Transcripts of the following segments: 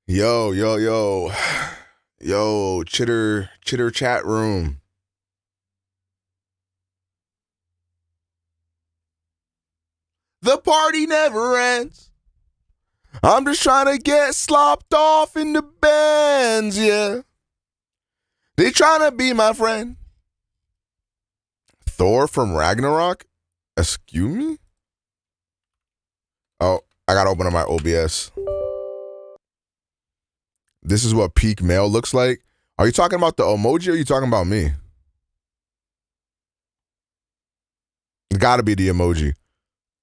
Yo, yo, yo. Yo, chitter chat room. The party never ends. I'm just trying to get slopped off in the bands, yeah. They trying to be my friend. Thor from Ragnarok? Excuse me? Oh, I gotta open up my OBS. This is what peak mail looks like. Are you talking about the emoji or are you talking about me? It's gotta be the emoji.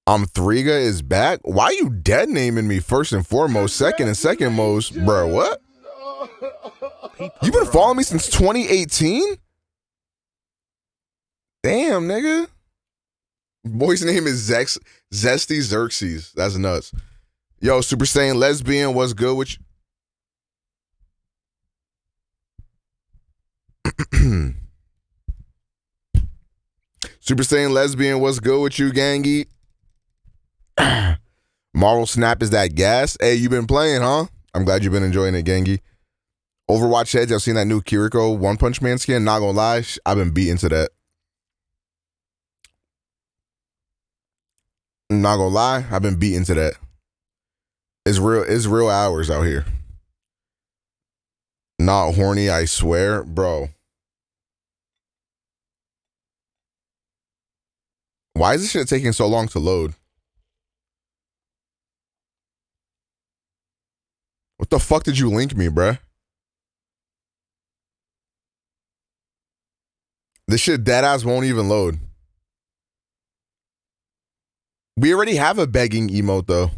Threega is back? Why you dead naming me first and foremost, second and second most? Bro, what? You been following me since 2018? Damn, nigga. Boy's name is Zesty Xerxes. That's nuts. Yo, Super Saiyan Lesbian, what's good with you? Super Saiyan Lesbian, what's good with you, gangy? Marvel Snap is that gas? Hey, you been playing, huh? I'm glad you've been enjoying it, gangy. Overwatch heads, y'all seen that new Kiriko One Punch Man skin? Not gonna lie, I've been beaten to that. Not gonna lie, I've been beaten to that. It's real hours out here. Not horny, I swear, bro. Why is this shit taking so long to load? What the fuck did you link me, bruh? This shit deadass won't even load. We already have a begging emote, though.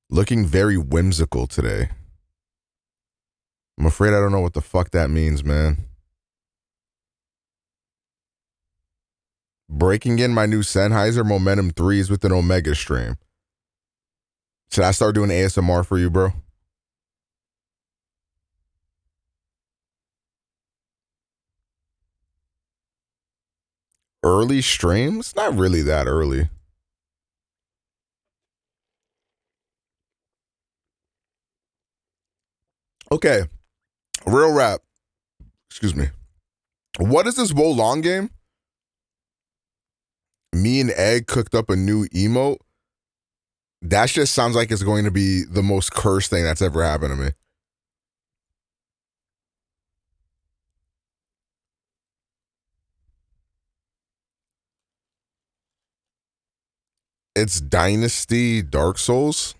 Looking very whimsical today. I'm afraid I don't know what the fuck that means, man. Breaking in my new Sennheiser Momentum 3s with an Omega stream. Should I start doing ASMR for you, bro? Early stream? It's not really that early. Okay. Real rap. Excuse me. What is this Wo Long game? Me and Egg cooked up a new emote. That just sounds like it's going to be the most cursed thing that's ever happened to me. It's Dynasty Dark Souls.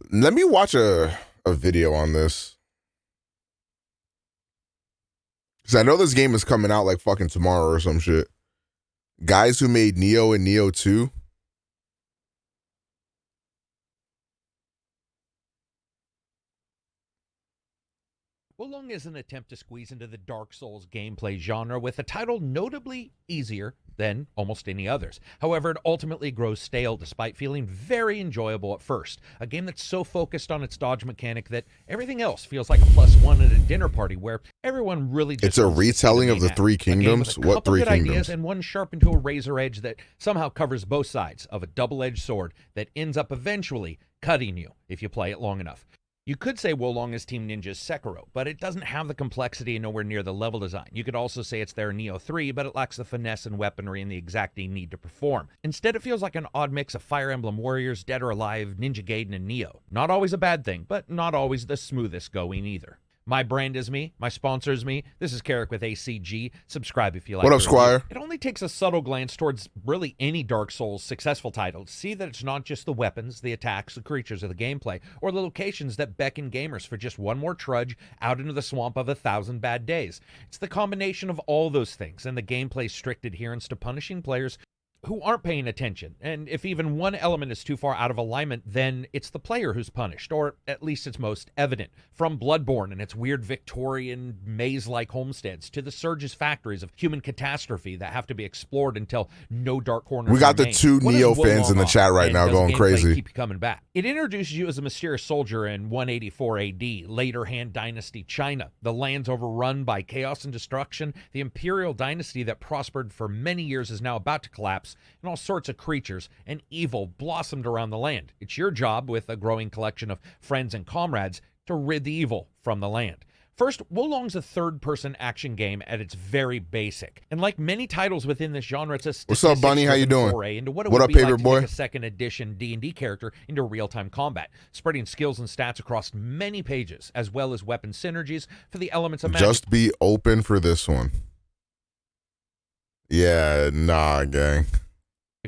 Let me watch a video on this. Because I know this game is coming out like fucking tomorrow or some shit. Guys who made Neo and Neo 2. Wo Long is an attempt to squeeze into the Dark Souls gameplay genre with a title notably easier than almost any others. However, it ultimately grows stale despite feeling very enjoyable at first. A game that's so focused on its dodge mechanic that everything else feels like a +1 at a dinner party where everyone really just It's a retelling of the Three Kingdoms. What Three Kingdoms? Ideas and one sharpened to a razor edge that somehow covers both sides of a double-edged sword that ends up eventually cutting you if you play it long enough. You could say Wo Long is Team Ninja's Sekiro, but it doesn't have the complexity and nowhere near the level design. You could also say it's their Neo 3, but it lacks the finesse and weaponry and the exacting need to perform. Instead, it feels like an odd mix of Fire Emblem Warriors, Dead or Alive, Ninja Gaiden, and Neo. Not always a bad thing, but not always the smoothest going either. My brand is me. My sponsor is me. This is Carrick with ACG. Subscribe if you like. What up, Squire? It only takes a subtle glance towards really any Dark Souls successful title to see that it's not just the weapons, the attacks, the creatures, or the gameplay, or the locations that beckon gamers for just one more trudge out into the swamp of 1,000 bad days. It's the combination of all those things and the gameplay's strict adherence to punishing players who aren't paying attention. And if even one element is too far out of alignment, then it's the player who's punished, or at least it's most evident. From Bloodborne and its weird Victorian maze-like homesteads to the Surge's factories of human catastrophe that have to be explored until no dark corners We got remain. the two Neo fans in the chat right now going crazy. Keep coming back. It introduces you as a mysterious soldier in 184 AD, later Han Dynasty China, the lands overrun by chaos and destruction. The imperial dynasty that prospered for many years is now about to collapse, corrupts, and all sorts of creatures and evil blossomed around the land. It's your job, with a growing collection of friends and comrades, to rid the evil from the land. First, Wolong's a third-person action game at its very basic. And like many titles within this genre, it's a What's up, Bunny? How you doing? foray into what it What would up, be like paper to boy? take a second edition D&D character into real-time combat, spreading skills and stats across many pages, as well as weapon synergies for the elements of magic. Just be open for this one. Yeah, nah, gang.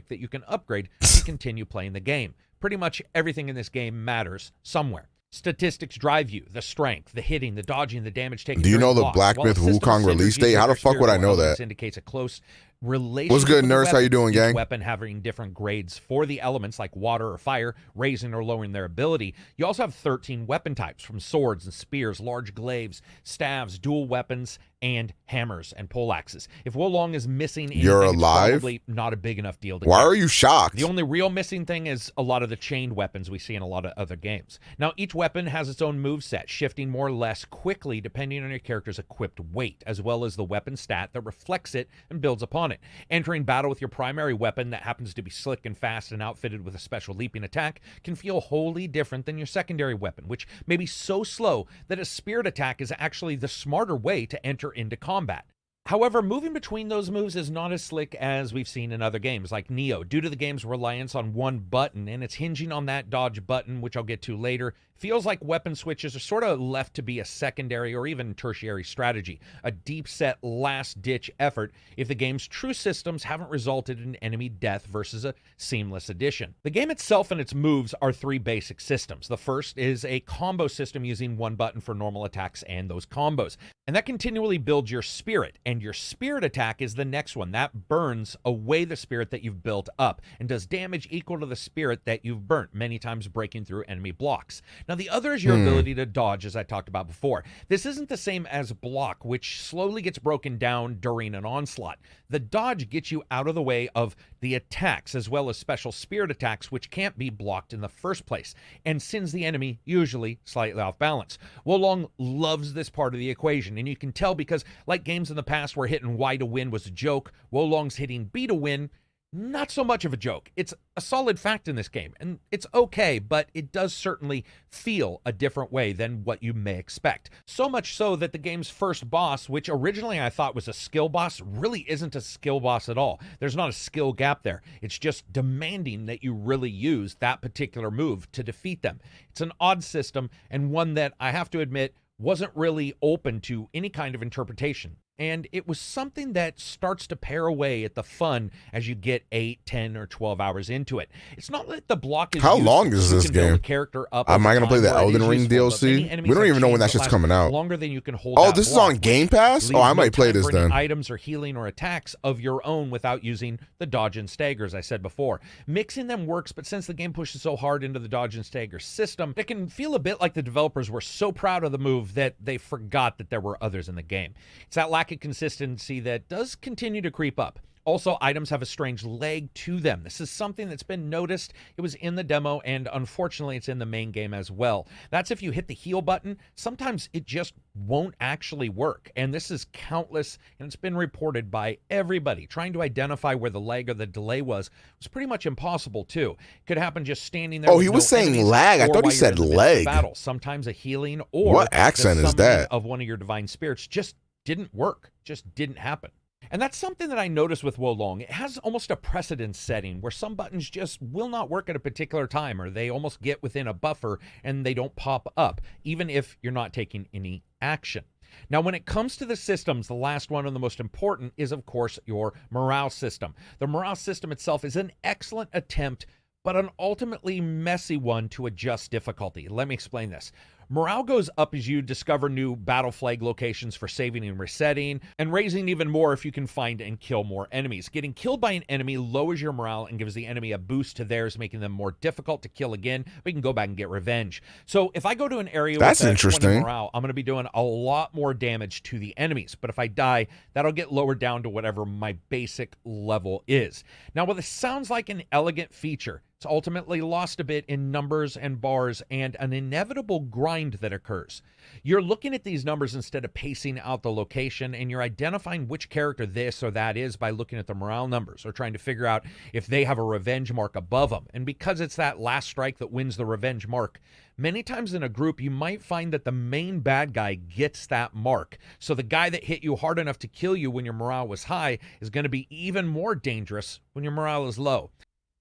That you can upgrade to continue playing the game. Pretty much everything in this game matters somewhere. Statistics drive you: the strength, the hitting, the dodging, the damage taken. Do you know the blocks. Black Myth Wukong release date? How the fuck would I know that? Indicates a close relationship. What's good, with the nurse? How you weapon. doing, gang? Each weapon having different grades for the elements like water or fire, raising or lowering their ability. You also have 13 weapon types, from swords and spears, large glaives, staves, dual weapons, and hammers and poleaxes. If Wolong is missing anything, You're alive? it's probably not a big enough deal to Why get. are you shocked? The only real missing thing is a lot of the chained weapons we see in a lot of other games. Now, each weapon has its own moveset, shifting more or less quickly depending on your character's equipped weight, as well as the weapon stat that reflects it and builds upon it. Entering battle with your primary weapon that happens to be slick and fast and outfitted with a special leaping attack can feel wholly different than your secondary weapon, which may be so slow that a spirit attack is actually the smarter way to enter into combat. However, moving between those moves is not as slick as we've seen in other games like Neo, due to the game's reliance on one button, and it's hinging on that dodge button, which I'll get to later. Feels like weapon switches are sort of left to be a secondary or even tertiary strategy, a deep-set, last-ditch effort if the game's true systems haven't resulted in enemy death versus a seamless addition. The game itself and its moves are three basic systems. The first is a combo system using one button for normal attacks and those combos, and that continually builds your spirit, and your spirit attack is the next one. That burns away the spirit that you've built up and does damage equal to the spirit that you've burnt, many times breaking through enemy blocks. Now, the other is your ability to dodge, as I talked about before. This isn't the same as block, which slowly gets broken down during an onslaught. The dodge gets you out of the way of the attacks, as well as special spirit attacks, which can't be blocked in the first place, and sends the enemy usually slightly off balance. Wolong loves this part of the equation, and you can tell because, like games in the past where hitting Y to win was a joke, Wolong's hitting B to win, not so much of a joke. It's a solid fact in this game, and it's okay, but it does certainly feel a different way than what you may expect. So much so that the game's first boss, which originally I thought was a skill boss, really isn't a skill boss at all. There's not a skill gap there. It's just demanding that you really use that particular move to defeat them. It's an odd system, and one that I have to admit wasn't really open to any kind of interpretation. And it was something that starts to pare away at the fun as you get 8, 10, or 12 hours into it. It's not that the block is How useless. long is You this can build game? a character up Am I over gonna play time the where it is Elden Ring useful, but many DLC? enemies We don't have even know when chains that shit's last coming out. longer than you can hold Oh, that this is block, on Game Pass? which Oh, I leaves might no play time this for any then. items or healing or attacks of your own without using the dodge and stagger, as I said before. Mixing them works, but since the game pushes so hard into the dodge and stagger system, it can feel a bit like the developers were so proud of the move that they forgot that there were others in the game. It's that lack of consistency that does continue to creep up. Also, items have a strange leg to them. This is something that's been noticed. It was in the demo, and unfortunately, it's in the main game as well. That's if you hit the heal button, sometimes it just won't actually work. And this is countless, and it's been reported by everybody. Trying to identify where the lag or the delay was pretty much impossible, too. It could happen just standing there. Oh, with he was no saying enemies, lag. I or thought he while you're said in the midst of leg. battle. Sometimes a healing or What accent the is summoning that? of one of your divine spirits just didn't work, just didn't happen. And that's something that I noticed with Wolong. It has almost a precedent setting where some buttons just will not work at a particular time, or they almost get within a buffer and they don't pop up, even if you're not taking any action. Now, when it comes to the systems, the last one and the most important is, of course, your morale system. The morale system itself is an excellent attempt, but an ultimately messy one to adjust difficulty. Let me explain this. Morale goes up as you discover new battle flag locations for saving and resetting, and raising even more if you can find and kill more enemies. Getting killed by an enemy lowers your morale and gives the enemy a boost to theirs, making them more difficult to kill again, but you can go back and get revenge. So if I go to an area That's with a interesting. 20 morale, I'm going to be doing a lot more damage to the enemies, but if I die, that'll get lowered down to whatever my basic level is. Now, while this sounds like an elegant feature, It's ultimately lost a bit in numbers and bars and an inevitable grind that occurs. You're looking at these numbers instead of pacing out the location, and you're identifying which character this or that is by looking at the morale numbers or trying to figure out if they have a revenge mark above them. And because it's that last strike that wins the revenge mark, many times in a group, you might find that the main bad guy gets that mark. So the guy that hit you hard enough to kill you when your morale was high is going to be even more dangerous when your morale is low.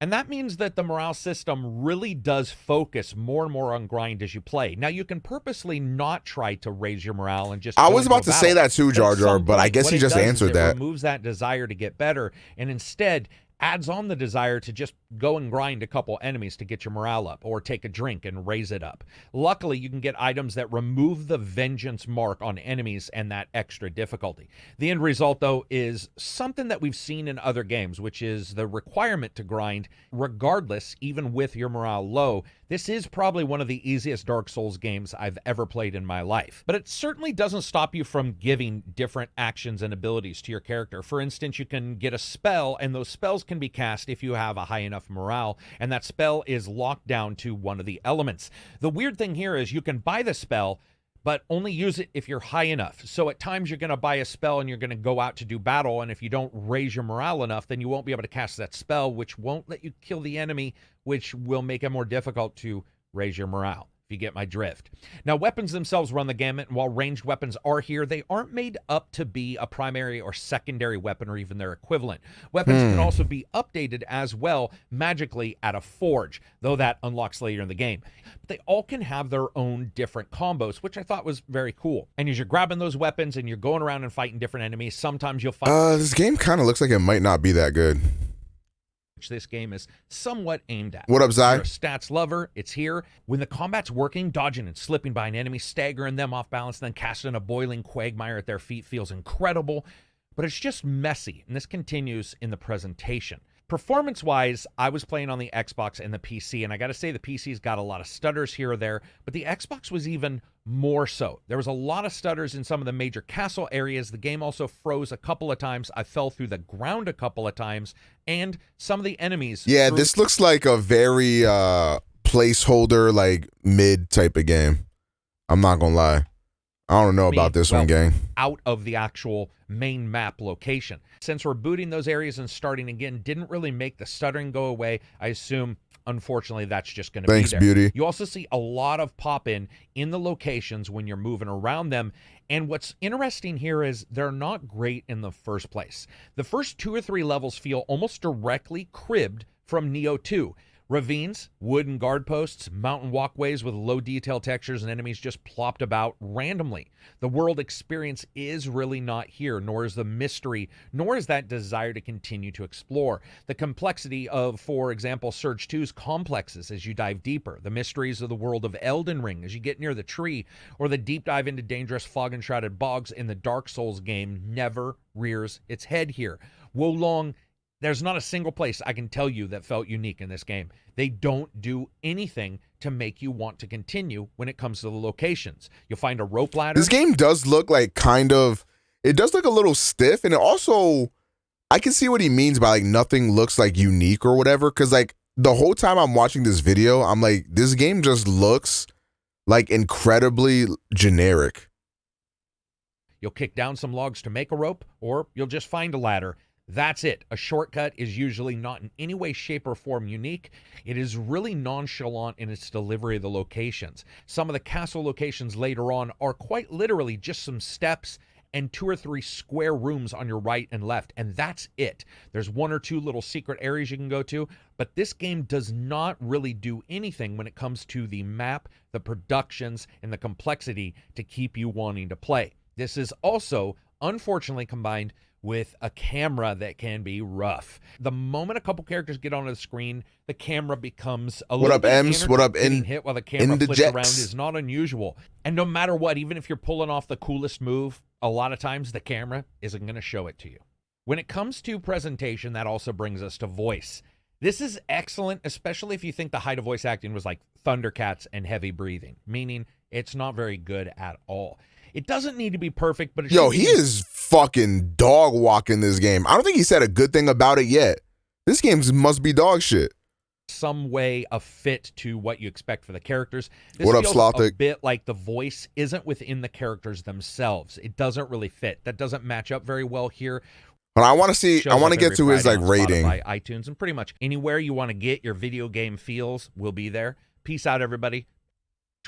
And that means that the morale system really does focus more and more on grind as you play. Now, you can purposely not try to raise your morale and just I was about to say that too, Jar Jar, but I guess he just answered that. It removes that desire to get better and instead adds on the desire to just go and grind a couple enemies to get your morale up or take a drink and raise it up. Luckily, you can get items that remove the vengeance mark on enemies and that extra difficulty. The end result, though, is something that we've seen in other games, which is the requirement to grind regardless, even with your morale low. This is probably one of the easiest Dark Souls games I've ever played in my life. But it certainly doesn't stop you from giving different actions and abilities to your character. For instance, you can get a spell, and those spells can be cast if you have a high enough morale, and that spell is locked down to one of the elements. The weird thing here is you can buy the spell, but only use it if you're high enough. So at times you're going to buy a spell and you're going to go out to do battle, and if you don't raise your morale enough, then you won't be able to cast that spell, which won't let you kill the enemy, which will make it more difficult to raise your morale, if you get my drift. Now, weapons themselves run the gamut, and while ranged weapons are here, they aren't made up to be a primary or secondary weapon or even their equivalent. Weapons can also be updated as well magically at a forge, though that unlocks later in the game. But they all can have their own different combos, which I thought was very cool. And as you're grabbing those weapons and you're going around and fighting different enemies, sometimes you'll find... This game kind of looks like it might not be that good. which this game is somewhat aimed at. What up, Zai? You're a stats lover, it's here. When the combat's working, dodging and slipping by an enemy, staggering them off balance, then casting a boiling quagmire at their feet feels incredible, but it's just messy, and this continues in the presentation. Performance-wise, I was playing on the Xbox and the PC, and I gotta say the PC's got a lot of stutters here or there, but the Xbox was even more so. There was a lot of stutters in some of the major castle areas. The game also froze a couple of times. I fell through the ground a couple of times, and some of the enemies... Yeah, this looks like a very placeholder, like, mid type of game. I'm not gonna lie. I don't know about this one, gang. Out of the actual main map location. Since rebooting those areas and starting again didn't really make the stuttering go away, I assume, unfortunately, that's just going to be there. Thanks, beauty. You also see a lot of pop-in in the locations when you're moving around them. And what's interesting here is they're not great in the first place. The first 2 or 3 levels feel almost directly cribbed from Nioh 2. Ravines, wooden guard posts, mountain walkways with low detail textures and enemies just plopped about randomly. The world experience is really not here, nor is the mystery, nor is that desire to continue to explore. The complexity of, for example, Surge 2's complexes as you dive deeper, the mysteries of the world of Elden Ring as you get near the tree, or the deep dive into dangerous fog-enshrouded bogs in the Dark Souls game never rears its head here. Wo Long, there's not a single place I can tell you that felt unique in this game. They don't do anything to make you want to continue when it comes to the locations. You'll find a rope ladder. This game does look like it does look a little stiff, and it also, I can see what he means by like nothing looks like unique or whatever, because like the whole time I'm watching this video, I'm like, this game just looks like incredibly generic. You'll kick down some logs to make a rope, or you'll just find a ladder. That's it. A shortcut is usually not in any way, shape, or form unique. It is really nonchalant in its delivery of the locations. Some of the castle locations later on are quite literally just some steps and 2 or 3 square rooms on your right and left, and that's it. There's 1 or 2 little secret areas you can go to, but this game does not really do anything when it comes to the map, the productions, and the complexity to keep you wanting to play. This is also, unfortunately, combined with a camera that can be rough. The moment a couple characters get onto the screen, the camera becomes a little bit Ems? What up, getting hit while the camera flips around is not unusual. And no matter what, even if you're pulling off the coolest move, a lot of times the camera isn't going to show it to you. When it comes to presentation, that also brings us to voice. This is excellent, especially if you think the height of voice acting was like Thundercats and heavy breathing, meaning it's not very good at all. It doesn't need to be perfect, but he is fucking dog walking this game. I don't think he said a good thing about it yet. This game must be dog shit. some way a fit to what you expect for the characters. This What up, feels Slothic? a bit like the voice isn't within the characters themselves. It doesn't really fit. That doesn't match up very well here. But I want to see, Shows I want up to get every to his Friday like on rating. Spotify, iTunes, and pretty much anywhere you want to get your video game feels will be there. Peace out, everybody.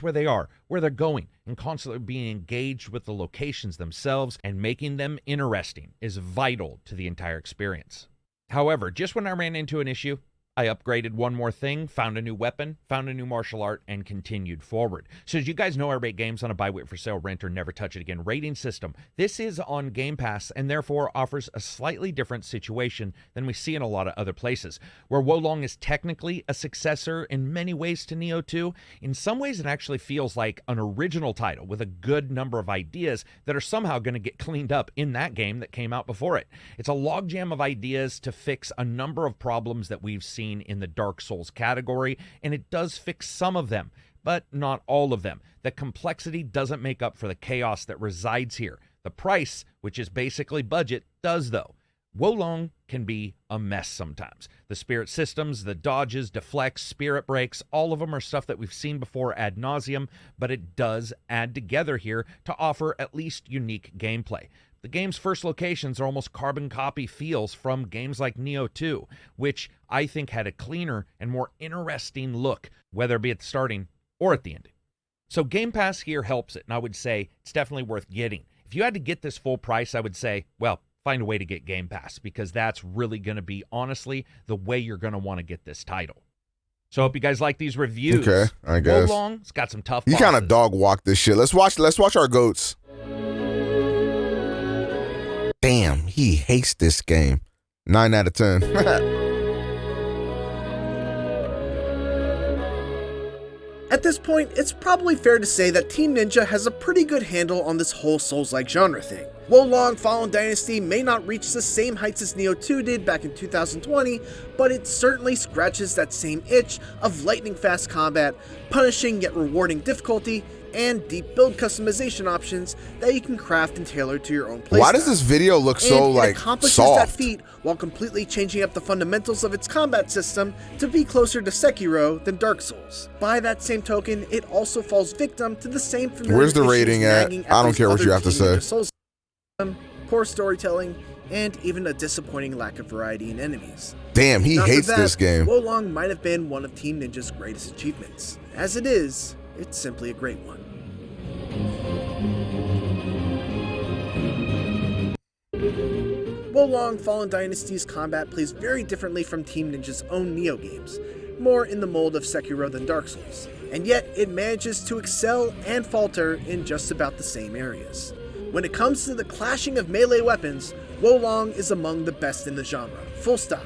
Where they are, where they're going, and constantly being engaged with the locations themselves and making them interesting is vital to the entire experience. However, just when I ran into an issue, I upgraded one more thing, found a new weapon, found a new martial art, and continued forward. So as you guys know, I rate games on a buy, wait for sale, rent, or never touch it again rating system. This is on Game Pass and therefore offers a slightly different situation than we see in a lot of other places. Where Wolong is technically a successor in many ways to Neo 2, in some ways it actually feels like an original title with a good number of ideas that are somehow going to get cleaned up in that game that came out before it. It's a logjam of ideas to fix a number of problems that we've seen in the Dark Souls category, and it does fix some of them, but not all of them. The complexity doesn't make up for the chaos that resides here. The price, which is basically budget, does though. Wolong can be a mess sometimes. The spirit systems, the dodges, deflects, spirit breaks, all of them are stuff that we've seen before ad nauseum, but it does add together here to offer at least unique gameplay. The game's first locations are almost carbon copy feels from games like Neo 2, which I think had a cleaner and more interesting look, whether it be at the starting or at the ending. So Game Pass here helps it, and I would say it's definitely worth getting. If you had to get this full price, I would say, well, find a way to get Game Pass, because that's really going to be, honestly, the way you're going to want to get this title. So I hope you guys like these reviews. Okay, I guess. Wolong, it's got some tough You bosses. kind of dog walk this shit. Let's watch our goats. Damn, he hates this game. 9 out of 10. At this point, it's probably fair to say that Team Ninja has a pretty good handle on this whole Souls-like genre thing. Wolong Fallen Dynasty may not reach the same heights as Neo 2 did back in 2020, but it certainly scratches that same itch of lightning-fast combat, punishing yet rewarding difficulty, and deep build customization options that you can craft and tailor to your own playstyle. Why does this video look so And like it accomplishes soft? that feat while completely changing up the fundamentals of its combat system to be closer to Sekiro than Dark Souls. By that same token, it also falls victim to the same familiar Where's the issues rating at? nagging I don't these care what other you have to Team say. Ninja Souls system, poor storytelling, and even a disappointing lack of variety in enemies. Damn, he Not for hates that, this game. Wolong might have been one of Team Ninja's greatest achievements. As it is, it's simply a great one. Wolong Fallen Dynasty's combat plays very differently from Team Ninja's own Neo games, more in the mold of Sekiro than Dark Souls, and yet it manages to excel and falter in just about the same areas. When it comes to the clashing of melee weapons, Wolong is among the best in the genre, full stop.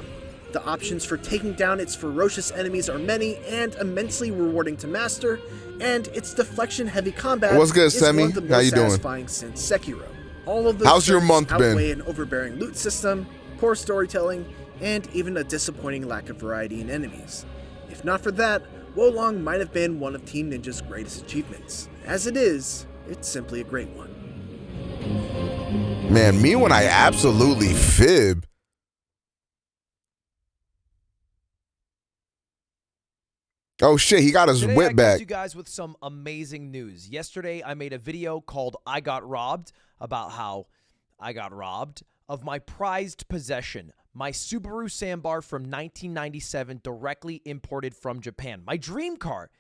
The options for taking down its ferocious enemies are many and immensely rewarding to master, and its deflection-heavy combat What's good, is Semi? one of the How most you doing? satisfying since Sekiro. All of those How's your strengths month been? outweigh an overbearing loot system, poor storytelling, and even a disappointing lack of variety in enemies. If not for that, Wolong might have been one of Team Ninja's greatest achievements. As it is, it's simply a great one. Man, me when I absolutely fib. Oh shit, he got his Today, whip I back. come to you guys with some amazing news. Yesterday, I made a video called I Got Robbed about how I got robbed of my prized possession, my Subaru Sandbar from 1997, directly imported from Japan, my dream car.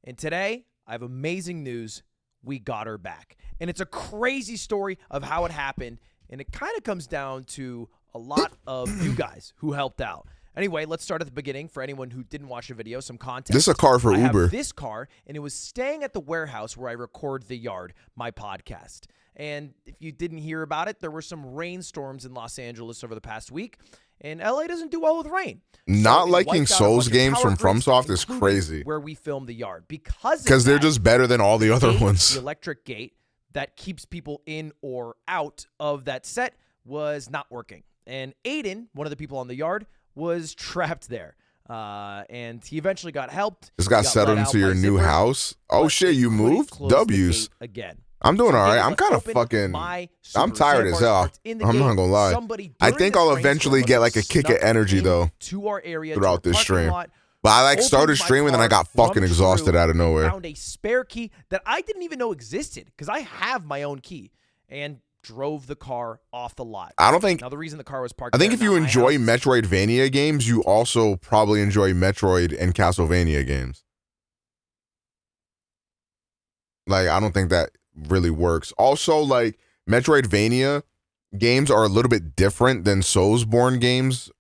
And today, I have amazing news. We got her back. And it's a crazy story of how it happened, and it kind of comes down to a lot of you guys who helped out. Anyway, let's start at the beginning. For anyone who didn't watch the video, some context. This is a car for I Uber. have this car, and it was staying at the warehouse where I record The Yard, my podcast. And if you didn't hear about it, there were some rainstorms in Los Angeles over the past week, and LA doesn't do well with rain. Not it liking wiped out a Souls bunch of games power from grids, FromSoft is including crazy. Where we filmed The Yard. Because They're of that, just better than all the other gate, ones. The electric gate that keeps people in or out of that set was not working. And Aiden, one of the people on The Yard, was trapped there. And he eventually got helped. Just got settled let out into your by new Zipper, house. Oh but shit, they you couldn't moved? close the W's. gate again. I'm doing So all right. again, I'm let's kind of open fucking. my I'm Subaru tired as Sandbar hell. parts in the I'm not gate. gonna lie. Somebody I during think this I'll rainstorm eventually get like a kick of snuck energy though. to our area, throughout to our this parking stream. lot, But I like Opened started my streaming and I car got fucking from exhausted True, out of nowhere. Found a spare key that I didn't even know existed because I have my own key, and drove the car off the lot. I don't think. Now the reason the car was parked. I think there, if not you my enjoy house, Metroidvania games, you also probably enjoy Metroid and Castlevania games. Like, I don't think that really works. Also, like, Metroidvania games are a little bit different than Soulsborne games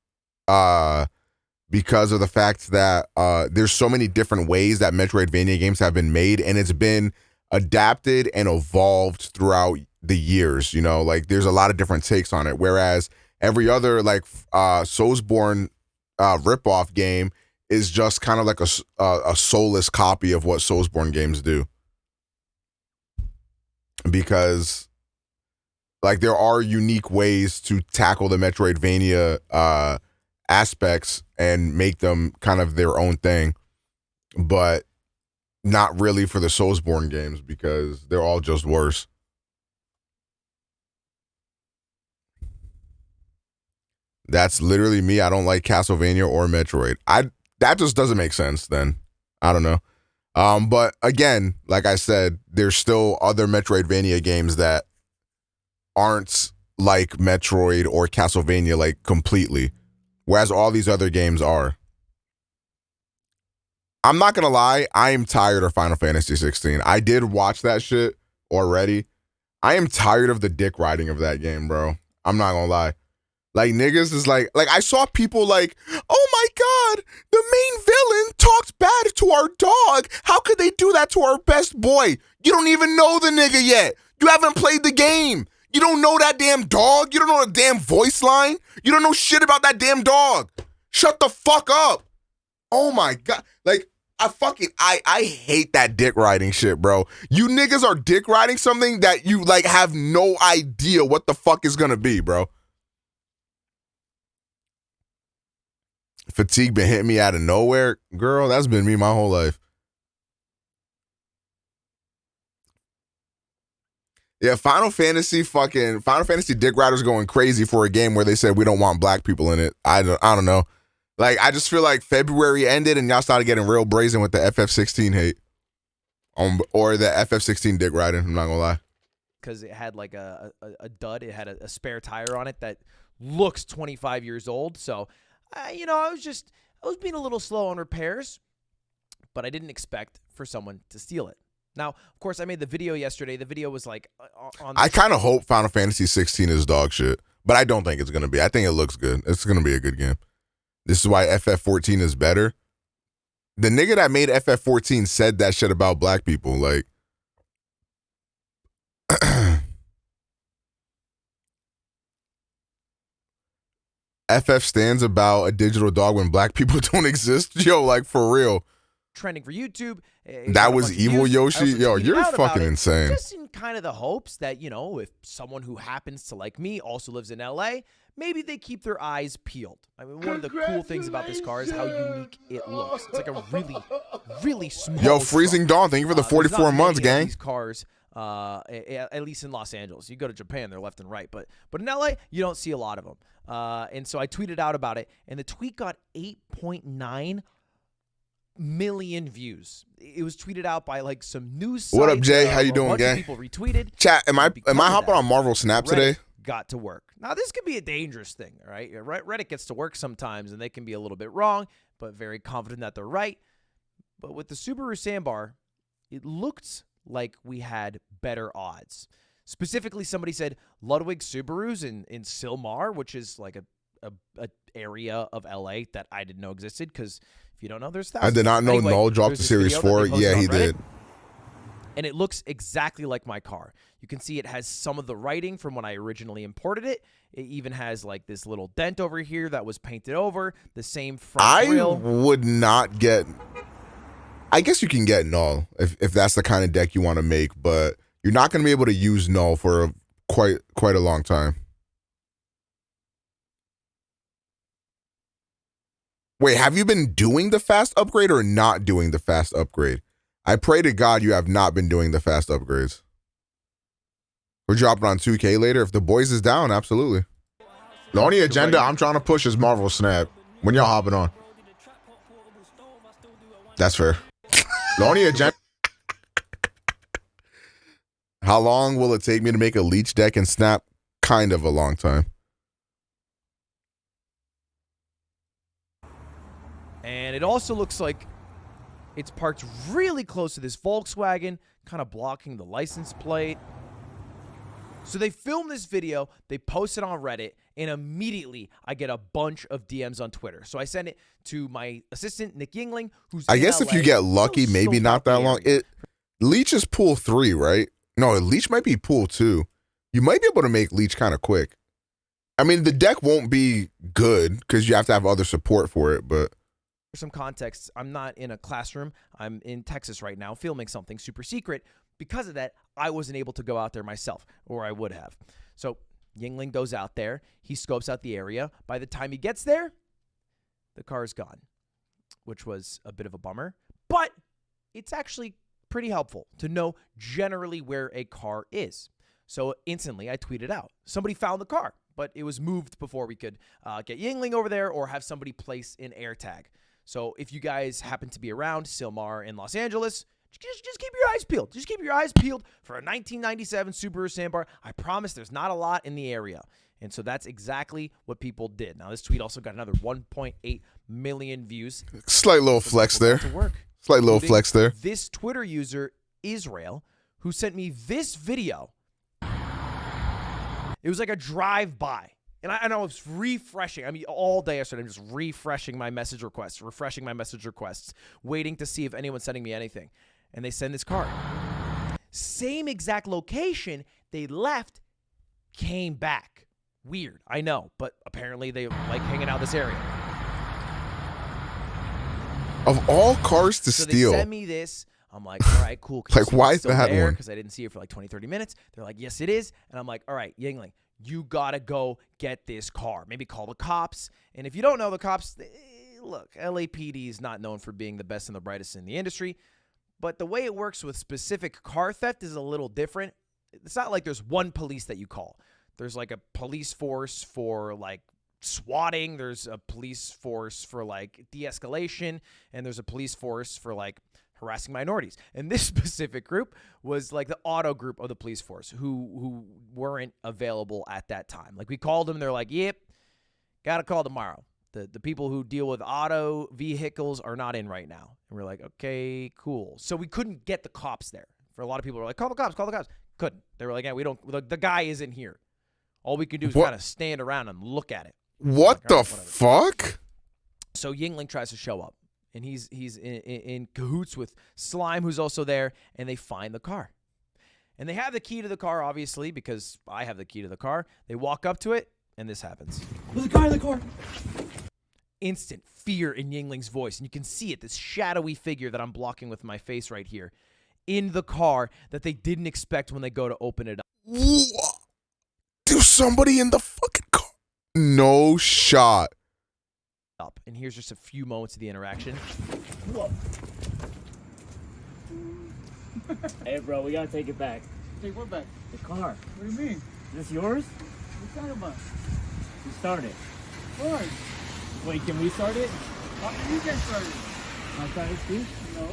because of the fact that there's so many different ways that Metroidvania games have been made, and it's been adapted and evolved throughout the years. You know, like, there's a lot of different takes on it, whereas every other, like, Soulsborne ripoff game is just kind of like a soulless copy of what Soulsborne games do. Because, like, there are unique ways to tackle the Metroidvania aspects and make them kind of their own thing, but not really for the Soulsborne games because they're all just worse. That's literally me. I don't like Castlevania or Metroid. That just doesn't make sense then. I don't know. But again, like I said, there's still other Metroidvania games that aren't like Metroid or Castlevania, like, completely, whereas all these other games are. I'm not gonna lie, I am tired of Final Fantasy 16. I did watch that shit already. I am tired of the dick riding of that game, bro. I'm not gonna lie. Like, niggas is like I saw people like, oh my God, the main villain talked bad to our dog. How could they do that to our best boy? You don't even know the nigga yet. You haven't played the game. You don't know that damn dog. You don't know the damn voice line. You don't know shit about that damn dog. Shut the fuck up. Oh my God. Like, I hate that dick riding shit, bro. You niggas are dick riding something that you, like, have no idea what the fuck is gonna be, bro. Fatigue been hitting me out of nowhere. Girl, that's been me my whole life. Yeah, Final Fantasy dick riders going crazy for a game where they said we don't want black people in it. I don't know. Like, I just feel like February ended and y'all started getting real brazen with the FF16 hate. Or the FF16 dick riding, I'm not gonna lie. Because it had like a dud. It had a spare tire on it that looks 25 years old. So, I was being a little slow on repairs, but I didn't expect for someone to steal it. Now, of course, I made the video yesterday. The video was like on. I kind of hope Final Fantasy 16 is dog shit, but I don't think it's gonna be. I think it looks good. It's gonna be a good game. This is why FF14 is better. The nigga that made FF14 said that shit about black people. Like, FF stands about a digital dog when black people don't exist. Yo, like, for real. Trending for YouTube. That was evil Yoshi. Yo, you're fucking insane. Just in kind of the hopes that, if someone who happens to like me also lives in LA, maybe they keep their eyes peeled. I mean, one of the cool things about this car is how unique it looks. It's like a really, really small. Yo, Freezing Dawn, thank you for the 44 months, gang. These cars, at least in Los Angeles. You go to Japan, they're left and right, but in LA, you don't see a lot of them. And so I tweeted out about it, and the tweet got 8.9 million views. It was tweeted out by like some news sites. What up, Jay? How you doing, gang? People retweeted. Chat, am I hopping on Marvel Snap today? Got to work. Now, this could be a dangerous thing, all right? Reddit gets to work sometimes, and they can be a little bit wrong, but very confident that they're right. But with the Subaru Sandbar, it looked like we had better odds. Specifically, somebody said Ludwig Subarus in Silmar, which is like a area of LA that I didn't know existed, because if you don't know, there's thousands. I did not know anyway, Null dropped the Series 4. Yeah, he did. And it looks exactly like my car. You can see it has some of the writing from when I originally imported it. It even has like this little dent over here that was painted over. The same front grille. Would not get... I guess you can get Null if that's the kind of deck you want to make, but you're not going to be able to use Null for quite a long time. Wait, have you been doing the fast upgrade or not doing the fast upgrade? I pray to God you have not been doing the fast upgrades. We're dropping on 2K later. If the boys is down, absolutely. The only agenda I'm trying to push is Marvel Snap. When y'all hopping on? That's fair. The only agenda. How long will it take me to make a leech deck and snap? Kind of a long time. And it also looks like it's parked really close to this Volkswagen, kind of blocking the license plate. So they filmed this video, they post it on Reddit, and immediately I get a bunch of DMs on Twitter. So I send it to my assistant, Nick Yingling, who's I in guess if LA. you get lucky, So maybe scoped not out the that long. area. Leech is pool 3, right? No, Leech might be pool 2. You might be able to make Leech kind of quick. I mean, the deck won't be good because you have to have other support for it, but... For some context, I'm not in a classroom. I'm in Texas right now filming something super secret. Because of that, I wasn't able to go out there myself, or I would have. So Yingling goes out there. He scopes out the area. By the time he gets there, the car is gone, which was a bit of a bummer. But it's actually pretty helpful to know generally where a car is. So instantly, I tweeted out, somebody found the car, but it was moved before we could get Yingling over there or have somebody place an air tag. So if you guys happen to be around Silmar in Los Angeles, just keep your eyes peeled. Just keep your eyes peeled for a 1997 Subaru Sandbar. I promise there's not a lot in the area. And so that's exactly what people did. Now, this tweet also got another 1.8 million views. Slight little flex there. To work, Slight little flex there. This Twitter user, Israel, who sent me this video. It was like a drive-by. And I was refreshing. I mean, all day I started just refreshing my message requests, waiting to see if anyone's sending me anything. And they send this card. Same exact location. They left, came back. Weird, I know, but apparently they like hanging out this area. Of all cars to So steal. they send me this. I'm like, all right, cool. Like, why is that one? Because I didn't see it for like 20, 30 minutes. They're like, yes, it is. And I'm like, all right, Yingling, you got to go get this car. Maybe call the cops. And if you don't know the cops, look, LAPD is not known for being the best and the brightest in the industry. But the way it works with specific car theft is a little different. It's not like there's one police that you call. There's like a police force for like swatting. There's a police force for like de-escalation. And there's a police force for like harassing minorities. And this specific group was like the auto group of the police force who weren't available at that time. Like we called them. They're like, yep, got to call tomorrow. The people who deal with auto vehicles are not in right now. And we're like, okay, cool. So we couldn't get the cops there. For a lot of people were like, call the cops, call the cops. Couldn't. They were like, yeah, we don't, the guy isn't here. All we can do is kind of stand around and look at it. What like, the right, fuck? So Yingling tries to show up. And he's in cahoots with Slime, who's also there, and they find the car. And they have the key to the car, obviously, because I have the key to the car. They walk up to it, and this happens. The car. Instant fear in Yingling's voice. And you can see it, this shadowy figure that I'm blocking with my face right here, in the car that they didn't expect when they go to open it up. There's somebody in the fucking car. No shot. And here's just a few moments of the interaction. Whoa. Hey, bro, we gotta take it back. Take what back? The car. What do you mean? Is this yours? What are you talking about? You start it. Why? Wait, can we start it? How can you get started? Can I try this too? No.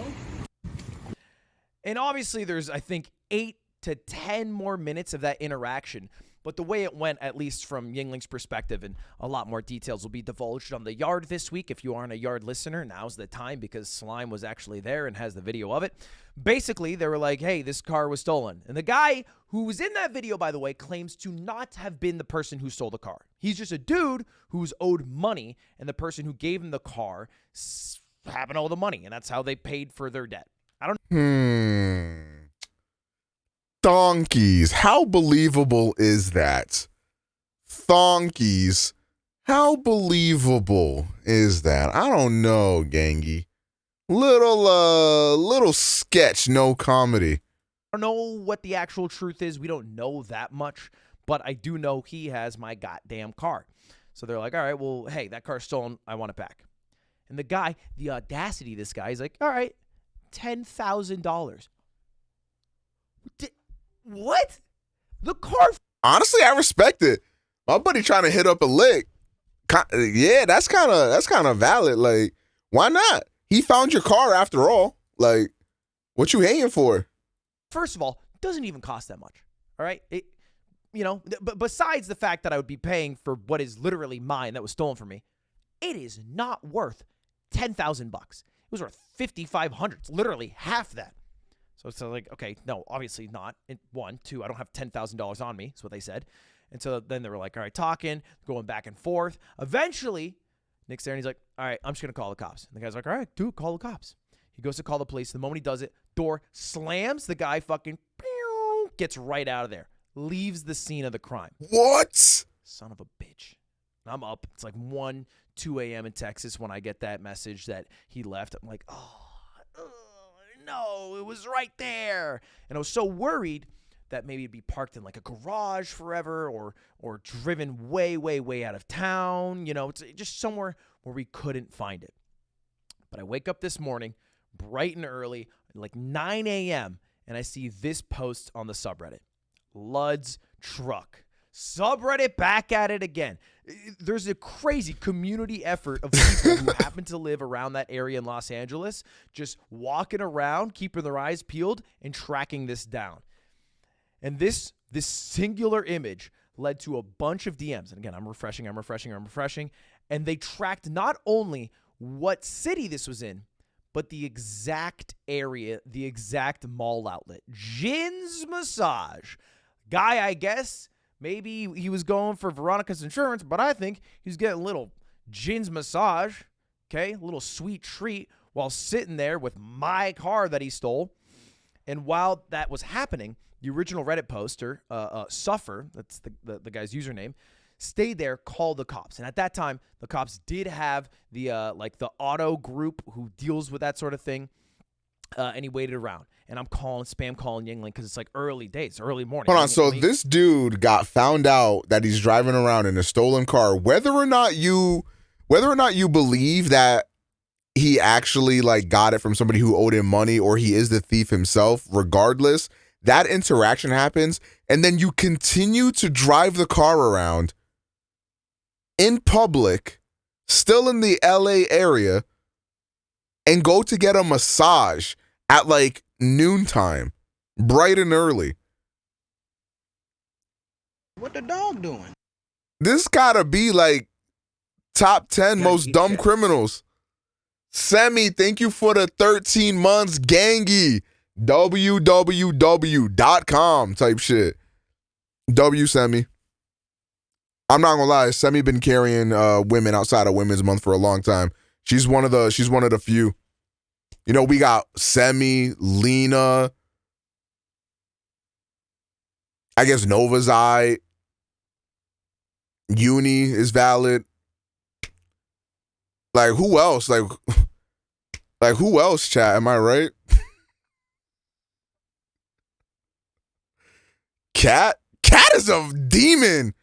And obviously there's, I think, 8 to 10 more minutes of that interaction. But the way it went, at least from Yingling's perspective, and a lot more details will be divulged on the Yard this week. If you aren't a Yard listener, now's the time because Slime was actually there and has the video of it. Basically, they were like, hey, this car was stolen. And the guy who was in that video, by the way, claims to not have been the person who stole the car. He's just a dude who's owed money, and the person who gave him the car happened to owe the money, and that's how they paid for their debt. I don't Donkeys. How believable is that? Thonkies. How believable is that? I don't know, Gangy. Little sketch, no comedy. I don't know what the actual truth is. We don't know that much, but I do know he has my goddamn car. So they're like, all right, well, hey, that car's stolen. I want it back. And the guy, the audacity of this guy, is like, all right, $10,000. What? The car? Honestly, I respect it. My buddy trying to hit up a lick. Yeah, that's kind of valid. Like, why not? He found your car after all. Like, what you hating for? First of all, it doesn't even cost that much. All right? But besides the fact that I would be paying for what is literally mine that was stolen from me, it is not worth $10,000. It was worth $5,500. It's literally half that. So it's like, okay, no, obviously not. One, two, I don't have $10,000 on me. That's what they said. And so then they were like, all right, talking, going back and forth. Eventually, Nick's there and he's like, all right, I'm just going to call the cops. And the guy's like, all right, dude, call the cops. He goes to call the police. The moment he does it, door slams. The guy fucking gets right out of there. Leaves the scene of the crime. What? Son of a bitch. I'm up. It's like 1, 2 a.m. in Texas when I get that message that he left. I'm like, no, it was right there. And I was so worried that maybe it'd be parked in like a garage forever or driven way, way, way out of town. You know, it's just somewhere where we couldn't find it. But I wake up this morning bright and early, like 9 a.m., and I see this post on the subreddit. Lud's truck. Subreddit back at it again. There's a crazy community effort of people who happen to live around that area in Los Angeles, just walking around, keeping their eyes peeled, and tracking this down. And this singular image led to a bunch of DMs. And again, I'm refreshing. And they tracked not only what city this was in, but the exact area, the exact mall outlet. Jin's Massage. Guy, I guess, maybe he was going for Veronica's insurance, but I think he's getting a little Jin's Massage, okay? A little sweet treat while sitting there with my car that he stole. And while that was happening, the original Reddit poster, Suffer, that's the guy's username, stayed there, called the cops. And at that time, the cops did have the the auto group who deals with that sort of thing, and he waited around. And I'm spam calling Yingling because it's like early days, early morning. Hold on, so this dude got found out that he's driving around in a stolen car. Whether or not you believe that he actually like got it from somebody who owed him money or he is the thief himself, regardless, that interaction happens, and then you continue to drive the car around in public, still in the LA area, and go to get a massage at like noontime, bright and early. What the dog doing? This gotta be like top 10 most dumb criminals. Semi, thank you for the 13 months, Gangy. www.com type shit. Semi. I'm not gonna lie, Semi been carrying women outside of Women's Month for a long time. She's one of the few. You know, we got Semi, Lena, I guess Nova's eye, Uni is valid. Like who else? Like who else, chat? Am I right? Cat is a demon.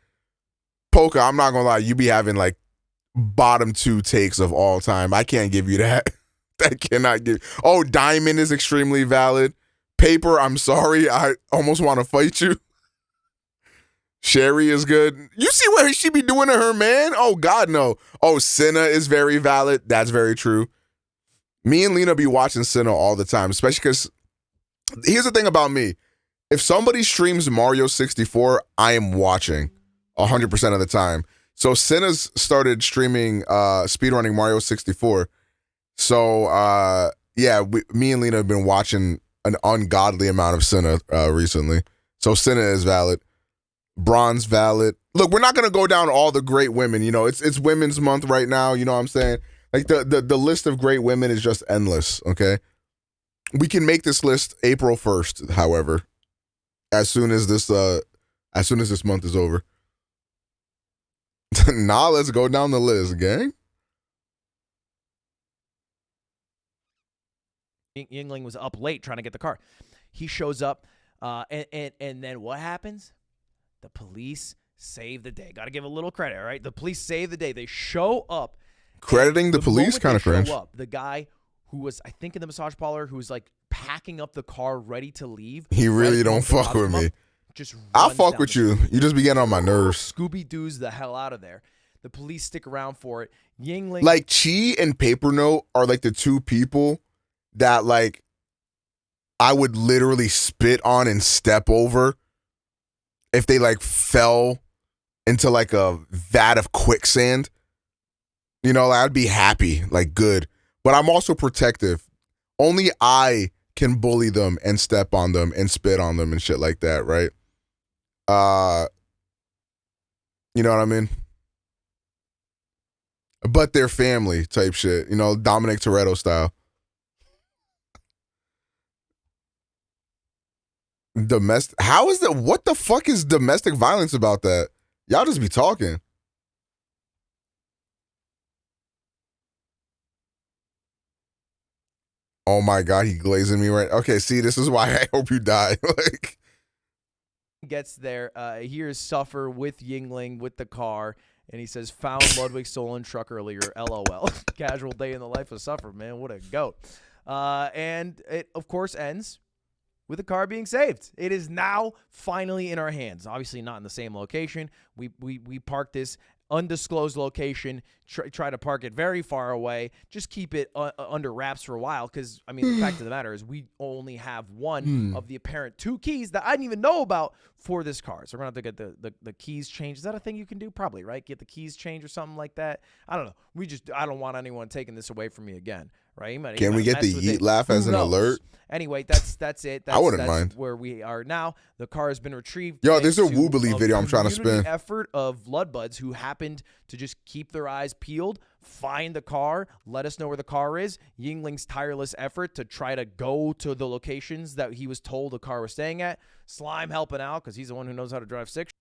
Poker, I'm not gonna lie, you be having like bottom 2 takes of all time. I can't give you that. I cannot give. Oh, Diamond is extremely valid. Paper, I'm sorry. I almost want to fight you. Sherry is good. You see what she be doing to her man? Oh, God, no. Oh, Cinna is very valid. That's very true. Me and Lena be watching Cinna all the time, especially because here's the thing about me. If somebody streams Mario 64, I am watching 100% of the time. So Cinna's started streaming speedrunning Mario 64. So, me and Lena have been watching an ungodly amount of Cinna recently. So Cinna is valid. Bronze valid. Look, we're not going to go down all the great women. You know, it's Women's Month right now. You know what I'm saying? Like the list of great women is just endless, okay? We can make this list April 1st, however, as soon as this month is over. Nah, let's go down the list, gang. Yingling was up late trying to get the car. He shows up, and then what happens? The police save the day. Got to give a little credit, all right? The police save the day. They show up. Crediting the police, kind of cringe. The guy who was, I think, in the massage parlor, who was like packing up the car, ready to leave. He really don't fuck with me. Just I'll fuck with you. You just be getting on my nerves. Scooby-Doo's the hell out of there. The police stick around for it. Yingling. Like, Chi and Paper Note are like the two people that, like, I would literally spit on and step over if they, like, fell into, like, a vat of quicksand. You know, I'd be happy, like, good. But I'm also protective. Only I can bully them and step on them and spit on them and shit like that, right? You know what I mean? But they're family type shit. You know, Dominic Toretto style. How is that? What the fuck is domestic violence about that? Y'all just be talking. Oh my God, he glazing me right. Okay, see, this is why I hope you die. Like, gets there. Here's Suffer with Yingling with the car, and he says, "Found Ludwig's stolen truck earlier. LOL." Casual day in the life of Suffer, man. What a goat. And it, of course, ends with the car being saved. It is now finally in our hands. Obviously not in the same location. We parked this undisclosed location, try to park it very far away, just keep it under wraps for a while, because, I mean, the fact of the matter is we only have one of the apparent 2 keys that I didn't even know about for this car. So we're going to have to get the keys changed. Is that a thing you can do? Probably, right? Get the keys changed or something like that. I don't know. I don't want anyone taking this away from me again, right? Can we get the yeet laugh as an alert? Anyway, that's it. I wouldn't mind. Where we are now. The car has been retrieved. Yo, there's a Jubilee video I'm trying to spin. Effort of Bloodbuds who happened to just keep their eyes peeled, find the car, let us know where the car is. Yingling's tireless effort to try to go to the locations that he was told the car was staying at. Slime helping out because he's the one who knows how to drive 6.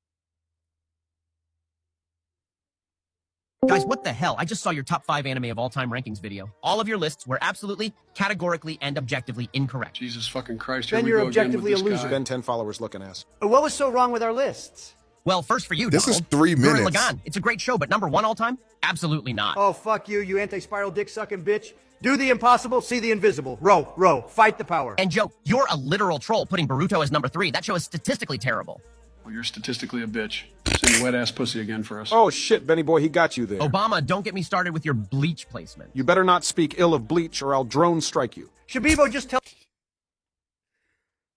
Guys, what the hell? I just saw your top 5 anime of all-time rankings video. All of your lists were absolutely, categorically, and objectively incorrect. Jesus fucking Christ, then you're objectively a loser. Ben 10 followers looking ass. What was so wrong with our lists? Well, first for you, this Donald. is 3 minutes. Gurren Lagann. It's a great show, but number 1 all-time? Absolutely not. Oh, fuck you, you anti-spiral dick-sucking bitch. Do the impossible, see the invisible. Row, fight the power. And Joe, you're a literal troll putting Boruto as number 3. That show is statistically terrible. Well, you're statistically a bitch. Send your wet-ass pussy again for us. Oh, shit, Benny boy, he got you there. Obama, don't get me started with your Bleach placement. You better not speak ill of Bleach or I'll drone strike you. Shabibo, just tell...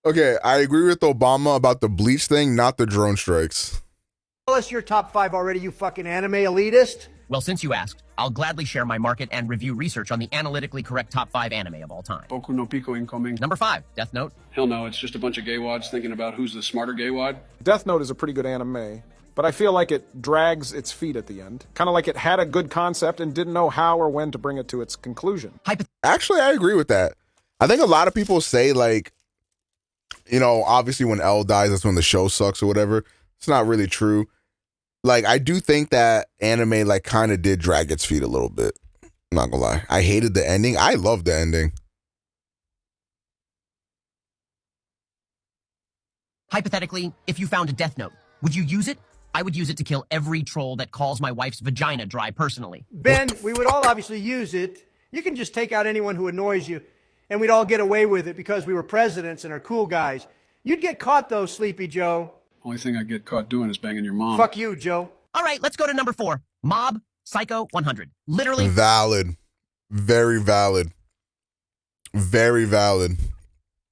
Okay, I agree with Obama about the Bleach thing, not the drone strikes. Tell us your top 5 already, you fucking anime elitist. Well, since you asked, I'll gladly share my market and review research on the analytically correct top 5 anime of all time. Boku no Pico incoming. Number 5, Death Note. Hell no, it's just a bunch of gay wads thinking about who's the smarter gay wad. Death Note is a pretty good anime, but I feel like it drags its feet at the end. Kind of like it had a good concept and didn't know how or when to bring it to its conclusion. Actually, I agree with that. I think a lot of people say, like, you know, obviously when L dies, that's when the show sucks or whatever. It's not really true. Like, I do think that anime, like, kind of did drag its feet a little bit. I'm not gonna lie. I hated the ending. I loved the ending. Hypothetically, if you found a Death Note, would you use it? I would use it to kill every troll that calls my wife's vagina dry personally. Ben, we would all obviously use it. You can just take out anyone who annoys you, and we'd all get away with it because we were presidents and are cool guys. You'd get caught, though, Sleepy Joe. Only thing I get caught doing is banging your mom. Fuck you, Joe. All right, let's go to number 4. Mob Psycho 100. Literally valid. Very valid. Very valid.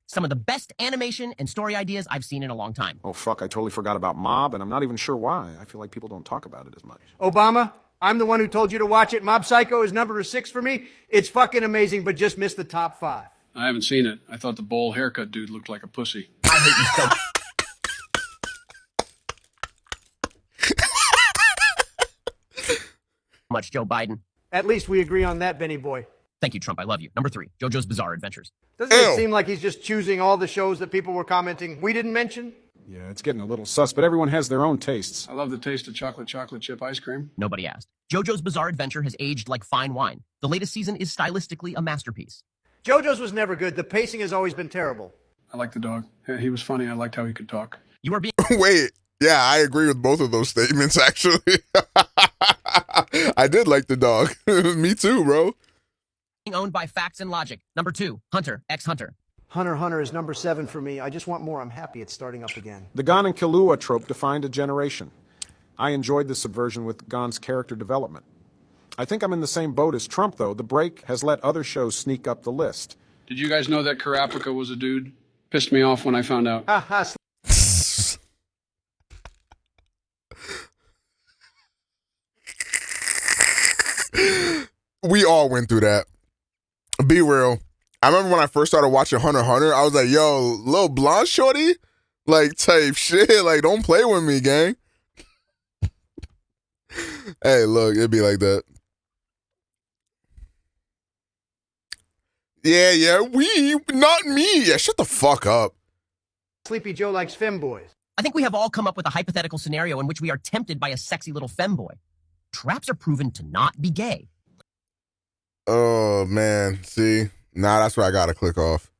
Some of the best animation and story ideas I've seen in a long time. Oh, fuck, I totally forgot about Mob, and I'm not even sure why. I feel like people don't talk about it as much. Obama, I'm the one who told you to watch it. Mob Psycho is number 6 for me. It's fucking amazing, but just missed the top 5. I haven't seen it. I thought the bowl haircut dude looked like a pussy. I hate you so much, Joe Biden. At least we agree on that, Benny boy. Thank you, Trump. I love you. Number 3, JoJo's Bizarre Adventures. Doesn't it seem like he's just choosing all the shows that people were commenting we didn't mention? Yeah, it's getting a little sus, but everyone has their own tastes. I love the taste of chocolate chip ice cream. Nobody asked. JoJo's Bizarre Adventure has aged like fine wine. The latest season is stylistically a masterpiece. JoJo's was never good. The pacing has always been terrible. I like the dog. He was funny. I liked how he could talk. You are being... Wait. Yeah, I agree with both of those statements, actually. I did like the dog. Me too, bro. Owned by Facts and Logic. Number 2, Hunter x Hunter. Hunter is number 7 for me. I just want more. I'm happy it's starting up again. The Gon and Killua trope defined a generation. I enjoyed the subversion with Gon's character development. I think I'm in the same boat as Trump, though. The break has let other shows sneak up the list. Did you guys know that Karapika was a dude? Pissed me off when I found out. We all went through that. Be real. I remember when I first started watching Hunter x Hunter, I was like, yo, little blonde shorty? Like, type shit. Like, don't play with me, gang. Hey, look, it'd be like that. Yeah, we, not me. Yeah, shut the fuck up. Sleepy Joe likes femboys. I think we have all come up with a hypothetical scenario in which we are tempted by a sexy little femboy. Traps are proven to not be gay. Oh, man. See? Nah, that's where I gotta click off.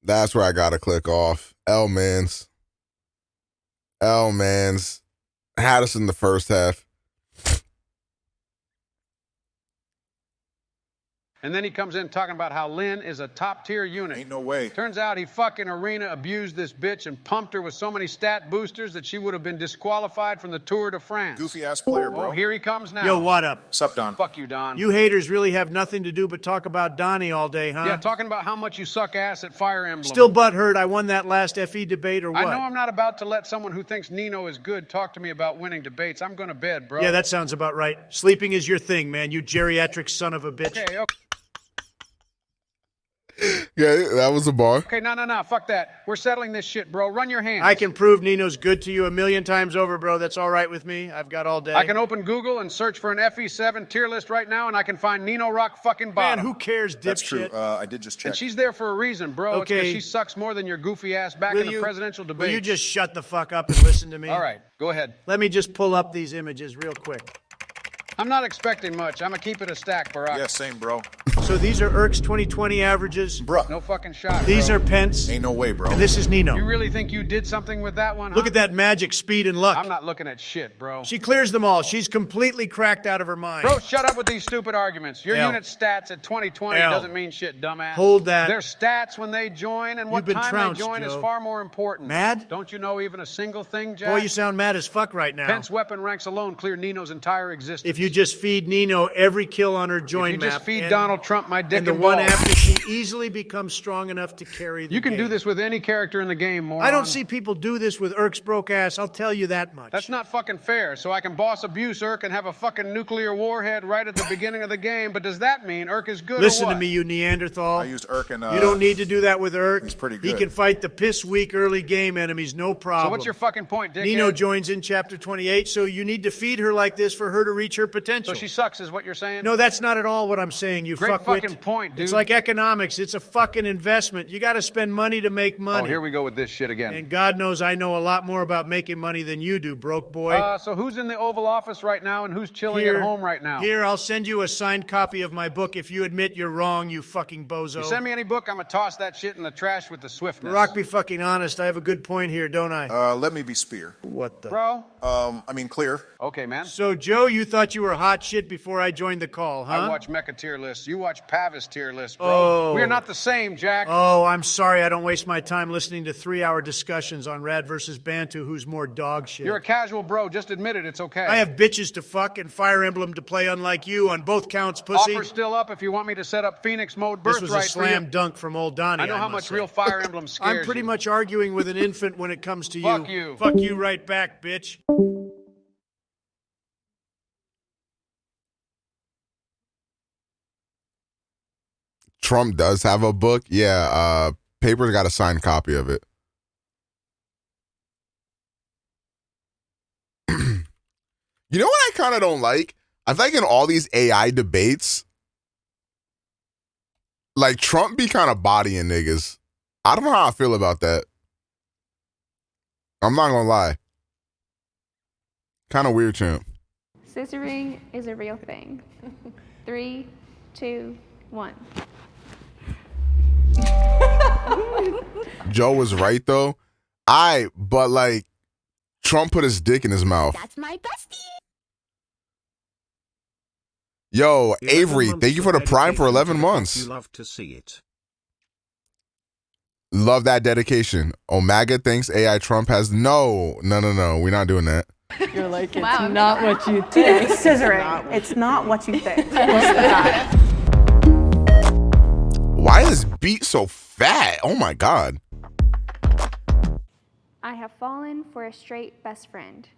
That's where I gotta click off. L-Mans. Had us in the first half. And then he comes in talking about how Lynn is a top-tier unit. Ain't no way. Turns out he fucking Arena abused this bitch and pumped her with so many stat boosters that she would have been disqualified from the Tour de France. Goofy-ass player, bro. Oh, here he comes now. Yo, what up? Sup, Don? Fuck you, Don. You haters really have nothing to do but talk about Donnie all day, huh? Yeah, talking about how much you suck ass at Fire Emblem. Still butthurt I won that last FE debate or what? I know I'm not about to let someone who thinks Nino is good talk to me about winning debates. I'm going to bed, bro. Yeah, that sounds about right. Sleeping is your thing, man, you geriatric son of a bitch. Okay. Yeah, that was a bar. Okay, no, fuck that. We're settling this shit, bro. Run your hands. I can prove Nino's good to you 1,000,000 times over, bro. That's all right with me. I've got all day. I can open Google and search for an FE7 tier list right now, and I can find Nino Rock fucking bottom. Man, who cares, dipshit? That's true. I did just check. And she's there for a reason, bro. Okay. It's 'cause she sucks more than your goofy ass back in the presidential debate. Will you just shut the fuck up and listen to me? All right, go ahead. Let me just pull up these images real quick. I'm not expecting much. I'm going to keep it a stack, Barack. Yeah, same, bro. So these are Erk's 2020 averages. Bruh. No fucking shot, These bro. are Pence. Ain't no way, bro. And this is Nino. You really think you did something with that one, Look at that magic, speed, and luck. I'm not looking at shit, bro. She clears them all. She's completely cracked out of her mind. Bro, shut up with these stupid arguments. Your L. unit stats at 2020 L. doesn't mean shit, dumbass. Hold that. Their stats when they join and what You've been time trounced, they join is Joe. far more important. Mad? Don't you know even a single thing, Jack? Boy, you sound mad as fuck right now. Pence weapon ranks alone clear Nino's entire existence. If you just feed Nino every kill on her join if you map. just feed and, Donald Trump my dick and the and one balls. after she easily becomes strong enough to carry the You can game. do this with any character in the game, moron. I don't see people do this with Erk's broke ass. I'll tell you that much. That's not fucking fair. So I can boss abuse Erk and have a fucking nuclear warhead right at the beginning of the game, but does that mean Erk is good Listen or what? to me, you Neanderthal. I used Erk and you don't need to do that with Erk. He's pretty He good. can fight the piss weak early game enemies, no problem. So what's your fucking point, dickhead? Nino joins in chapter 28, so you need to feed her like this for her to reach her potential. So she sucks is what you're saying? No, that's not at all what I'm saying, you Great fuckwit. fucking point, dude. It's like economics. It's a fucking investment. You got to spend money to make money. Oh, here we go with this shit again. And God knows I know a lot more about making money than you do, broke boy. So who's in the Oval Office right now and who's chilling Here, at home right now? Here, I'll send you a signed copy of my book if you admit you're wrong, you fucking bozo. You send me any book, I'm gonna toss that shit in the trash with the swiftness. Rock, be fucking honest. I have a good point here, don't I? Let me be Spear. What the? Bro? I mean, clear. Okay, man. So, Joe, you thought you were hot shit before I joined the call, huh? I watch Mecha tier lists. You watch Pavis tier lists, bro. Oh. We are not the same, Jack. Oh, I'm sorry I don't waste my time listening to 3-hour discussions on Rad versus Bantu, who's more dog shit. You're a casual bro. Just admit it. It's okay. I have bitches to fuck and Fire Emblem to play unlike you on both counts, pussy. Offer still up if you want me to set up Phoenix mode This birthright was a slam for dunk from old Donnie. I know how must much say. real Fire Emblem scares I'm pretty you. much arguing with an infant when it comes to you. Fuck you. Fuck you right back, bitch. Trump does have a book. Yeah, Paper's got a signed copy of it. You know what I kind of don't like? I feel like in all these AI debates, like Trump be kind of bodying niggas. I don't know how I feel about that. I'm not gonna lie. Kind of weird, champ. Scissoring is a real thing. 3, 2, 1. Joe was right though. But like Trump put his dick in his mouth. That's my bestie. Yo, Avery, thank you for the Prime for 11 You months. love to see it. Love that dedication. Omega thinks AI Trump has no. We're not doing that. You're like, it's Wow, not what you think. Scissoring. It's not what you think. Why is this beat so fat? Oh my God. I have fallen for a straight best friend.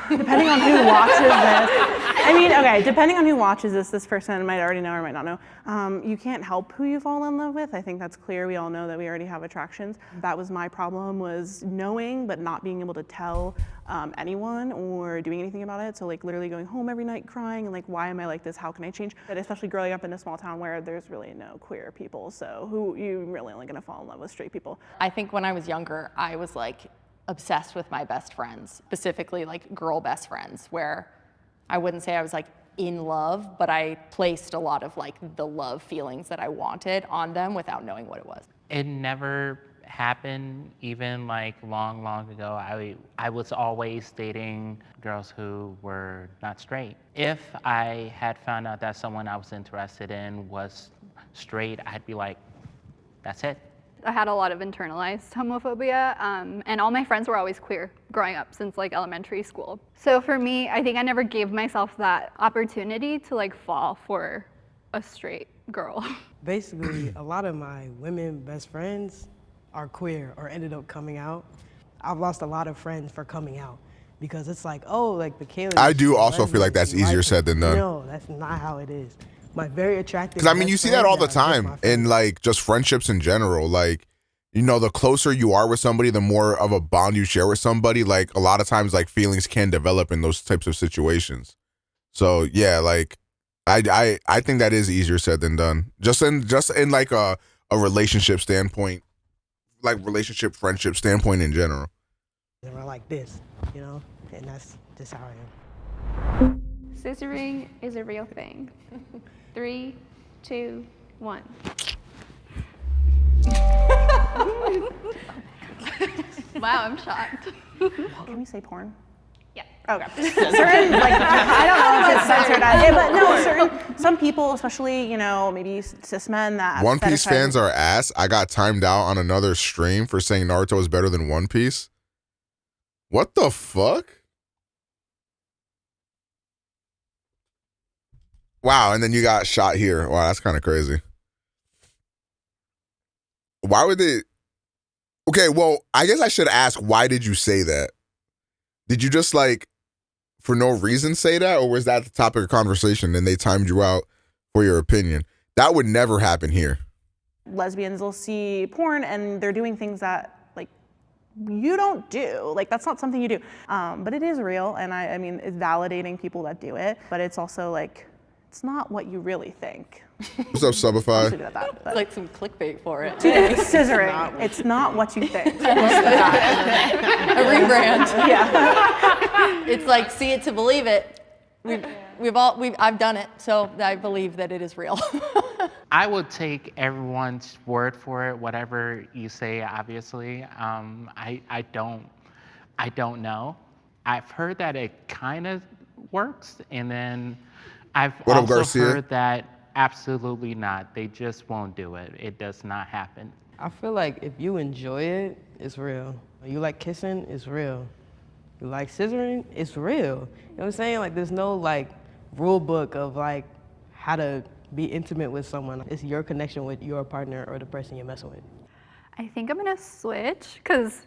Depending on who watches this. I mean, okay, depending on who watches this person might already know or might not know. You can't help who you fall in love with. I think that's clear. We all know that we already have attractions. That was my problem, was knowing but not being able to tell anyone or doing anything about it. So like literally going home every night crying and like, why am I like this? How can I change? But especially growing up in a small town where there's really no queer people. So who you really only gonna fall in love with straight people. I think when I was younger, I was like obsessed with my best friends, specifically like girl best friends, where I wouldn't say I was like in love, but I placed a lot of like the love feelings that I wanted on them without knowing what it was. It never happened, even like long ago. I was always dating girls who were not straight. If I had found out that someone I was interested in was straight, I'd be like, that's it. I had a lot of internalized homophobia, and all my friends were always queer growing up since like elementary school. So for me, I think I never gave myself that opportunity to like fall for a straight girl. Basically, a lot of my women best friends are queer or ended up coming out. I've lost a lot of friends for coming out because it's like, oh, like the Kaylee. I do also feel like that's easier said than done. No, that's not how it is. My very attractive. Because I mean, you see that all the time in like just friendships in general. Like, you know, the closer you are with somebody, the more of a bond you share with somebody. Like a lot of times, like feelings can develop in those types of situations. So yeah, like I think that is easier said than done. Just in like a relationship standpoint, like relationship friendship standpoint in general. And we're like this, you know, and that's just how I am. Scissoring is a real thing. 3, 2, 1. Wow, I'm shocked. Can we say porn? Yeah. Okay. Certain, like, I don't know if it's censored as it, but no, some people, especially, you know, maybe cis men that One Piece fans are ass. I got timed out on another stream for saying Naruto is better than One Piece. What the fuck? Wow, and then you got shot here. Wow, that's kind of crazy. Why would they? Okay, well, I guess I should ask, why did you say that? Did you just like, for no reason say that? Or was that the topic of conversation and they timed you out for your opinion? That would never happen here. Lesbians will see porn and they're doing things that like you don't do. Like that's not something you do. But it is real, and I mean, it's validating people that do it, but it's also like, it's not what you really think. What's up, Subify? It's like some clickbait for it. Scissoring. It's not what you think. A rebrand. Yeah. It's like see it to believe it. I've done it, so I believe that it is real. I would take everyone's word for it, whatever you say, obviously. I don't know. I've heard that it kind of works, and then I've also heard that absolutely not. They just won't do it. It does not happen. I feel like if you enjoy it, it's real. You like kissing, it's real. You like scissoring, it's real. You know what I'm saying? Like there's no like rule book of like how to be intimate with someone. It's your connection with your partner or the person you're messing with. I think I'm gonna switch because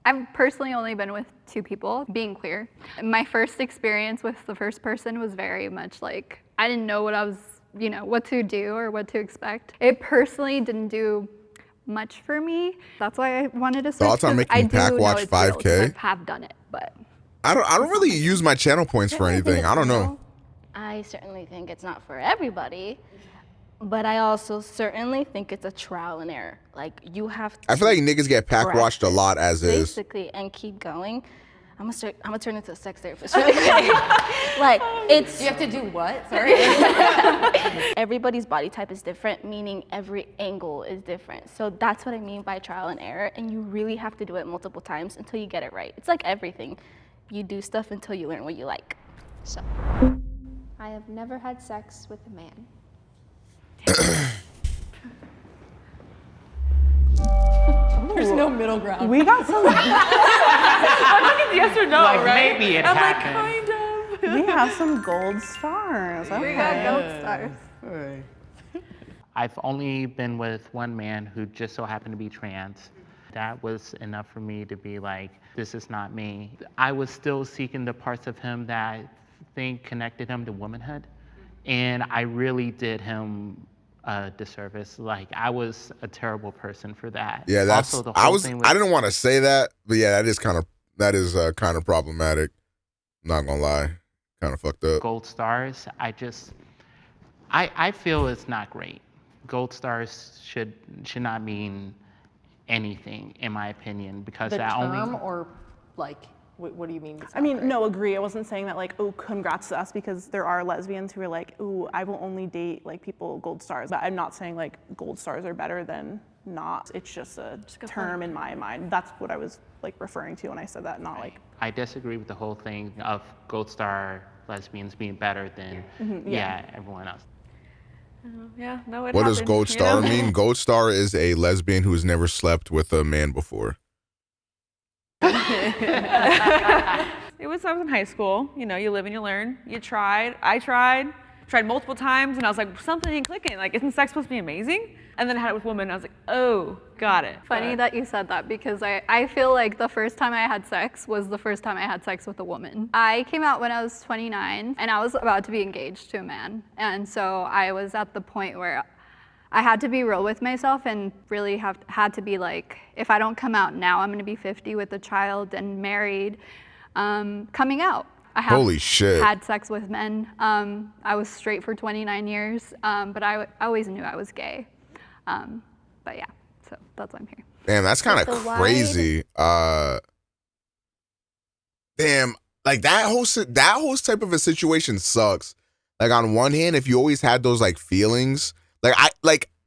I've personally only been with 2 people, being queer. My first experience with the first person was very much like, I didn't know what I was, you know, what to do or what to expect. It personally didn't do much for me. That's why I wanted to switch. Thoughts on making Pack watch 5K? I have done it, but. I don't really use my channel points for anything. I don't know. I certainly think it's not for everybody, but I also certainly think it's a trial and error. Like you have to. I feel like niggas get pack watched a lot as is. Basically, and keep going. I'm gonna turn into a sex therapist really quick. Like it's. You have to do what? Sorry. Everybody's body type is different, meaning every angle is different. So that's what I mean by trial and error, and you really have to do it multiple times until you get it right. It's like everything. You do stuff until you learn what you like. So. I have never had sex with a man. There's no middle ground. We got some. I'm like, it's yes or no, Like, right? maybe it I'm happened. like, kind of. We have some gold stars. We Okay. got gold stars. I've only been with one man who just so happened to be trans. That was enough for me to be like, this is not me. I was still seeking the parts of him that I think connected him to womanhood. And I really did him a disservice. Like, I was a terrible person for that. Yeah, that's. Also, the whole thing with, I didn't want to say that, but yeah, that is kind of problematic. Not gonna lie, kind of fucked up. gold stars, I feel it's not great. Gold stars should not mean anything, in my opinion, because The that term only. or like, what do you mean? I mean, no, agree. I wasn't saying that like, oh, congrats to us, because there are lesbians who are like, ooh, I will only date like people gold stars. But I'm not saying like gold stars are better than not. It's just a term in my mind. That's what I was like referring to when I said that, not like. I disagree with the whole thing of gold star lesbians being better than everyone else. Yeah, no, it What does happened, gold you star know? mean? Gold star is a lesbian who's never slept with a man before. It was, I was in high school, you know, you live and you learn. You tried, I tried multiple times, and I was like, something ain't clicking. Like, isn't sex supposed to be amazing? And then I had it with women, and I was like, oh, got it. Funny that you said that, because I feel like the first time I had sex was the first time I had sex with a woman. I came out when I was 29, and I was about to be engaged to a man. And so I was at the point where I had to be real with myself and really had to be like, if I don't come out now, I'm gonna be 50 with a child and married, coming out. I have Holy shit. had sex with men. I was straight for 29 years, but I always knew I was gay. But yeah, so that's why I'm here. Damn, that's kind of So why- crazy. Damn, like that whole type of a situation sucks. Like, on one hand, if you always had those like feelings, I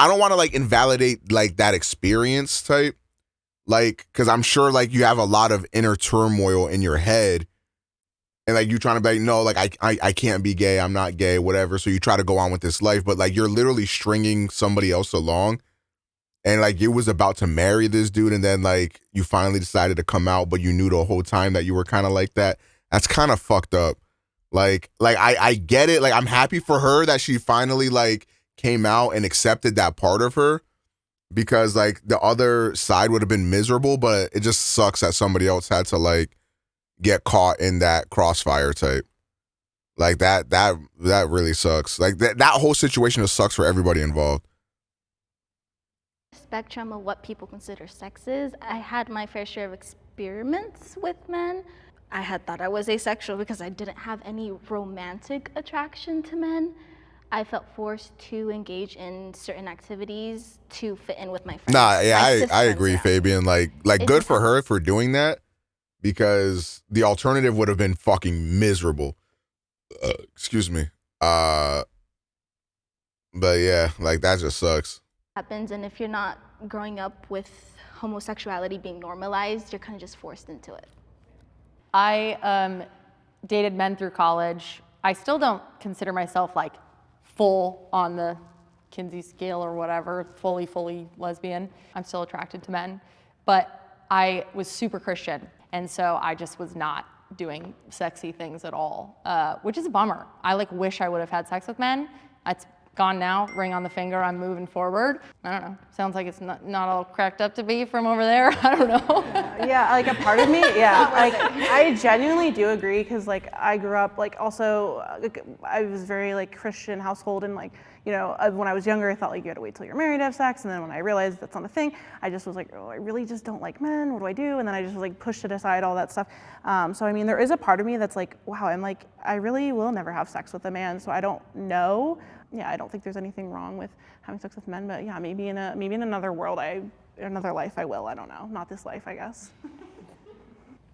don't want to like invalidate like that experience type, like, because I'm sure like you have a lot of inner turmoil in your head, and like you trying to be like, no, like I can't be gay, I'm not gay, whatever. So you try to go on with this life, but like you're literally stringing somebody else along, and like you was about to marry this dude, and then like you finally decided to come out, but you knew the whole time that you were kind of like that. That's kind of fucked up. Like I get it. Like, I'm happy for her that she finally like came out and accepted that part of her, because like the other side would have been miserable, but it just sucks that somebody else had to like get caught in that crossfire type. Like that really sucks. Like that whole situation just sucks for everybody involved. Spectrum of what people consider sex is. I had my fair share of experiments with men. I had thought I was asexual because I didn't have any romantic attraction to men. I felt forced to engage in certain activities to fit in with my friends. Nah, yeah, My cis I friends agree, around. Fabian. Like good for her for doing that, because the alternative would have been fucking miserable. Excuse me. But yeah, like that just sucks. Happens, and if you're not growing up with homosexuality being normalized, you're kind of just forced into it. I dated men through college. I still don't consider myself like full on the Kinsey scale or whatever, fully lesbian. I'm still attracted to men, but I was super Christian, and so I just was not doing sexy things at all, which is a bummer. I like wish I would have had sex with men. It's gone now, ring on the finger, I'm moving forward. I don't know, sounds like it's not all cracked up to be from over there, I don't know. Yeah, like a part of me, yeah, like I genuinely do agree, because like I grew up like also, like, I was very like Christian household, and like, you know, when I was younger, I thought like you had to wait till you're married to have sex, and then when I realized that's not a thing, I just was like, oh, I really just don't like men, what do I do? And then I just was like pushed it aside, all that stuff. So I mean, there is a part of me that's like, wow, I'm like, I really will never have sex with a man, so I don't know. Yeah, I don't think there's anything wrong with having sex with men, but yeah, maybe in another world, another life I will, I don't know. Not this life, I guess.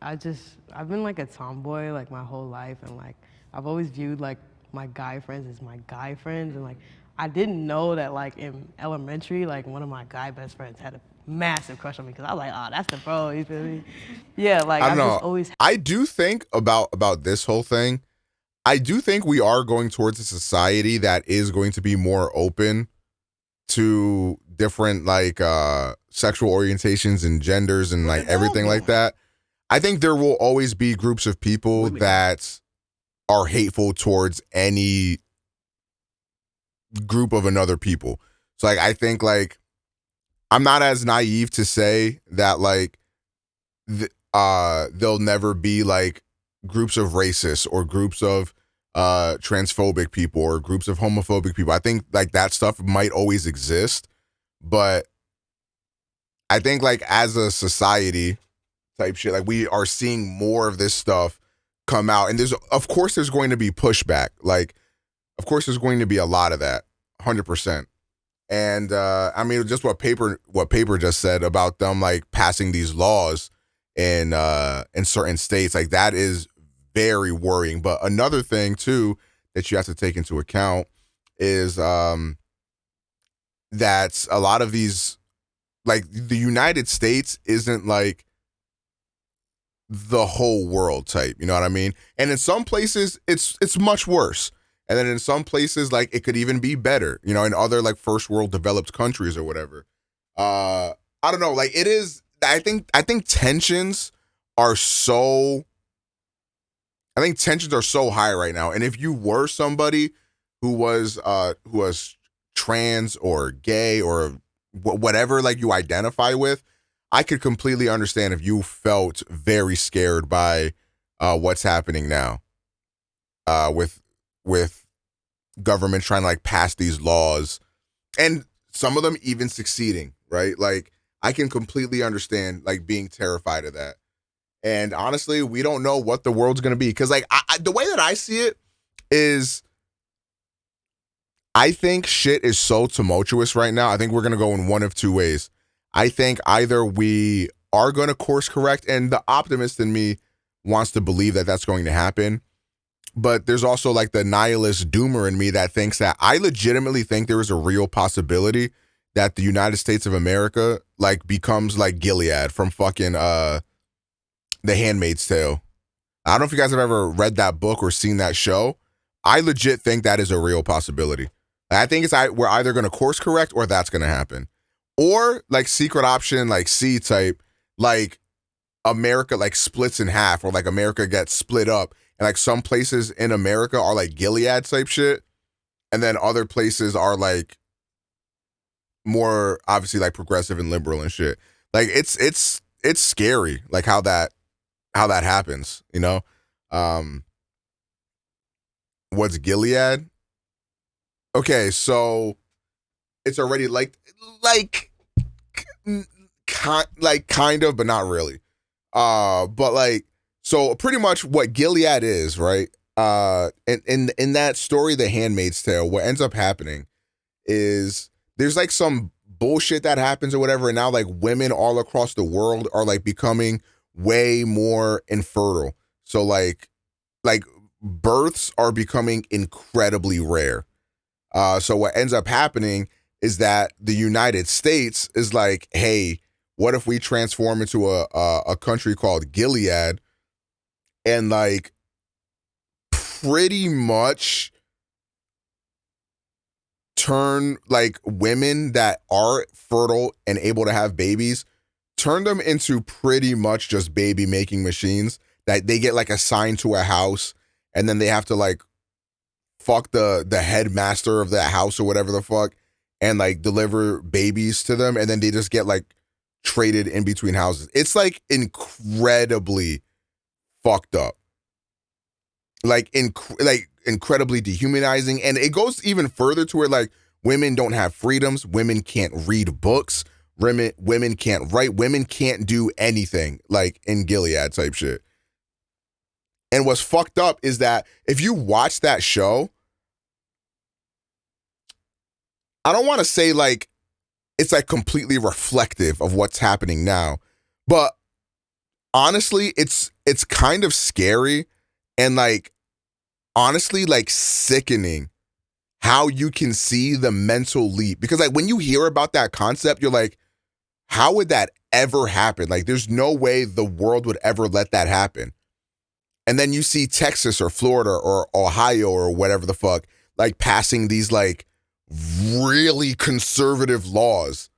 I've been like a tomboy like my whole life, and like I've always viewed like my guy friends as my guy friends, and like I didn't know that like in elementary, like one of my guy best friends had a massive crush on me, because I was like, oh, that's the bro, you feel me? Yeah, like I don't know. just always. I do think about this whole thing. I do think we are going towards a society that is going to be more open to different like sexual orientations and genders and like everything like that, I think there will always be groups of people that are hateful towards any group of another people. So like I think like I'm not as naive to say that like there'll never be like groups of racists or groups of transphobic people or groups of homophobic people. I think like that stuff might always exist, but I think like as a society type shit, like we are seeing more of this stuff come out, and of course there's going to be pushback. Like of course there's going to be a lot of that, 100%. And I mean just what paper just said about them like passing these laws in certain states, like that is very worrying. But another thing too that you have to take into account is that a lot of these, like the United States isn't like the whole world type, you know what I mean? And in some places it's much worse. And then in some places, like it could even be better, you know, in other like first world developed countries or whatever. I don't know, like it is. I think tensions are so. I think tensions are so high right now. And if you were somebody who was trans or gay or whatever like you identify with, I could completely understand if you felt very scared by what's happening now with government trying to like pass these laws and some of them even succeeding, right? Like I can completely understand like being terrified of that. And honestly, we don't know what the world's going to be. Because like the way that I see it is I think shit is so tumultuous right now. I think we're going to go in one of two ways. I think either we are going to course correct, and the optimist in me wants to believe that that's going to happen. But there's also like the nihilist doomer in me that thinks that I legitimately think there is a real possibility that the United States of America like becomes like Gilead from fucking The Handmaid's Tale. I don't know if you guys have ever read that book or seen that show. I legit think that is a real possibility. I think we're either going to course correct or that's going to happen. Or like secret option, like C type, like America like splits in half, or like America gets split up. And like some places in America are like Gilead type shit. And then other places are like more obviously like progressive and liberal and shit. Like it's scary like how that happens, you know? What's Gilead? Okay, so it's already kind of, but not really. But like, so pretty much what Gilead is, right? In that story, The Handmaid's Tale, what ends up happening is there's like some bullshit that happens or whatever, and now like women all across the world are like becoming way more infertile. So like births are becoming incredibly rare. So what ends up happening is that the United States is like, hey, what if we transform into a country called Gilead and like pretty much turn like women that are fertile and able to have babies, turn them into pretty much just baby making machines that they get like assigned to a house, and then they have to like fuck the headmaster of that house or whatever the fuck and like deliver babies to them, and then they just get like traded in between houses. It's like incredibly fucked up. Like incredibly dehumanizing, and it goes even further to where like women don't have freedoms, women can't read books, women can't write, women can't do anything like in Gilead type shit. And what's fucked up is that if you watch that show, I don't want to say like it's like completely reflective of what's happening now, but honestly, it's kind of scary and like honestly like sickening how you can see the mental leap. Because like when you hear about that concept, you're like, how would that ever happen? Like there's no way the world would ever let that happen. And then you see Texas or Florida or Ohio or whatever the fuck, like passing these like really conservative laws,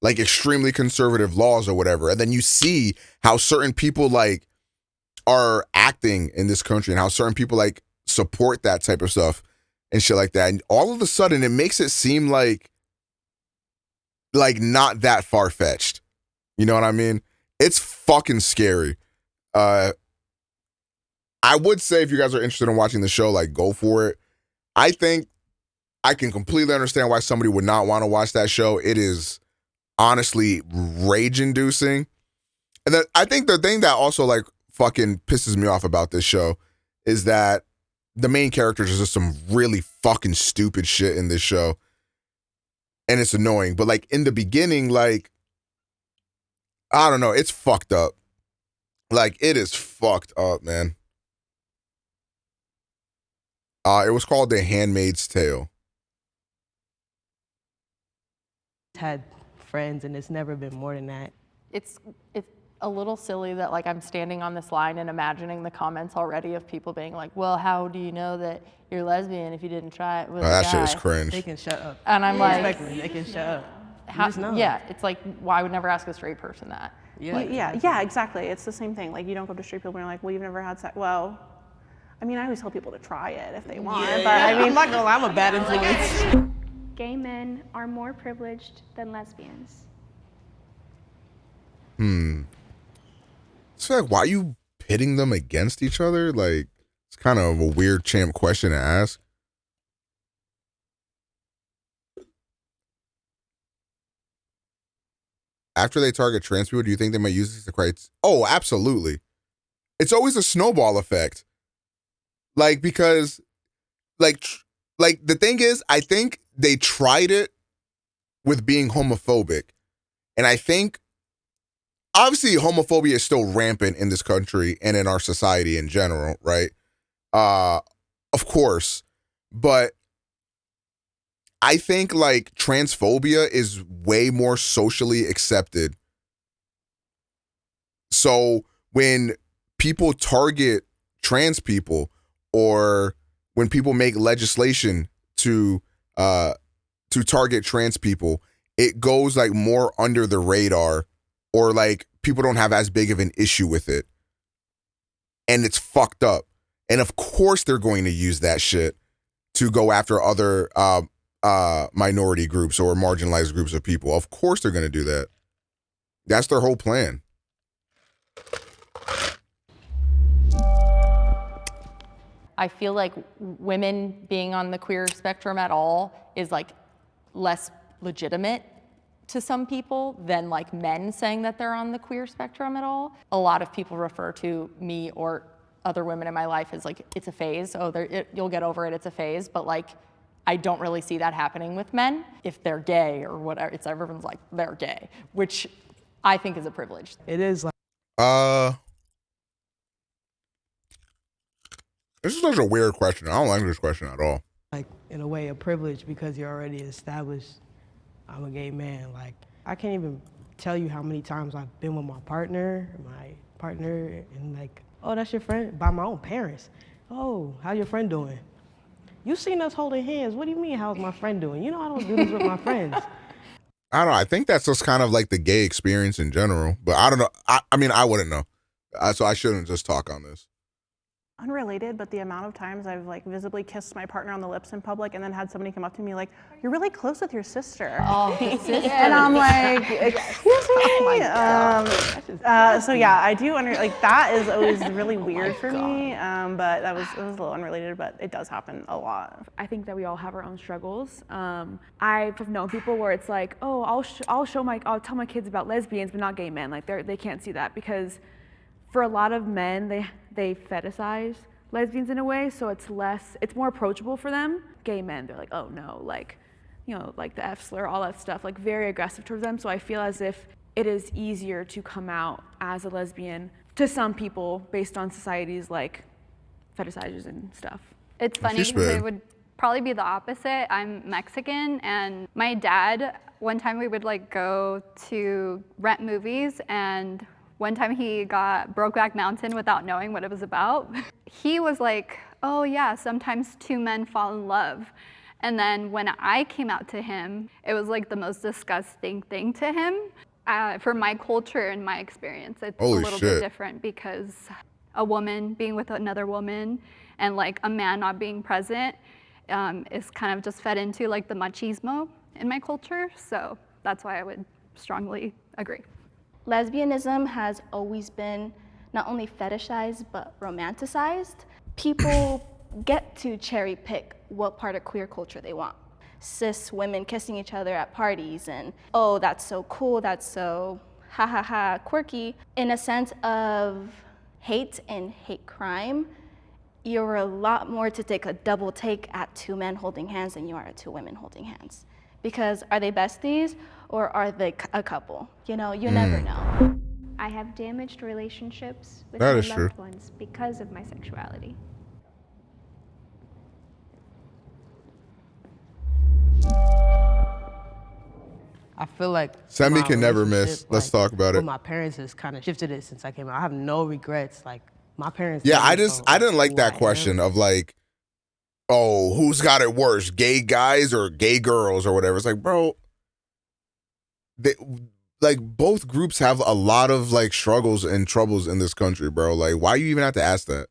like extremely conservative laws or whatever. And then you see how certain people like are acting in this country and how certain people like support that type of stuff and shit like that. And all of a sudden it makes it seem like not that far-fetched. You know what I mean? It's fucking scary. I would say if you guys are interested in watching the show, like, go for it. I think I can completely understand why somebody would not want to watch that show. It is honestly rage-inducing. And then I think the thing that also like fucking pisses me off about this show is that the main characters are just some really fucking stupid shit in this show. And it's annoying. But like in the beginning, like, I don't know, it's fucked up. Like, it is fucked up, man. It was called The Handmaid's Tale. Had friends, and it's never been more than that. It's a little silly that like I'm standing on this line and imagining the comments already of people being like, well, how do you know that you're lesbian if you didn't try it with a guy? That shit is cringe. They can shut up. And I'm like, respectfully, they can shut up. Yeah, it's like, why would never ask a straight person that? Yeah, exactly. It's the same thing. Like, you don't go to straight people and you're like, well, you've never had sex. Well, I mean, I always tell people to try it if they want, but I mean, I'm not gonna lie, I'm a bad influence. Gay men are more privileged than lesbians. So like, why are you pitting them against each other? Like, it's kind of a weird champ question to ask. After they target trans people, do you think they might use this to create? Oh, absolutely. It's always a snowball effect. Like, because, like the thing is, I think they tried it with being homophobic. And I think, obviously, homophobia is still rampant in this country and in our society in general, right? Of course. But I think, like, transphobia is way more socially accepted. So when people target trans people, or when people make legislation to target trans people, it goes like more under the radar, or like people don't have as big of an issue with it. And it's fucked up. And of course they're going to use that shit to go after other minority groups or marginalized groups of people. Of course they're going to do that. That's their whole plan. I feel like women being on the queer spectrum at all is like less legitimate to some people than like men saying that they're on the queer spectrum at all. A lot of people refer to me or other women in my life as like, it's a phase. Oh, you'll get over it, it's a phase. But like, I don't really see that happening with men. If they're gay or whatever, everyone's like, they're gay, which I think is a privilege. It is like. This is such a weird question. I don't like this question at all. Like, in a way, a privilege because you're already established. I'm a gay man. Like, I can't even tell you how many times I've been with my partner, and like, oh, that's your friend? By my own parents. Oh, how's your friend doing? You seen us holding hands. What do you mean, how's my friend doing? You know I don't do this with my friends. I don't know. I think that's just kind of like the gay experience in general. But I don't know. I mean, I wouldn't know. So I shouldn't just talk on this. Unrelated, but the amount of times I've like visibly kissed my partner on the lips in public and then had somebody come up to me like, you're really close with your sister. Oh, sister. And I'm like, excuse me? So yeah, I do like that is always really weird for me. But it was a little unrelated, but it does happen a lot. I think that we all have our own struggles. I've known people where it's like, oh, I'll tell my kids about lesbians, but not gay men. Like they can't see that because for a lot of men, they fetishize lesbians in a way, so it's more approachable for them. Gay men, they're like, oh no, like, you know, like the F slur, all that stuff, like very aggressive towards them. So I feel as if it is easier to come out as a lesbian to some people based on society's like fetishizers and stuff. It's funny because it would probably be the opposite. I'm Mexican, and my dad, one time we would like go to rent movies, and one time he got Brokeback Mountain without knowing what it was about. He was like, oh yeah, sometimes two men fall in love. And then when I came out to him, it was like the most disgusting thing to him. For my culture and my experience, it's Holy a little shit. bit different because a woman being with another woman and like a man not being present is kind of just fed into like the machismo in my culture. So that's why I would strongly agree. Lesbianism has always been not only fetishized but romanticized. People get to cherry pick what part of queer culture they want. Cis women kissing each other at parties and, oh, that's so cool, that's so ha ha ha quirky. In a sense of hate and hate crime, you're a lot more to take a double take at two men holding hands than you are at two women holding hands. Because are they besties or are they a couple? You know, you never know. I have damaged relationships with That my is loved true. ones because of my sexuality. I feel like Semi my can never relationship, miss. Let's like, talk about with it. my parents has kind of shifted it since I came out. I have no regrets. Like my parents. Yeah, love me for, I didn't like who that I question am. of like, oh, who's got it worse, gay guys or gay girls or whatever. It's like, bro, they, like both groups have a lot of like struggles and troubles in this country, bro. Like, why you even have to ask that?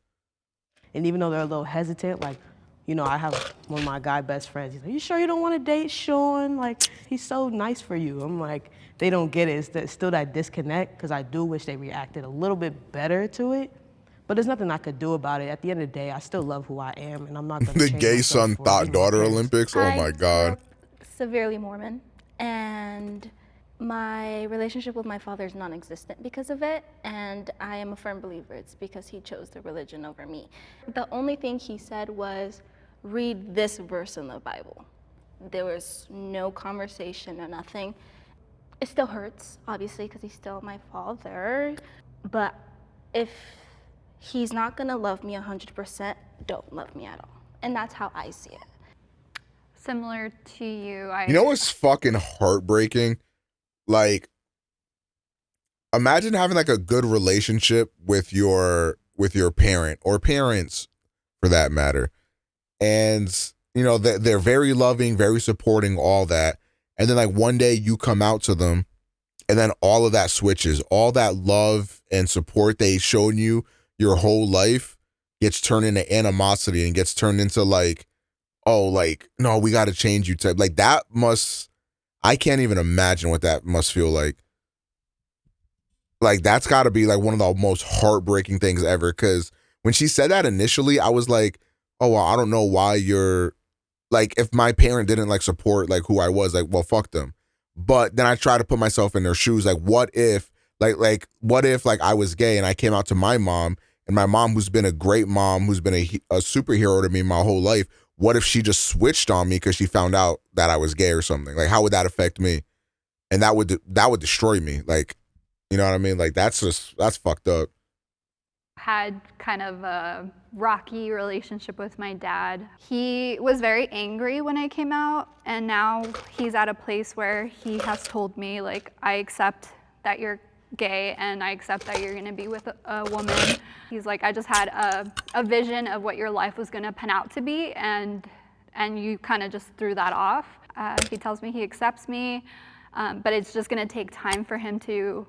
And even though they're a little hesitant, like, you know, I have one of my guy best friends. He's like, "You sure you don't want to date Sean? Like, he's so nice for you." I'm like, they don't get it. It's still that disconnect because I do wish they reacted a little bit better to it. But there's nothing I could do about it. At the end of the day, I still love who I am, and I'm not going to The change gay myself son for thought even my daughter parents. Olympics. Oh my God. Severely Mormon, and my relationship with my father is non-existent because of it, and I am a firm believer it's because he chose the religion over me. The only thing he said was, read this verse in the Bible. There was no conversation or nothing. It still hurts, obviously, because he's still my father, but if he's not gonna love me 100%, don't love me at all. And that's how I see it. Similar to you, You know what's fucking heartbreaking? Like, imagine having like a good relationship with your parent or parents for that matter. And, you know, they're very loving, very supporting, all that. And then like one day you come out to them and then all of that switches. All that love and support they shown you your whole life gets turned into animosity and gets turned into like, oh, like, no, we got to change you type. Like that must, I can't even imagine what that must feel like. Like that's got to be like one of the most heartbreaking things ever. Because when she said that initially, I was like, oh, well, I don't know why you're like, if my parent didn't like support like who I was, like, well, fuck them. But then I try to put myself in their shoes. Like, what if what if I was gay and I came out to my mom, and my mom, who's been a great mom, who's been a superhero to me my whole life, what if she just switched on me because she found out that I was gay or something? Like, how would that affect me? And that would destroy me. Like, you know what I mean? Like, that's fucked up. Had kind of a rocky relationship with my dad. He was very angry when I came out, and now he's at a place where he has told me, like, I accept that you're gay and I accept that you're gonna be with a woman. He's like, I just had a vision of what your life was gonna pan out to be, and you kind of just threw that off. He tells me he accepts me, but it's just gonna take time for him to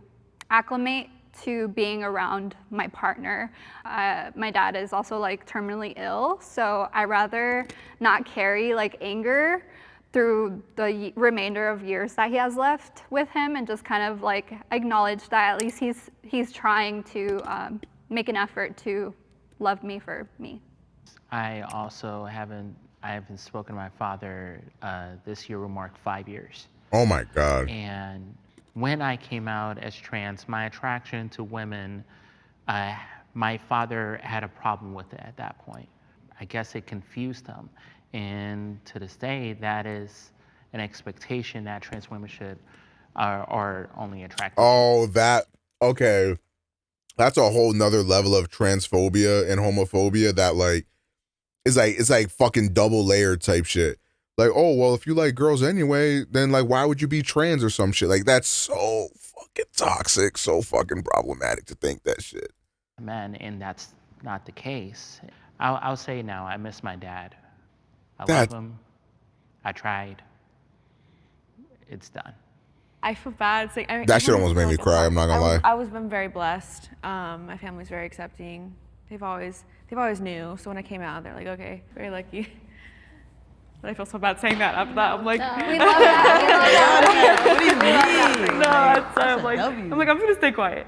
acclimate to being around my partner. My dad is also like terminally ill, so I rather not carry like anger through the remainder of years that he has left with him, and just kind of like acknowledge that at least he's trying to make an effort to love me for me. I also haven't spoken to my father. This year will mark 5 years. Oh my God. And when I came out as trans, my attraction to women, my father had a problem with it at that point. I guess it confused him. And to this day, that is an expectation that trans women are only attracted to. Oh, okay. That's a whole nother level of transphobia and homophobia that like, it's like fucking double layered type shit. Like, oh, well, if you like girls anyway, then like, why would you be trans or some shit? Like, that's so fucking toxic, so fucking problematic to think that shit. Men, and that's not the case. I'll say now, I miss my dad. I That- love him. I tried. It's done. I feel bad saying. That shit almost made me cry. I'm not gonna lie. I was been very blessed. My family's very accepting. They've always knew. So when I came out, they're like, okay, very lucky. But I feel so bad saying that after that. I'm like, We love that. What do you mean? No, it's, I'm like, I'm gonna stay quiet.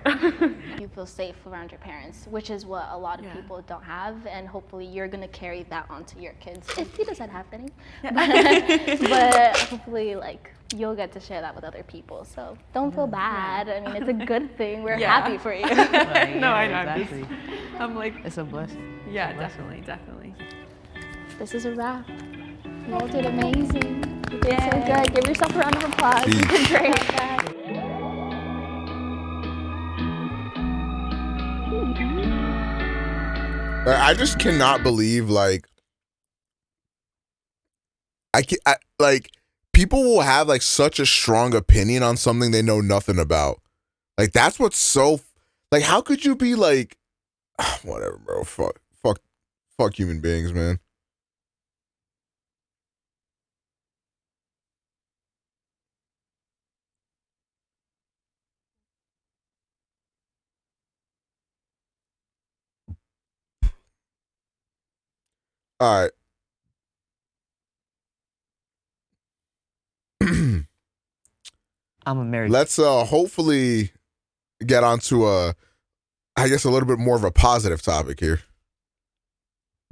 You feel safe around your parents, which is what a lot of people don't have, and hopefully you're gonna carry that onto your kids if you decide to have any. But hopefully, like, you'll get to share that with other people. So don't feel bad. I mean, it's a good thing. We're happy for you. No, I know. Exactly. I'm like, It's a blessing. yeah, definitely. This is a wrap. You all did amazing. You did so good. Give yourself a round of applause. You did great. I just cannot believe, like, like, people will have, like, such a strong opinion on something they know nothing about. Like, that's what's so, like, how could you be like, whatever, bro, fuck human beings, man. All right. I'm a married. Let's hopefully get onto I guess a little bit more of a positive topic here.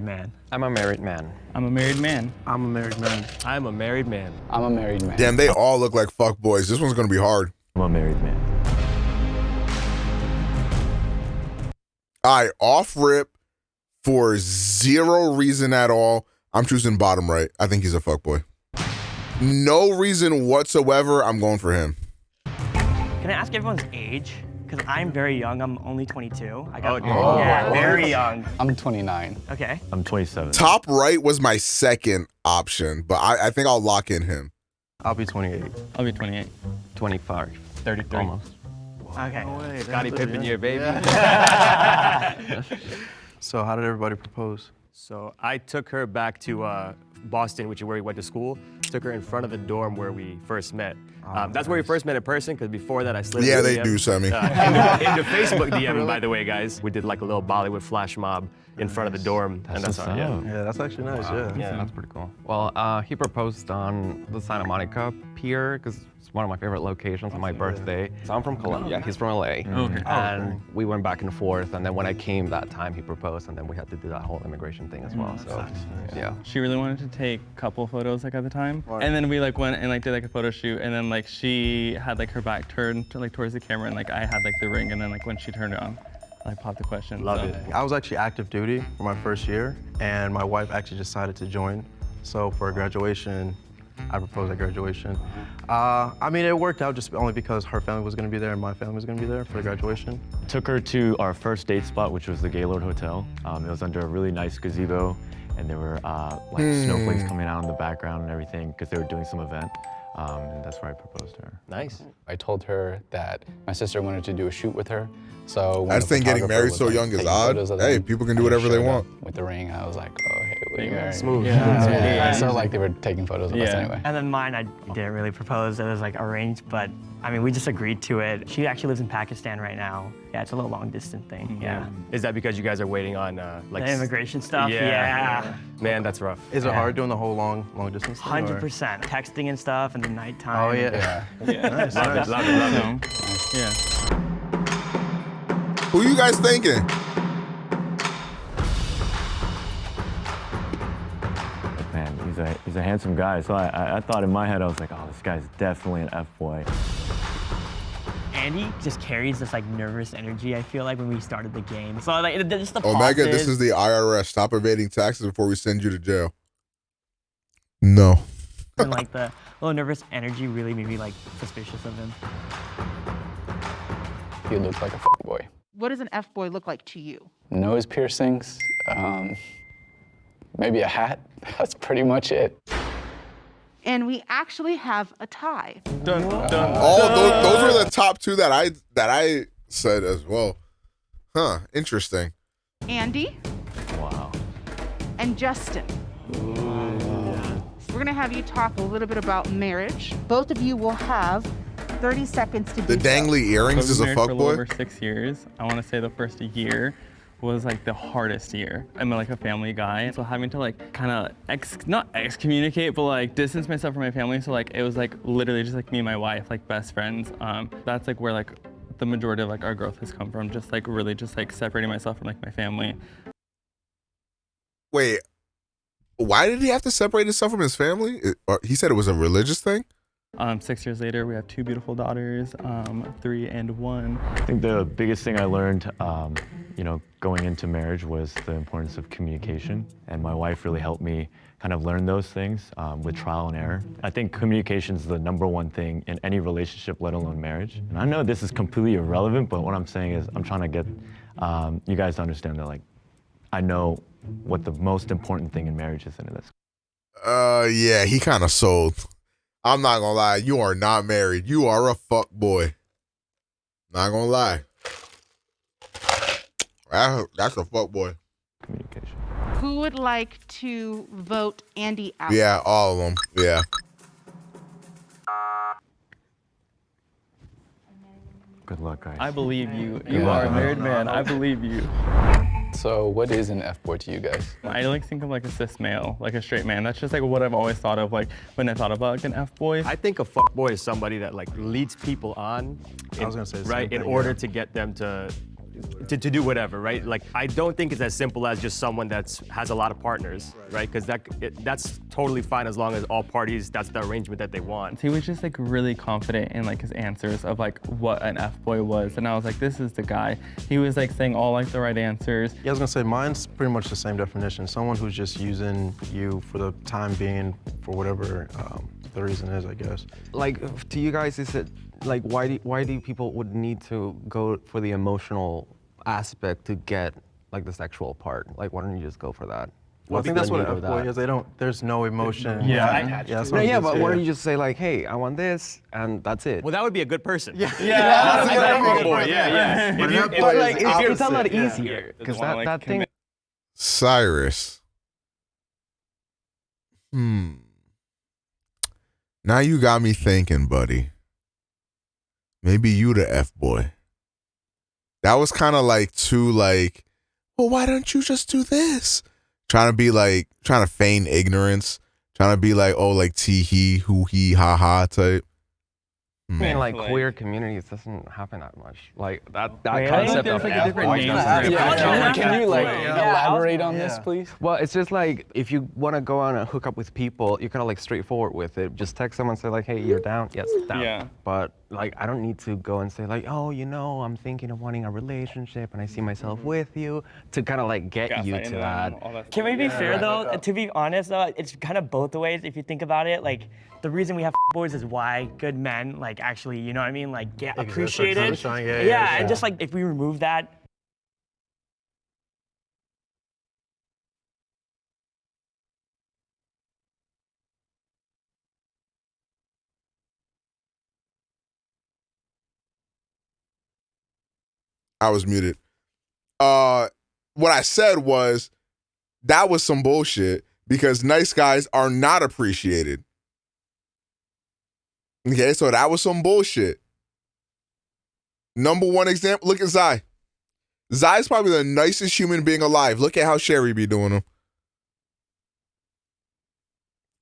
Man. I'm a married man. I'm a married man. I'm a married man. I'm a married man. I'm a married man. Damn, they all look like fuck boys. This one's gonna be hard. I'm a married man. All right, off rip for zero reason at all. I'm choosing bottom right. I think he's a fuck boy. No reason whatsoever. I'm going for him. Can I ask everyone's age? Because I'm very young. I'm only 22. Oh. Very young. I'm 29. Okay. I'm 27. Top right was my second option, but I think I'll lock in him. I'll be 28. I'll be 28. 25. 33. Almost. Okay. Scottie Pippen year, baby. So how did everybody propose? So I took her back to Boston, which is where we went to school. Took her in front of the dorm where we first met. That's where we first met in person, because before that I slid Yeah, into they DM. do, Sammy. Into Facebook DM, by the way, guys. We did like a little Bollywood flash mob in front of the dorm. And that's how, Yeah, that's actually nice. Wow. Yeah, That's pretty cool. Well, he proposed on the Santa Monica Pier because it's one of my favorite locations on my birthday. So I'm from Colombia, he's from LA. Okay. And we went back and forth, and then when I came that time, he proposed, and then we had to do that whole immigration thing as well. So, yeah. She really wanted to take a couple photos like at the time. And then we like went and like did like a photo shoot, and then like she had like her back turned to, like towards the camera, and like I had like the ring, and then like when she turned it on, I popped the question. Love it. I was actually active duty for my first year, and my wife actually decided to join. So for graduation, I proposed at graduation. I mean, it worked out just only because her family was going to be there and my family was going to be there for the graduation. Took her to our first date spot, which was the Gaylord Hotel. It was under a really nice gazebo, and there were like snowflakes coming out in the background and everything because they were doing some event. And that's where I proposed to her. Nice. I told her that my sister wanted to do a shoot with her. So I just think getting married so young is odd. Hey, people can do whatever they want. With the ring, I was like, oh, hey, we'll be married. Smooth. Yeah. So like they were taking photos of us anyway. And then mine, I didn't really propose. It was like arranged, but I mean, we just agreed to it. She actually lives in Pakistan right now. Yeah, it's a little long distance thing. Yeah. Is that because you guys are waiting on like the immigration stuff? Yeah. Man, that's rough. Is it hard doing the whole long distance thing? 100%. Texting and stuff and the nighttime. Oh, yeah. Nice. Love it, love it, love it. Yeah. Who you guys thinking? Man, he's a handsome guy. So I thought in my head, I was like, oh, this guy's definitely an F-boy. Andy just carries this like nervous energy, I feel like, when we started the game. So like just the Omega, pauses. this is the IRS. Stop evading taxes before we send you to jail. No. And like the little nervous energy really made me like suspicious of him. He looks like a fuckboy. What does an F-boy look like to you? Nose piercings, maybe a hat. That's pretty much it. And we actually have a tie. Dun, dun, Oh, those were the top two that I said as well. Huh, interesting. Andy. Wow. And Justin. We're gonna have you talk a little bit about marriage. Both of you will have 30 seconds to do The dangly earrings So is a we were married for a little fuckboy? over 6 years. I want to say the first year was like the hardest year. I'm like a family guy, so having to like kind of not excommunicate, but like distance myself from my family. So like it was like literally just like me and my wife, like best friends. That's like where like the majority of like our growth has come from. Just like really just like separating myself from like my family. Wait, why did he have to separate himself from his family? He said it was a religious thing? 6 years later, we have 2 beautiful daughters, 3 and 1. I think the biggest thing I learned, you know, going into marriage was the importance of communication. And my wife really helped me kind of learn those things with trial and error. I think communication is the #1 thing in any relationship, let alone marriage. And I know this is completely irrelevant, but what I'm saying is I'm trying to get you guys to understand that, like, I know what the most important thing in marriage is into this. Yeah, he kind of sold. I'm not gonna lie, you are not married. You are a fuck boy. Not gonna lie. That's a fuck boy. Communication. Who would like to vote Andy out? Yeah, all of them. Yeah. Good luck, guys. I believe you. You are a married man. I believe you. So what is an F-boy to you guys? I like think of like a cis male, like a straight man. That's just like what I've always thought of, like when I thought about like an F-boy. I think a fuckboy is somebody that like leads people on, I was gonna say the same right, in thing, order yeah. to get them to do whatever, right? Like I don't think it's as simple as just someone that's has a lot of partners, right? Because that's totally fine as long as all parties, that's the arrangement that they want. He was just like really confident in like his answers of like what an F-boy was, and I was like, this is the guy. He was like saying all like the right answers. Yeah, I was gonna say mine's pretty much the same definition. Someone who's just using you for the time being, for whatever the reason is, I guess. Like, to you guys, is it like why do people would need to go for the emotional aspect to get like the sexual part? Like, why don't you just go for that? Well, I think that's what an F-boy is. They don't. There's no emotion. Yeah. That's No, what yeah, but why don't you just say like, hey, I want this, and that's it? Well, that would be a good person. Yeah. That's a good boy. Yeah. But like, it's a lot easier because that thing. Cyrus. Now you got me thinking, buddy. Maybe you the F-boy. That was kind of like too like, well, why don't you just do this? Trying to feign ignorance. Trying to be like, oh, like tee hee, hoo hee, ha ha type. I mean, like queer communities doesn't happen that much. Like that Really? concept There's of like a different name for it. Can you like elaborate on this, please? Well, it's just like if you want to go on and hook up with people, you're kind of like straightforward with it. Just text someone and say like, hey, you're down? Yes, down. Yeah. But like, I don't need to go and say like, oh, you know, I'm thinking of wanting a relationship and I see myself with you to kind of like get you to that. Can we be fair though? To be honest though, it's kind of both ways if you think about it. Like the reason we have boys is why good men like actually, you know what I mean, like get appreciated. Yeah, and just like if we remove that. I was muted. What I said was that was some bullshit because nice guys are not appreciated. Okay, so that was some bullshit. #1 example, look at Zai. Zai's probably the nicest human being alive. Look at how Sherry be doing him.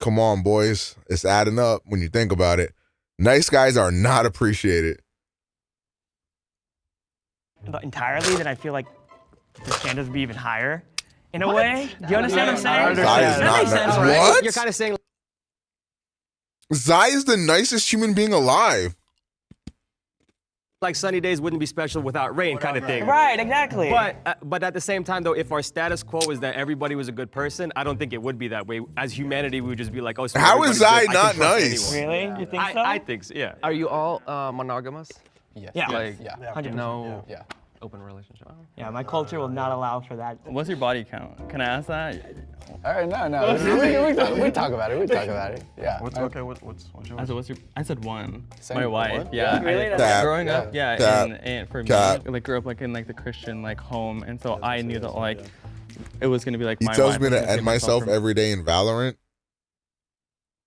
Come on, boys. It's adding up when you think about it. Nice guys are not appreciated. Entirely, then I feel like the standards would be even higher in a way. Do you understand what I'm saying? That makes sense, right? What? You're kind of saying Zai is the nicest human being alive. like sunny days wouldn't be special without rain kind of thing. Right, exactly. But at the same time though, if our status quo is that everybody was a good person, I don't think it would be that way. As humanity, we would just be like, oh, so how is Zai good, not nice? Really? You think so? I think so, yeah. Are you all monogamous? Yeah. Like, 100%. no open relationship? Yeah, my culture will not allow for that. What's your body count? Can I ask that? All right, no. we talk about it. Yeah. What's yours? I said 1. Same, My wife. one? Yeah. Really? Growing up, and for me, like grew up like in like the Christian like home, and so I knew that like it was gonna be like He my tells wife. me I was to gonna end save myself myself from- every day in Valorant.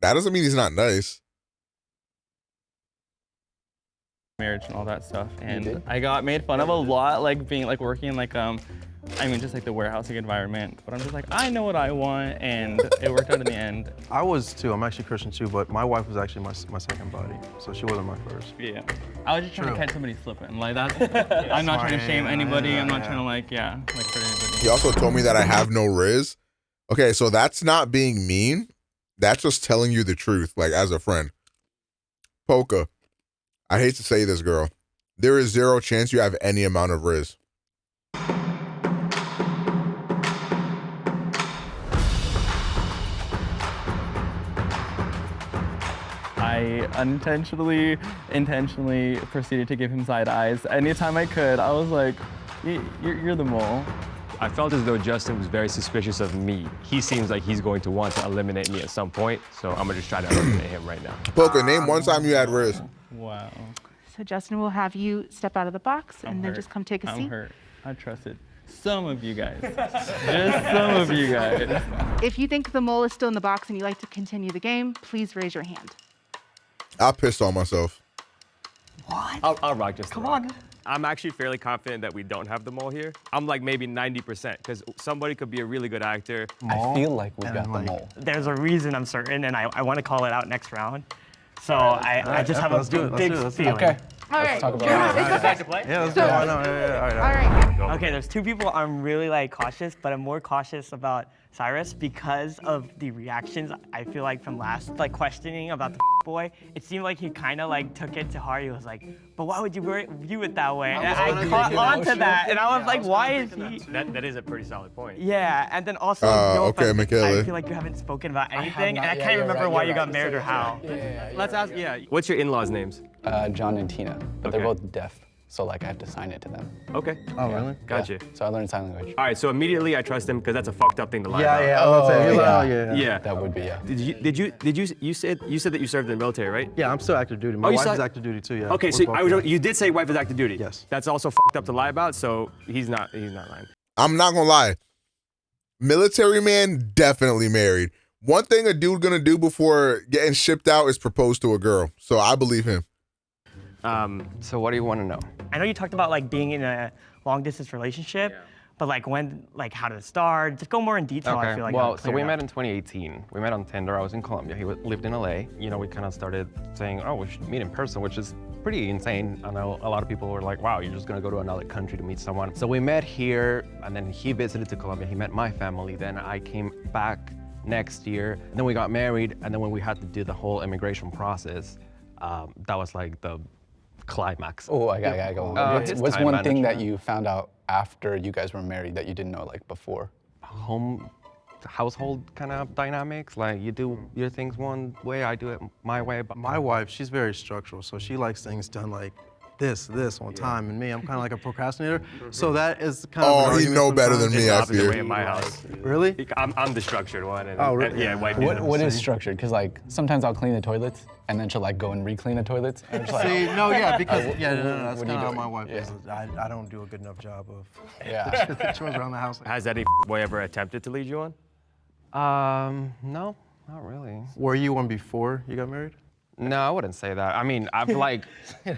That doesn't mean he's not nice. Marriage and all that stuff, and I got made fun of a lot, like being like working like I mean just like the warehousing environment. But I'm just like, I know what I want, and it worked out in the end. I was too. I'm actually Christian too, but my wife was actually my second body, so she wasn't my first. Yeah, I was just trying to catch somebody slipping. Like that. I'm not trying to shame anybody. I'm not trying to like hurt anybody. He also told me that I have no riz. Okay, so that's not being mean. That's just telling you the truth, like as a friend. Poka, I hate to say this, girl. There is zero chance you have any amount of riz. I intentionally proceeded to give him side eyes. Anytime I could, I was like, you're the mole. I felt as though Justin was very suspicious of me. He seems like he's going to want to eliminate me at some point, so I'm gonna just try to eliminate him right now. Poka, name one time you had riz. Wow. So Justin will have you step out of the box and then just come take a seat. I'm hurt. I trusted some of you guys. Just some of you guys. If you think the mole is still in the box and you'd like to continue the game, please raise your hand. I pissed on myself. What? I'll rock just Come on. I'm actually fairly confident that we don't have the mole here. I'm like maybe 90%, because somebody could be a really good actor. I feel like we got the mole. There's a reason I'm certain, and I want to call it out next round. So I just have a big feeling. Okay. All right. Let's talk about it. Back to play? Yeah, let's do it. All right. Okay, there's two people I'm really like cautious, but I'm more cautious about Cyrus because of the reactions I feel like from last like questioning about the boy. It seemed like he kind of like took it to heart. He was like, but why would you view it that way? And I caught on to that, and I was like, why is he? That is a pretty solid point. Yeah, and then also, okay, Michaela. I feel like you haven't spoken about anything, and I can't remember why you got married or how. Let's ask, what's your in-laws' names? John and Tina, but they're both deaf. So like I have to sign it to them. Okay. Oh, really? Gotcha. So I learned sign language. All right, so immediately I trust him because that's a fucked up thing to lie Yeah, about. yeah. I was gonna say, Yeah. That would be, yeah. You said that you served in the military, right? Yeah, I'm still active duty. My wife is active duty too, yeah. Okay, We're so both, you did say wife is active duty. Yes. That's also fucked up to lie about, so he's not lying. I'm not gonna lie. Military man, definitely married. One thing a dude gonna do before getting shipped out is propose to a girl. So I believe him. So what do you want to know? I know you talked about like being in a long distance relationship, but like when, like how did it start? Just go more in detail. I feel like. Well, so we met in 2018. We met on Tinder. I was in Colombia. He lived in LA. You know, we kind of started saying, oh, we should meet in person, which is pretty insane. I know a lot of people were like, wow, you're just gonna go to another country to meet someone. So we met here, and then he visited to Colombia. He met my family. Then I came back next year. And then we got married. And then when we had to do the whole immigration process, that was like the climax. Oh, I gotta go. What's one thing that you found out after you guys were married that you didn't know like before? Household kind of dynamics, like you do your things one way, I do it my way. But my wife, she's very structural, so she likes things done like this on time, and me, I'm kind of like a procrastinator. So that is kind of. Oh, he know better than me. I feel. Way in my house. Really? I'm the structured one. And, oh, really? Yeah, wife. What is structured? Because like sometimes I'll clean the toilets, and then she'll like go and re-clean the toilets. And See, no, because no, that's kind of how my wife is. I don't do a good enough job of the chores around the house. Has any boy ever attempted to lead you on? No, not really. Were you one before you got married? No, I wouldn't say that. I mean, I've like no,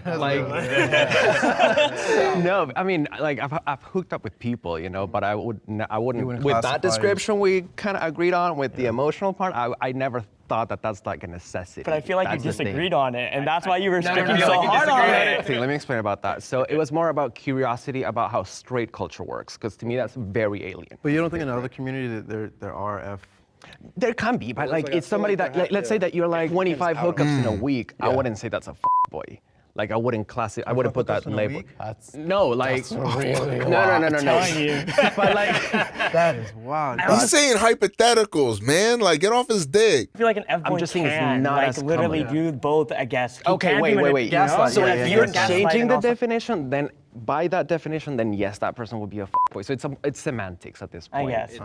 I mean, like I've hooked up with people, you know, but I wouldn't. With that description we kind of agreed on, with the emotional part, I never thought that that's like a necessity. But I feel like you disagreed on it, and that's why you were sticking so hard on it. See, let me explain about that. So it was more about curiosity about how straight culture works, because to me that's very alien. But you don't think in another community that there are There can be, but like it's somebody that, like, let's say that you're like 25 hookups in a week. I wouldn't say that's a boy. Like I wouldn't I wouldn't put that label. No, like really no. But like that is wild. He's saying hypotheticals, man. Like get off his dick. I feel like an F-boy just saying it's can not like as literally common. do both, I guess. Okay, wait. So if you're changing the definition, then by that definition, then yes, that person would be a boy. So it's semantics at this point. I guess.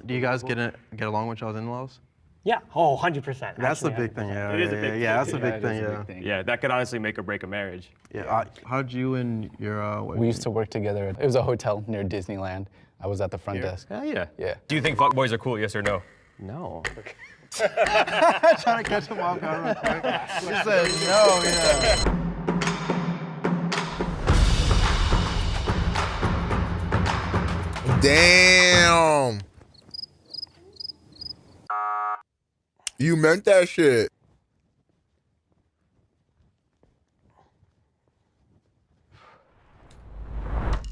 Do you guys get along with y'all's in-laws? Yeah. Oh, 100%. That's the big thing. Yeah. It is a big thing. That's a big thing. Yeah. Yeah, that could honestly make or break a marriage. Yeah. How'd you and your wife? We used to work together. It was a hotel near Disneyland. I was at the front desk. Yeah. Yeah. Do you think fuckboys are cool? Yes or no? No. Trying to catch him off guard real quick. He said no, yeah. Damn. You meant that shit.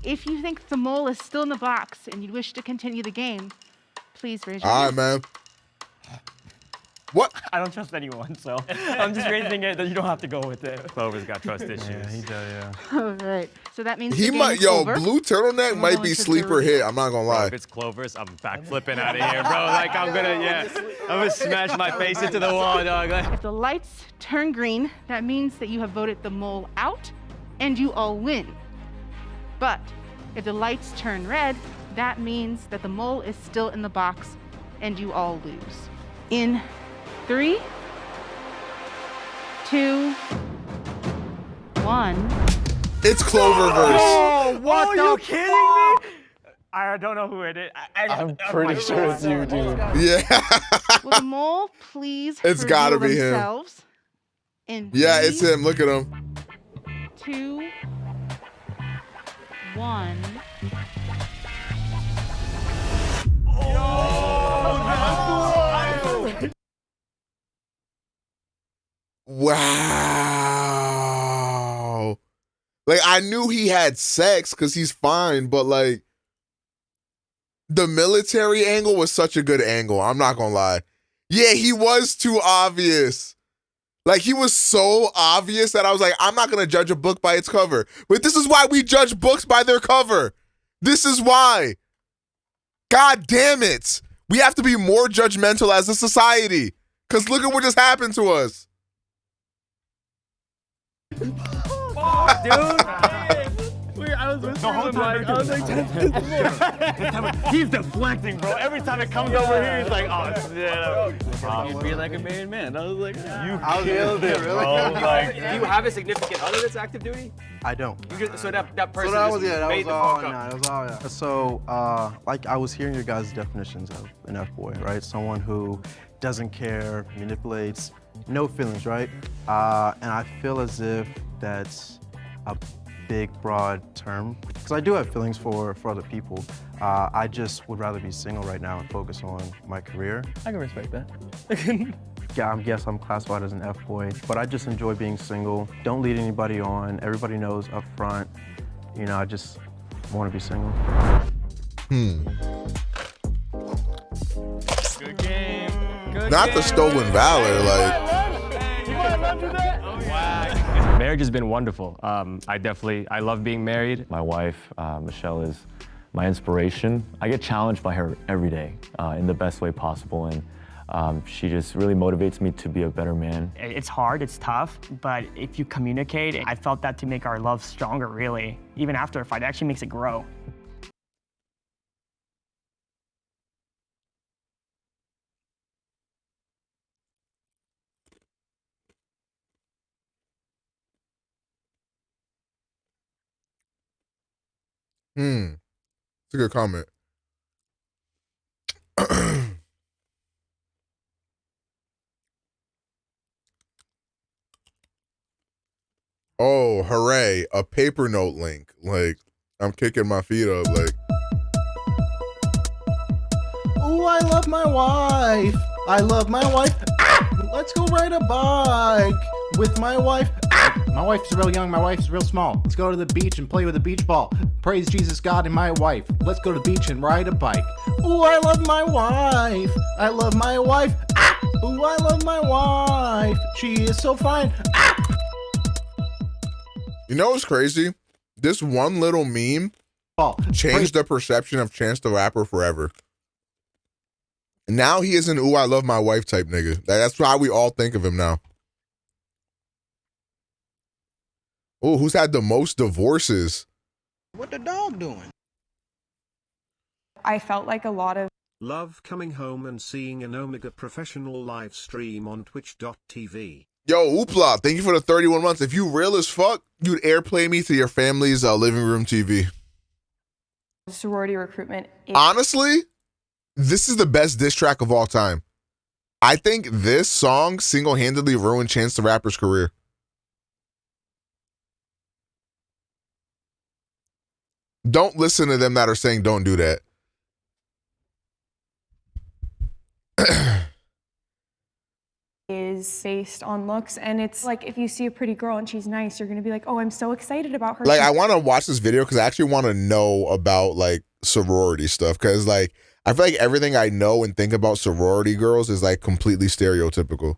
If you think the mole is still in the box and you wish to continue the game, please raise your All right, hand. man. What? I don't trust anyone, so I'm just raising it that you don't have to go with it. Clover's got trust issues. Yeah, he does, yeah. All right. So that means He the game might, is yo, over. blue turtleneck might be into the sleeper reveal. hit. I'm not gonna Bro, lie. if it's Clover's, I'm back flipping out of here, bro. Like I'm gonna smash my face into the wall, dog. If the lights turn green, that means that you have voted the mole out and you all win. But if the lights turn red, that means that the mole is still in the box and you all lose. In 3, 2, 1. It's Cloververse. Oh, what the you kidding me? I don't know who it is. I'm pretty sure it's you, dude. Yeah. Will the mole please It's gotta reveal be him. themselves? In Yeah, 3, it's him. Look at him. 2, 1. Wow. Like, I knew he had sex because he's fine, but like, the military angle was such a good angle. I'm not gonna lie. Yeah, he was too obvious. Like, he was so obvious that I was like, I'm not gonna judge a book by its cover. But this is why we judge books by their cover. This is why. God damn it. We have to be more judgmental as a society. Because look at what just happened to us. I was whispering I was like, he's deflecting, bro. Every time it comes over here, he's like, oh, yeah. You be like a married man. I was like, You killed it, Bro, like, do you have a significant other that's active duty? I don't. You just, so that person So that was, just yeah, that made was the all, fuck up. nah, that was all, yeah. So, like, I was hearing your guys' definitions of an F-boy, right? Someone who doesn't care, manipulates, no feelings, right? And I feel as if that's a big, broad term. Because I do have feelings for other people. I just would rather be single right now and focus on my career. I can respect that. Yeah, I guess I'm classified as an F-boy, but I just enjoy being single. Don't lead anybody on. Everybody knows up front. You know, I just want to be single. Good game. Not the stolen valor, like. Marriage has been wonderful. I love being married. My wife, Michelle, is my inspiration. I get challenged by her every day in the best way possible, and she just really motivates me to be a better man. It's hard, it's tough, but if you communicate, I felt that to make our love stronger, really. Even after a fight, it actually makes it grow. It's a good comment. Oh, hooray, a paper note link. Like, I'm kicking my feet up, like. Oh, I love my wife. I love my wife. Let's go ride a bike with my wife. My wife's real young, my wife's real small. Let's go to the beach and play with a beach ball. Praise Jesus, God, and my wife. Let's go to the beach and ride a bike. Oh, I love my wife. I love my wife. Oh, I love my wife. She is so fine. You know what's crazy? This one little meme changed the perception of Chance the Rapper forever. Now he is an ooh, I love my wife type nigga. That's how we all think of him now. Oh, who's had the most divorces? What the dog doing? I felt like a lot of Love coming home and seeing an Omega professional live stream on twitch.tv. Yo, Oopla, thank you for the 31 months. If you real as fuck, you'd airplay me to your family's living room TV. sorority recruitment. Honestly, this is the best diss track of all time. I think this song single-handedly ruined Chance the Rapper's career. Don't listen to them that are saying don't do that. Is based on looks, and it's like if you see a pretty girl and she's nice, you're gonna be like, oh, I'm so excited about her. Like, I want to watch this video because I actually want to know about like sorority stuff, because like I feel like everything I know and think about sorority girls is like completely stereotypical.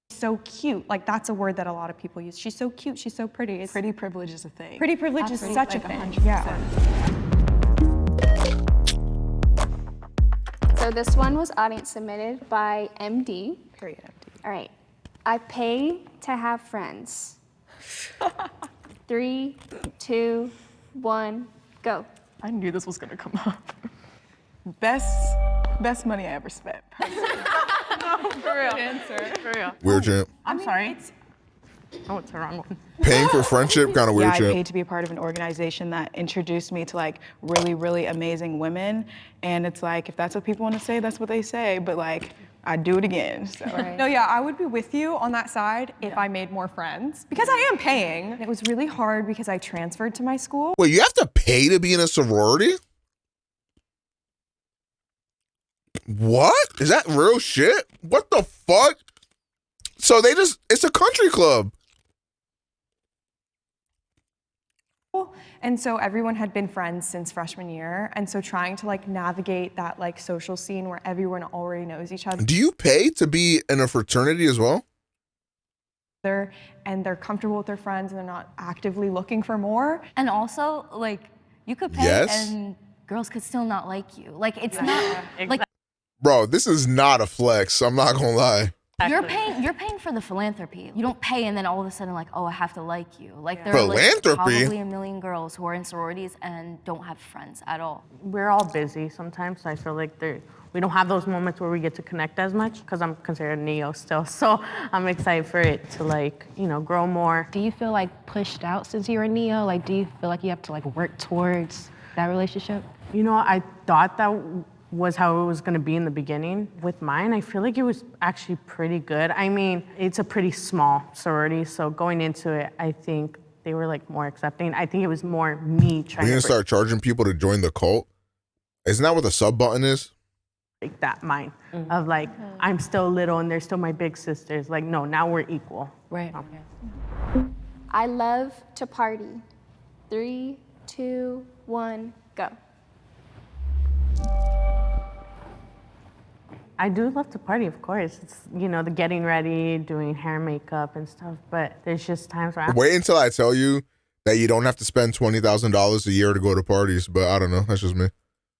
So cute, like that's a word that a lot of people use. She's so cute, she's so pretty. It's, pretty privilege is a thing. Pretty privilege is such a thing. 100%. Yeah. So this one was audience submitted by MD. Period, MD. All right. I pay to have friends. 3, 2, 1, go. I knew this was gonna come up. Best money I ever spent. No, for real. Answer. For real. Weird champ. I'm sorry. Oh, it's the wrong one. Paying for friendship, kind of weird I champ. paid to be a part of an organization that introduced me to like really, really amazing women. And it's like, if that's what people want to say, that's what they say. But like, I'd do it again. So. No, yeah, I would be with you on that side if I made more friends, because I am paying. It was really hard because I transferred to my school. Wait, you have to pay to be in a sorority? What? Is that real shit? What the fuck? So they just, it's a country club. And so everyone had been friends since freshman year. And so trying to like navigate that like social scene where everyone already knows each other. Do you pay to be in a fraternity as well? And they're comfortable with their friends and they're not actively looking for more. And also, like, you could pay and girls could still not like you. Like, it's not, like, Bro, this is not a flex. I'm not gonna lie. you're paying for the philanthropy. You don't pay and then all of a sudden like, oh, I have to like you. Like there Philanthropy? are like, probably a million girls who are in sororities and don't have friends at all. We're all busy sometimes, so I feel like we don't have those moments where we get to connect as much because I'm considered a neo still. So I'm excited for it to like, you know, grow more. Do you feel like pushed out since you're a neo? Like, do you feel like you have to like work towards that relationship? You know, I thought that was how it was gonna be in the beginning. With mine, I feel like it was actually pretty good. I mean, it's a pretty small sorority, so going into it, I think they were like more accepting. I think it was more me trying We're gonna to start charging people to join the cult? Isn't that what the sub button is? break that mind of like, I'm still little and they're still my big sisters. Like, no, now we're equal. Right. I love to party. 3, 2, 1, go. I do love to party, of course. It's, you know, the getting ready, doing hair, makeup and stuff, but there's just times where Wait until I tell you that you don't have to spend $20,000 a year to go to parties, but I don't know. That's just me.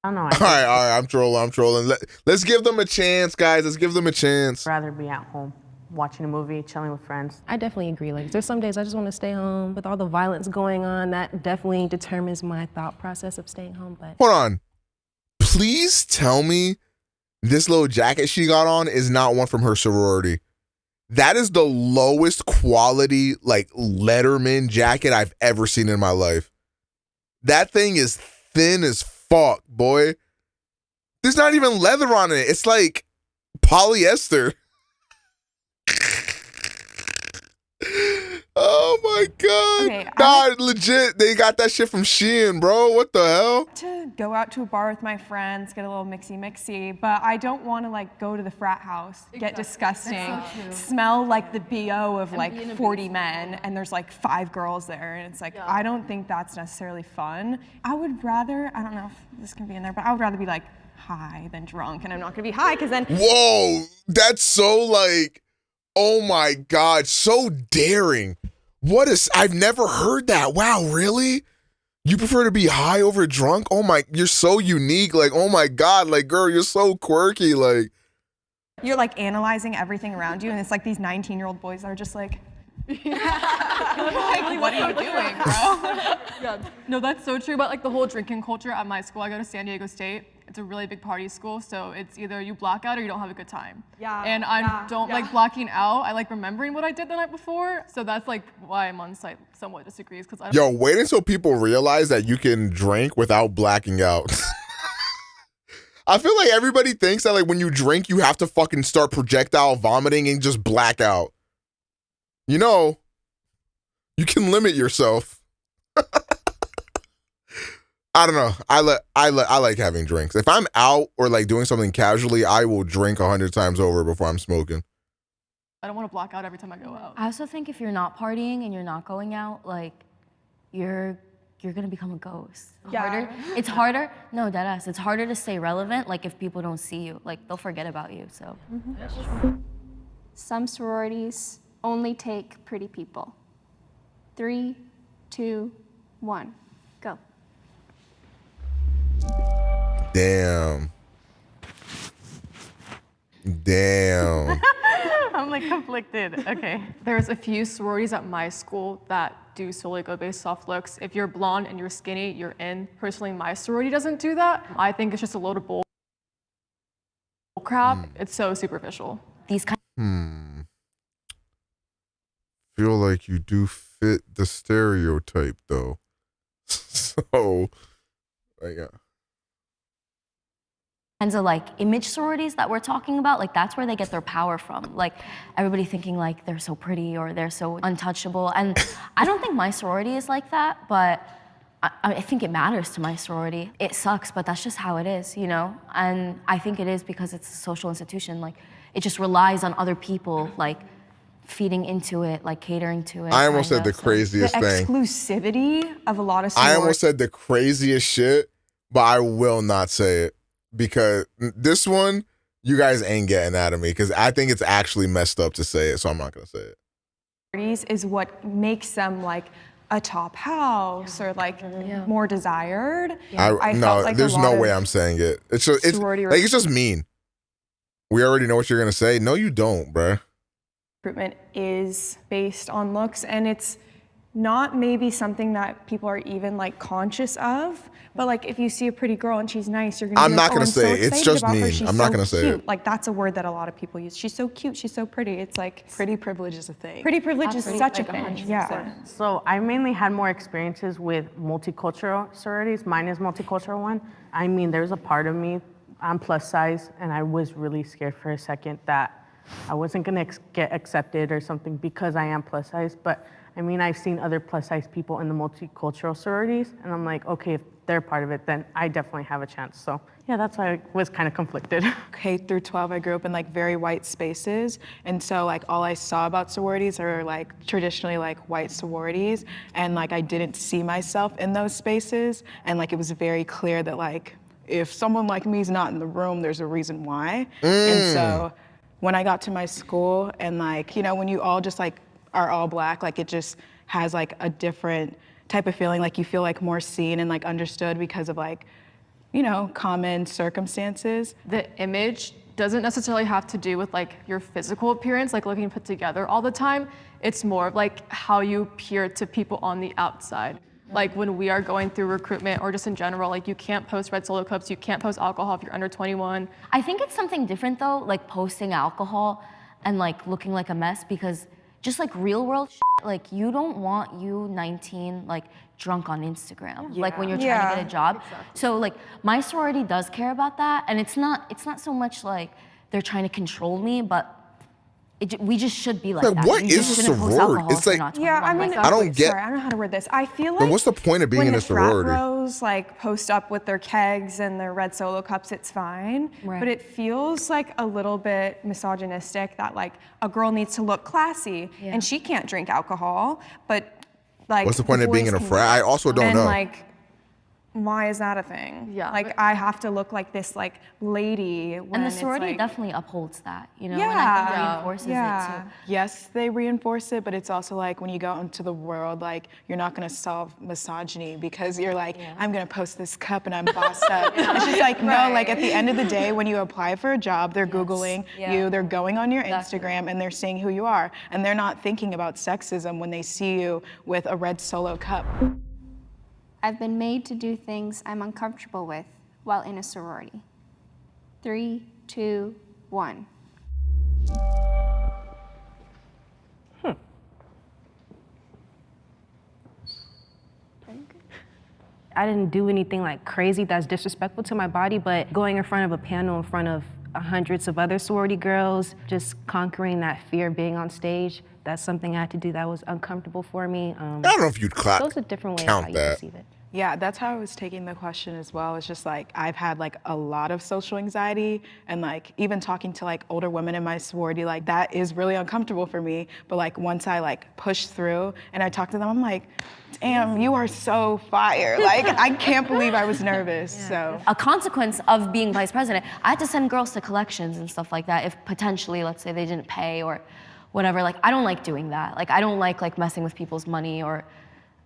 I don't know. All right. I'm trolling. Let's give them a chance, guys. Let's give them a chance. I'd rather be at home, watching a movie, chilling with friends. I definitely agree. Like, there's some days I just want to stay home. With all the violence going on, that definitely determines my thought process of staying home. But Hold on. Please tell me this little jacket she got on is not one from her sorority. That is the lowest quality, like, Letterman jacket I've ever seen in my life. That thing is thin as fuck, boy. There's not even leather on it. It's like polyester. Oh my God. Okay, nah, legit. They got that shit from Shein, bro. What the hell? To go out to a bar with my friends, get a little mixy, but I don't want to like go to the frat house, get disgusting, That's so true. smell like the BO of like 40 men, and there's like 5 girls there, and it's like, I don't think that's necessarily fun. I would rather, I don't know if this can be in there, but I would rather be like high than drunk, and I'm not gonna be high because then. Whoa, that's so like, oh my God, so daring. I've never heard that. Wow, really? You prefer to be high over drunk? Oh my, you're so unique. Like, oh my God, like, girl, you're so quirky. Like, You're like analyzing everything around you, and it's like these 19-year-old boys that are just like, Like, what are you doing, bro? Yeah, no, that's so true about like the whole drinking culture at my school. I go to San Diego State. It's a really big party school, so it's either you black out or you don't have a good time. Yeah. And I don't like blacking out. I like remembering what I did the night before. So that's like why I'm on site somewhat disagrees because I don't. yo, wait until people realize that you can drink without blacking out. I feel like everybody thinks that like when you drink, you have to fucking start projectile vomiting and just black out. You know, you can limit yourself. I don't know. I like having drinks. If I'm out or like doing something casually, I will drink 100 times over before I'm smoking. I don't want to black out every time I go out. I also think if you're not partying and you're not going out, like, you're gonna become a ghost. It's harder. No, deadass. It's harder to stay relevant. Like if people don't see you, like they'll forget about you. So. Some sororities only take pretty people. 3, 2, 1, go. Damn. I'm like conflicted. Okay. There's a few sororities at my school that do solely go based off looks. If you're blonde and you're skinny, you're in. Personally, my sorority doesn't do that. I think it's just a load of bull crap. It's so superficial. These kind. Feel like you do fit the stereotype though. So, like, kinds of like image sororities that we're talking about, like that's where they get their power from. Like everybody thinking like they're so pretty or they're so untouchable. And I don't think my sorority is like that, but I think it matters to my sorority. It sucks, but that's just how it is, you know? And I think it is because it's a social institution. Like it just relies on other people, like feeding into it, like catering to it. I almost said the craziest thing. The exclusivity of a lot of I almost said the craziest shit, but I will not say it. Because this one, you guys ain't getting out of me because I think it's actually messed up to say it, so I'm not going to say it. Is what makes them like a top house or like more desired. No, there's no way I'm saying it. It's just mean. We already know what you're going to say. No, you don't, bruh. Recruitment is based on looks, and it's not maybe something that people are even like conscious of. But like if you see a pretty girl and she's nice, you're gonna be like, not gonna say it. It's just mean. I'm not gonna say it. Like that's a word that a lot of people use. She's so cute, she's so pretty. It's like pretty privilege is a thing. Pretty privilege is such a like thing. 100%. Yeah. So I mainly had more experiences with multicultural sororities. Mine is multicultural one. I mean, there's a part of me, I'm plus size, and I was really scared for a second that I wasn't gonna get accepted or something because I am plus size. But I mean, I've seen other plus size people in the multicultural sororities, and I'm like, okay, if they're part of it, then I definitely have a chance. So yeah, that's why I was kind of conflicted. K through 12, I grew up in like very white spaces. And so like all I saw about sororities are like traditionally like white sororities. And like I didn't see myself in those spaces. And like it was very clear that like, if someone like me is not in the room, there's a reason why. And so when I got to my school and like, you know, when you all just like are all black, like it just has like a different type of feeling, like you feel like more seen and like understood because of like, you know, common circumstances. The image doesn't necessarily have to do with like your physical appearance, like looking put together all the time. It's more of like how you appear to people on the outside. Like when we are going through recruitment or just in general, like you can't post red Solo cups, you can't post alcohol if you're under 21. I think it's something different though, like posting alcohol and like looking like a mess, because just like real world shit, like you don't want you 19 like drunk on Instagram, like when you're trying to get a job. Exactly. So like my sorority does care about that, and it's not so much like they're trying to control me, but we just should be like that. What is a sorority? It's like, I mean, I don't get. Sorry, I don't know how to word this. I feel like What's the point of being in a sorority? When the frat bros like post up with their kegs and their red Solo cups, it's fine. Right. But it feels like a little bit misogynistic that like a girl needs to look classy and she can't drink alcohol, but like. What's the point of being in a frat? I also don't know. Like, why is that a thing? Yeah. Like I have to look like this like lady. When And the sorority like, definitely upholds that, you know, Yeah. and I think reinforces it too. Yes, they reinforce it, but it's also like when you go out into the world, like you're not gonna solve misogyny because you're like, I'm gonna post this cup and I'm bossed up. It's just like, no, like at the end of the day, when you apply for a job, they're Googling you, they're going on your Instagram and they're seeing who you are. And they're not thinking about sexism when they see you with a red Solo cup. I've been made to do things I'm uncomfortable with while in a sorority. 3, 2, 1. I didn't do anything like crazy that's disrespectful to my body, but going in front of a panel in front of hundreds of other sorority girls, just conquering that fear of being on stage, that's something I had to do that was uncomfortable for me. I don't know if you'd So it's a different way of how you perceive it. Yeah, that's how I was taking the question as well. It's just like I've had like a lot of social anxiety, and like even talking to like older women in my sorority, like that is really uncomfortable for me. But like once I like push through and I talk to them, I'm like, damn, you are so fire. Like I can't believe I was nervous. So A consequence of being vice president, I had to send girls to collections and stuff like that if potentially, let's say they didn't pay or whatever. Like I don't like doing that. Like I don't like messing with people's money, or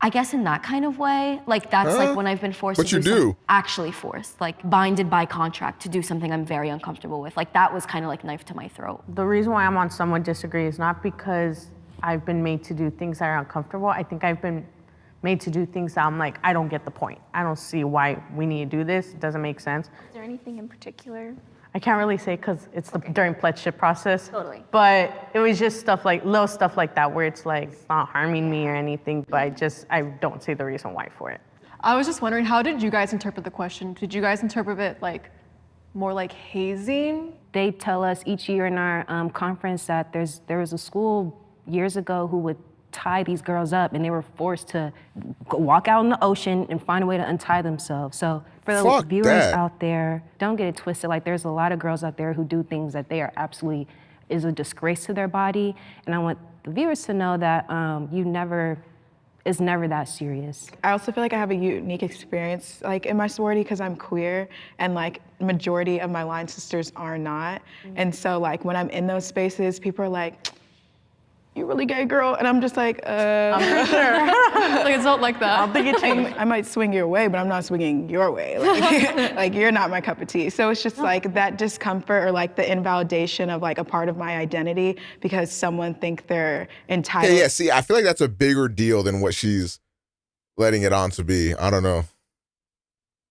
I guess in that kind of way. Like that's like when I've been forced What to you do do? something, actually forced, like binded by contract to do something I'm very uncomfortable with. Like that was kind of like knife to my throat. The reason why I'm on Somewhat Disagree is not because I've been made to do things that are uncomfortable. I think I've been made to do things that I'm like, I don't get the point. I don't see why we need to do this. It doesn't make sense. Is there anything in particular? I can't really say because it's during pledgeship process. Totally. But it was just little stuff like that where it's like, it's not harming me or anything, but I don't see the reason why for it. I was just wondering, how did you guys interpret the question? Did you guys interpret it like more like hazing? They tell us each year in our conference that there was a school years ago who would tie these girls up, and they were forced to walk out in the ocean and find a way to untie themselves. So for the viewers out there, don't get it twisted. Like there's a lot of girls out there who do things that they are absolutely is a disgrace to their body, and I want the viewers to know that it's never that serious. I also feel like I have a unique experience like in my sorority because I'm queer, and like majority of my line sisters are not. And so like when I'm in those spaces, people are like, you really gay, girl? And I'm just like, I'm pretty sure. Like it's not like that. I don't think it changed. I might swing your way, but I'm not swinging your way. Like you're not my cup of tea. So it's just like that discomfort or like the invalidation of like a part of my identity because someone think they're entitled. Yeah, see, I feel like that's a bigger deal than what she's letting it on to be. I don't know.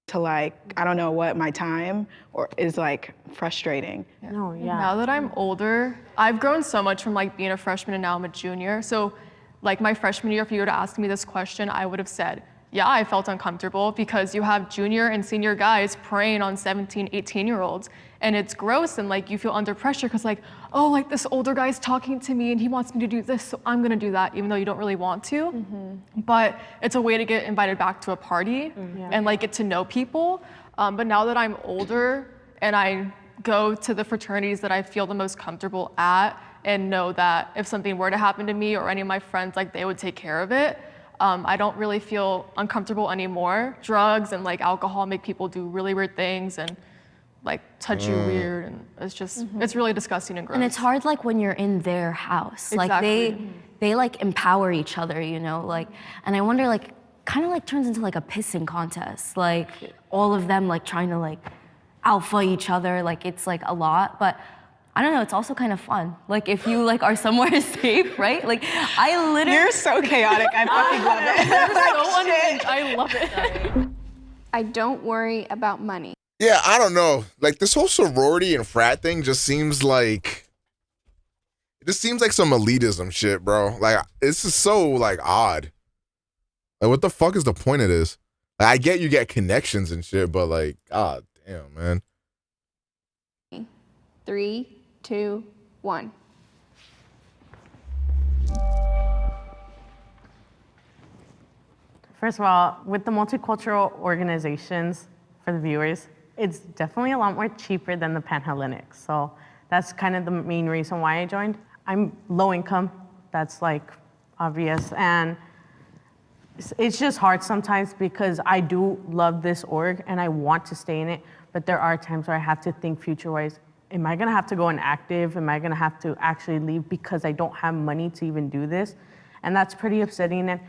To like, I don't know what my time or is like frustrating. No, yeah. Now that I'm older, I've grown so much from like being a freshman and now I'm a junior. So like my freshman year, if you were to ask me this question, I would have said, yeah, I felt uncomfortable because you have junior and senior guys preying on 17, 18-year-olds. And it's gross and like you feel under pressure because like, oh, like this older guy's talking to me and he wants me to do this, so I'm gonna do that even though you don't really want to. But it's a way to get invited back to a party and like get to know people. But now that I'm older and I go to the fraternities that I feel the most comfortable at and know that if something were to happen to me or any of my friends, like they would take care of it, I don't really feel uncomfortable anymore. Drugs and like alcohol make people do really weird things and like touch you weird, and it's just it's really disgusting and gross. And it's hard like when you're in their house. Exactly. Like they like empower each other, you know, like, and I wonder like kind of like turns into like a pissing contest. Like all of them like trying to like alpha each other, like it's like a lot, but I don't know, it's also kind of fun. Like if you like are somewhere safe, right? Like I literally— You're so chaotic, I fucking love it. I love it. I don't worry about money. Yeah, I don't know. Like this whole sorority and frat thing just seems like some elitism shit, bro. Like this is so like odd. Like what the fuck is the point of this? Like, I get you get connections and shit, but like, god damn, man. 3, 2, 1. First of all, with the multicultural organizations, for the viewers, it's definitely a lot more cheaper than the Panhellenic. So that's kind of the main reason why I joined. I'm low income, that's like obvious. And it's just hard sometimes because I do love this org and I want to stay in it, but there are times where I have to think future-wise. Am I gonna have to go inactive? Am I gonna have to actually leave because I don't have money to even do this? And that's pretty upsetting. And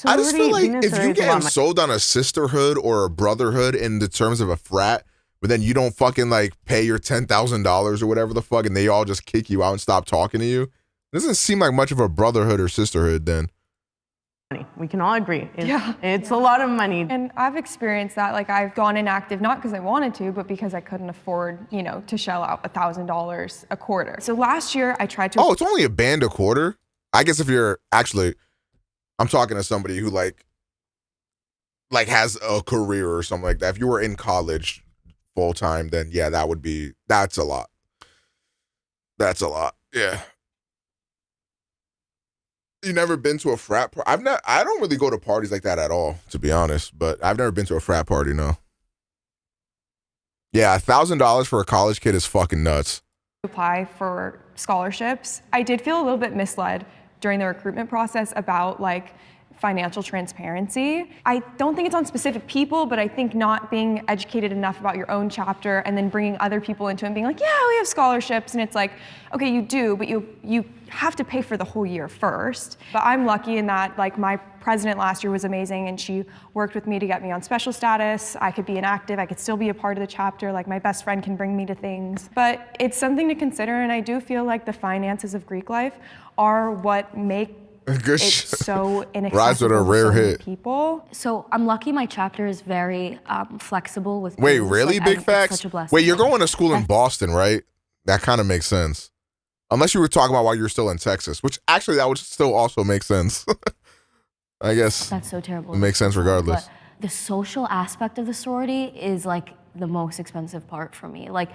I just feel like sorority, if you getting sold on a sisterhood or a brotherhood in the terms of a frat, but then you don't fucking like pay your $10,000 or whatever the fuck, and they all just kick you out and stop talking to you, it doesn't seem like much of a brotherhood or sisterhood then. We can all agree. It's a lot of money. And I've experienced that. Like I've gone inactive, not because I wanted to, but because I couldn't afford, you know, to shell out $1,000 a quarter. So last year I tried to— Oh, it's only a band a quarter? I guess if you're actually, I'm talking to somebody who like like has a career or something like that. If you were in college full time, then yeah, that's a lot. That's a lot. Yeah. You never been to a frat party? I don't really go to parties like that at all, to be honest, but I've never been to a frat party, no. Yeah, $1,000 for a college kid is fucking nuts. Apply for scholarships. I did feel a little bit misled during the recruitment process about like financial transparency. I don't think it's on specific people, but I think not being educated enough about your own chapter and then bringing other people into it and being like, yeah, we have scholarships. And it's like, okay, you do, but you have to pay for the whole year first. But I'm lucky in that like my president last year was amazing and she worked with me to get me on special status. I could be inactive, I could still be a part of the chapter, like my best friend can bring me to things. But it's something to consider, and I do feel like the finances of Greek life are what make it's so inaccessible Rise with a rare for so many hit. people. So I'm lucky my chapter is very flexible with Wait, dues. really? Like, Big it's facts? such a blessing. Wait, you're going to school in Boston, right? That kind of makes sense. Unless you were talking about while you're still in Texas, which actually that would still also make sense. I guess. That's so terrible. It makes sense regardless. But the social aspect of the sorority is like the most expensive part for me. Like,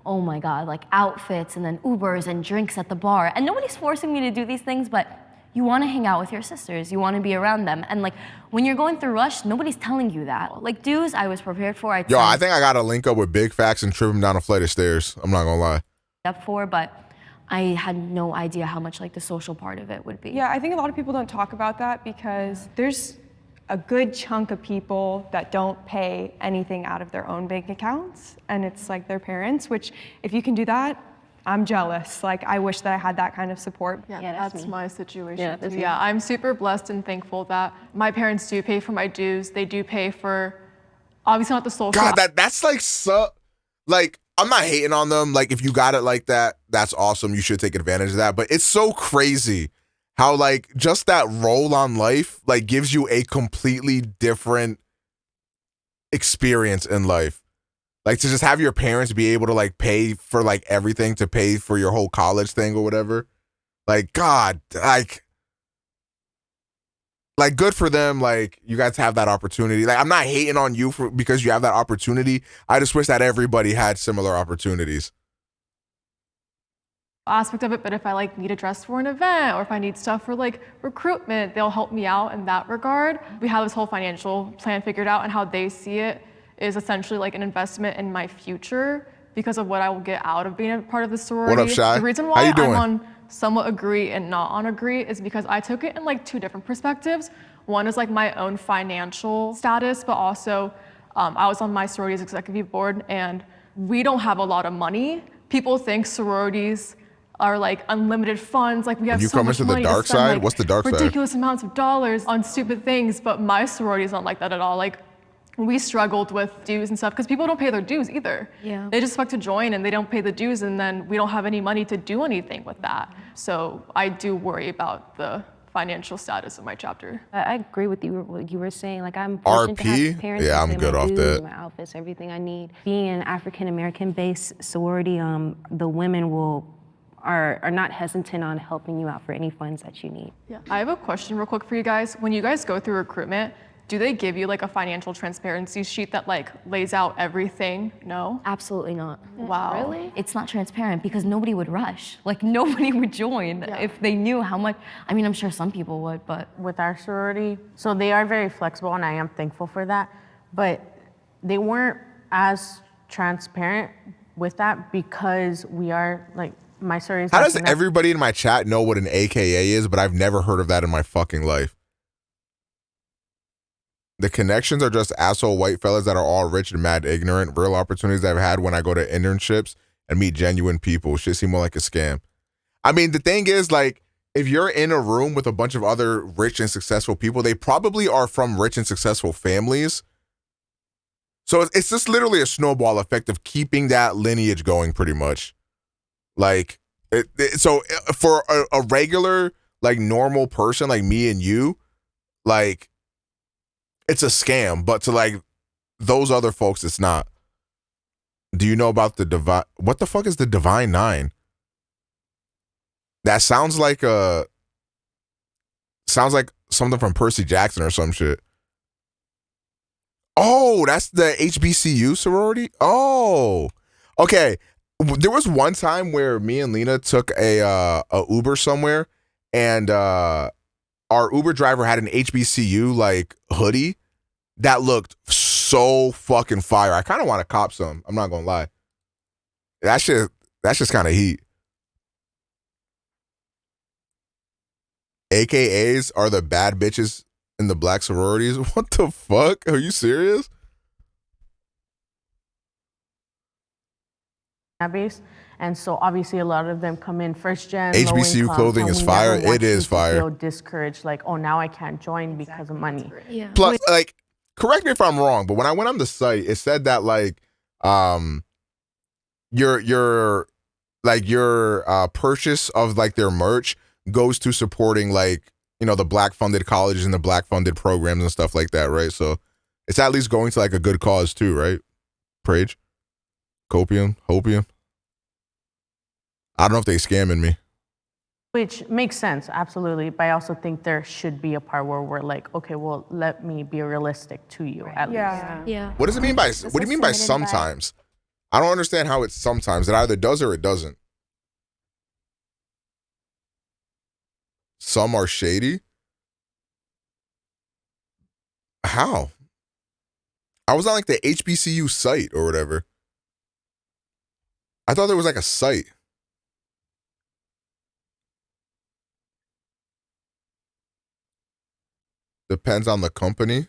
oh my God, like outfits and then Ubers and drinks at the bar. And nobody's forcing me to do these things, but you want to hang out with your sisters. You want to be around them. And like when you're going through rush, nobody's telling you that. Like dues, I was prepared for. I think I got to link up with Big Facts and trip him down a flight of stairs. I'm not going to lie. Up for, but I had no idea how much like the social part of it would be. Yeah, I think a lot of people don't talk about that because there's a good chunk of people that don't pay anything out of their own bank accounts, and it's like their parents, which if you can do that, I'm jealous. Like, I wish that I had that kind of support. Yeah, that's my situation. Yeah, Yeah, I'm super blessed and thankful that my parents do pay for my dues. They do pay for, obviously not the social. God, that's like like, I'm not hating on them. Like, if you got it like that, that's awesome. You should take advantage of that. But it's so crazy how, like, just that role on life, like, gives you a completely different experience in life. Like, to just have your parents be able to, like, pay for, like, everything, to pay for your whole college thing or whatever. Like, God, like, good for them. Like, you guys have that opportunity. Like, I'm not hating on you because you have that opportunity. I just wish that everybody had similar opportunities. Aspect of it, but if I like need a dress for an event or if I need stuff for like recruitment, they'll help me out in that regard. We have this whole financial plan figured out, and how they see it is essentially like an investment in my future because of what I will get out of being a part of the sorority. What up, Shy? The reason why I'm on somewhat agree and not on agree is because I took it in like two different perspectives. One is like my own financial status, but also I was on my sorority's executive board, and we don't have a lot of money. People think sororities are like unlimited funds, like we have so much money to spend, side? like, What's the dark side? ridiculous amounts of dollars on stupid things, but my sorority is not like that at all. Like, we struggled with dues and stuff because people don't pay their dues either. Yeah. They just expect to join and they don't pay the dues, and then we don't have any money to do anything with that. So I do worry about the financial status of my chapter. I agree with you. What you were saying, like I'm fortunate to have parents Yeah, that I'm pay good my off dues, that. my outfits, everything I need. Being an African American based sorority, the women are not hesitant on helping you out for any funds that you need. Yeah. I have a question real quick for you guys. When you guys go through recruitment, do they give you like a financial transparency sheet that like lays out everything? No? Absolutely not. Wow. Really? It's not transparent because nobody would rush. Like nobody would join if they knew how much. I mean, I'm sure some people would, but. With our sorority, so they are very flexible and I am thankful for that, but they weren't as transparent with that because we are like, my sorority. How does everybody in my chat know what an AKA is, but I've never heard of that in my fucking life? The connections are just asshole white fellas that are all rich and mad ignorant. Real opportunities I've had when I go to internships and meet genuine people. Shit seem more like a scam. I mean, the thing is, like, if you're in a room with a bunch of other rich and successful people, they probably are from rich and successful families. So it's just literally a snowball effect of keeping that lineage going pretty much. Like, so for a regular, like, normal person like me and you, like, it's a scam. But to, like, those other folks, it's not. Do you know about the divine? What the fuck is the Divine Nine? That sounds like something from Percy Jackson or some shit. Oh, that's the HBCU sorority? Oh, okay. There was one time where me and Lena took a Uber somewhere, and our Uber driver had an HBCU like hoodie that looked so fucking fire. I kind of want to cop some. I'm not gonna lie. That's just kind of heat. AKAs are the bad bitches in the black sororities. What the fuck? Are you serious? Base. And so obviously a lot of them come in first gen. HBCU clothing is fire. It is fire. Feel discouraged, like, oh, now I can't join because of money. Yeah. Plus, like, correct me if I'm wrong, but when I went on the site, it said that like, your purchase of like their merch goes to supporting like, you know, the black funded colleges and the black funded programs and stuff like that, right? So it's at least going to like a good cause too, right? Prage, copium, hopium. I don't know if they scamming me. Which makes sense, absolutely. But I also think there should be a part where we're like, okay, well, let me be realistic to you at least. Yeah. What does it mean by, what do you mean by sometimes? I don't understand how it's sometimes. It either does or it doesn't. Some are shady? How? I was on like the HBCU site or whatever. I thought there was like a site. Depends on the company.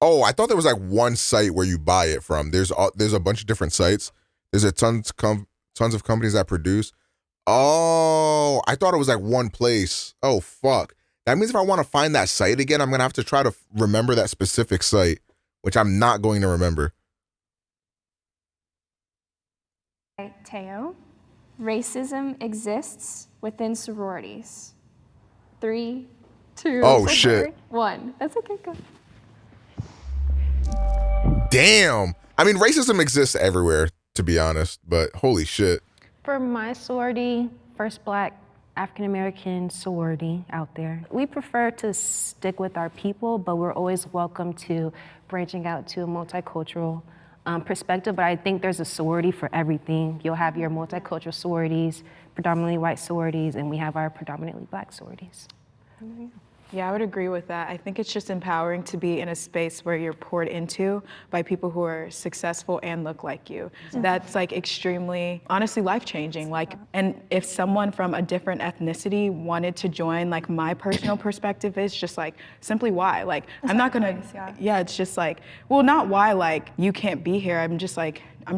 Oh, I thought there was like one site where you buy it from. There's a bunch of different sites. There's a tons of companies that produce. Oh, I thought it was like one place. Oh, fuck. That means if I want to find that site again, I'm going to have to try to remember that specific site, which I'm not going to remember. Teo, racism exists within sororities. 3, 2, oh, shit. 1. That's okay, go. Damn. I mean, racism exists everywhere, to be honest, but holy shit. For my sorority, first black African-American sorority out there, we prefer to stick with our people, but we're always welcome to branching out to a multicultural perspective. But I think there's a sorority for everything. You'll have your multicultural sororities, predominantly white sororities, and we have our predominantly black sororities. Yeah, I would agree with that. I think it's just empowering to be in a space where you're poured into by people who are successful and look like you. That's like extremely, honestly, life-changing. Like, and if someone from a different ethnicity wanted to join, like my personal perspective is just like, simply why? Like, I'm not gonna, yeah, it's just like, well, not why, like, you can't be here. I'm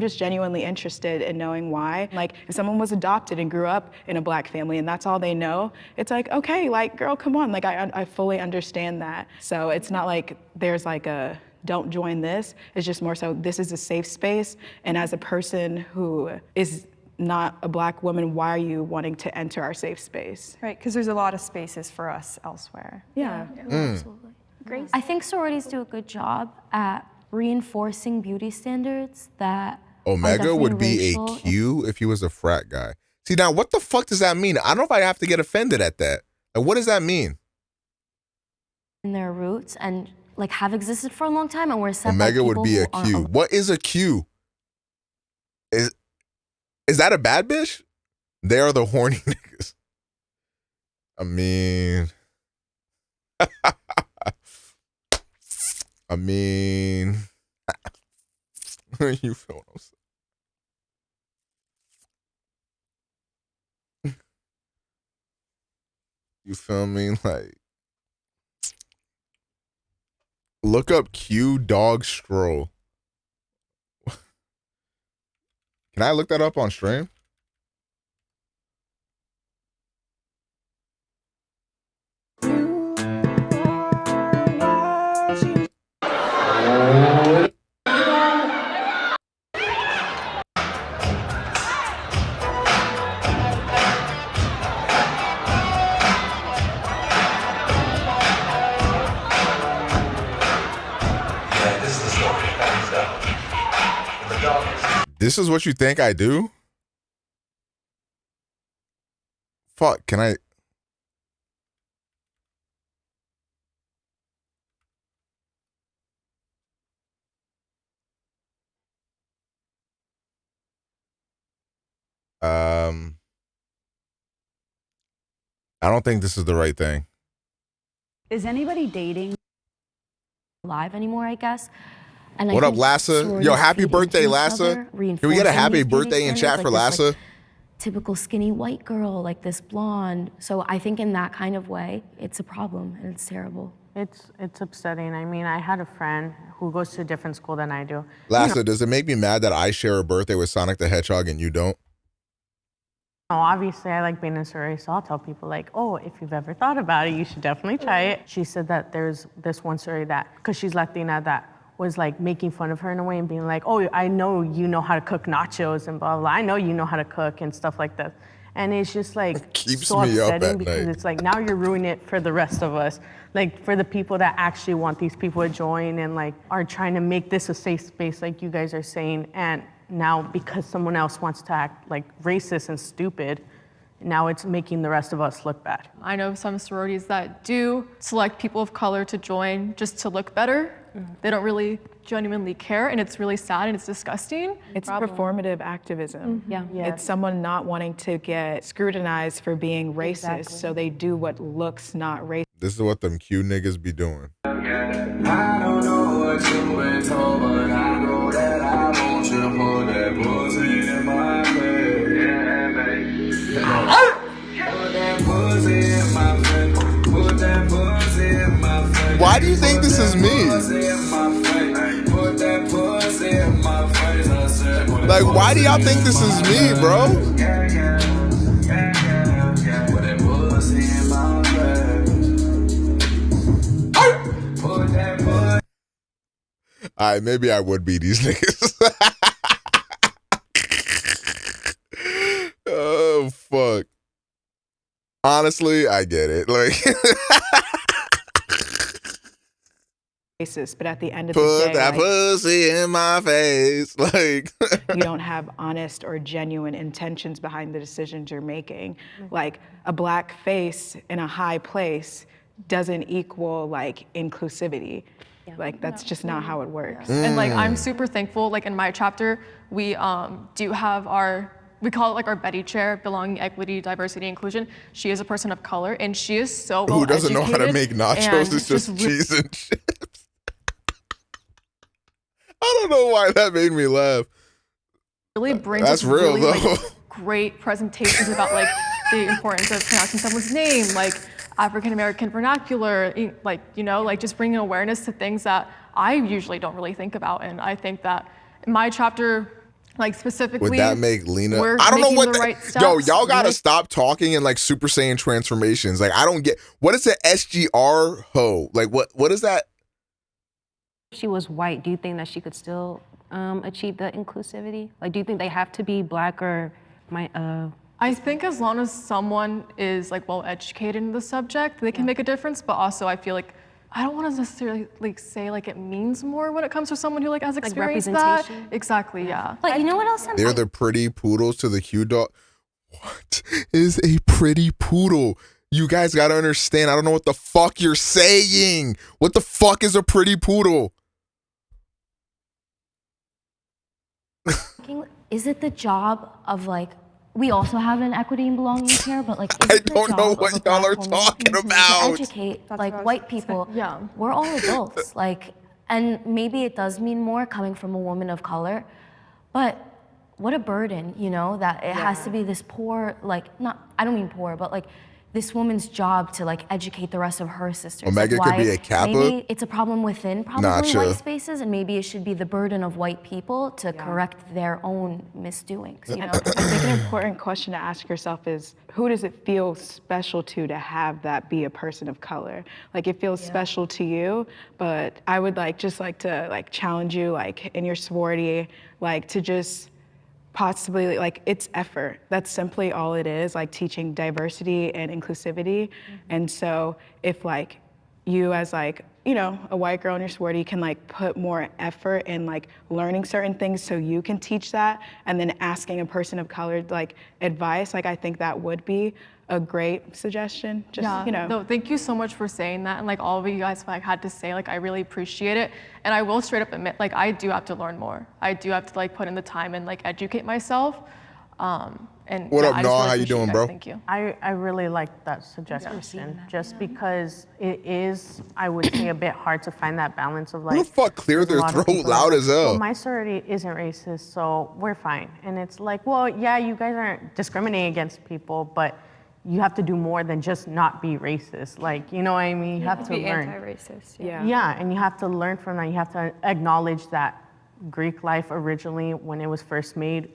just genuinely interested in knowing why. Like, if someone was adopted and grew up in a black family and that's all they know, it's like, okay, like, girl, come on. Like, I fully understand that. So it's not like there's like a, don't join this. It's just more so, this is a safe space. And as a person who is not a black woman, why are you wanting to enter our safe space? Right, because there's a lot of spaces for us elsewhere. Yeah. Absolutely. Great. I think sororities do a good job at reinforcing beauty standards that Omega would be a Q if he was a frat guy. See, now what the fuck does that mean? I don't know if I have to get offended at that. Like, what does that mean? In their roots and like have existed for a long time, and we're accepted. Omega would be a Q. What is a Q? Is that a bad bitch? They are the horny niggas. I mean, you feel what I'm saying? You feel me? Like, look up Q dog stroll. Can I look that up on stream? This is what you think I do? Fuck, can I? I don't think this is the right thing. Is anybody dating live anymore, I guess. And What I up, think Lassa? sororities Yo, happy feed birthday, into each Lassa. other, Can we get a reinforcing happy these beauty birthday in chat standards, for like this, Lassa? like, typical skinny white girl, like this blonde. So I think in that kind of way, it's a problem and it's terrible. It's upsetting. I mean, I had a friend who goes to a different school than I do. Lassa, does it make me mad that I share a birthday with Sonic the Hedgehog and you don't? No, obviously I like being in a sorority, so I'll tell people like, oh, if you've ever thought about it, you should definitely try it. She said that there's this one sorority that, because she's Latina, that was like making fun of her in a way and being like, oh, I know you know how to cook nachos and blah, blah, blah. I know you know how to cook and stuff like that. And it's just like Keeps so me up upsetting at because night. it's like now you're ruining it for the rest of us. Like for the people that actually want these people to join and like are trying to make this a safe space like you guys are saying. And now because someone else wants to act like racist and stupid, now it's making the rest of us look bad. I know some sororities that do select people of color to join just to look better. They don't really genuinely care, and it's really sad and it's disgusting. It's performative activism. Yeah. It's someone not wanting to get scrutinized for being racist, so they do what looks not racist. This is what them Q niggas be doing. I don't know what you've been told, but I know that I want you to put that pussy in my face. Yeah, baby. Put that pussy in my face. Put that pussy in my face. Why do you think this is me? Put that pussy in my face. I said, Like, why do y'all think this is me, bro? put that pussy in my face. Put that pussy. All right, maybe I would be these niggas. Oh, fuck. Honestly, I get it. Like, Racist, but at the end of the put day, that like, pussy in my face. Like, you don't have honest or genuine intentions behind the decisions you're making. Like a black face in a high place doesn't equal like inclusivity. Like that's just not how it works. And like I'm super thankful, like in my chapter, we do have we call it like our Betty chair, belonging, equity, diversity, inclusion. She is a person of color and she is so well who doesn't know how to make nachos? and It's just cheese and chips. I don't know why that made me laugh. really brings That's us real, really though. like great presentations about like the importance of pronouncing someone's name, like African American vernacular, like, you know, like just bringing awareness to things that I usually don't really think about. And I think that in my chapter, like specifically, Would that make Lena? we're I don't know making what the the, right yo, steps. y'all gotta Like, stop talking in like Super Saiyan transformations. Like, I don't get what is an SGR ho? Like, what is that? If she was white, do you think that she could still achieve the inclusivity? Like, do you think they have to be black or I think as long as someone is like well educated in the subject, they can make a difference. But also, I feel like I don't want to necessarily like say like it means more when it comes to someone who like has experienced that. representation? Exactly, yeah. But you know what else? They're the pretty poodles to the Q dog. What is a pretty poodle? You guys gotta understand. I don't know what the fuck you're saying. What the fuck is a pretty poodle? Is it the job of like, we also have an equity and belonging here, but like, I don't know what y'all are talking about. To educate like white people. Yeah, we're all adults. Like, and maybe it does mean more coming from a woman of color, but what a burden, you know, that it has to be this poor, like, I don't mean poor, but like this woman's job to like educate the rest of her sisters. Omega like, could be a Kappa. Maybe it's a problem within probably Nacha. white spaces, and maybe it should be the burden of white people to correct their own misdoings. You know, I think an important question to ask yourself is, who does it feel special to have that be a person of color? Like it feels special to you, but I would just like to challenge you, like in your sorority, like to just possibly, like, it's effort. That's simply all it is, like teaching diversity and inclusivity. And so if like you as like, you know, a white girl in your sorority can like put more effort in like learning certain things so you can teach that, and then asking a person of color like advice, like I think that would be a great suggestion. Just, you know. No, thank you so much for saying that, and like all of you guys like had to say, like I really appreciate it. And I will straight up admit, like I do have to learn more. I do have to like put in the time and like educate myself. And What yeah, up, I just Noah? really How you appreciate doing, it. bro? Thank you. I really like that suggestion, just because it is, I would say, a bit hard to find that balance of like. Who the fuck cleared there's a their lot of throat people that are loud like, as hell? Well, my sorority isn't racist, so we're fine. And it's like, well, yeah, you guys aren't discriminating against people, but you have to do more than just not be racist. Like, you know what I mean? You have to be learn. anti-racist. Yeah, and you have to learn from that. You have to acknowledge that Greek life originally, when it was first made,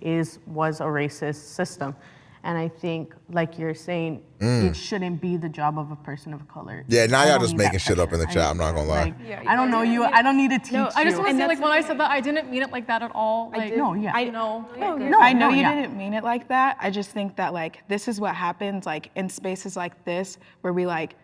was a racist system. And I think, like you're saying, it shouldn't be the job of a person of color. Yeah, now I y'all don't just need making that shit up in the pressure. chat. I'm not gonna lie. Like, I don't know you. I don't need to teach No, I just you. want to say, like, when I said that, I didn't mean it like that at all. Like, No, yeah. I know. I know you didn't mean it like that. I just think that like this is what happens like in spaces like this where we like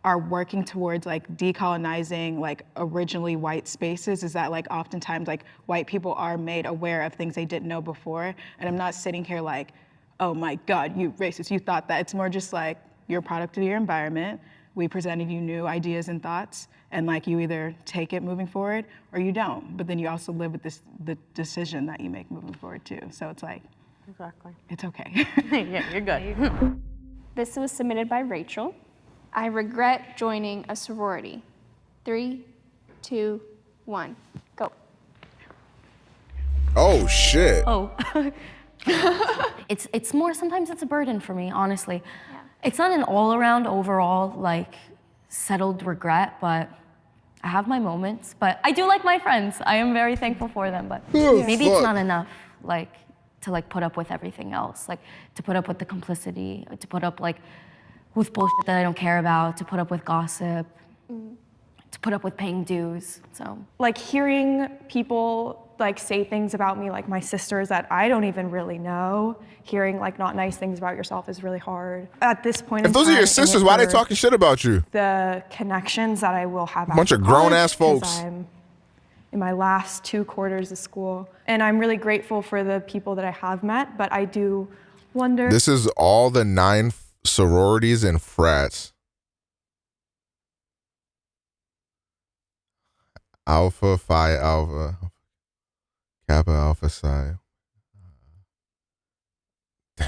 are working towards like decolonizing like originally white spaces, is that like oftentimes like white people are made aware of things they didn't know before. And I'm not sitting here like, oh my God, you racist, you thought that. It's more just like you're a product of your environment. We presented you new ideas and thoughts, and like you either take it moving forward or you don't. But then you also live with the decision that you make moving forward too. So it's like, exactly. It's okay. Yeah, you're good. This was submitted by Rachel. I regret joining a sorority. 3, 2, 1, go. Oh shit. Oh. It's more, sometimes it's a burden for me, honestly. It's not an all around overall like settled regret, but I have my moments. But I do like my friends. I am very thankful for them, but maybe it's not enough like to like put up with everything else, like to put up with the complicity, to put up like with bullshit that I don't care about, to put up with gossip, to put up with paying dues. So Like hearing people like say things about me, like my sisters that I don't even really know, hearing like not nice things about yourself is really hard. At this point If in those are time, your in sisters, it why they for talking shit about you? The connections that I will have Bunch after of grown-ass college, 'cause folks. I'm in my last 2 quarters of school. And I'm really grateful for the people that I have met, but I do wonder. This is all the 9 sororities and frats. Alpha, Phi Alpha, Kappa Alpha Psi.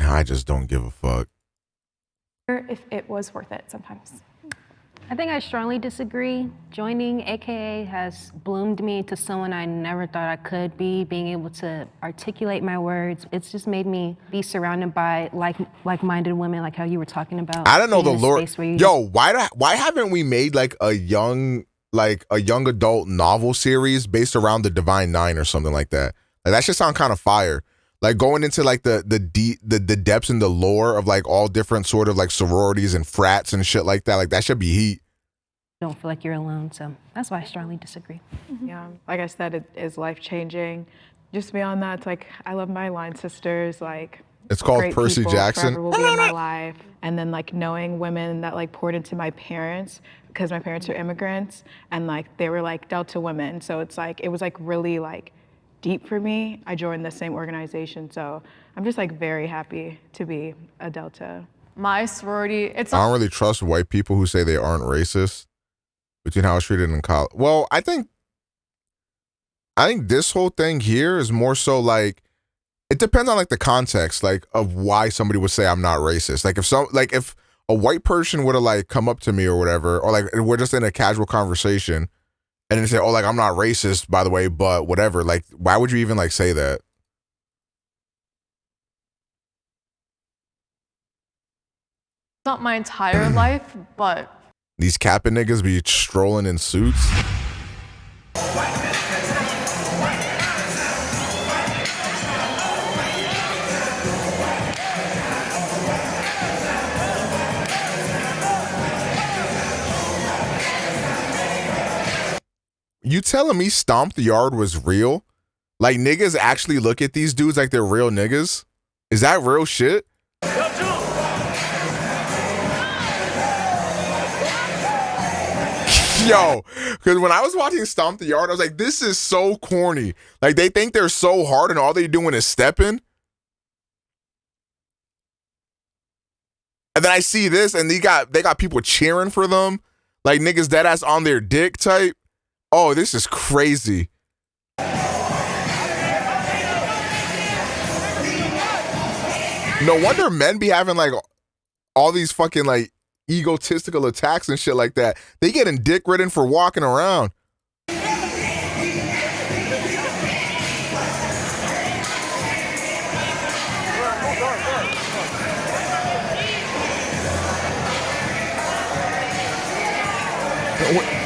I just don't give a fuck. If it was worth it sometimes. I think I strongly disagree. Joining AKA has bloomed me into someone I never thought I could be, being able to articulate my words. It's just made me be surrounded by like-minded women, like how you were talking about. I don't know the being in a Lord. space where you Yo, why haven't we made like a young adult novel series based around the Divine Nine or something like that? Like that should sound kind of fire. Like going into like the depths and the lore of like all different sort of like sororities and frats and shit like that. Like that should be heat. don't feel like you're alone. So that's why I strongly disagree. Yeah, like I said, it is life-changing. Just beyond that, it's like I love my line sisters. Like It's called great Percy people Jackson. forever will be in my life. And then like knowing women that like poured into my parents, because my parents are immigrants, and like they were like Delta women. So it's like it was like really like deep for me. I joined the same organization, so I'm just like very happy to be a Delta. My sorority, it's I don't really trust white people who say they aren't racist between how I was treated in college. Well, I think this whole thing here is more so like, it depends on like the context, like of why somebody would say I'm not racist. Like if a white person would have like come up to me or whatever, or like we're just in a casual conversation and then say, oh, like I'm not racist, by the way, but whatever. Like, why would you even like say that? not my entire life, but These Kappa niggas be strolling in suits. You telling me Stomp the Yard was real? Like niggas actually look at these dudes like they're real niggas? Is that real shit? Yo, because when I was watching Stomp the Yard, I was like, this is so corny. Like they think they're so hard and all they doing is stepping. And then I see this and they got people cheering for them. Like niggas dead ass on their dick type. Oh, this is crazy. No wonder men be having like all these fucking like egotistical attacks and shit like that. They getting dick ridden for walking around.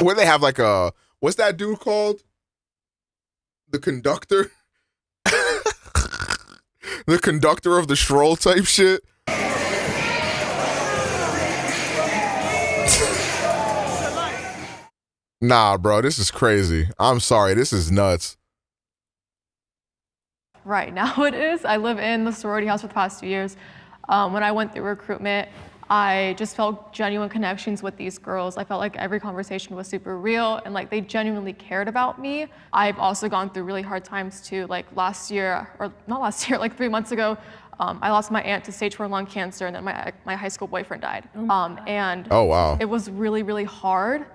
Where they have like a, what's that dude called? The conductor? The conductor of the stroll type shit? Nah, bro, this is crazy. I'm sorry, this is nuts. Right now it is. I live in the sorority house for the past 2 years. When I went through recruitment, I just felt genuine connections with these girls. I felt like every conversation was super real and like they genuinely cared about me. I've also gone through really hard times too. Like last year, or not last year, like 3 months ago, I lost my aunt to stage 4 lung cancer, and then my high school boyfriend died. And oh wow, it was really, really hard.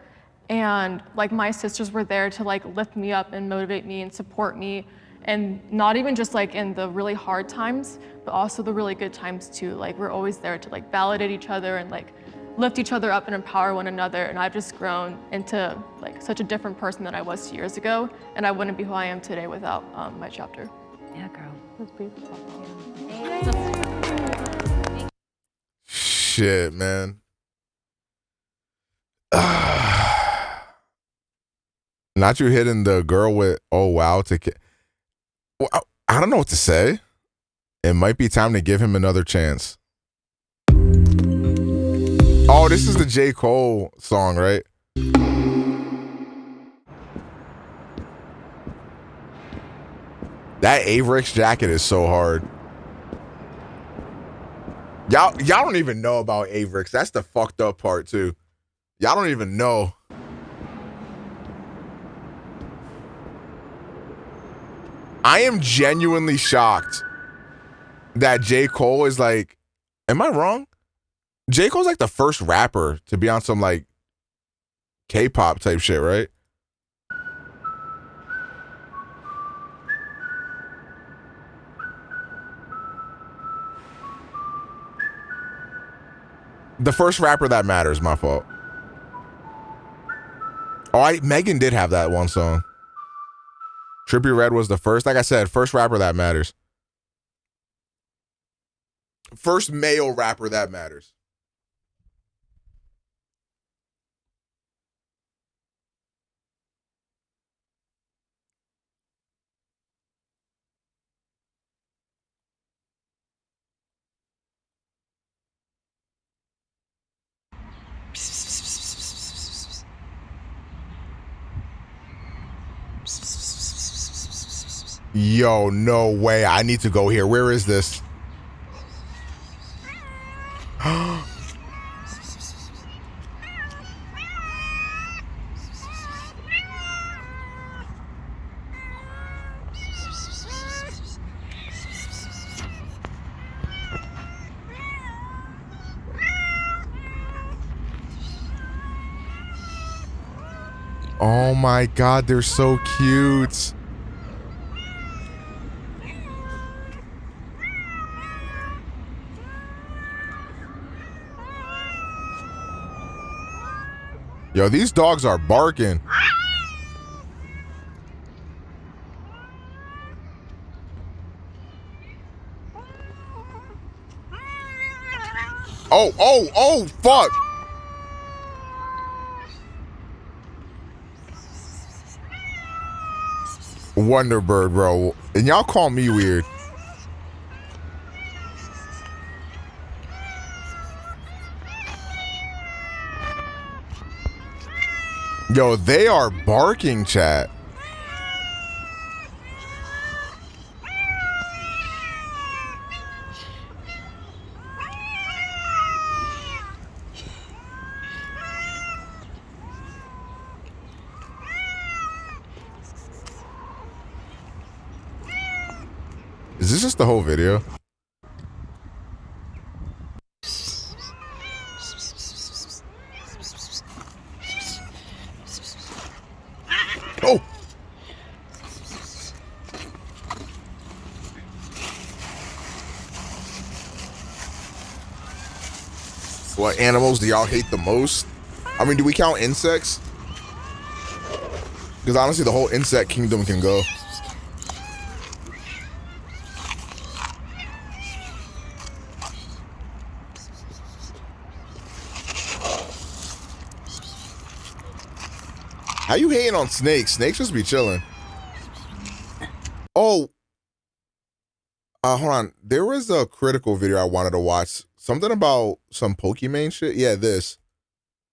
And like my sisters were there to like lift me up and motivate me and support me. And not even just like in the really hard times, but also the really good times too. Like we're always there to like validate each other and like lift each other up and empower one another. And I've just grown into like such a different person than I was 2 years ago. And I wouldn't be who I am today without my chapter. Yeah, girl. That's beautiful. Shit, man. Not you hitting the girl with, oh wow, well, I don't know what to say. It might be time to give him another chance. Oh, this is the J. Cole song, right? That Avrix jacket is so hard. Y'all don't even know about Avrix. That's the fucked up part too. Y'all don't even know. I am genuinely shocked that J. Cole is like, am I wrong? J. Cole's like the first rapper to be on some like K-pop type shit, right? The first rapper that matters, my fault. Oh, Megan did have that one song. Trippie Redd was the first. Like I said, first rapper that matters. First male rapper that matters. Yo, no way. I need to go here. Where is this? Oh my God, they're so cute. Yo, these dogs are barking. Oh, fuck. Wonderbird, bro. And y'all call me weird. Yo, they are barking, chat. Is this just the whole video? Oh! What animals do y'all hate the most? I mean, do we count insects? Because honestly, the whole insect kingdom can go. How you hating on snakes? Snakes just be chilling. Oh. Hold on. There was a critical video I wanted to watch. Something about some Pokimane shit. Yeah, this.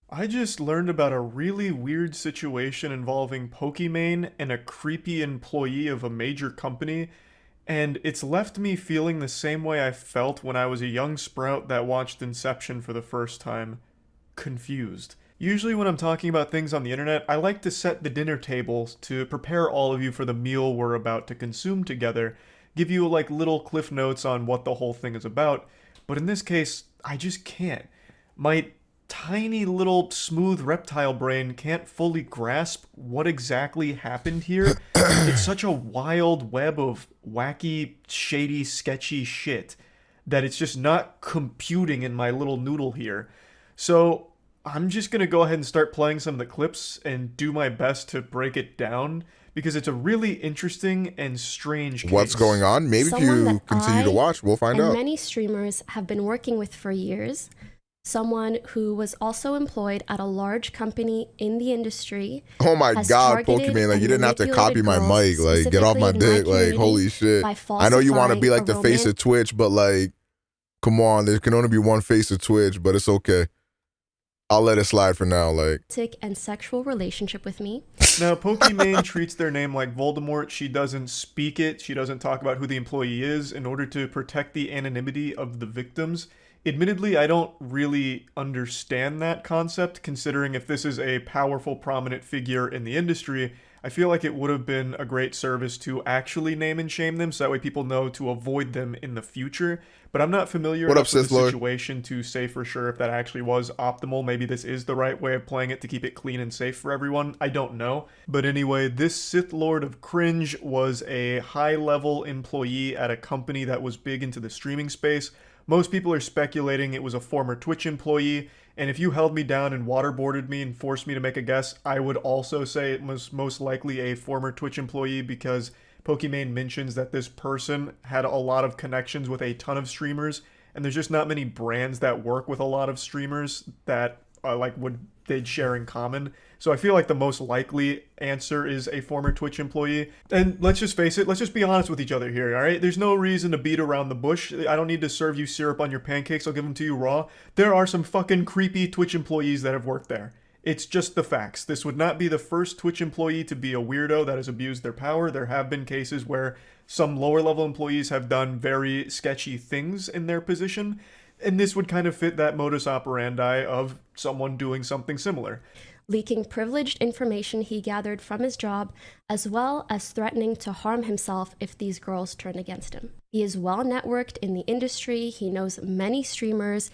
I just learned about a really weird situation involving Pokimane and a creepy employee of a major company, and it's left me feeling the same way I felt when I was a young sprout that watched Inception for the first time. Confused. Usually when I'm talking about things on the internet, I like to set the dinner table to prepare all of you for the meal we're about to consume together, give you like little cliff notes on what the whole thing is about, but in this case, I just can't. My tiny little smooth reptile brain can't fully grasp what exactly happened here. It's such a wild web of wacky, shady, sketchy shit that it's just not computing in my little noodle here. So I'm just gonna go ahead and start playing some of the clips and do my best to break it down because it's a really interesting and strange case. What's going on? Maybe if you continue to watch, we'll find out. Many streamers have been working with for years. Someone who was also employed at a large company in the industry. Oh my God, Pokimane, like you didn't have to copy my mic, like get off my dick, like holy shit. I know you want to be like the face of Twitch, but like, come on, there can only be one face of Twitch, but it's okay. I'll let it slide for now, like. And sexual relationship with me. Now, Pokimane treats their name like Voldemort. She doesn't speak it. She doesn't talk about who the employee is in order to protect the anonymity of the victims. Admittedly, I don't really understand that concept, considering if this is a powerful, prominent figure in the industry, I feel like it would have been a great service to actually name and shame them, so that way people know to avoid them in the future. But I'm not familiar enough with the situation to say for sure if that actually was optimal. Maybe this is the right way of playing it to keep it clean and safe for everyone. I don't know. But anyway, this Sith Lord of Cringe was a high-level employee at a company that was big into the streaming space. Most people are speculating it was a former Twitch employee, and if you held me down and waterboarded me and forced me to make a guess, I would also say it was most likely a former Twitch employee because Pokimane mentions that this person had a lot of connections with a ton of streamers, and there's just not many brands that work with a lot of streamers that they'd share in common. So I feel like the most likely answer is a former Twitch employee. And let's just face it, let's just be honest with each other here, all right? There's no reason to beat around the bush. I don't need to serve you syrup on your pancakes. I'll give them to you raw. There are some fucking creepy Twitch employees that have worked there. It's just the facts. This would not be the first Twitch employee to be a weirdo that has abused their power. There have been cases where some lower level employees have done very sketchy things in their position. And this would kind of fit that modus operandi of someone doing something similar. Leaking privileged information he gathered from his job, as well as threatening to harm himself if these girls turn against him. He is well networked in the industry. He knows many streamers.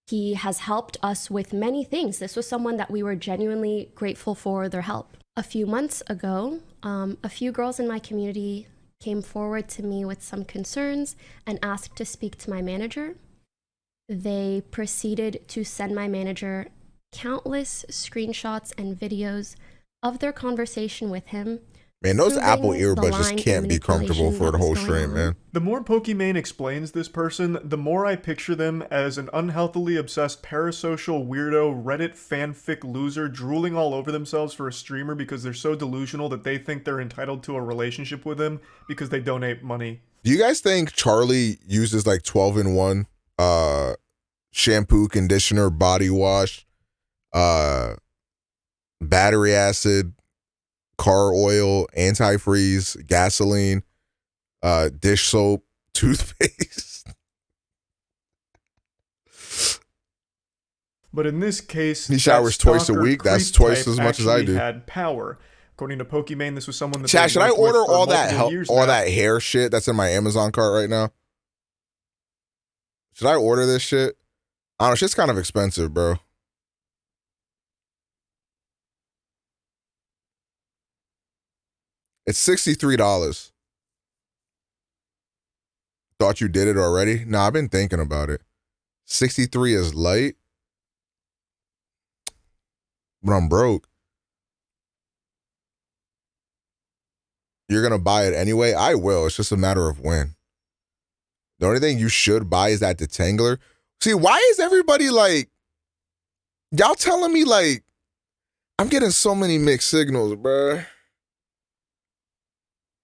He has helped us with many things. This was someone that we were genuinely grateful for their help. A few months ago, a few girls in my community came forward to me with some concerns and asked to speak to my manager. They proceeded to send my manager countless screenshots and videos of their conversation with him. Man, those Apple earbuds just can't be comfortable for the whole stream, man. The more Pokimane explains this person, the more I picture them as an unhealthily obsessed parasocial weirdo Reddit fanfic loser drooling all over themselves for a streamer because they're so delusional that they think they're entitled to a relationship with him because they donate money. Do you guys think Charlie uses like 12-in-1 shampoo, conditioner, body wash, battery acid, car oil, antifreeze, gasoline, dish soap, toothpaste? But in this case, he showers twice a week. That's twice as much as I do. Had power. According to Pokimane, this was someone that. Chat, should I order all that that hair shit that's in my Amazon cart right now? Should I order this shit? I don't know. Shit's kind of expensive, bro. It's $63. Thought you did it already? Nah, I've been thinking about it. 63 is light. but I'm broke. You're going to buy it anyway? I will. It's just a matter of when. The only thing you should buy is that detangler. See, why is everybody like, y'all telling me like, I'm getting so many mixed signals, bruh.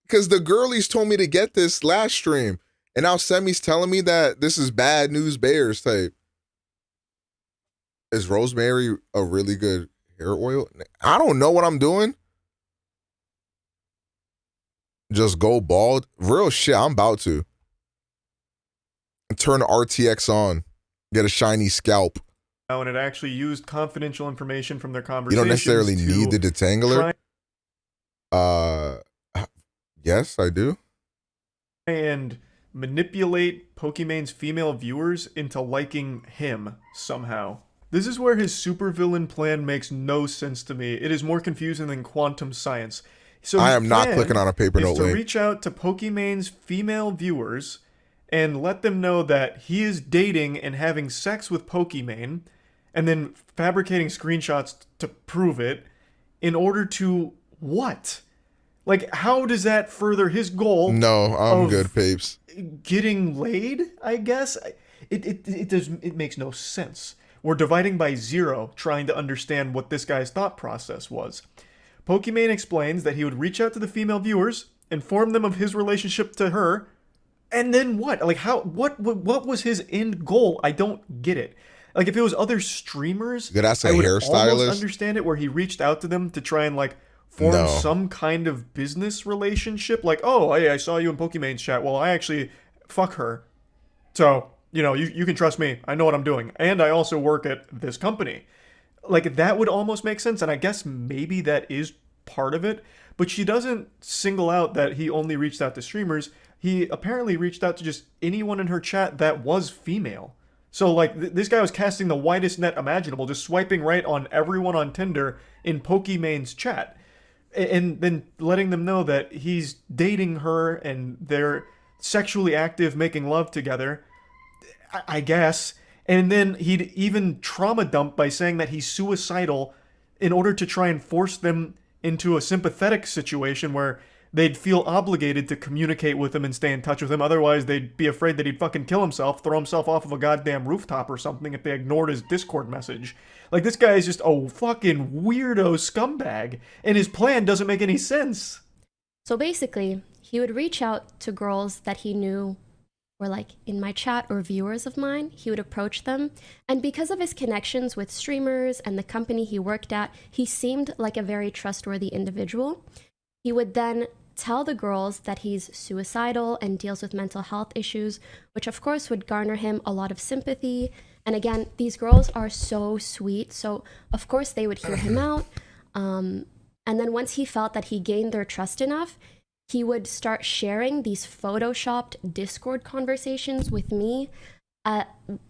Because the girlies told me to get this last stream. And now Semi's telling me that this is bad news bears type. Is rosemary a really good hair oil? I don't know what I'm doing. Just go bald. Real shit, I'm about to. Turn RTX on. Get a shiny scalp. And it actually used confidential information from their You conversations. don't necessarily need the detangler. Yes, I do. And manipulate Pokimane's female viewers into liking him somehow. This is where his supervillain plan makes no sense to me. It is more confusing than quantum science. So I am not clicking on a paper note to link. reach out to Pokimane's female viewers and let them know that he is dating and having sex with Pokimane, and then fabricating screenshots to prove it in order to what? Like, how does that further his goal? No, I'm good, Papes. Getting laid, I guess? It makes no sense. We're dividing by 0, trying to understand what this guy's thought process was. Pokimane explains that he would reach out to the female viewers, inform them of his relationship to her, and then what? Like, what was his end goal? I don't get it. Like, if it was other streamers, That's a I would hairstylist? almost understand it, where he reached out to them to try and, like, form some kind of business relationship. Like, oh, hey, I saw you in Pokimane's chat. Well, I actually fuck her. So, you know, you can trust me. I know what I'm doing. And I also work at this company. Like, that would almost make sense. And I guess maybe that is part of it. But she doesn't single out that he only reached out to streamers. He apparently reached out to just anyone in her chat that was female. So, like, this guy was casting the widest net imaginable, just swiping right on everyone on Tinder in Pokimane's chat. And then letting them know that he's dating her and they're sexually active, making love together, I guess. And then he'd even trauma dump by saying that he's suicidal in order to try and force them into a sympathetic situation where they'd feel obligated to communicate with him and stay in touch with him. Otherwise, they'd be afraid that he'd fucking kill himself, throw himself off of a goddamn rooftop or something if they ignored his Discord message. Like, this guy is just a fucking weirdo scumbag, and his plan doesn't make any sense. So basically, he would reach out to girls that he knew were like in my chat or viewers of mine. He would approach them, and because of his connections with streamers and the company he worked at, he seemed like a very trustworthy individual. He would then tell the girls that he's suicidal and deals with mental health issues, which of course would garner him a lot of sympathy. And again, these girls are so sweet, so of course they would hear him out. And then once he felt that he gained their trust enough, he would start sharing these photoshopped Discord conversations with me.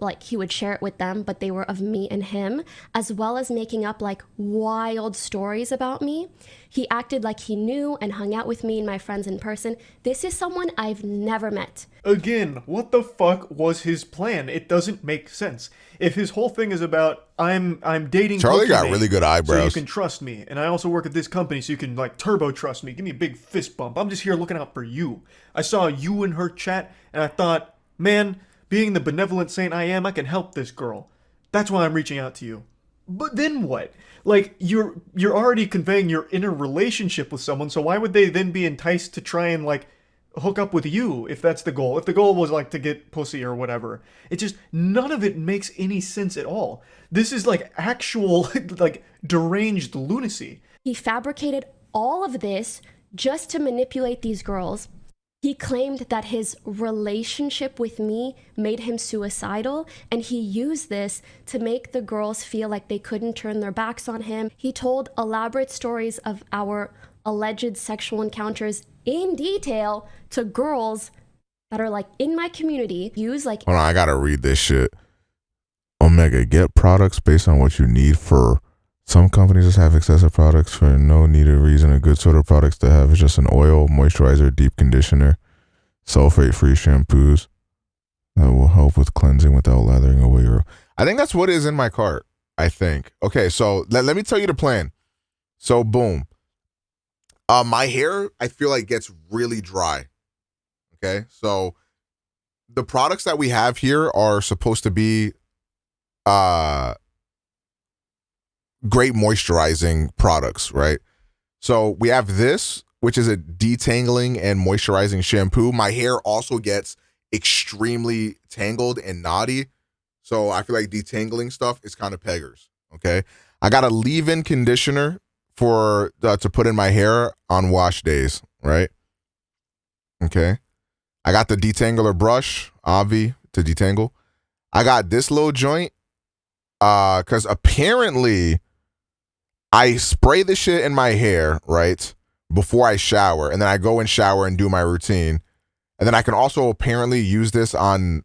Like, he would share it with them, but they were of me and him, as well as making up like wild stories about me. He acted like he knew and hung out with me and my friends in person. This is someone I've never met. Again, what the fuck was his plan? It doesn't make sense. If his whole thing is about, I'm dating Charlie Pokimane, got really good eyebrows. so you can trust me, and I also work at this company, so you can like turbo trust me. Give me a big fist bump. I'm just here looking out for you. I saw you in her chat, and I thought, man, being the benevolent saint I am, I can help this girl. That's why I'm reaching out to you. But then what? Like, you're already conveying you're in a relationship with someone, so why would they then be enticed to try and, like, hook up with you if that's the goal? If the goal was, like, to get pussy or whatever. It just, none of it makes any sense at all. This is, like, actual, like, deranged lunacy. He fabricated all of this just to manipulate these girls. He claimed that his relationship with me made him suicidal, and he used this to make the girls feel like they couldn't turn their backs on him. He told elaborate stories of our alleged sexual encounters in detail to girls that are like in my community. Use like, hold on, I gotta read this shit. Omega, get products based on what you need. For some companies just have excessive products for no needed reason. A good sort of products to have is just an oil, moisturizer, deep conditioner, sulfate-free shampoos that will help with cleansing without lathering away your... I think that's what is in my cart. I think. Okay, so let me tell you the plan. So boom. My hair, I feel like gets really dry. Okay, so the products that we have here are supposed to be great moisturizing products, right? So we have this, which is a detangling and moisturizing shampoo. My hair also gets extremely tangled and knotty. So I feel like detangling stuff is kind of peggers, okay? I got a leave-in conditioner for to put in my hair on wash days, right? Okay. I got the detangler brush, Avi, to detangle. I got this little joint because apparently I spray the shit in my hair, right, before I shower, and then I go and shower and do my routine. And then I can also apparently use this on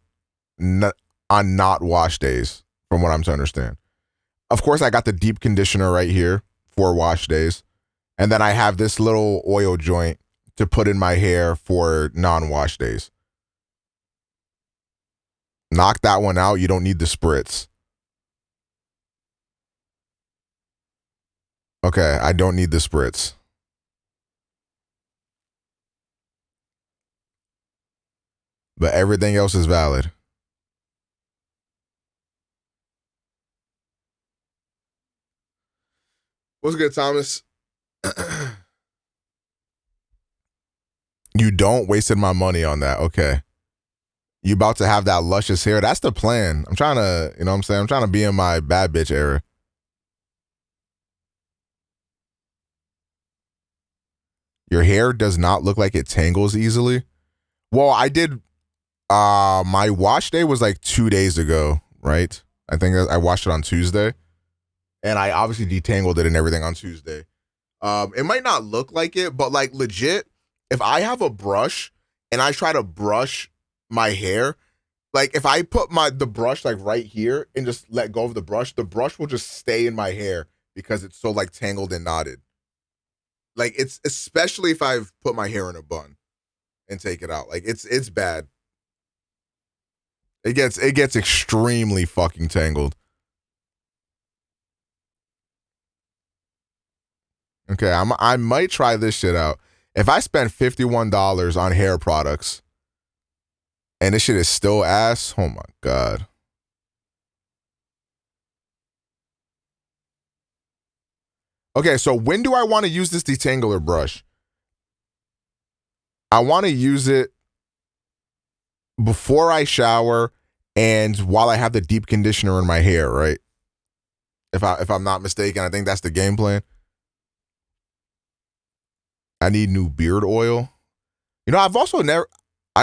not wash days, from what I'm to understand. Of course, I got the deep conditioner right here for wash days. And then I have this little oil joint to put in my hair for non-wash days. Knock that one out. You don't need the spritz. Okay, I don't need the spritz. But everything else is valid. What's good, Thomas? You don't wasted my money on that. Okay. You about to have that luscious hair. That's the plan. I'm trying to, you know what I'm saying? I'm trying to be in my bad bitch era. Your hair does not look like it tangles easily. Well, I did, my wash day was like 2 days ago, right? I think I washed it on Tuesday. And I obviously detangled it and everything on Tuesday. It might not look like it, but like legit, if I have a brush and I try to brush my hair, like if I put the brush like right here and just let go of the brush will just stay in my hair because it's so like tangled and knotted. Like it's, especially if I've put my hair in a bun and take it out. Like it's bad. It gets extremely fucking tangled. Okay, I might try this shit out. If I spend $51 on hair products and this shit is still ass, oh my God. Okay, so when do I want to use this detangler brush? I want to use it before I shower and while I have the deep conditioner in my hair, right? If I'm not mistaken, I think that's the game plan. I need new beard oil. You know, I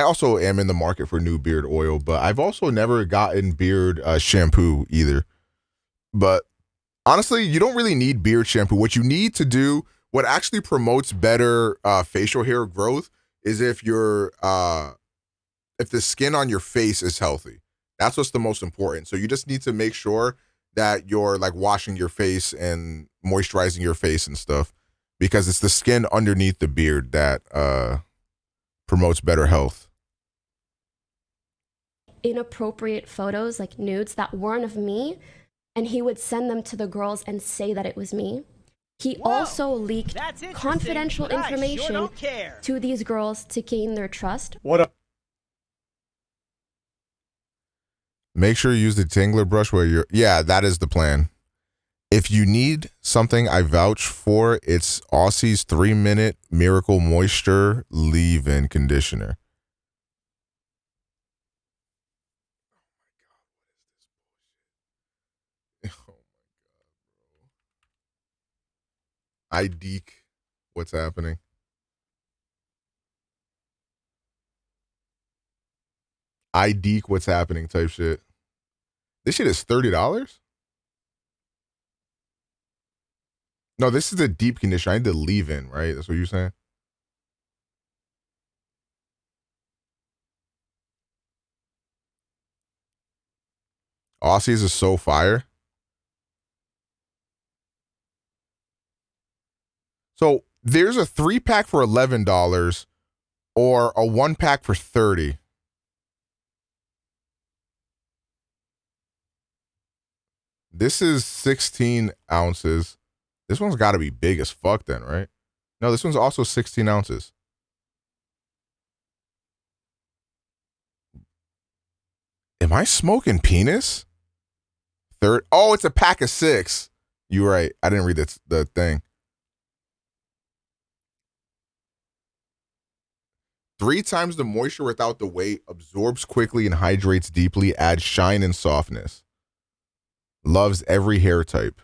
also am in the market for new beard oil, but I've also never gotten beard shampoo either. But honestly, you don't really need beard shampoo. What you need to do, what actually promotes better facial hair growth is if the skin on your face is healthy. That's what's the most important. So you just need to make sure that you're like washing your face and moisturizing your face and stuff, because it's the skin underneath the beard that promotes better health. Inappropriate photos, like nudes that weren't of me, and he would send them to the girls and say that it was me. He also leaked confidential information to these girls to gain their trust. What up? Make sure you use the detangler brush where you're, yeah, that is the plan. If you need something I vouch for, it's Aussie's 3-minute Miracle Moisture Leave-In Conditioner. I deek what's happening. I deek what's happening type shit. This shit is $30? No, this is a deep conditioner. I need to leave in, right? That's what you're saying? Aussies is so fire. So there's a 3-pack for $11 or a 1-pack for $30. This is 16 ounces. This one's got to be big as fuck then, right? No, this one's also 16 ounces. Am I smoking penis? Third. Oh, it's a pack of 6. You're right. I didn't read the thing. 3 times the moisture without the weight, absorbs quickly and hydrates deeply, adds shine and softness. Loves every hair type.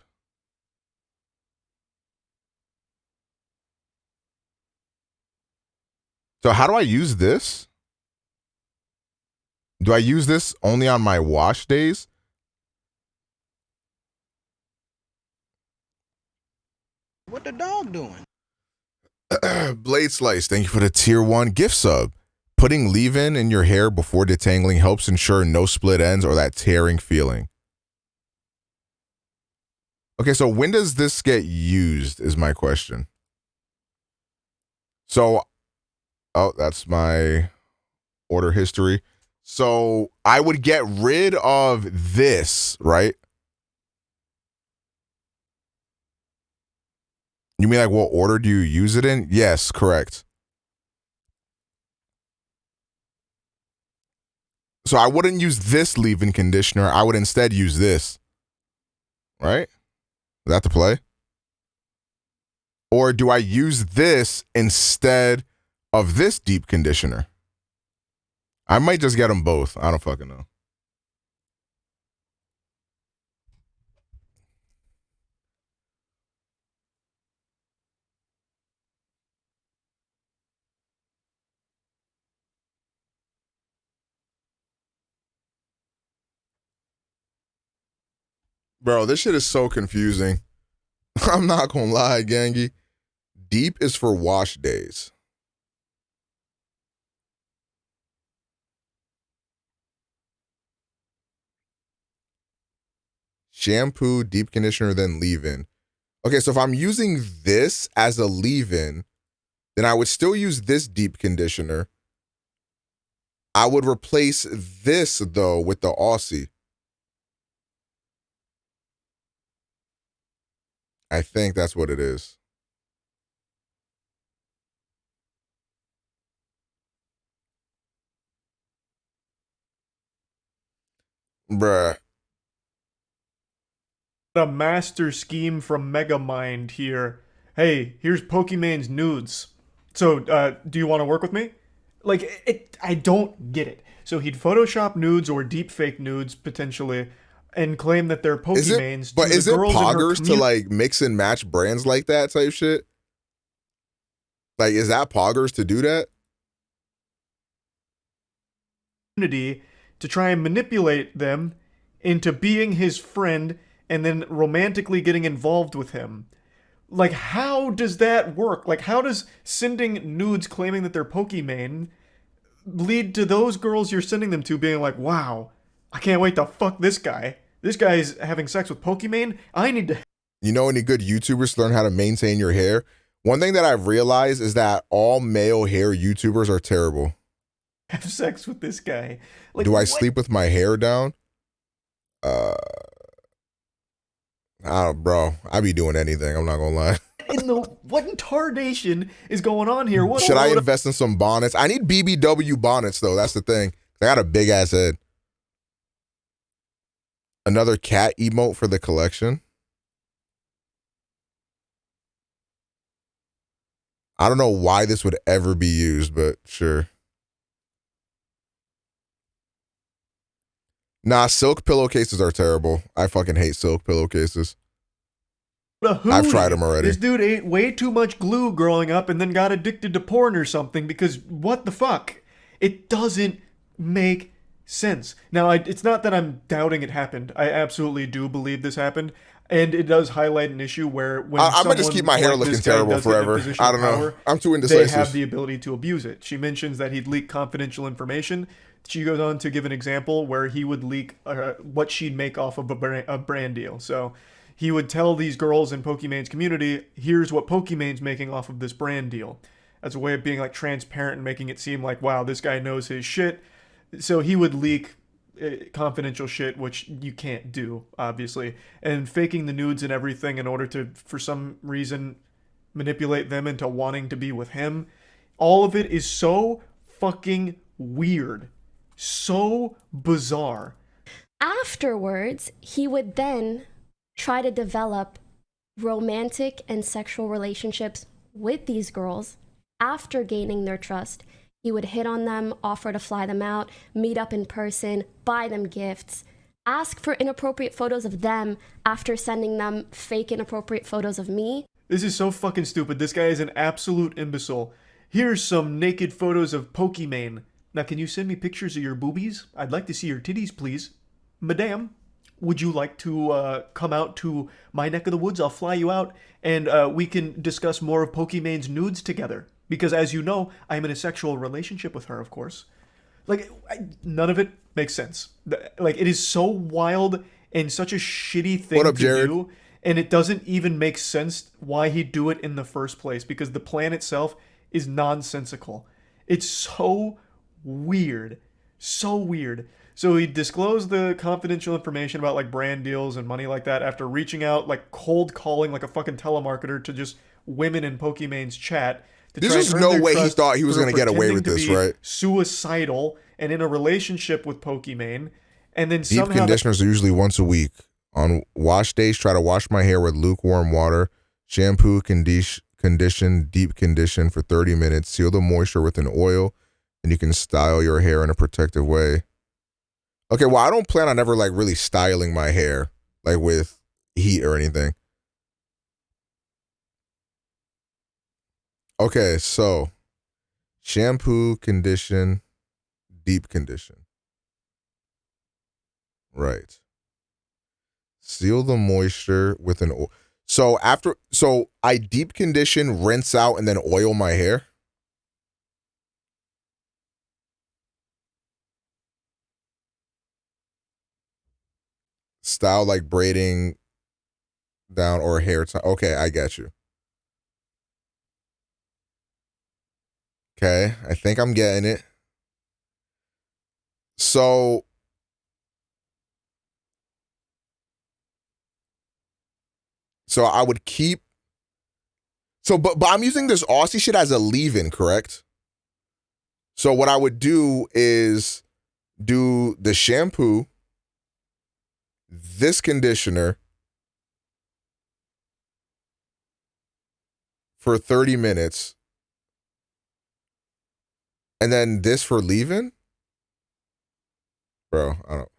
So how do I use this? Do I use this only on my wash days? What the dog doing? Blade Slice, thank you for the tier 1 gift sub. Putting leave-in in your hair before detangling helps ensure no split ends or that tearing feeling. Okay, so when does this get used is my question. So, oh, that's my order history. So I would get rid of this, right? You mean like what order do you use it in? Yes, correct. So I wouldn't use this leave-in conditioner. I would instead use this. Right? Is that the play? Or do I use this instead of this deep conditioner? I might just get them both. I don't fucking know. Bro, this shit is so confusing. I'm not gonna lie, gangy. Deep is for wash days. Shampoo, deep conditioner, then leave-in. Okay, so if I'm using this as a leave-in, then I would still use this deep conditioner. I would replace this, though, with the Aussie. I think that's what it is. Bruh. A master scheme from Megamind here. Hey, here's Pokimane's nudes. So, do you want to work with me? Like, I don't get it. So he'd Photoshop nudes or deepfake nudes, potentially, and claim that they're Pokimanes. But is it poggers to, like, mix and match brands like that type shit? Like, is that poggers to do that? To try and manipulate them into being his friend and then romantically getting involved with him. Like, how does that work? Like, how does sending nudes claiming that they're Pokimane lead to those girls you're sending them to being like, wow, I can't wait to fuck this guy. This guy's having sex with Pokimane. I need to... You know any good YouTubers to learn how to maintain your hair? One thing that I've realized is that all male hair YouTubers are terrible. Have sex with this guy. Like, do I sleep with my hair down? Bro, I be doing anything. I'm not gonna lie. What in tardation is going on here? What Should I invest in some bonnets? I need BBW bonnets though. That's the thing. I got a big ass head. Another cat emote for the collection. I don't know why this would ever be used, but sure. Nah, silk pillowcases are terrible. I fucking hate silk pillowcases. I've tried them already. This dude ate way too much glue growing up and then got addicted to porn or something because what the fuck? It doesn't make sense. Now, it's not that I'm doubting it happened. I absolutely do believe this happened. And it does highlight an issue where when I'm gonna just keep my hair looking terrible forever. I don't know. I'm too indecisive. They have the ability to abuse it. She mentions that he'd leak confidential information. She goes on to give an example where he would leak what she'd make off of a brand deal. So he would tell these girls in Pokimane's community, here's what Pokimane's making off of this brand deal. As a way of being like transparent and making it seem like, wow, this guy knows his shit. So he would leak confidential shit, which you can't do, obviously, and faking the nudes and everything in order to, for some reason, manipulate them into wanting to be with him. All of it is so fucking weird. So bizarre. Afterwards, he would then try to develop romantic and sexual relationships with these girls. After gaining their trust, he would hit on them, offer to fly them out, meet up in person, buy them gifts, ask for inappropriate photos of them after sending them fake inappropriate photos of me. This is so fucking stupid. This guy is an absolute imbecile. Here's some naked photos of Pokimane. Now, can you send me pictures of your boobies? I'd like to see your titties, please. Madame, would you like to come out to my neck of the woods? I'll fly you out, and we can discuss more of Pokimane's nudes together. Because as you know, I'm in a sexual relationship with her, of course. Like, none of it makes sense. Like, it is so wild and such a shitty thing What up, to Jared? do, and it doesn't even make sense why he'd do it in the first place, because the plan itself is nonsensical. It's so weird. So weird. So he disclosed the confidential information about like brand deals and money like that after reaching out, like cold calling like a fucking telemarketer to just women in Pokimane's chat. There's just no way he thought he was going to get away with this, right? Suicidal and in a relationship with Pokimane, and then Deep somehow conditioners are usually once a week. On wash days, try to wash my hair with lukewarm water. Shampoo, condition, deep condition for 30 minutes. Seal the moisture with an oil, and you can style your hair in a protective way. Okay, well, I don't plan on ever like really styling my hair like with heat or anything. Okay, so shampoo, condition, deep condition. Right. Seal the moisture with an oil. So I deep condition, rinse out, and then oil my hair. Style like braiding down or hair tie. Okay, I get you. Okay, I think I'm getting it. So I would keep. So, but I'm using this Aussie shit as a leave-in, correct? So what I would do is do the shampoo, this conditioner for 30 minutes, and then this for leave-in? Bro, I don't.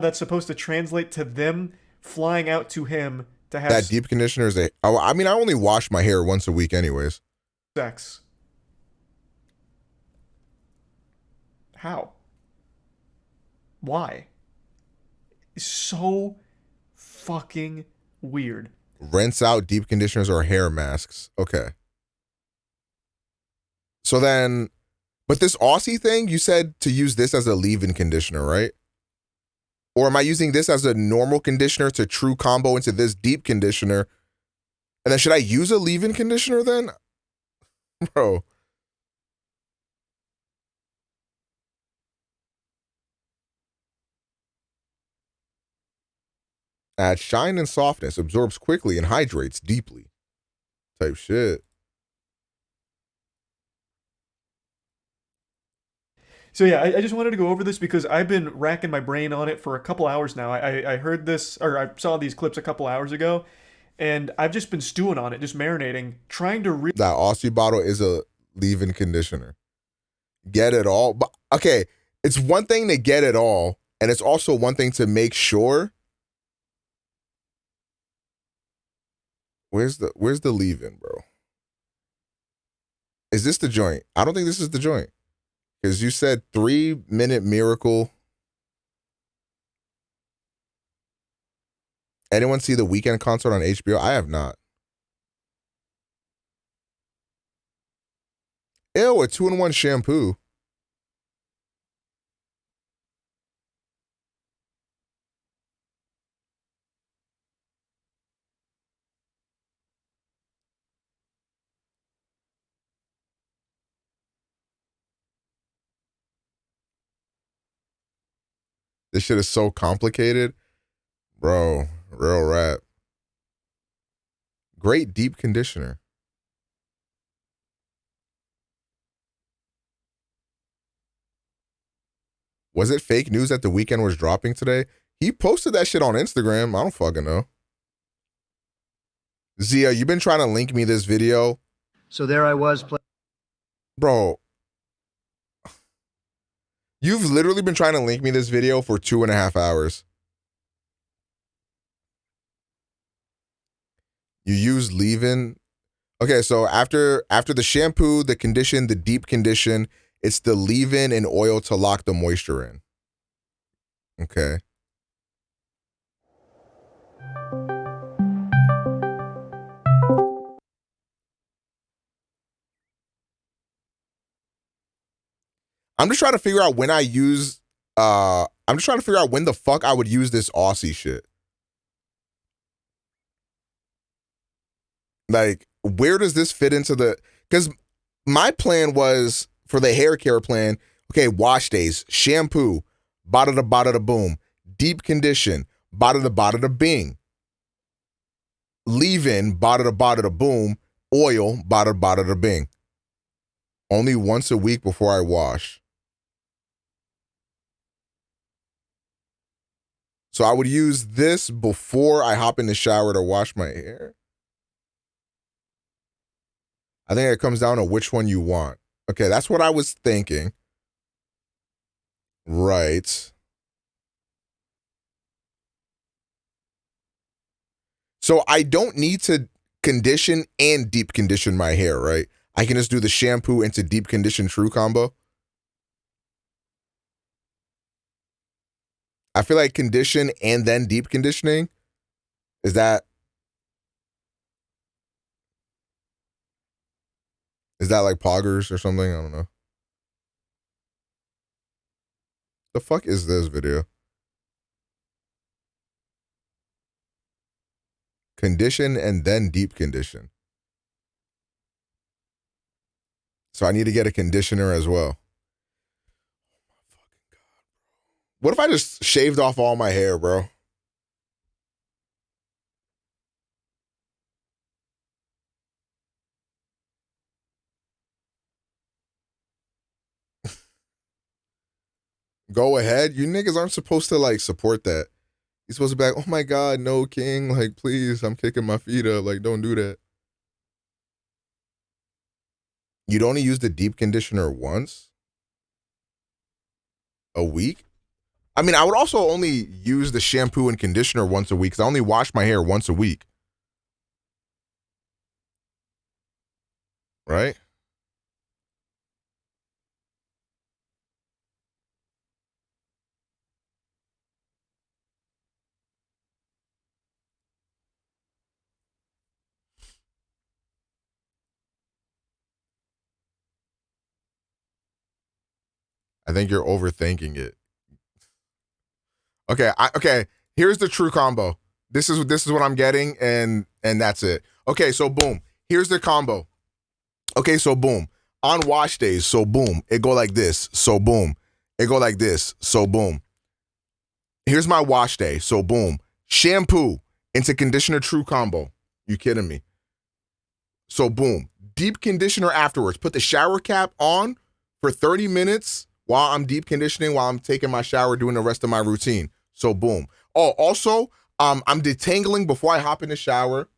that's supposed to translate to them flying out to him to have That deep conditioner is I mean, I only wash my hair once a week anyways. sex. How? Why? It's so fucking weird. Rinse out deep conditioners or hair masks. Okay. So then, but this Aussie thing, you said to use this as a leave-in conditioner, right? Or am I using this as a normal conditioner to true combo into this deep conditioner? And then should I use a leave-in conditioner then? Bro. Adds shine and softness, absorbs quickly and hydrates deeply. Type shit. So yeah, I just wanted to go over this because I've been racking my brain on it for a couple hours now. I heard this, or I saw these clips a couple hours ago, and I've just been stewing on it, just marinating, trying to That Aussie bottle is a leave-in conditioner. Get it all. But okay, it's one thing to get it all, and it's also one thing to make sure. Where's the leave-in, bro? Is this the joint? I don't think this is the joint. Because you said 3-minute miracle. Anyone see the Weekend concert on HBO? I have not. Ew, a 2-in-1 shampoo. This shit is so complicated. Bro, real rap. Great deep conditioner. Was it fake news that The Weeknd was dropping today? He posted that shit on Instagram. I don't fucking know. Zia, you been trying to link me this video. So there I was. Bro, you've literally been trying to link me this video for 2.5 hours. You use leave-in. Okay, so after the shampoo, the condition, the deep condition, it's the leave-in and oil to lock the moisture in. Okay. I'm just trying to figure out when I use I'm just trying to figure out when the fuck I would use this Aussie shit. Like, where does this fit into the, because my plan was for the hair care plan, okay, wash days, shampoo, bada da boom, deep condition, bada da bing, leave-in, bada da boom, oil, bada da bing. Only once a week before I wash. So I would use this before I hop in the shower to wash my hair. I think it comes down to which one you want. Okay, that's what I was thinking. Right. So I don't need to condition and deep condition my hair, right? I can just do the shampoo into deep condition true combo. I feel like condition and then deep conditioning, is that like poggers or something? I don't know. The fuck is this video? Condition and then deep condition. So I need to get a conditioner as well. What if I just shaved off all my hair, bro? Go ahead. You niggas aren't supposed to like support that. You're supposed to be like, oh my God, no, King. Like, please, I'm kicking my feet up. Like, don't do that. You'd only use the deep conditioner once a week? I mean, I would also only use the shampoo and conditioner once a week because I only wash my hair once a week. Right? I think you're overthinking it. Okay, okay. Here's the true combo. This is what I'm getting, and that's it. Okay, so boom. Here's the combo. Okay, so boom. On wash days, so boom. It go like this. So boom. It go like this. So boom. Here's my wash day. So boom. Shampoo into conditioner true combo. You kidding me? So boom. Deep conditioner afterwards. Put the shower cap on for 30 minutes while I'm deep conditioning, while I'm taking my shower, doing the rest of my routine. So boom. Oh, also, I'm detangling before I hop in the shower.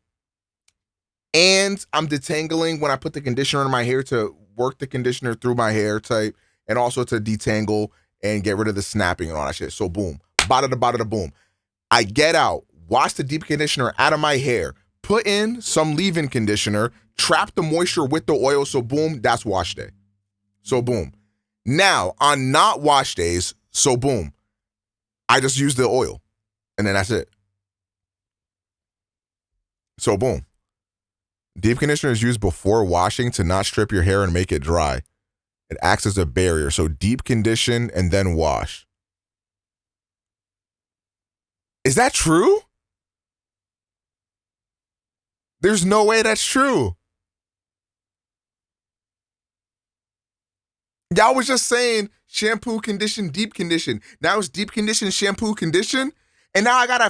And I'm detangling when I put the conditioner in my hair to work the conditioner through my hair type, and also to detangle and get rid of the snapping and all that shit. So boom. Bada da boom. I get out, wash the deep conditioner out of my hair, put in some leave-in conditioner, trap the moisture with the oil. So boom, that's wash day. So boom. Now, on not wash days, so boom, I just use the oil, and then that's it. So boom. Deep conditioner is used before washing to not strip your hair and make it dry. It acts as a barrier, so deep condition and then wash. Is that true? There's no way that's true. Y'all was just saying shampoo, condition, deep condition. Now it's deep condition, shampoo, condition. And now I gotta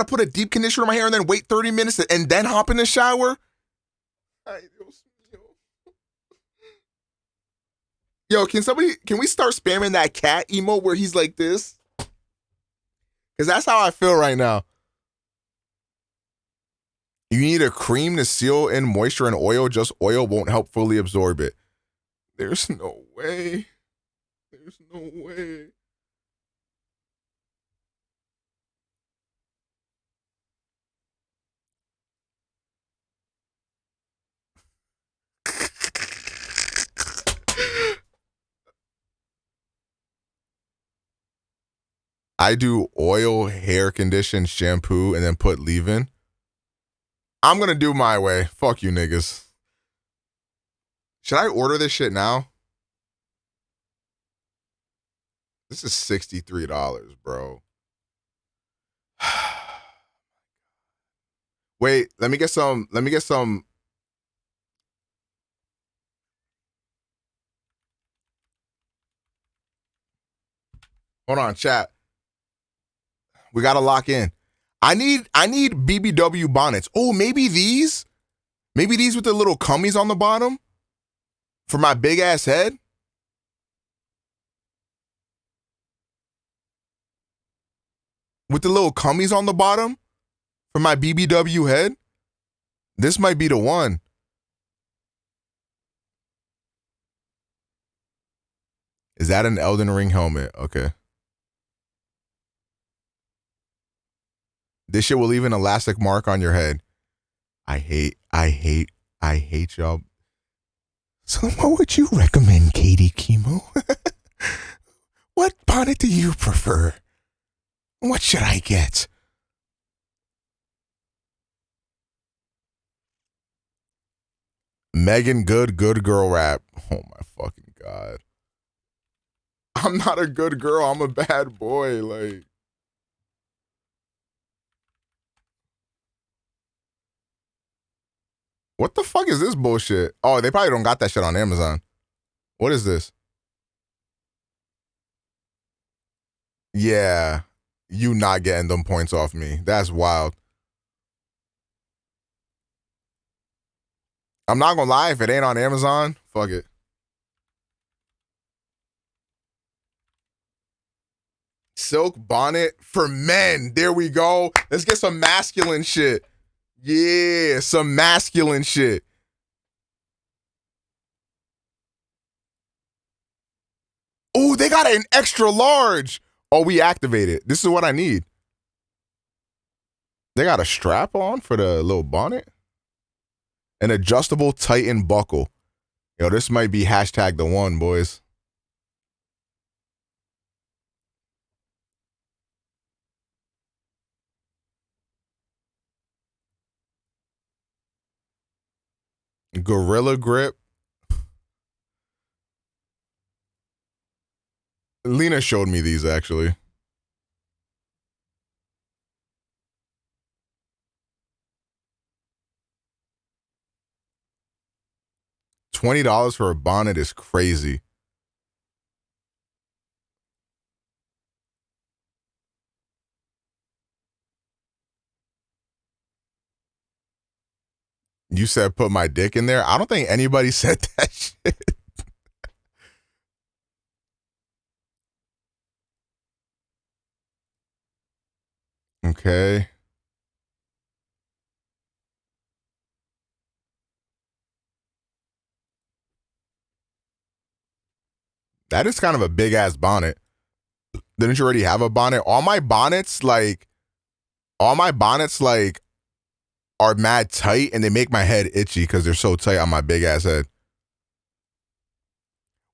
put a deep conditioner in my hair and then wait 30 minutes and then hop in the shower. Yo, can we start spamming that cat emote where he's like this? Because that's how I feel right now. You need a cream to seal in moisture and oil. Just oil won't help fully absorb it. There's no way. There's no way. I do oil, hair condition, shampoo, and then put leave-in. I'm going to do my way. Fuck you niggas. Should I order this shit now? This is $63, bro. Wait, let me get some. Hold on, chat. We got to lock in. I need BBW bonnets. Oh, maybe these? Maybe these with the little cummies on the bottom? For my big ass head? With the little cummies on the bottom? For my BBW head? This might be the one. Is that an Elden Ring helmet? Okay. This shit will leave an elastic mark on your head. I hate y'all. So what would you recommend, Katie Chemo? What bonnet do you prefer? What should I get? Megan Good girl rap. Oh my fucking God. I'm not a good girl. I'm a bad boy. Like. What the fuck is this bullshit? Oh, they probably don't got that shit on Amazon. What is this? Yeah. You not getting them points off me. That's wild. I'm not gonna lie, if it ain't on Amazon, fuck it. Silk bonnet for men. There we go. Let's get some masculine shit. Yeah, some masculine shit. Oh, they got an extra large. Oh, we activated. This is what I need. They got a strap on for the little bonnet. An adjustable Titan buckle. Yo, this might be hashtag the one, boys. Gorilla Grip. Lena showed me these actually. $20 for a bonnet is crazy. You said put my dick in there? I don't think anybody said that shit. Okay. That is kind of a big ass bonnet. Didn't you already have a bonnet? All my bonnets are mad tight and they make my head itchy because they're so tight on my big ass head.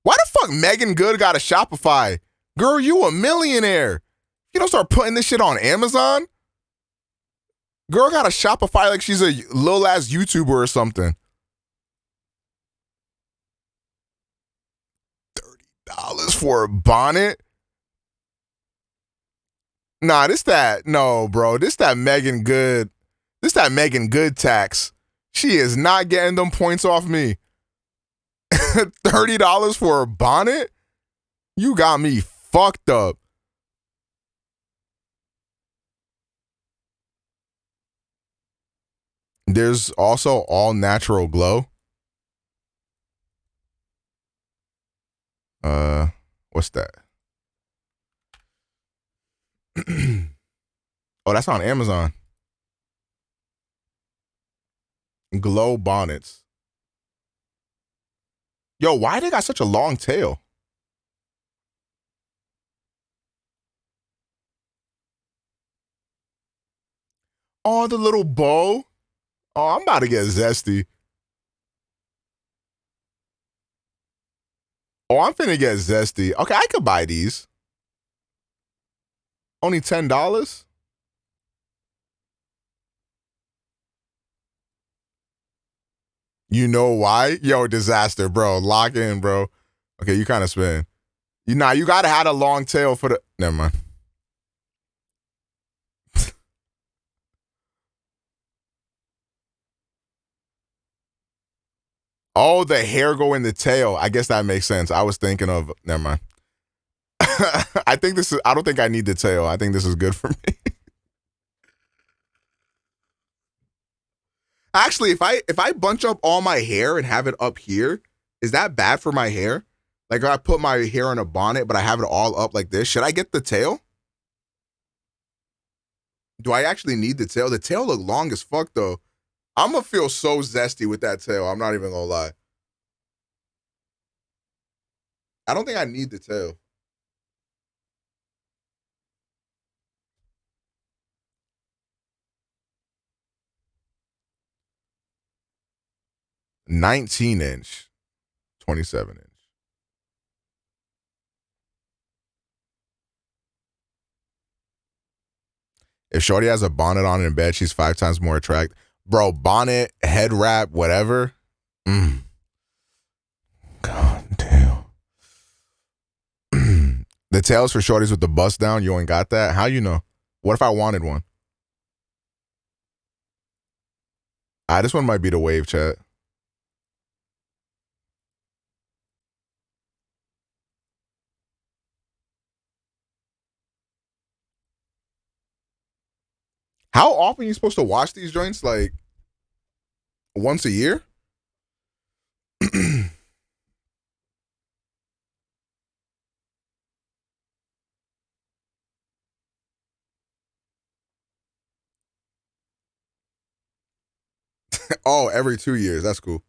Why the fuck Megan Good got a Shopify? Girl, you a millionaire. You don't start putting this shit on Amazon? Girl got a Shopify like she's a little ass YouTuber or something. $30 for a bonnet? Nah, this that Megan Good. This that Megan Good tax. She is not getting them points off me. $30 for a bonnet? You got me fucked up. There's also all natural glow. What's that? Oh, that's on Amazon. Glow bonnets. Yo, why they got such a long tail? Oh, the little bow. Oh, I'm about to get zesty. Oh, I'm finna get zesty. Okay, I could buy these. Only $10? You know why? Yo, disaster, bro. Lock in, bro. Okay, you kind of spin. You gotta have a long tail for the. Never mind. Oh, the hair go in the tail. I guess that makes sense. I was thinking of. Never mind. I don't think I need the tail. I think this is good for me. Actually, if I bunch up all my hair and have it up here, is that bad for my hair? Like if I put my hair in a bonnet, but I have it all up like this, should I get the tail? Do I actually need the tail? The tail look long as fuck though. I'm gonna feel so zesty with that tail. I'm not even gonna lie. I don't think I need the tail. $19-inch, 27-inch. If shorty has a bonnet on in bed, she's 5 times more attractive. Bro, bonnet, head wrap, whatever. God damn. The tails for shorties with the bust down, you ain't got that? How you know? What if I wanted one? This one might be the wave, chat. How often are you supposed to wash these joints? Like once a year? Oh, every 2 years. That's cool.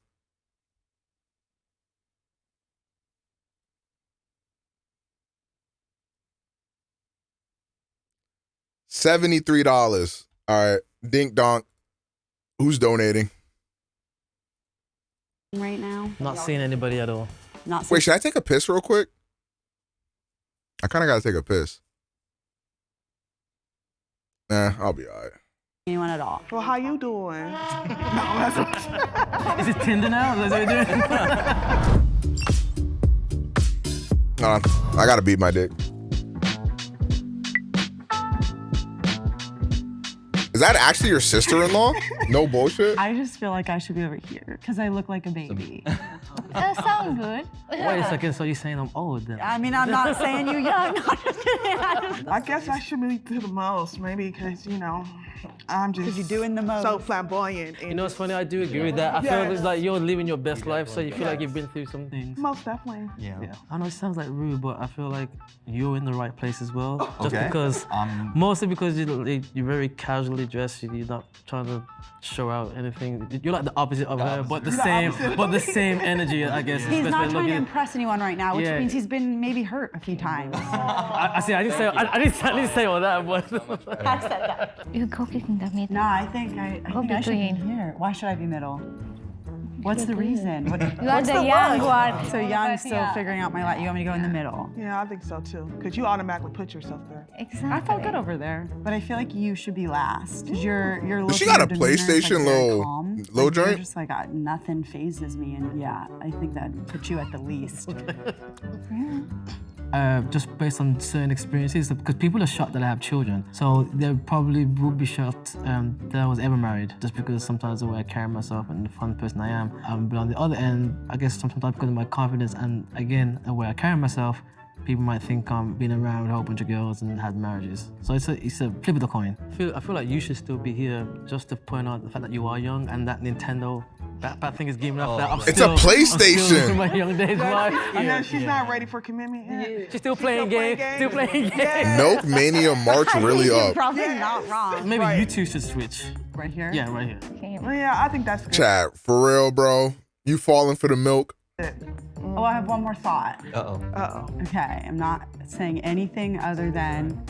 $73. All right. Dink donk. Who's donating? Right now. Not seeing anybody at all. Not Wait, should I take a piss real quick? I kind of got to take a piss. Nah, I'll be all right. Anyone at all. Well, how you doing? Is it Tinder now? Is that what you're doing? No, I got to beat my dick. Is that actually your sister-in-law? No bullshit? I just feel like I should be over here because I look like a baby. That sounds good. Wait a second, so you're saying I'm old then? I mean, I'm not saying you young. I guess I should be to the most, maybe because, I'm just you're doing the most. so flamboyant. You know what's funny? I do agree with that. I feel it's like you're living your best life, so you feel like you've been through some things. Most definitely. Yeah. I know it sounds like rude, but I feel like you're in the right place as well. Just Okay. because, mostly because you're very casually dressed. You're not trying to show out anything. You're like the opposite of her, but the same energy, I guess. He's Best way not to trying look to at it. impress anyone right now, which Yeah. means he's been maybe hurt a few times. I didn't say all that, but I said that. You go in the middle. No, I think I should be here. Why should I be middle? What's the reason? You are What's the the young look? one. So Young's still Yeah. figuring out my life. You want me to go in the middle? Yeah, I think so too. Because you automatically put yourself there. Exactly. I felt good over there, but I feel like you should be last. Because your Does she look got and a your demeanor is, PlayStation like, very little calm. low You're joint? just like, nothing phases me, and yeah, I think that puts you at the least. just based on certain experiences, because people are shocked that I have children. So they probably would be shocked that I was ever married, just because sometimes the way I carry myself and the fun person I am. But on the other end, I guess sometimes because of my confidence and again, the way I carry myself, people might think I'm being around with a whole bunch of girls and had marriages. So it's a flip of the coin. I feel like you should still be here just to point out the fact that you are young and that Nintendo, that thing is giving up that. It's a PlayStation. I'm still in my young days, And then she's not ready for commitment yet. She's still playing games. Still playing games. Nope, Mania March really You're up. probably not wrong. Maybe you two should switch. Right here? Yeah, right here. Well, yeah, I think that's good. Chat, for real, bro. You falling for the milk? Oh, I have one more thought. Uh-oh. Okay, I'm not saying anything other than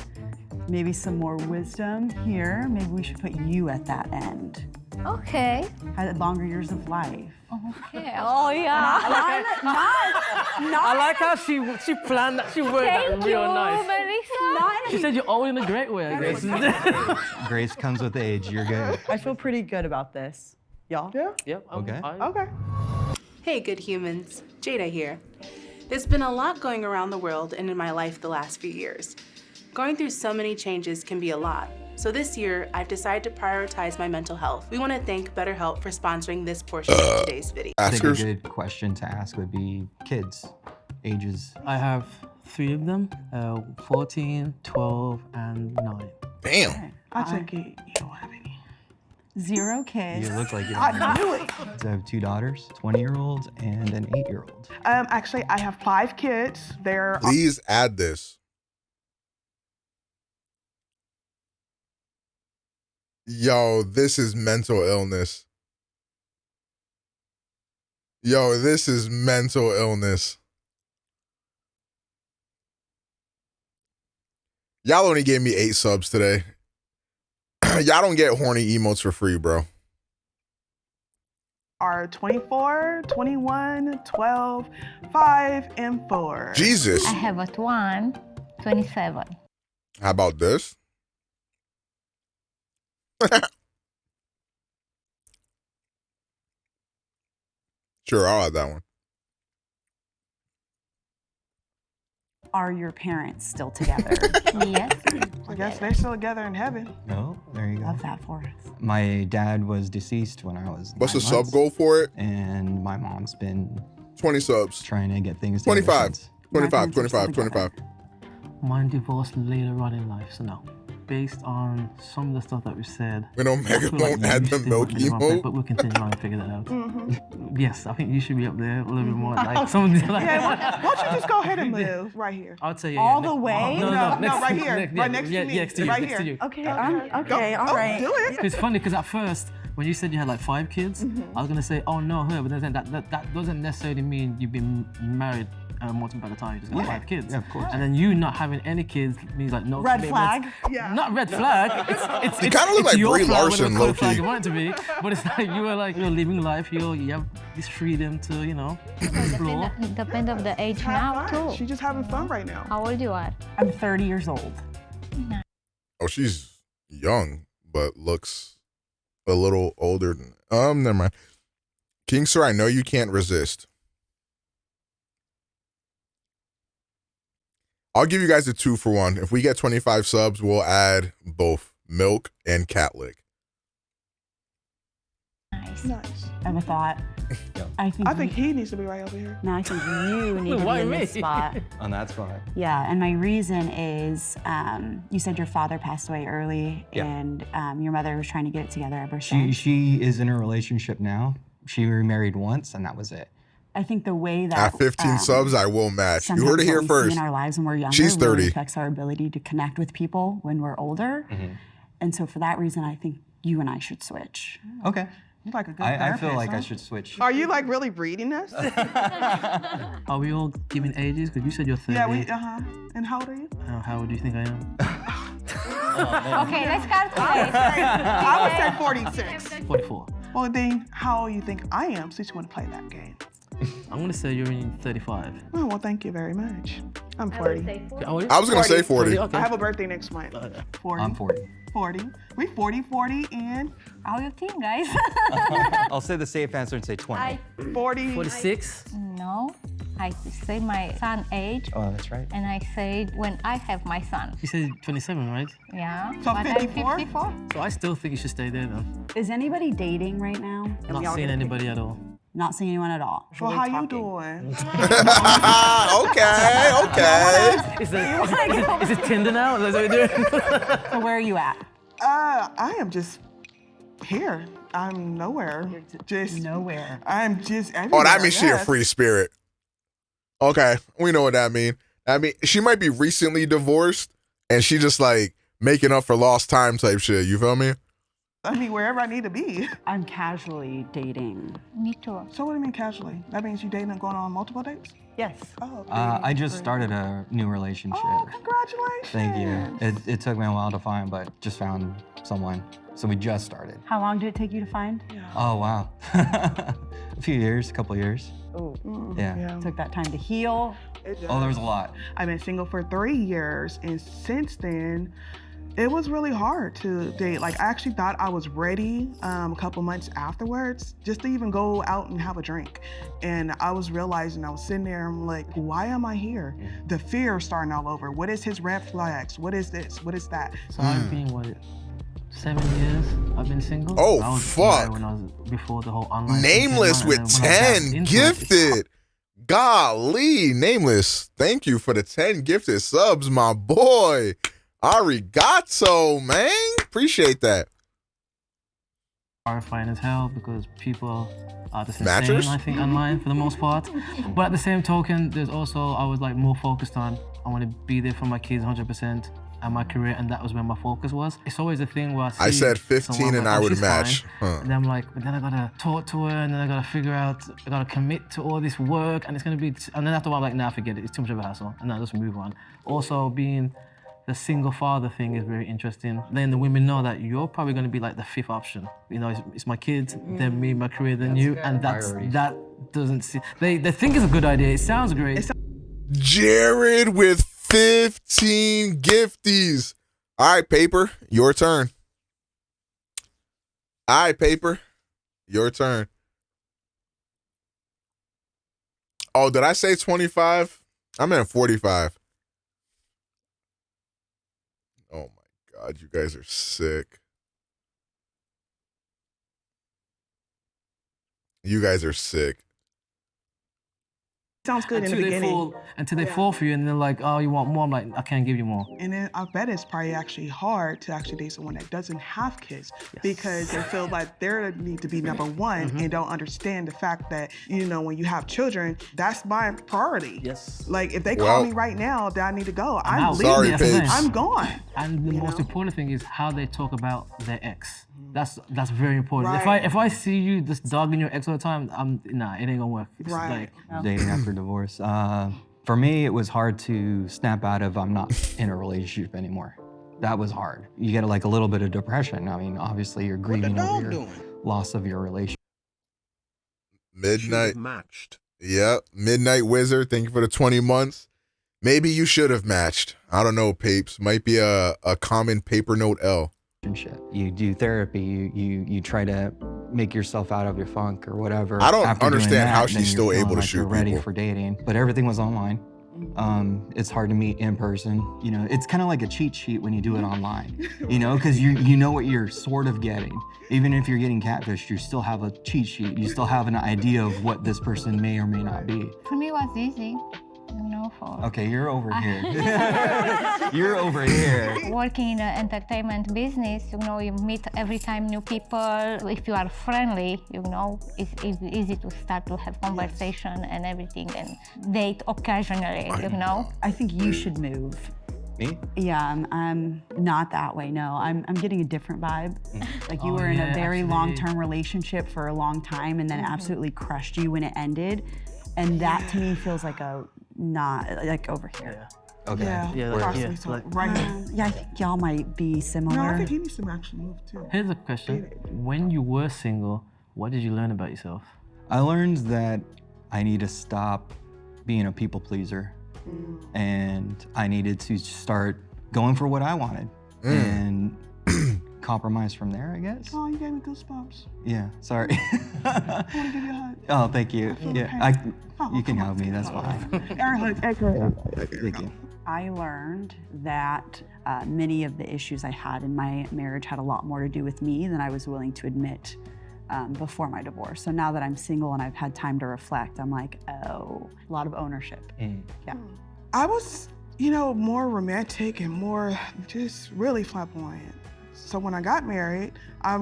maybe some more wisdom here. Maybe we should put you at that end. Okay. Had longer years of life. Okay. Oh yeah. I like how she planned that. She worded that real nice. Melissa. She said you're old in a great way, I guess. Grace comes with age. You're good. I feel pretty good about this. Y'all? Yeah. Yep. Okay. Okay. Hey, good humans. Jada here. There's been a lot going around the world and in my life the last few years. Going through so many changes can be a lot. So this year, I've decided to prioritize my mental health. We want to thank BetterHelp for sponsoring this portion of today's video. I think a good question to ask would be kids, ages. I have 3 of them, 14, 12, and 9. Damn. I take it you don't have any. 0 kids. You look like you don't I knew it. So I have 2 daughters, 20-year-olds and an 8-year-old. Actually, I have 5 kids. They're Please add this. Yo, this is mental illness. Yo, this is mental illness. Y'all only gave me 8 subs today. Y'all don't get horny emotes for free, bro. are 24, 21, 12, 5, and 4. Jesus. I have a 27. How about this? Sure, I'll add that one. Are your parents still together? Yes. I guess they're still together in heaven. No, there you go. Love that for us. My dad was deceased when I was What's 9 the sub months, goal for it? And my mom's been 20 subs. Trying to get things together 25. since. 25, 25, 25. Mine divorced later on in life, so no. Based on some of the stuff that we said. We don't make it, won't add the milk emote. But we'll continue on and figure that out. Mm-hmm. Yes, I think you should be up there a little bit more. Like some of these, like, Yeah, why don't you just go ahead and move right here? I'd say yeah. All yeah, the way? No, right here. Right next yeah, to me. Yeah, next to you. Right next here. to you. Okay, okay, all right. Do it. It's funny because at first, when you said you had like 5 kids, I was gonna say, oh no, her, but then that doesn't necessarily mean you've been married multiple by the time you just got 5 kids. Yeah, of course. And then you not having any kids means like no Red commitments. flag. Yeah. Not red flag. It's You kinda look like your Brie flag, Larson, whatever low-key. flag you want it to be, but it's like you are like you're living life. You have this freedom to explore. Depend of the age now too. She's just having fun right now. How old you are? I'm 30 years old. Oh, she's young, but looks a little older. Never mind. King Sir, I know you can't resist. I'll give you guys a 2-for-1. If we get 25 subs, we'll add both milk and cat lick. Nice. I have a thought. I think he needs to be right over here. No, I think you need to Why be in me? this spot. On that spot. Yeah, and my reason is you said your father passed away early, Yeah. and your mother was trying to get it together ever since. She is in a relationship now. She remarried once, and that was it. I think the way that At 15 subs, I will match. You heard it sometimes here what we see first. in our lives when we're younger She's 30. really affects our ability to connect with people when we're older. And so for that reason, I think you and I should switch. Okay. You're like a good I feel therapist, like I huh? should switch. Are you like really reading us? Are we all giving ages? Because you said you're 30. Yeah, And how old are you? How old do you think I am? Okay, let's calculate. I would say 46. 44. Well, then, how old you think I am since you want to play that game? I'm gonna say you're in 35. Oh, well, thank you very much. I'm 40. I was going to say 40. Okay. I have a birthday next month. 40. I'm 40. 40. We 40, and How you think, guys? I'll say the safe answer and say 20. 40. 46? No, I say my son age, Oh, that's right. and I say when I have my son. You said 27, right? Yeah. So but 54? I'm 54. So I still think you should stay there then. Is anybody dating right now? Not seeing anybody at all. Not seeing anyone at all. Well, how you doing? Okay. Is it Tinder now? Is that what you're doing? So where are you at? I am just here. I'm nowhere. Just nowhere. I'm just everywhere. Oh, that means she a yes. free spirit. Okay, we know what that means. I mean, she might be recently divorced and she just like making up for lost time type shit. You feel me? I mean, wherever I need to be. I'm casually dating. Me too. So what do you mean casually? That means you dating and going on multiple dates? Yes. Oh, I just started a new relationship. Oh, congratulations. Thank you. It took me a while to find, but just found someone. So we just started. How long did it take you to find? Oh, wow. A couple years. Oh, Yeah. Took that time to heal. Oh, there was a lot. I've been single for 3 years, and since then, it was really hard to date. Like, I actually thought I was ready a couple months afterwards just to even go out and have a drink. And I was realizing, I was sitting there, I'm like, why am I here? The fear is starting all over. What is his red flags? What is this? What is that? So I've been, 7 years I've been single. Oh, I was fuck. When I was before the whole online. Nameless thing, with and then when I got 10 into it, gifted. Golly, Nameless. Thank you for the 10 gifted subs, my boy. Arigato, man. Appreciate that. horrifying as hell because people are just Matchers? insane, I think, online for the most part. But at the same token, there's also, I was like more focused on, I want to be there for my kids 100% and my career, and that was where my focus was. It's always a thing where I said 15 someone, and like, I oh, would she's match. fine. Huh. And I'm like, but then I gotta talk to her, and then I gotta figure out, I gotta commit to all this work, and it's gonna be, and then after a while, I'm like, nah, forget it, it's too much of a hassle, and then I just move on. Also, being the single father thing is very interesting. Then the women know that you're probably gonna be like the fifth option. You know, it's my kids, then me, my career, then you, and that doesn't see, they think it's a good idea, it sounds great. Jared with 15 gifties. All right, Paper, your turn. All right, Paper, your turn. Oh, did I say 25? I'm at 45. Oh my God, you guys are sick. You guys are sick. Sounds good in the beginning. Until they fall for you, and they're like, oh, you want more? I'm like, I can't give you more. And then I bet it's probably actually hard to actually date someone that doesn't have kids because they feel like they need to be number one and don't understand the fact that, you know, when you have children, that's my priority. Yes. Like, if they call me right now that I need to go, I'm out. leaving. Sorry, I'm gone. And the most important thing is how they talk about their ex. That's very important. Right. If I see you just dogging your ex all the time, nah, it ain't gonna work. It's Right. Dating after divorce. For me, it was hard to snap out of I'm not in a relationship anymore. That was hard. You get like a little bit of depression. I mean, obviously you're grieving over your loss of your relationship. Midnight matched. Yep, Midnight Wizard. Thank you for the 20 months. Maybe you should have matched. I don't know, Papes. Might be a common paper note L. You do therapy. You try to make yourself out of your funk or whatever. I don't After doing understand that, how then she's you're still able feeling to like shoot you're ready people. for dating, but everything was online. It's hard to meet in person. You know, it's kind of like a cheat sheet when you do it online. You know, because you know what you're sort of getting. Even if you're getting catfished, you still have a cheat sheet. You still have an idea of what this person may or may not be. For me, it was easy. You know, for Okay, you're over here. You're over here. working in the entertainment business, you know, you meet every time new people. If you are friendly, you know, it's easy to start to have conversation and everything and date occasionally, you know. I think you should move. Me? Yeah, I'm not that way, no. I'm getting a different vibe. Like you Oh, were in yeah, a very actually. long-term relationship for a long time and then absolutely crushed you when it ended. And that to me feels like not like over here. Okay. Yeah, possibly so. Right. Yeah, I think y'all might be similar. No, I think he needs to actually move too. Here's a question. When you were single, what did you learn about yourself? I learned that I need to stop being a people pleaser, and I needed to start going for what I wanted and compromise from there, I guess. Oh, you gave me goosebumps. Yeah, sorry. I want to give you a hug. Oh, thank you. feel the Yeah, pain. you can hug me, that's fine. Thank you. I learned that many of the issues I had in my marriage had a lot more to do with me than I was willing to admit. before my divorce. So now that I'm single and I've had time to reflect, I'm like, oh, a lot of ownership. Yeah. I was, you know, more romantic and more just really flamboyant. So when I got married, I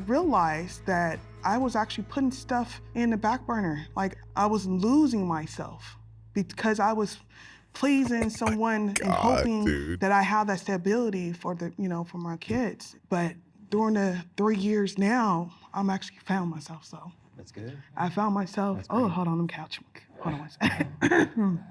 realized that I was actually putting stuff in the back burner. Like I was losing myself because I was pleasing someone and hoping that I have that stability for the, you know, for my kids. But during the 3 years now, I'm actually found myself. So that's good. I found myself. Oh, hold on, I'm couch. Hold on one second.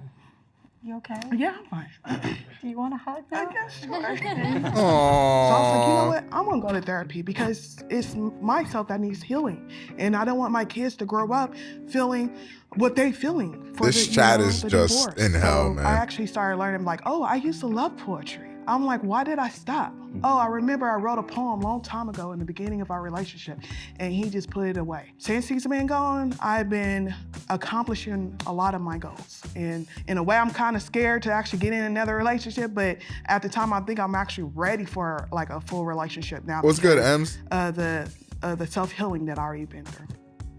You okay? Yeah, I'm fine. Do you want a hug now? I guess sure. So I was like, you know what? I'm gonna go to therapy because it's myself that needs healing, and I don't want my kids to grow up feeling what they feeling. For This the, chat you know, is the just divorce. in hell, So man. I actually started learning, like, oh, I used to love poetry. I'm like, why did I stop? Oh, I remember I wrote a poem a long time ago in the beginning of our relationship, and he just put it away. Since he's been gone, I've been accomplishing a lot of my goals. And in a way, I'm kind of scared to actually get in another relationship, but at the time, I think I'm actually ready for like a full relationship now. What's good, Ems? The self-healing that I've already been through.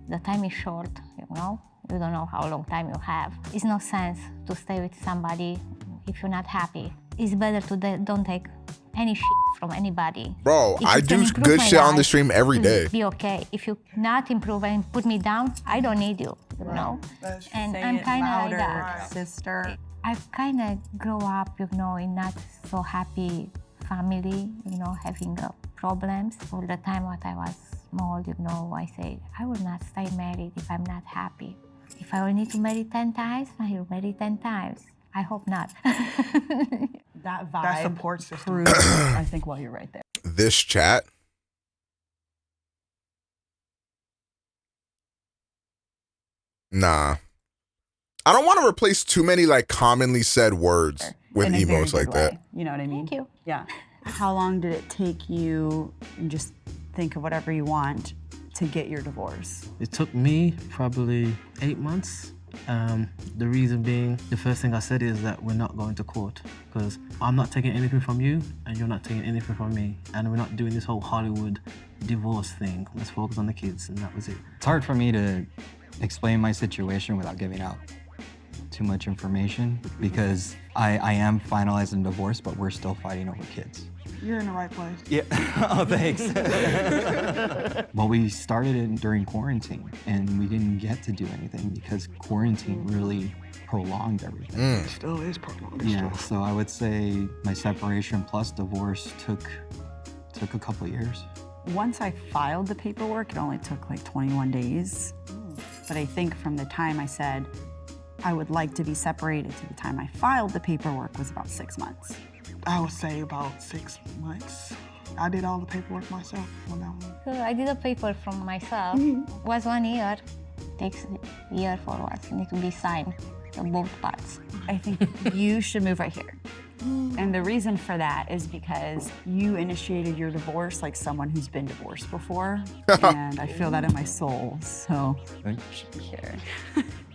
The time is short, you know? You don't know how long time you have. It's no sense to stay with somebody if you're not happy. It's better to don't take any shit from anybody. Bro, If I you can do improve good my shit on the life, stream every day. Be okay. If you not improve and put me down, I don't need you, you know? And Say I'm it kind of like louder, that. sister. I've kind of grow up, you know, in not so happy family, you know, having problems. All the time when I was small, you know, I say, I will not stay married if I'm not happy. If I will need to marry 10 times, I will marry 10 times. I hope not. That vibe That support system. proves, I think, while you're right there. This chat. Nah. I don't want to replace too many like commonly said words with In a very emotes like good that. way. You know what I mean? Thank you. Yeah. How long did it take you, and just think of whatever you want, to get your divorce? It took me probably 8 months. The reason being, the first thing I said is that we're not going to court because I'm not taking anything from you and you're not taking anything from me. And we're not doing this whole Hollywood divorce thing. Let's focus on the kids, and that was it. It's hard for me to explain my situation without giving out too much information because I am finalizing divorce, but we're still fighting over kids. You're in the right place. Yeah. Oh, thanks. Well, we started it during quarantine, and we didn't get to do anything because quarantine really prolonged everything. It still is prolonged. Yeah. So I would say my separation plus divorce took a couple of years. Once I filed the paperwork, it only took like 21 days. But I think from the time I said I would like to be separated to the time I filed the paperwork was about 6 months. I would say about 6 months. I did all the paperwork myself on that one. So I did a paper from myself. Was 1 year. Takes a year for what need to be signed, so both parts. I think you should move right here. And the reason for that is because you initiated your divorce like someone who's been divorced before. And I feel that in my soul, so you should be here.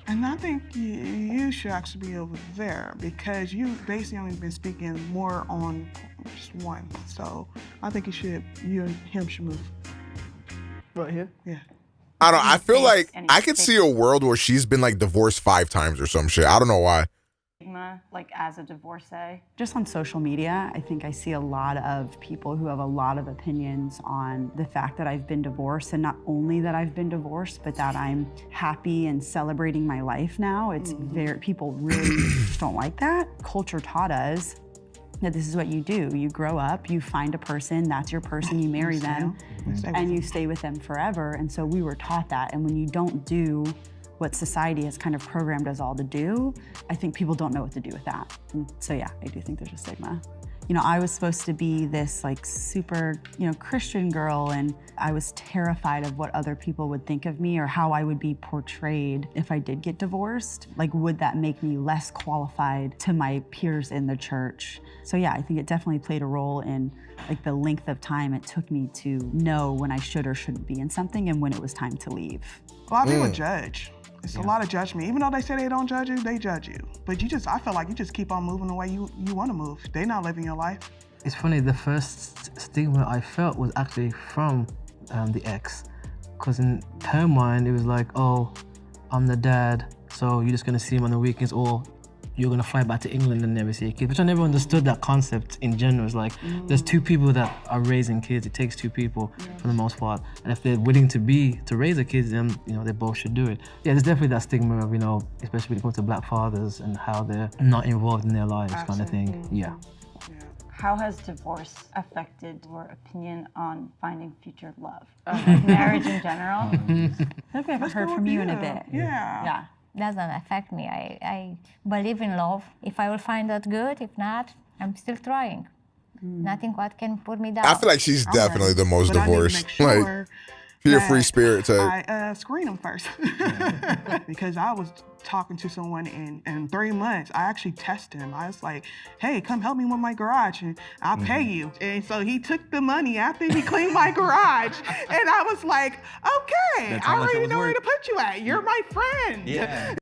And I think you should actually be over there because you've basically only been speaking more on just one. So I think you and him should move. Right here? Yeah. I don't. I feel like I could see a world where she's been like divorced 5 times or some shit. I don't know why. Like as a divorcee. Just on social media, I think I see a lot of people who have a lot of opinions on the fact that I've been divorced, and not only that I've been divorced, but that I'm happy and celebrating my life now. It's very, people really just don't like that. Culture taught us that this is what you do. You grow up, you find a person, that's your person, you marry them, and you stay with them forever. And so we were taught that. And when you don't do what society has kind of programmed us all to do, I think people don't know what to do with that. And so yeah, I do think there's a stigma. You know, I was supposed to be this like super, you know, Christian girl, and I was terrified of what other people would think of me or how I would be portrayed if I did get divorced. Like, would that make me less qualified to my peers in the church? So yeah, I think it definitely played a role in like the length of time it took me to know when I should or shouldn't be in something and when it was time to leave. A lot of people judge. It's a lot of judgment. Even though they say they don't judge you, they judge you. But I feel like you just keep on moving the way you want to move. They're not living your life. It's funny, the first stigma I felt was actually from the ex, Because in her mind, it was like, oh, I'm the dad, so you're just gonna see him on the weekends, or you're gonna fly back to England and never see a kid, which I never understood that concept in general. It's like, there's two people that are raising kids. It takes two people for the most part. And if they're willing to raise a kid, then, you know, they both should do it. Yeah, there's definitely that stigma of, you know, especially when it comes to black fathers and how they're not involved in their lives kind of thing. Yeah. How has divorce affected your opinion on finding future love? Like marriage in general? I think we haven't heard from you in a bit. Yeah. Doesn't affect me. I believe in love. If I will find that good, if not, I'm still trying. Nothing what can put me down. I feel like she's definitely the most divorced. Like, you're a free spirit type. I screen them first because I was talking to someone in 3 months. I actually tested him. I was like, hey, come help me with my garage and I'll pay you. And so he took the money after he cleaned my garage. And I was like, okay, I already know where to put you at. You're my friend. Yeah.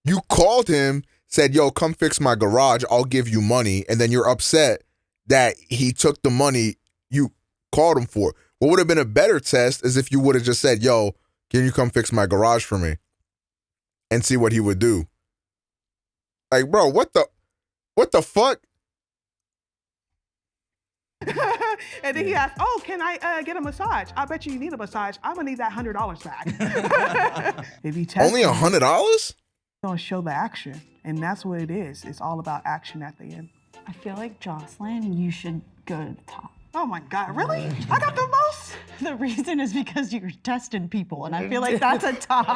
You called him, said, yo, come fix my garage. I'll give you money. And then you're upset that he took the money you called him for. What would have been a better test is if you would have just said, yo, can you come fix my garage for me? And see what he would do. Like, bro, what the fuck? And then he asked, oh, can I get a massage? I bet you need a massage. I'm gonna need that $100 back. If you test only $100? Gonna show the action. And that's what it is. It's all about action at the end. I feel like, Jocelyn, you should go to the top. Oh my God, really? I got the most? The reason is because you're testing people, and I feel like that's a top.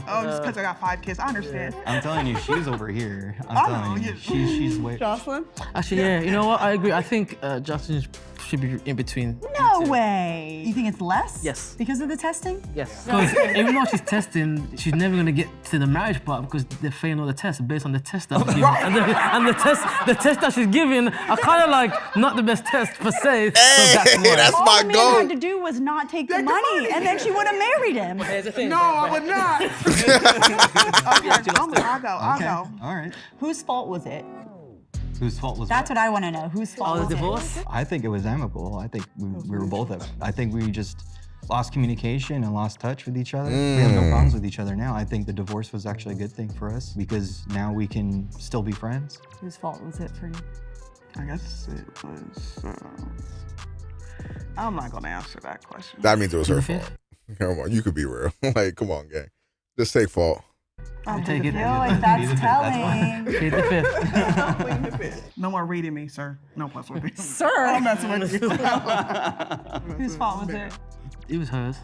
Oh, just because I got 5 kids, I understand. I'm telling you, she's over here. I'm telling you, she's way. Jocelyn? Actually, yeah, you know what? I agree. I think Jocelyn should be in between. No way. You think it's less? Yes. Because of the testing? Yes. Because even though she's testing, she's never gonna get to the marriage part because they're failing all the tests based on the test that was given. And the test that she's giving are kind of like not the best test per se. Hey, that's all my the man goal. had to do was not take the money, and then she would have married him. No, I would not. Okay, I'll go. All right. Whose fault was it? Whose fault was That's what I want to know. Whose fault was divorce? it? I think it was amicable. I think we were both of it. I think we just lost communication and lost touch with each other. We have no problems with each other now. I think the divorce was actually a good thing for us because now we can still be friends. Whose fault was it for you? I guess it was. I'm not gonna answer that question. That means it was her fault. Come on, you could be real. Like, come on, gang. Just take fault. I take it. I feel like that's telling. Plead the fifth. No more reading me, sir. No plus with me. Sir? I'm messing with you. Whose fault was it? It was hers.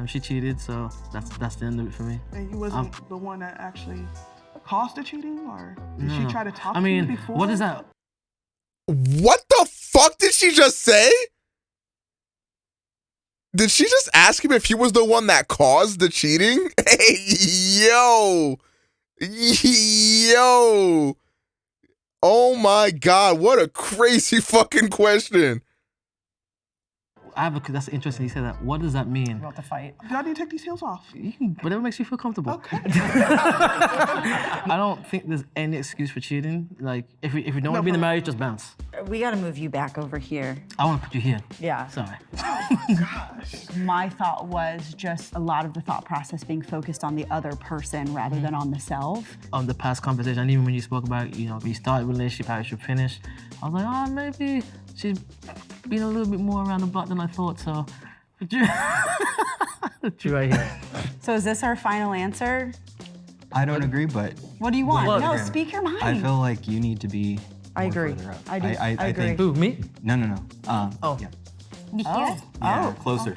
She cheated, so that's the end of it for me. And you wasn't the one that actually caused the cheating, or did she No. try to talk I to you mean, before? what is that? What the fuck did she just say? Did she just ask him if he was the one that caused the cheating? Hey, yo. Oh my God, what a crazy fucking question. That's interesting. You said that. What does that mean? About the fight. Y'all need to take these heels off. Whatever makes you feel comfortable. Okay. I don't think there's any excuse for cheating. Like, if you don't want to be in the marriage, just bounce. We got to move you back over here. I want to put you here. Yeah. Sorry. My thought was just a lot of the thought process being focused on the other person rather than on the self. On the past conversation, and even when you spoke about, when you start a relationship, how it should finish, I was like, oh, maybe she's been a little bit more around the block than I thought, so. Right here. So is this our final answer? I don't agree, but. What do you want? No, speak your mind. I feel like you need to be. I agree. I do. I agree. Think, Who, me? No. Yeah. Be here? Yeah, closer.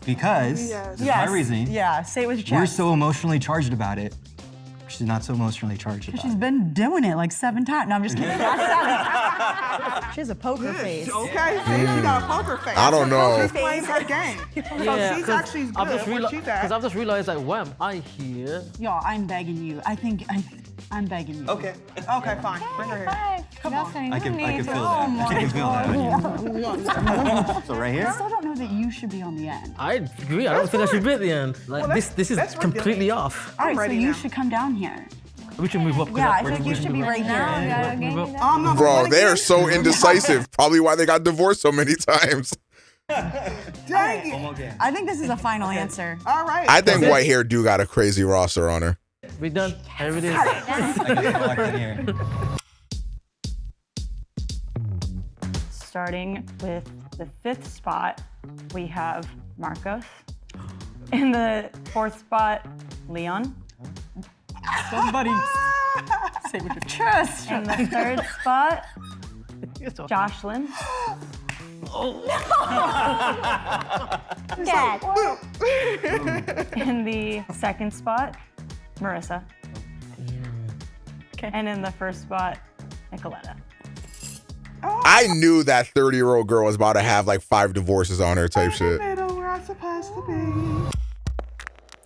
Because this is my reasoning. Yeah, say it with your chest. We're so emotionally charged about it. She's not so emotionally charged about She's it. been doing it like 7 times. No, I'm just kidding. She has a poker face. Okay, see, she got a poker face. I don't know. She's playing her game. So she's actually good where she's at. Because I've just realized, like, why am I here? Y'all, I'm begging you. I'm begging you. Okay, fine. Bring her here. Come on. I can feel that. Oh I can feel that. So right I here? still don't know that you should be on the end. I agree. I don't think I should be at the end. Like, Well, this is that's completely ridiculous. off. All right, so ready you now. should come down here. We should move up. Yeah, I think you should be right here. Bro, they're so indecisive. Probably why they got divorced so many times. Dang it. I think this is a final answer. All right. I think white hair do got a crazy roster on her. We done. Here it is. Starting with the 5th spot, we have Marcos. In the 4th spot, Leon. Somebody say what you Trust. In the 3rd spot, Jocelyn. Dad. In the 2nd spot, Marissa. Okay. And in the 1st spot, Nicoletta. I knew that 30-year-old girl was about to have like 5 divorces on her type shit. Middle where I'm supposed to be.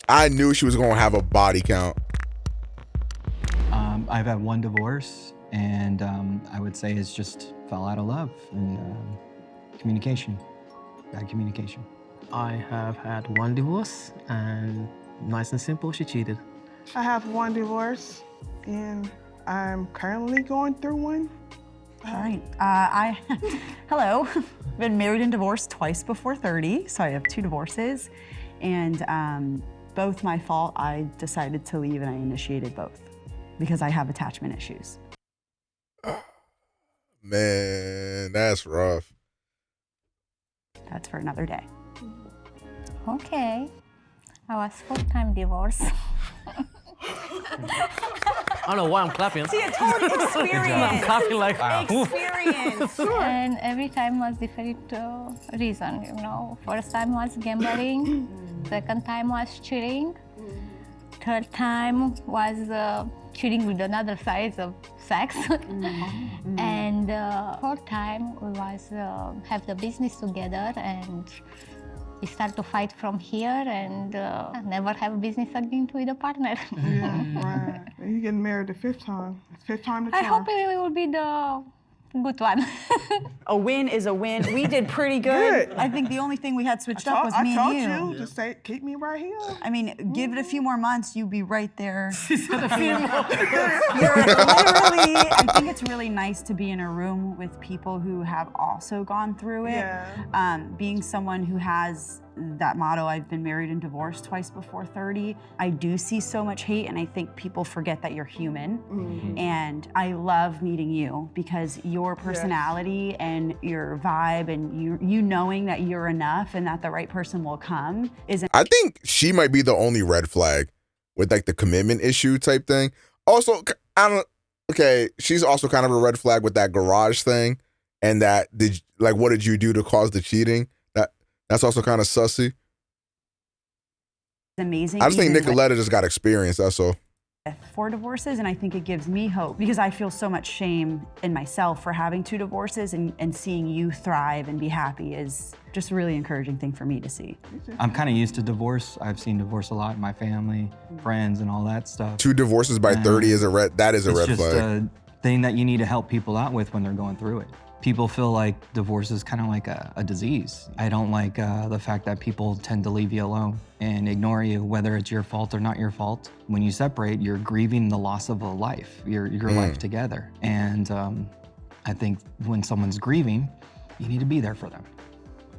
I knew she was gonna have a body count. I've had 1 divorce, and I would say it's just fell out of love and communication, bad communication. I have had 1 divorce, and nice and simple, she cheated. I have 1 divorce, and I'm currently going through one. All right. Hello. Been married and divorced twice before 30, so I have 2 divorces. And both my fault. I decided to leave and I initiated both because I have attachment issues. Man, that's rough. That's for another day. Okay. I was full-time divorce. I don't know why I'm clapping. See, it's totally experience. I'm clapping like experience. And every time was different reason, you know. First time was gambling. Second time was cheating. Third time was cheating with another side of sex. And fourth time was have the business together, and we start to fight from here and never have business again with a partner. Yeah, right. You getting married the 5th time. 5th time the I charm. hope it will be the good one. A win is a win. We did pretty good. I think the only thing we had switched up was me and you. I told you to say, keep me right here. I mean, give it a few more months, you'll be right there. She said a few more. You're literally, I think it's really nice to be in a room with people who have also gone through it. Yeah. Being someone who has that motto, I've been married and divorced twice before 30, I do see so much hate, and I think people forget that you're human. And I love meeting you because your personality and your vibe and you knowing that you're enough and that the right person will come is. I think she might be the only red flag with like the commitment issue type thing. Also, she's also kind of a red flag with that garage thing, and that what did you do to cause the cheating? That's also kind of sussy. Amazing. I just think Nicoletta just got experience, that's all. 4 divorces, and I think it gives me hope because I feel so much shame in myself for having 2 divorces, and seeing you thrive and be happy is just a really encouraging thing for me to see. I'm kind of used to divorce. I've seen divorce a lot in my family, friends, and all that stuff. 2 divorces by 30 is a red flag. It's just a thing that you need to help people out with when they're going through it. People feel like divorce is kind of like a disease. I don't like the fact that people tend to leave you alone and ignore you, whether it's your fault or not your fault. When you separate, you're grieving the loss of a life, your life together. And I think when someone's grieving, you need to be there for them.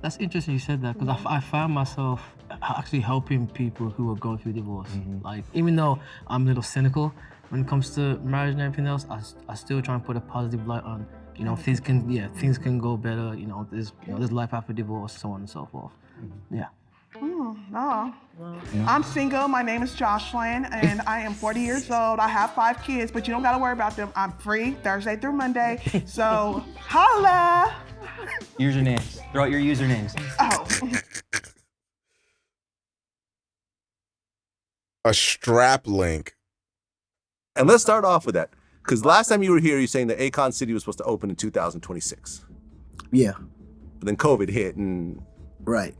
That's interesting you said that, because I found myself actually helping people who are going through divorce. Like, even though I'm a little cynical when it comes to marriage and everything else, I still try and put a positive light on. You know, things can go better. You know, there's life after divorce, so on and so forth. Yeah. No. I'm single. My name is Jocelyn, and I am 40 years old. I have 5 kids, but you don't gotta worry about them. I'm free Thursday through Monday, so holla. Usernames. Throw out your usernames. Oh. A strap link. And let's start off with that. Because last time you were here, you're saying that Akon City was supposed to open in 2026. Yeah. But then COVID hit and... Right.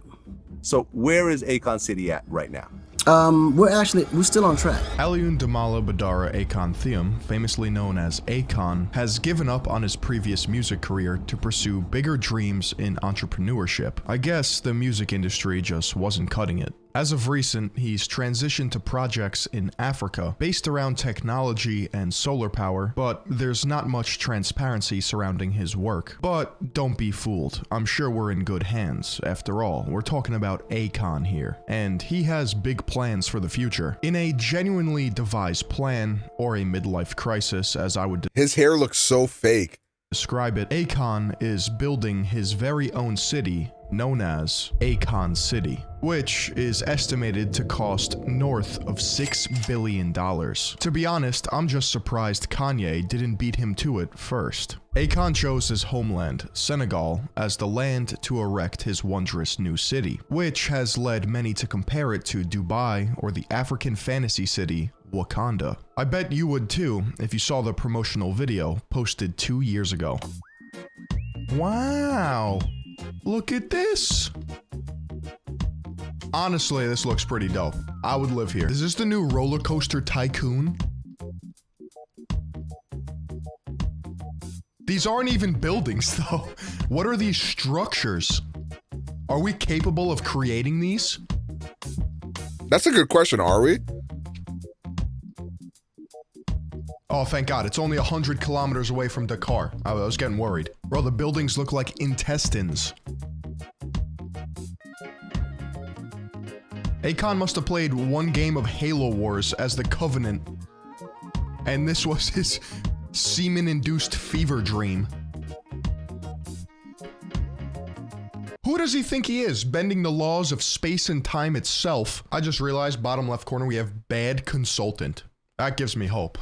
So where is Akon City at right now? We're still on track. Aliun Damala Badara Akon Theum, famously known as Akon, has given up on his previous music career to pursue bigger dreams in entrepreneurship. I guess the music industry just wasn't cutting it. As of recent, he's transitioned to projects in Africa based around technology and solar power, but there's not much transparency surrounding his work. But don't be fooled, I'm sure we're in good hands. After all, we're talking about Akon here, and he has big plans for the future. In a genuinely devised plan, or a midlife crisis as I would his hair looks so fake. Describe it, Akon is building his very own city known as Akon City, which is estimated to cost north of $6 billion. To be honest, I'm just surprised Kanye didn't beat him to it first. Akon chose his homeland, Senegal, as the land to erect his wondrous new city, which has led many to compare it to Dubai or the African fantasy city Wakanda. I bet you would too if you saw the promotional video posted 2 years ago. Wow, look at this. Honestly, this looks pretty dope. I would live here. Is this the new roller coaster tycoon? These aren't even buildings though. What are these structures? Are we capable of creating these? That's a good question, are we? Oh, thank God, it's only 100 kilometers away from Dakar. I was getting worried. Bro, the buildings look like intestines. Akon must have played one game of Halo Wars as the Covenant, and this was his semen-induced fever dream. Who does he think he is, bending the laws of space and time itself? I just realized, bottom left corner, we have bad consultant. That gives me hope.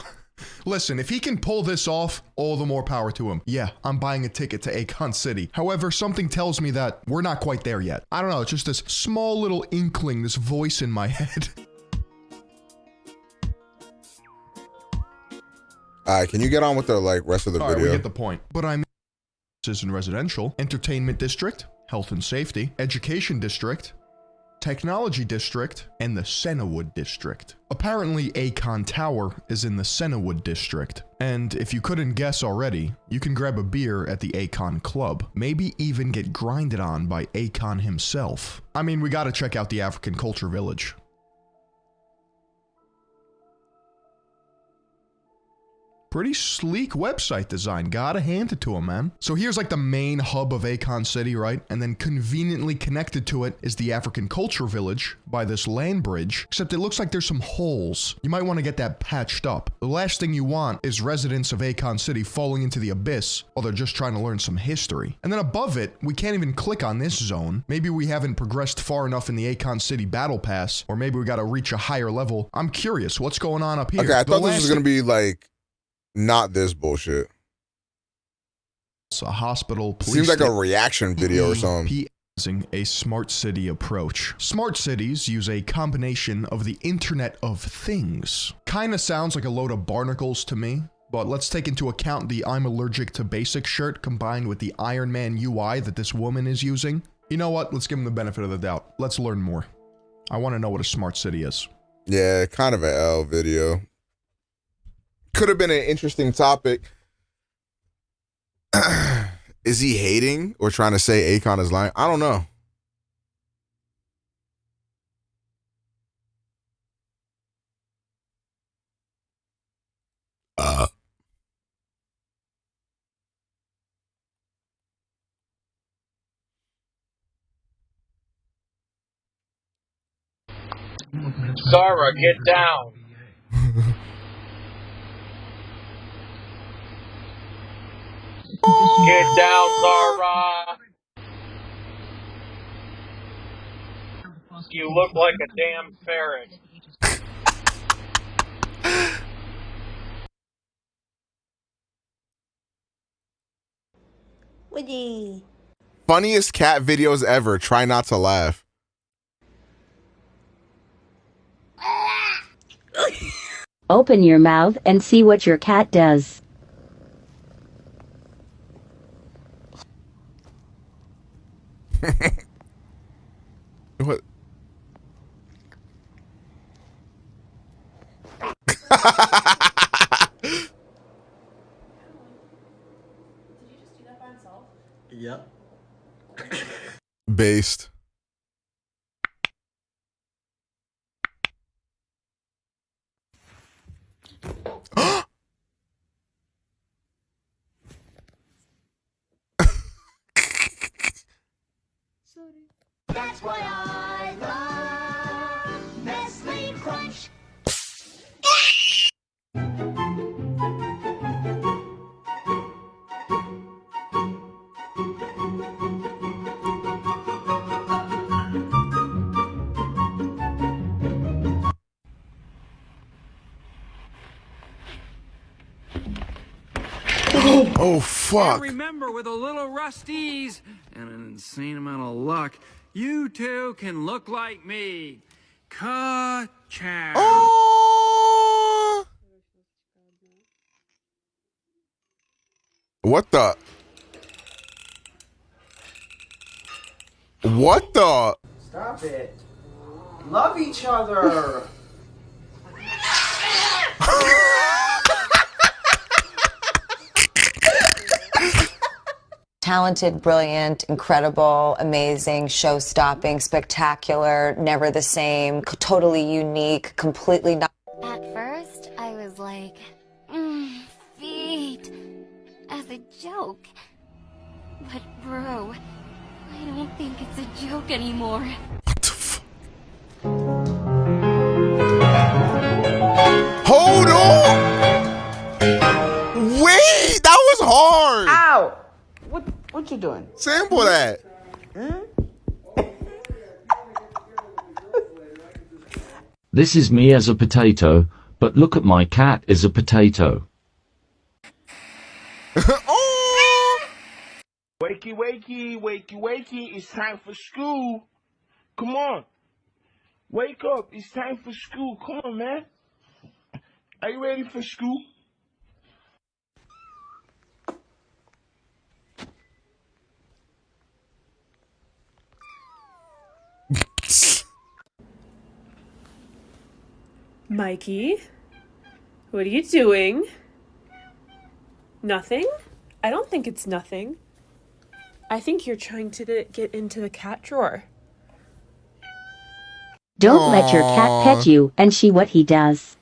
Listen, if he can pull this off, all the more power to him. Yeah, I'm buying a ticket to Akon City. However, something tells me that we're not quite there yet. I don't know, it's just this small little inkling, this voice in my head. Alright, can you get on with the rest of the Alright, video? we get the point. But I'm in residential, entertainment district, health and safety, education district, technology district, and the Sennewood district. Apparently, Akon Tower is in the Sennewood district. And if you couldn't guess already, you can grab a beer at the Akon Club. Maybe even get grinded on by Akon himself. I mean, we gotta check out the African Culture Village. Pretty sleek website design, gotta hand it to him, man. So here's like the main hub of Akon City, right? And then conveniently connected to it is the African Culture Village by this land bridge, except it looks like there's some holes. You might want to get that patched up. The last thing you want is residents of Akon City falling into the abyss while they're just trying to learn some history. And then above it, we can't even click on this zone. Maybe we haven't progressed far enough in the Akon City Battle Pass, or maybe we gotta reach a higher level. I'm curious, what's going on up here? Okay, I thought this was gonna be not this bullshit. A hospital, police seems like a reaction video or something. Using a smart city approach. Smart cities use a combination of the Internet of Things. Kinda sounds like a load of barnacles to me, but let's take into account the I'm allergic to basic shirt combined with the Iron Man UI that this woman is using. You know what? Let's give him the benefit of the doubt. Let's learn more. I want to know what a smart city is. Yeah, kind of an L video. Could have been an interesting topic. Is he hating or trying to say Akon is lying? I don't know. Zara, get down. Get down, Zara. You look like a damn ferret. Woody. Funniest cat videos ever. Try not to laugh. Open your mouth and see what your cat does. What? Yep. Based. That's why I love Nestle Crunch. Oh, fuck. And remember, with a little rusties and an insane amount of luck, you too can look like me. Ka-chow. Oh! What the? What the? Stop it. Love each other. Talented, brilliant, incredible, amazing, show-stopping, spectacular, never the same, totally unique, completely not. At first, I was like, feet, as a joke. But bro, I don't think it's a joke anymore. What the fuck? Hold on! Wait, that was hard! Ow! What you doing? Sample that. This is me as a potato, but look at my cat is a potato. Wakey, wakey, wakey, wakey, it's time for school. Come on. Wake up, it's time for school. Come on, man. Are you ready for school? Mikey, what are you doing? Nothing? I don't think it's nothing. I think you're trying to get into the cat drawer. Don't let your cat pet you and see what he does.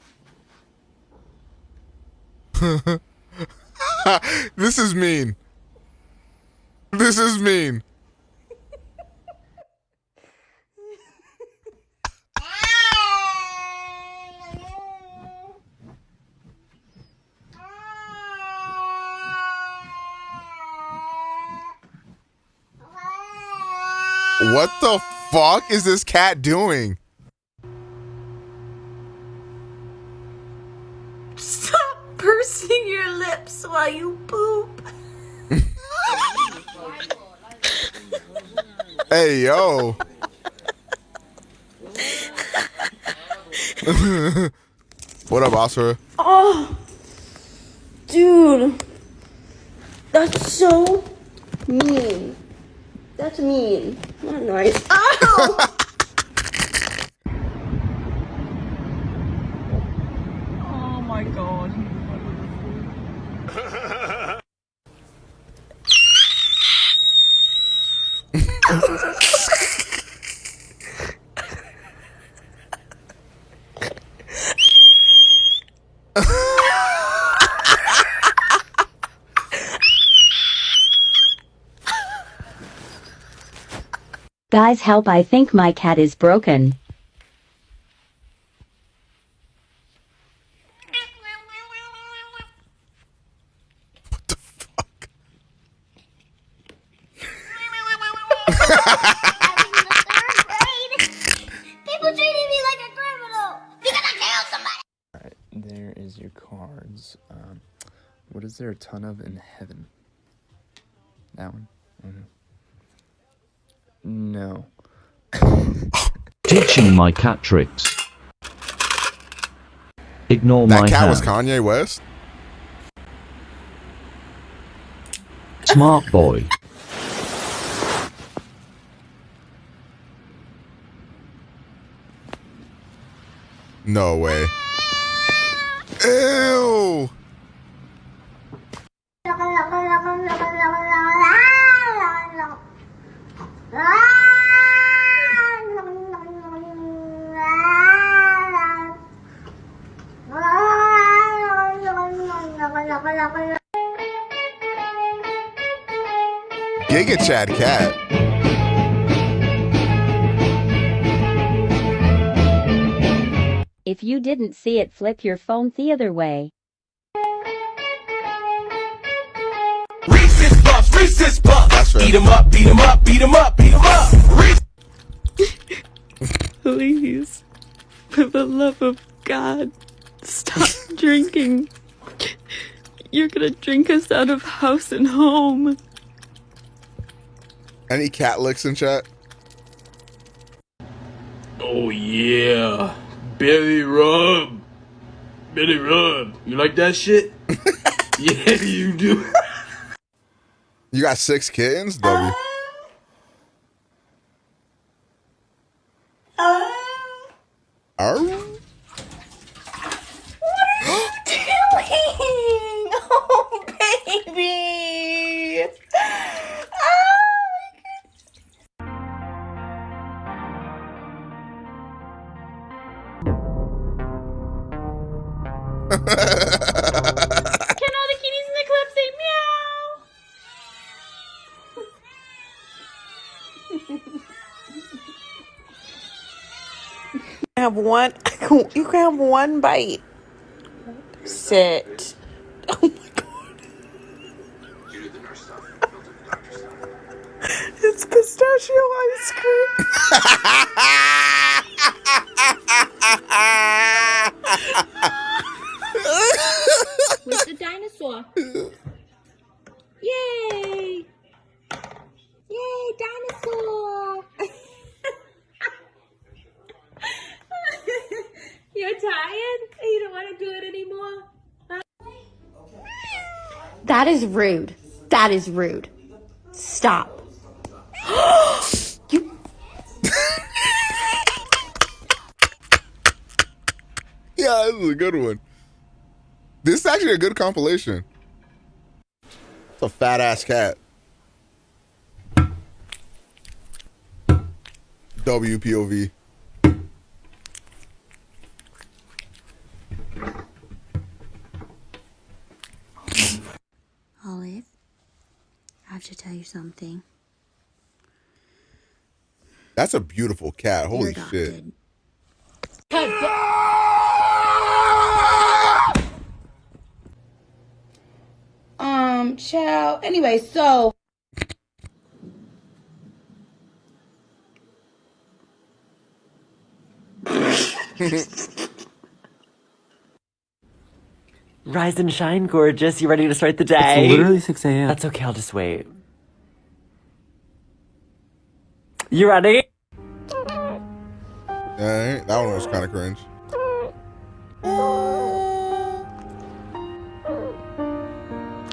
This is mean. This is mean. What the fuck is this cat doing? Stop pursing your lips while you poop. Hey, yo. What up, Oscar? Oh, dude, that's so mean. That's mean. Not nice. Ow! Oh my god. Guys, help, I think my cat is broken. People treating me like a criminal because I killed somebody. Alright, there is your cards. What is there a ton of in heaven? That one? No. Teaching my cat tricks. Ignore my That cat hair. was Kanye West? Smart boy. No way. Ew. Take it, Chad Cat. If you didn't see it, flip your phone the other way. Reese's Puffs. Eat 'em up, beat 'em up, beat 'em up, beat 'em up. Please, for the love of God, stop drinking. You're gonna drink us out of house and home. Any cat licks in chat? Oh yeah, belly rub. Belly rub. You like that shit? Yeah, you do. You got 6 kittens? W. Oh. Oh, baby. Can all the kitties in the club say meow? Have one. You can have one bite. Sit. Oh my god. It's pistachio ice cream. With the dinosaur. Yay! Yay, dinosaur! You're tired? You don't want to do it anymore? Huh? That is rude. That is rude. Stop. You. Yeah, this is a good one. This is actually a good compilation. It's a fat ass cat. WPOV. Olive, I have to tell you something. That's a beautiful cat. Holy shit. Child. Anyway, so. Rise and shine, gorgeous. You ready to start the day? It's literally 6 a.m. That's okay, I'll just wait. You ready? Yeah, that one was kind of cringe.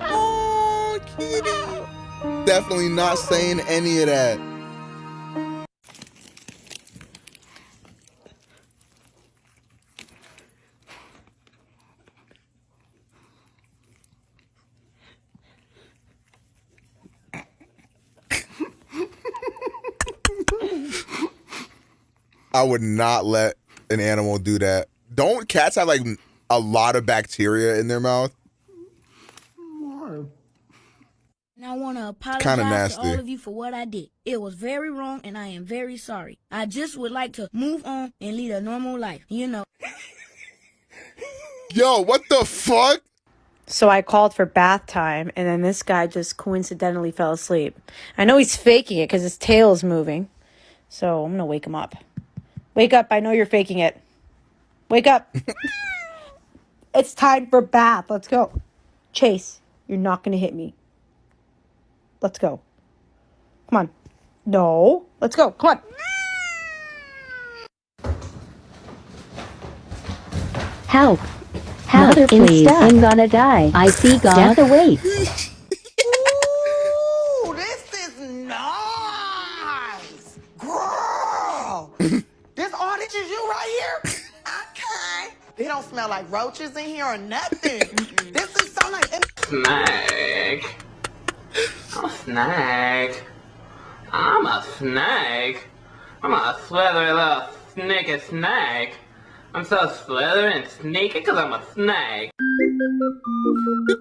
Oh, kitty. Definitely not saying any of that. I would not let an animal do that. Don't cats have like a lot of bacteria in their mouth? And I want to apologize Kinda to nasty. all of you for what I did. It was very wrong, and I am very sorry. I just would like to move on and lead a normal life, you know. Yo, what the fuck? So I called for bath time, and then this guy just coincidentally fell asleep. I know he's faking it because his tail is moving. So I'm going to wake him up. Wake up. I know you're faking it. Wake up. It's time for bath. Let's go. Chase, you're not going to hit me. Let's go. Come on. No. Let's go. Come on. Help. Help, Mother, please, instead. I'm gonna die. I see God. Death awaits. Ooh, this is nice. Girl. This orange is you right here? Okay. They don't smell like roaches in here or nothing. This is so nice. Snake. I'm a snake. I'm a snake. I'm a slithery little sneaky snake. I'm so slithery and sneaky because I'm a snake. Wait,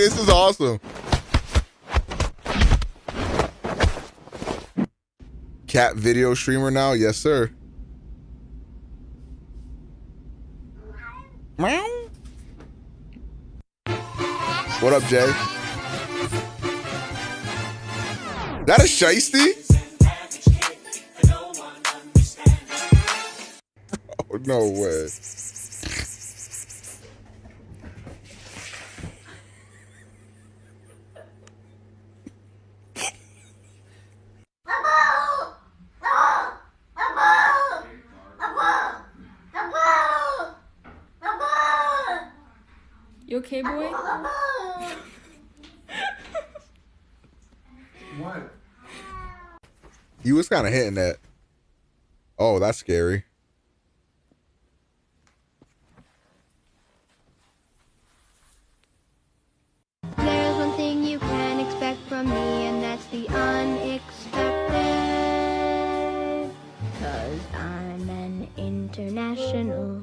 this is awesome. Cat video streamer now? Yes, sir. Meow. What up, Jay? That a shiesty? Oh, no way. You okay, boy? What? You was kind of hitting that. Oh, that's scary. There's one thing you can expect from me, and that's the unexpected. 'Cause I'm an international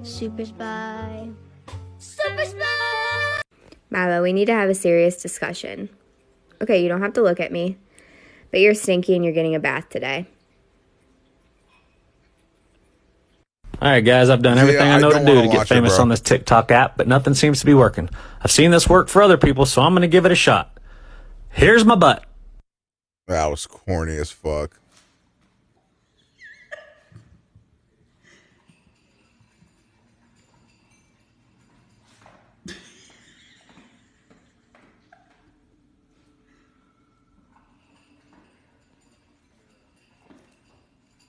super spy. Super spy! Milo, we need to have a serious discussion. Okay, you don't have to look at me, but you're stinky and you're getting a bath today. Alright guys, I've done everything I know to do to get famous on this TikTok app, but nothing seems to be working. I've seen this work for other people, so I'm gonna give it a shot. Here's my butt. That was corny as fuck.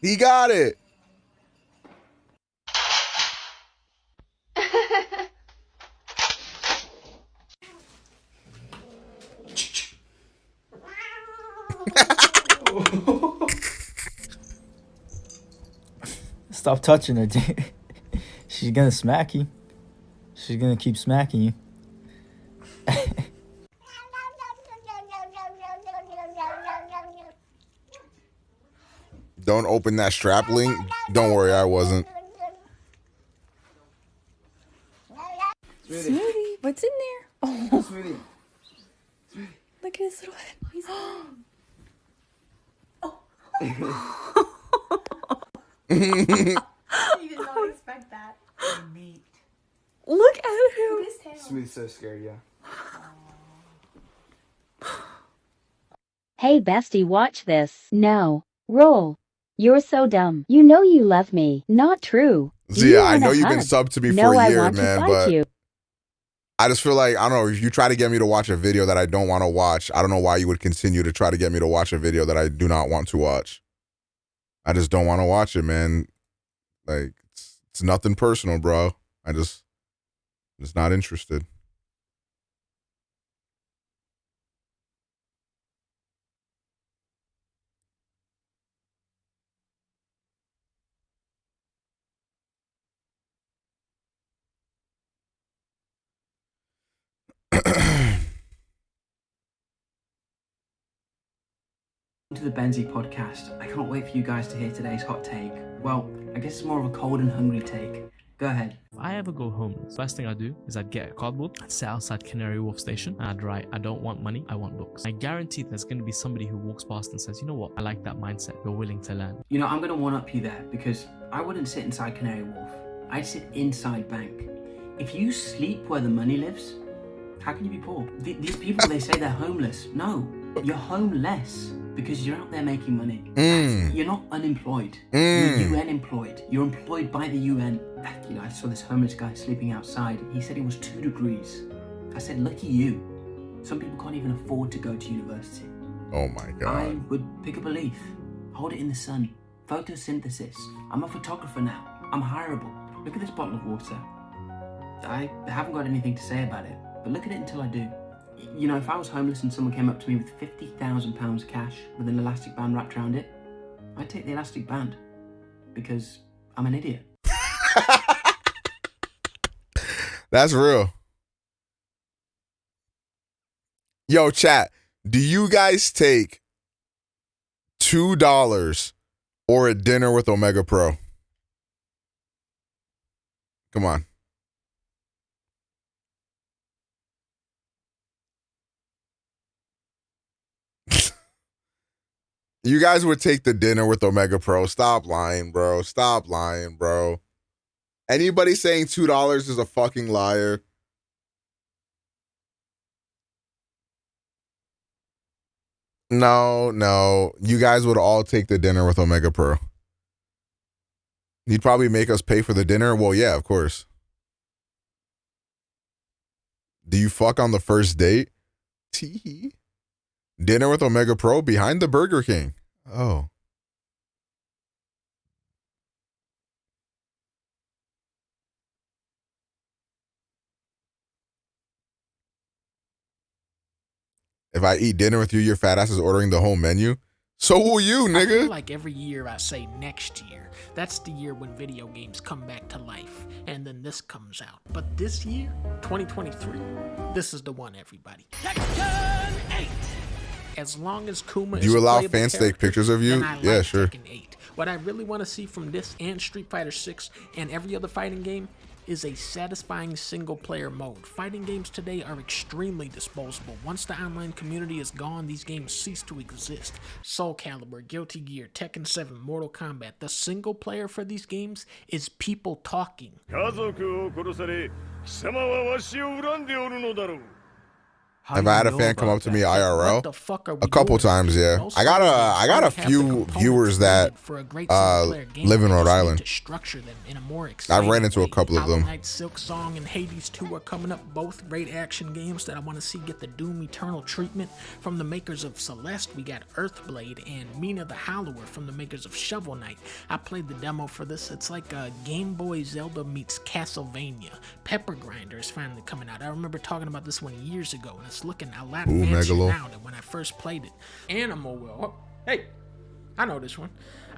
He got it. Stop touching her, dude. She's gonna smack you. She's gonna keep smacking you. Don't open that strap link. Don't worry, I wasn't. Smoothie, what's in there? Oh, Smoothie. Look at his little head. He's You did not expect that. Look at him. Smooth's so scared, yeah. Hey bestie, watch this. No. Roll. You're so dumb. You know you love me. Not true. Zia, I know you've been subbed to me for a year, man, but you. I just feel like, I don't know, if you try to get me to watch a video that I don't want to watch, I don't know why you would continue to try to get me to watch a video that I do not want to watch. I just don't want to watch it, man. Like, it's nothing personal, bro. I'm just not interested. To the Benzie podcast. I can't wait for you guys to hear today's hot take. Well, I guess it's more of a cold and hungry take. Go ahead. If I ever go homeless, first thing I do is I'd get a cardboard, I'd sit outside Canary Wharf station, and I'd write, I don't want money, I want books. I guarantee there's going to be somebody who walks past and says, you know what, I like that mindset, you're willing to learn. You know, I'm going to one-up you there because I wouldn't sit inside Canary Wharf. I'd sit inside bank. If you sleep where the money lives, how can you be poor? These people, they say they're homeless. No, you're homeless. Because you're out there making money. You're not unemployed. You're UN employed. You're employed by the UN. You know, I saw this homeless guy sleeping outside. He said it was 2 degrees. I said, lucky you. Some people can't even afford to go to university. Oh my God. I would pick up a leaf, hold it in the sun. Photosynthesis. I'm a photographer now. I'm hireable. Look at this bottle of water. I haven't got anything to say about it, but look at it until I do. You know, if I was homeless and someone came up to me with £50,000 cash with an elastic band wrapped around it, I'd take the elastic band because I'm an idiot. That's real. Yo, chat, do you guys take $2 or a dinner with OmegaPro? Come on. You guys would take the dinner with OmegaPro. Stop lying, bro. Stop lying, bro. Anybody saying $2 is a fucking liar. No. You guys would all take the dinner with OmegaPro. He'd probably make us pay for the dinner. Well, yeah, of course. Do you fuck on the first date? Tee. Dinner with OmegaPro behind the Burger King. Oh. If I eat dinner with you, your fat ass is ordering the whole menu. So will you, nigga. I feel like every year I say next year. That's the year when video games come back to life. And then this comes out. But this year, 2023, this is the one, everybody. Section 8. As long as Kuma Do you is allow playable fans to take character, pictures of you? then I like Yeah, sure. Tekken 8. What I really want to see from this and Street Fighter 6 and every other fighting game is a satisfying single-player mode. Fighting games today are extremely disposable. Once the online community is gone, these games cease to exist. Soul Calibur, Guilty Gear, Tekken 7, Mortal Kombat. The single player for these games is people talking. Have I had a fan come up to me IRL? A couple times, yeah. I got a few viewers that live in Rhode Island. I've ran into a couple of them. Hollow Knight, Silk Song, and Hades 2 are coming up, both great action games that I want to see get the Doom Eternal treatment. From the makers of Celeste, we got Earthblade and Mina the Hollower from the makers of Shovel Knight. I played the demo for this. It's like a Game Boy Zelda meets Castlevania. Pepper Grinder is finally coming out. I remember talking about this one years ago, and it's looking a lot fancier now than when I first played it. Animal Will. Oh, hey, I know this one.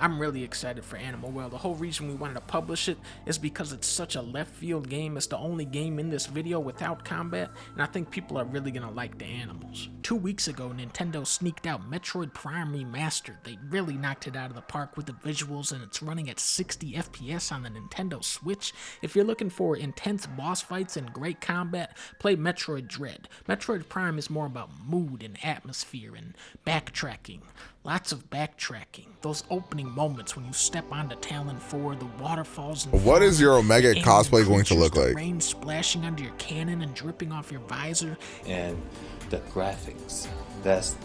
I'm really excited for Animal Well. The whole reason we wanted to publish it is because it's such a left field game. It's the only game in this video without combat, and I think people are really gonna like the animals. 2 weeks ago, Nintendo sneaked out Metroid Prime Remastered. They really knocked it out of the park with the visuals, and it's running at 60 FPS on the Nintendo Switch. If you're looking for intense boss fights and great combat, play Metroid Dread. Metroid Prime is more about mood and atmosphere and backtracking. Lots of backtracking. Those opening moments when you step onto Talon 4, the waterfalls and What is your Omega cosplay going to look like? Rain splashing under your cannon and dripping off your visor. And the graphics. That's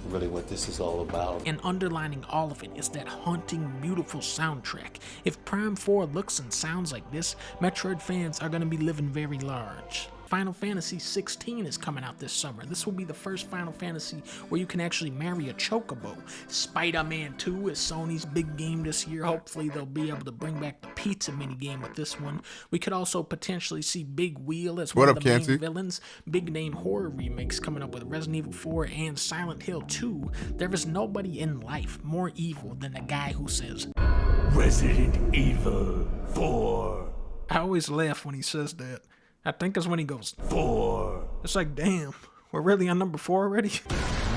really what this is all about. And underlining all of it is that haunting, beautiful soundtrack. If Prime 4 looks and sounds like this, Metroid fans are going to be living very large. Final Fantasy 16 is coming out this summer. This will be the first Final Fantasy where you can actually marry a chocobo. Spider-Man 2 is Sony's big game this year. Hopefully they'll be able to bring back the pizza minigame with this one. We could also potentially see Big Wheel as one of the main villains. Big name horror remakes coming up with Resident Evil 4 and Silent Hill 2. There is nobody in life more evil than the guy who says, Resident Evil 4. I always laugh when he says that. I think it's when he goes 4. It's like, damn, we're really on number 4 already?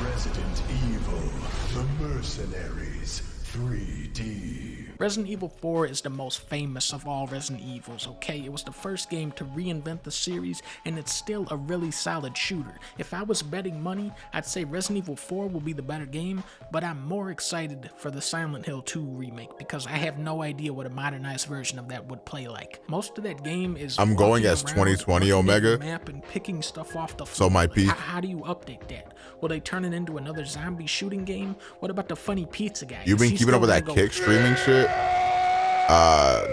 Resident Evil, The Mercenaries 3D. Resident Evil 4 is the most famous of all Resident Evils, okay? It was the first game to reinvent the series, and it's still a really solid shooter. If I was betting money, I'd say Resident Evil 4 will be the better game, but I'm more excited for the Silent Hill 2 remake because I have no idea what a modernized version of that would play like. Most of that game is I'm going as 2020 Omega, map and picking stuff off the so my peak. How do you update that? Will they turn it into another zombie shooting game? What about the funny pizza guy? You've been keeping up with that kick streaming shit?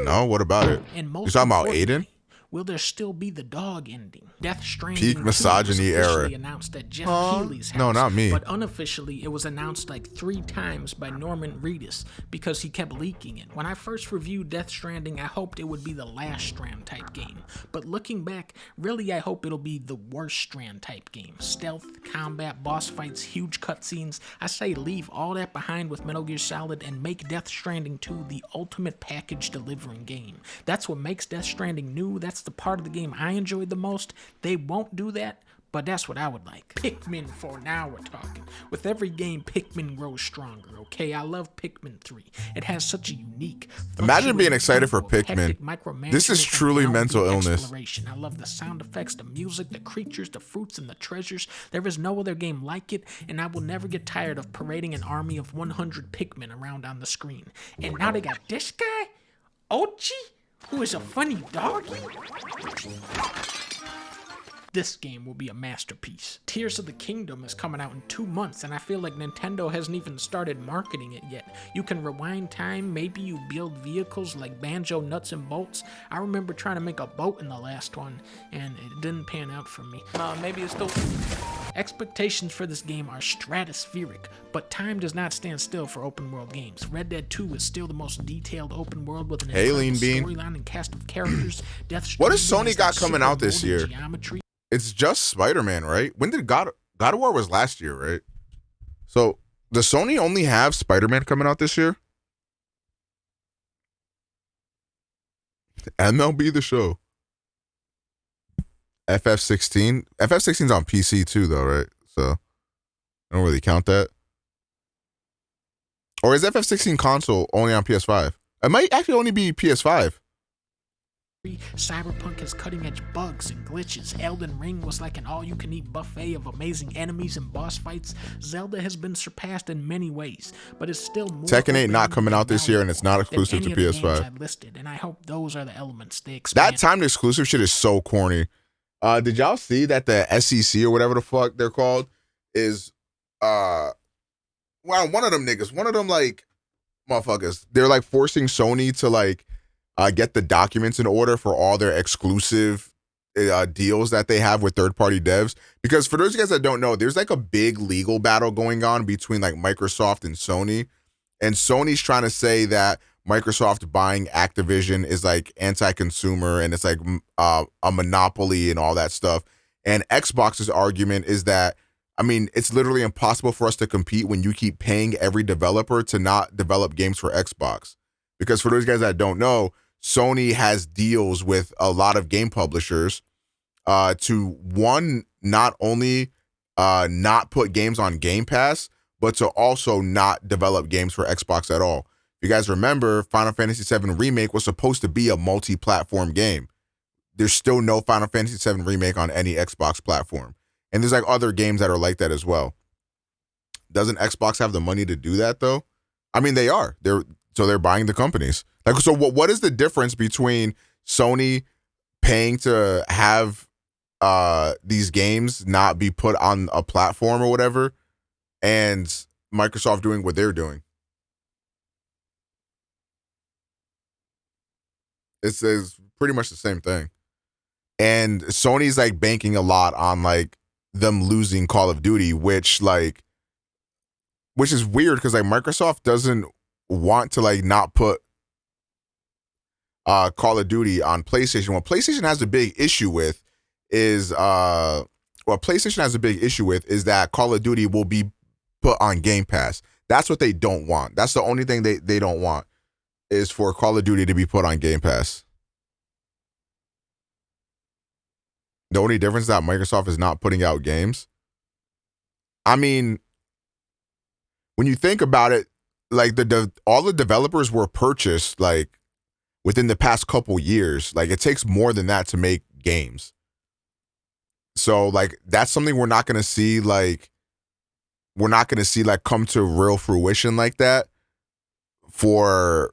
No, what about it? You talking about Aiden? Will there still be the dog ending? Death Stranding Peak misogyny era. Announced at Jeff Keighley's house, no, not me. But unofficially, it was announced like 3 times by Norman Reedus because he kept leaking it. When I first reviewed Death Stranding, I hoped it would be the last Strand type game. But looking back, really I hope it'll be the worst Strand type game. Stealth, combat, boss fights, huge cutscenes. I say leave all that behind with Metal Gear Solid and make Death Stranding 2 the ultimate package delivering game. That's what makes Death Stranding new. That's that's the part of the game I enjoyed the most. They won't do that, but that's what I would like. Pikmin 4, now we're talking. With every game, Pikmin grows stronger, okay? I love Pikmin 3. It has such a unique... Imagine being excited for Pikmin. This is truly mental illness. I love the sound effects, the music, the creatures, the fruits, and the treasures. There is no other game like it, and I will never get tired of parading an army of 100 Pikmin around on the screen. And now they got this guy, Ochi, who is a funny doggy. This game will be a masterpiece. Tears of the Kingdom is coming out in 2 months, and I feel like Nintendo hasn't even started marketing it yet. You can rewind time, maybe you build vehicles like Banjo Nuts and Bolts. I remember trying to make a boat in the last one, and it didn't pan out for me. Maybe it's still... Expectations for this game are stratospheric, but time does not stand still for open world games. Red Dead 2 is still the most detailed open world with an incredible storyline and cast of characters. What has Sony got coming out this year? Geometry. It's just Spider-Man, right? When did God of War was last year, right? So does Sony only have Spider-Man coming out this year? MLB The Show. FF16. FF16's on PC too, though, right? So I don't really count that. Or is FF16 console only on PS5? It might actually only be PS5. Cyberpunk has cutting-edge bugs and glitches. Elden Ring was like an all-you-can-eat buffet of amazing enemies and boss fights. Zelda has been surpassed in many ways, but it's still more. Tekken 8 not coming out this year, and it's not exclusive to PS5. Listed, and I hope those are the elements they expand. That timed exclusive shit is so corny. Did y'all see that the SEC or whatever the fuck they're called is well, one of them niggas, one of them like motherfuckers, they're like forcing Sony to like get the documents in order for all their exclusive deals that they have with third-party devs. Because for those of you guys that don't know, there's like a big legal battle going on between like Microsoft and Sony. And Sony's trying to say that Microsoft buying Activision is like anti-consumer and it's like a monopoly and all that stuff. And Xbox's argument is that, I mean, it's literally impossible for us to compete when you keep paying every developer to not develop games for Xbox. Because for those guys that don't know, Sony has deals with a lot of game publishers to, one, not only not put games on Game Pass, but to also not develop games for Xbox at all. If you guys remember, Final Fantasy VII Remake was supposed to be a multi-platform game. There's still no Final Fantasy VII Remake on any Xbox platform. And there's like other games that are like that as well. Doesn't Xbox have the money to do that though? I mean, they are. They're buying the companies. Like, so what is the difference between Sony paying to have these games not be put on a platform or whatever, and Microsoft doing what they're doing? It's pretty much the same thing. And Sony's like banking a lot on like them losing Call of Duty, which is weird because like Microsoft doesn't want to like not put Call of Duty on PlayStation. What PlayStation has a big issue with is that Call of Duty will be put on Game Pass. That's what they don't want. That's the only thing they don't want, is for Call of Duty to be put on Game Pass. The only difference is that Microsoft is not putting out games. I mean, when you think about it, like all the developers were purchased like within the past couple years. Like it takes more than that to make games. So like that's something we're not going to see like come to real fruition like that for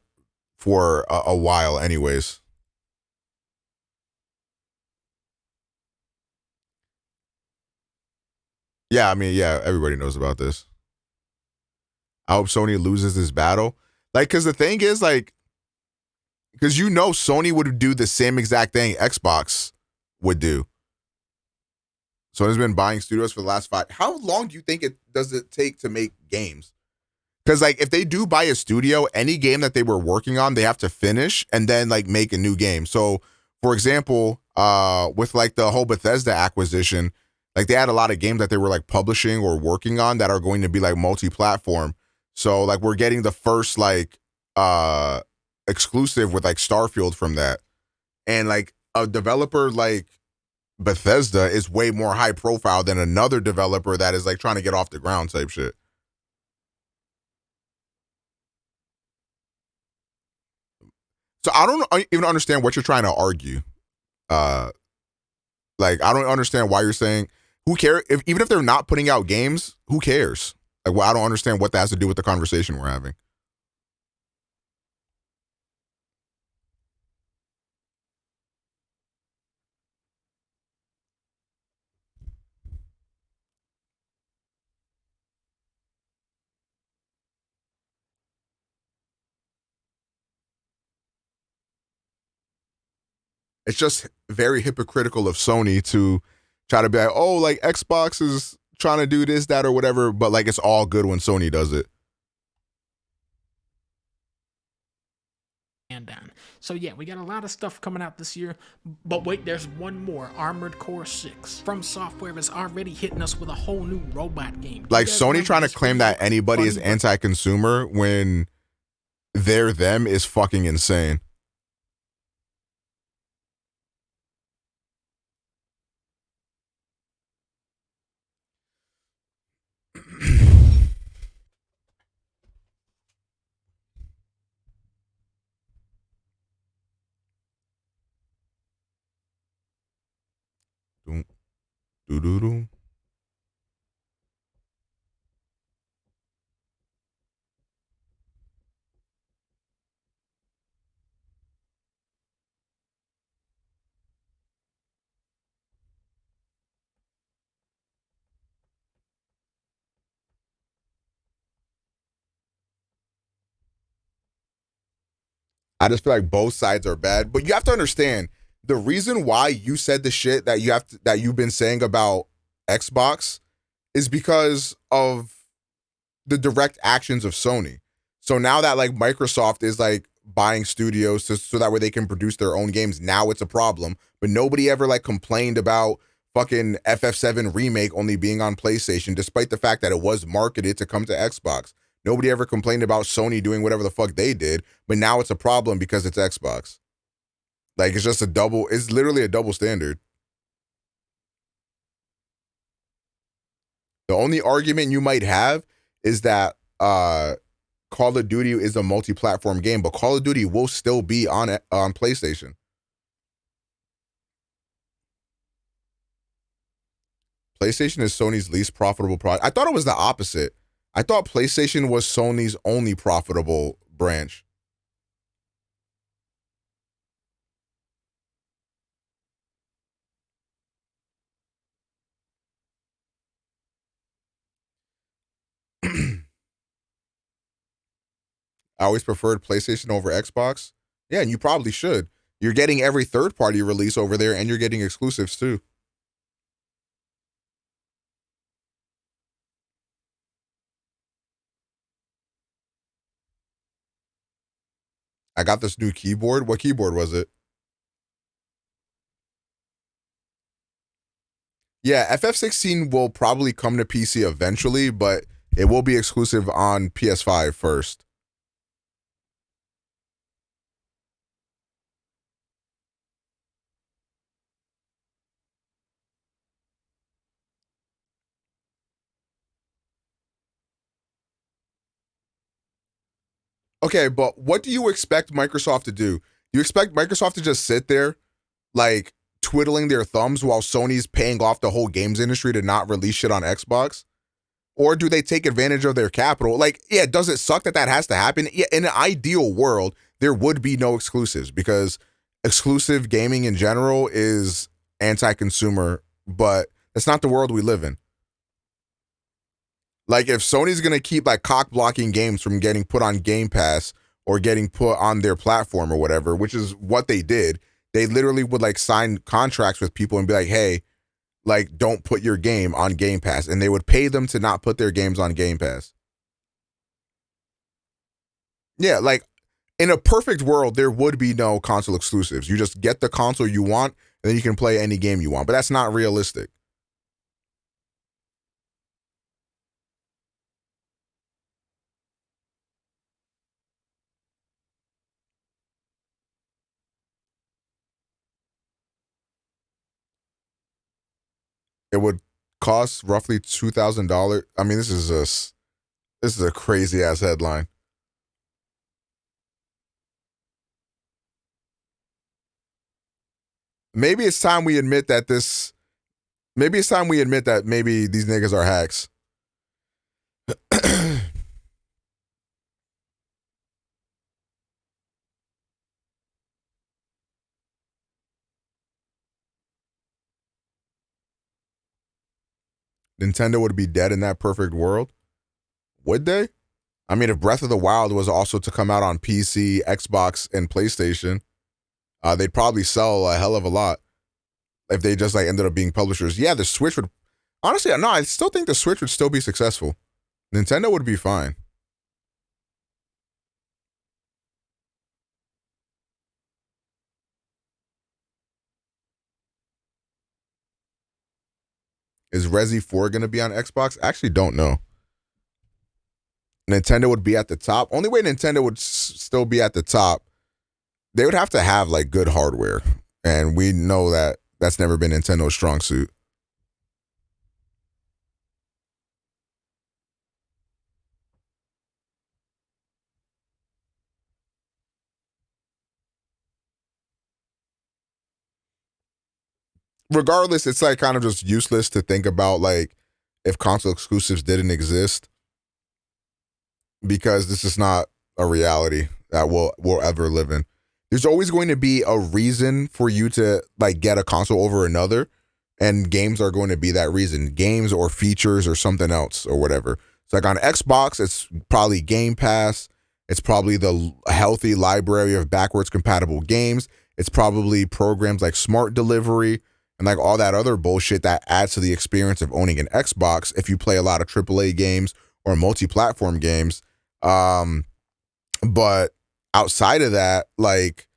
a while anyways. Yeah, I mean, yeah, everybody knows about this. I hope Sony loses this battle. Like, because the thing is, like, because Sony would do the same exact thing Xbox would do. Sony's been buying studios for the last 5. How long do you think it take to make games? Because, like, if they do buy a studio, any game that they were working on, they have to finish and then, like, make a new game. So, for example, with, like, the whole Bethesda acquisition, like, they had a lot of games that they were, like, publishing or working on that are going to be, like, multi-platform. So, like, we're getting the first, like, exclusive with, like, Starfield from that. And, like, a developer like Bethesda is way more high profile than another developer that is like trying to get off the ground type shit. So I don't even understand what you're trying to argue. Like I don't understand why you're saying who cares even if they're not putting out games, who cares? Like well, I don't understand what that has to do with the conversation we're having. It's just very hypocritical of Sony to try to be like, oh, like Xbox is trying to do this, that, or whatever, but like it's all good when Sony does it. And on. So yeah, we got a lot of stuff coming out this year, but wait, there's one more. Armored Core 6 from Software is already hitting us with a whole new robot game. Like Sony trying to claim that anybody is anti-consumer when they're them is fucking insane. Do-do-do. I just feel like both sides are bad, but you have to understand the reason why you said the shit that that you've been saying about Xbox is because of the direct actions of Sony. So now that like Microsoft is like buying studios so that way they can produce their own games, now it's a problem. But nobody ever like complained about fucking FF7 remake only being on PlayStation, despite the fact that it was marketed to come to Xbox. Nobody ever complained about Sony doing whatever the fuck they did, but now it's a problem because it's Xbox. Like it's just it's literally a double standard. The only argument you might have is that Call of Duty is a multi-platform game, but Call of Duty will still be on PlayStation. PlayStation is Sony's least profitable product. I thought it was the opposite. I thought PlayStation was Sony's only profitable branch. I always preferred PlayStation over Xbox. Yeah, and you probably should. You're getting every third-party release over there, and you're getting exclusives too. I got this new keyboard. What keyboard was it? Yeah, FF16 will probably come to PC eventually, but it will be exclusive on PS5 first. Okay, but what do you expect Microsoft to do? You expect Microsoft to just sit there, like, twiddling their thumbs while Sony's paying off the whole games industry to not release shit on Xbox? Or do they take advantage of their capital? Like, yeah, does it suck that that has to happen? Yeah, in an ideal world, there would be no exclusives because exclusive gaming in general is anti-consumer, but that's not the world we live in. Like, if Sony's going to keep, like, cock-blocking games from getting put on Game Pass or getting put on their platform or whatever, which is what they did, they literally would, like, sign contracts with people and be like, hey, like, don't put your game on Game Pass. And they would pay them to not put their games on Game Pass. Yeah, like, in a perfect world, there would be no console exclusives. You just get the console you want, and then you can play any game you want. But that's not realistic. it would cost roughly $2,000. I mean, this is a crazy ass headline. Maybe it's time we admit that maybe these niggas are hacks. Nintendo would be dead in that perfect world. Would they? I mean, if Breath of the Wild was also to come out on PC, Xbox, and PlayStation, they'd probably sell a hell of a lot if they just like ended up being publishers. Yeah, the Switch would. Honestly, no, I still think the Switch would still be successful. Nintendo would be fine. Is Resi 4 going to be on Xbox? I actually don't know. Nintendo would be at the top. Only way Nintendo would still be at the top, they would have to have like good hardware. And we know that that's never been Nintendo's strong suit. Regardless, it's like kind of just useless to think about like if console exclusives didn't exist, because this is not a reality that we'll ever live in. There's always going to be a reason for you to like get a console over another, and games are going to be that reason. Games or features or something else or whatever. It's like on Xbox, it's probably Game Pass. It's probably the healthy library of backwards compatible games. It's probably programs like Smart Delivery and like all that other bullshit that adds to the experience of owning an Xbox if you play a lot of AAA games or multi-platform games. But outside of that, like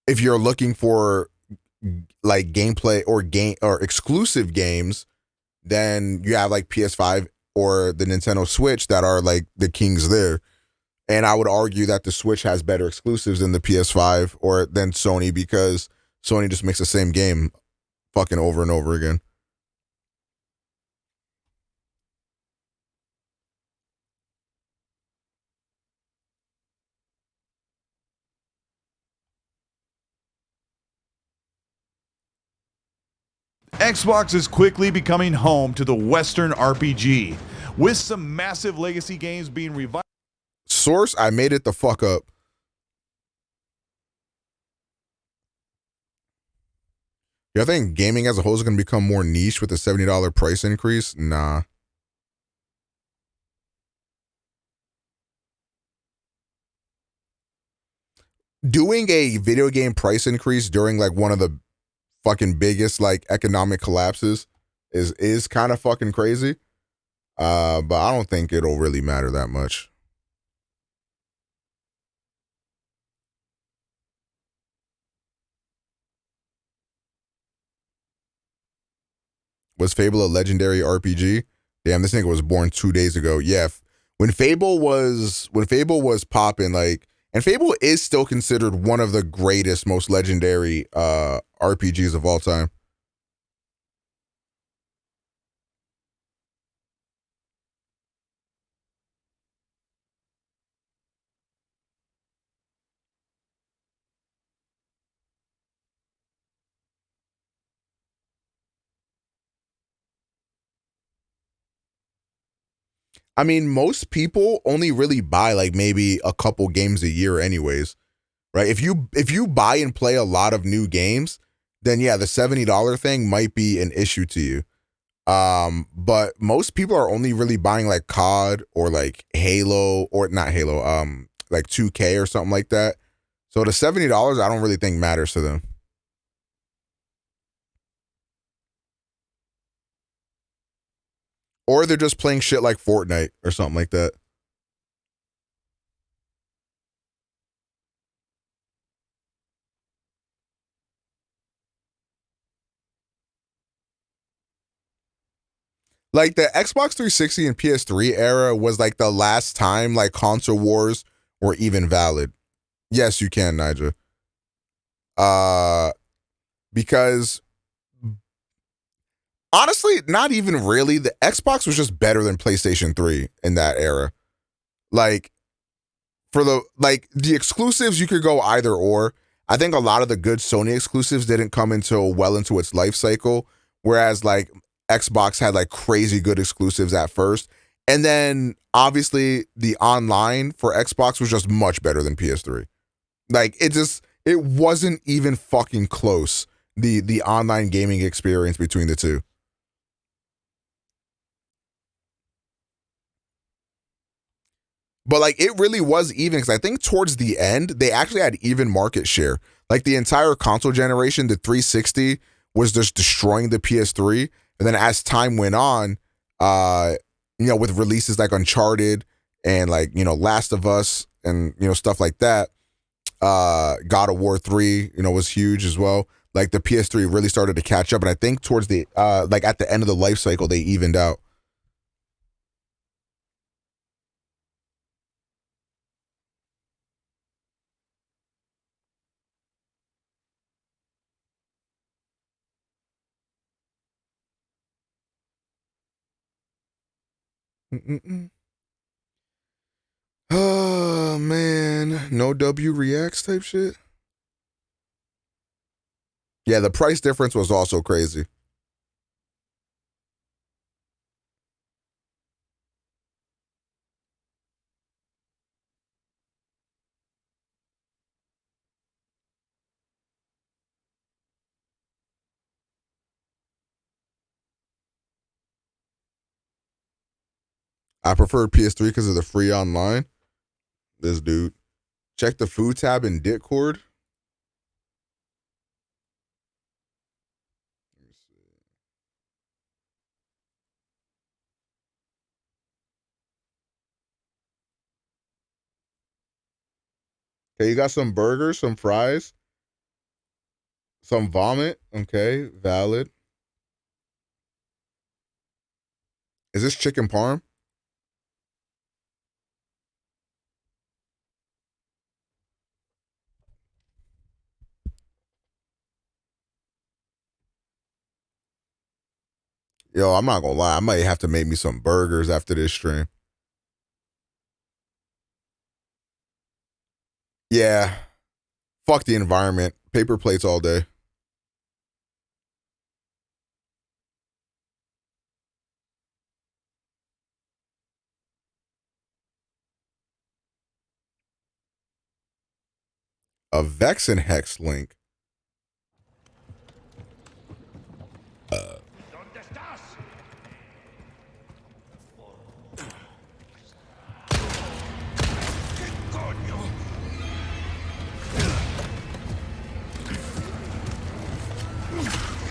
if you're looking for like gameplay or exclusive games, then you have like PS5 or the Nintendo Switch that are like the kings there. And I would argue that the Switch has better exclusives than the PS5 or than Sony, because Sony just makes the same game fucking over and over again. Xbox is quickly becoming home to the Western RPG, with some massive legacy games being revived. Source, I made it the fuck up. Y'all think gaming as a whole is going to become more niche with the $70 price increase? Nah. Doing a video game price increase during like one of the fucking biggest like economic collapses is kind of fucking crazy. But I don't think it'll really matter that much. Was Fable a legendary RPG? Damn, this nigga was born 2 days ago. Yeah, when Fable was popping, like, and Fable is still considered one of the greatest, most legendary RPGs of all time. I mean, most people only really buy like maybe a couple games a year anyways, right? If you buy and play a lot of new games, then yeah, the $70 thing might be an issue to you. But most people are only really buying like COD or like Halo, or not Halo, like 2K or something like that. So the $70 I don't really think matters to them. Or they're just playing shit like Fortnite or something like that. Like the Xbox 360 and PS3 era was like the last time like console wars were even valid. Yes, you can, Nigel. Because Honestly, not even really. The Xbox was just better than PlayStation 3 in that era. Like, for the exclusives, you could go either or. I think a lot of the good Sony exclusives didn't come until well into its life cycle, whereas like Xbox had like crazy good exclusives at first. And then obviously the online for Xbox was just much better than PS3. Like it wasn't even fucking close. The online gaming experience between the two. But like it really was even, because I think towards the end they actually had even market share. Like the entire console generation, the 360 was just destroying the PS3, and then as time went on, with releases like Uncharted and like Last of Us and stuff like that, God of War 3 was huge as well. Like the PS3 really started to catch up, and I think towards the like at the end of the life cycle they evened out. Oh man, no W reacts type shit. Yeah, the price difference was also crazy. I prefer PS3 because of the free online. This dude. Check the food tab in Discord. Okay, you got some burgers, some fries, some vomit. Okay, valid. Is this chicken parm? Yo, I'm not gonna lie. I might have to make me some burgers after this stream. Yeah. Fuck the environment. Paper plates all day. A Vex and Hex link.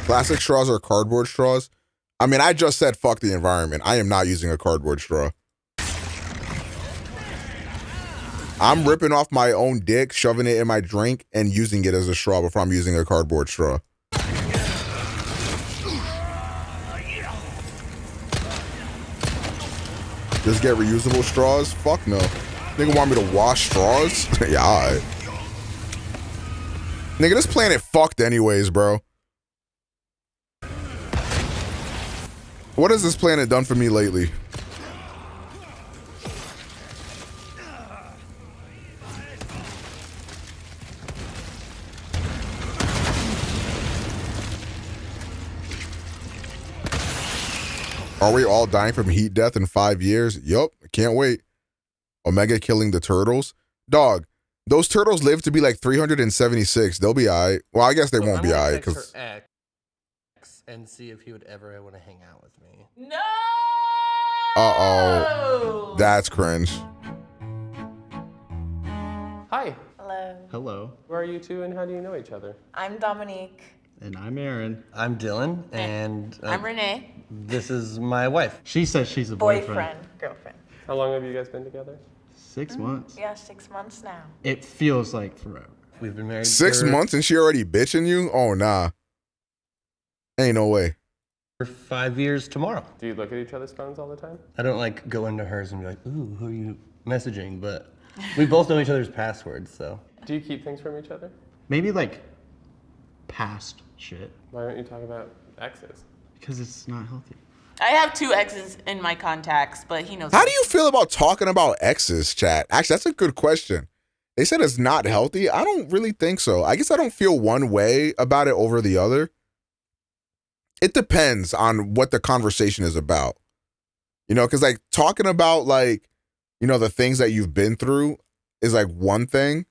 Plastic straws or cardboard straws? I mean, I just said fuck the environment. I am not using a cardboard straw. I'm ripping off my own dick, shoving it in my drink, and using it as a straw before I'm using a cardboard straw. Just get reusable straws? Fuck no. Nigga want me to wash straws? Yeah, alright. Nigga, this planet fucked anyways, bro. What has this planet done for me lately? Are we all dying from heat death in 5 years? Yup, can't wait. Omega killing the turtles? Dog, those turtles live to be like 376. They'll be alright. Well, I guess they won't be alright because. And see if he would ever want to hang out with me. No! Uh-oh. That's cringe. Hi. Hello. Hello. Who are you two and how do you know each other? I'm Dominique. And I'm Aaron. I'm Dylan. And I'm Renee. This is my wife. She says she's a boyfriend. Girlfriend. How long have you guys been together? 6 months. Yeah, 6 months now. It feels like forever. We've been married 6 months and she already bitching you? Oh, nah. Ain't no way. For 5 years tomorrow. Do you look at each other's phones all the time? I don't like go into hers and be like, ooh, who are you messaging? But we both know each other's passwords, so. Do you keep things from each other? Maybe like past shit. Why don't you talk about exes? Because it's not healthy. I have 2 exes in my contacts, but he knows. How do you feel about talking about exes, chat? Actually, that's a good question. They said it's not healthy. I don't really think so. I guess I don't feel one way about it over the other. It depends on what the conversation is about. You know, because like talking about like, you know, the things that you've been through is like one thing.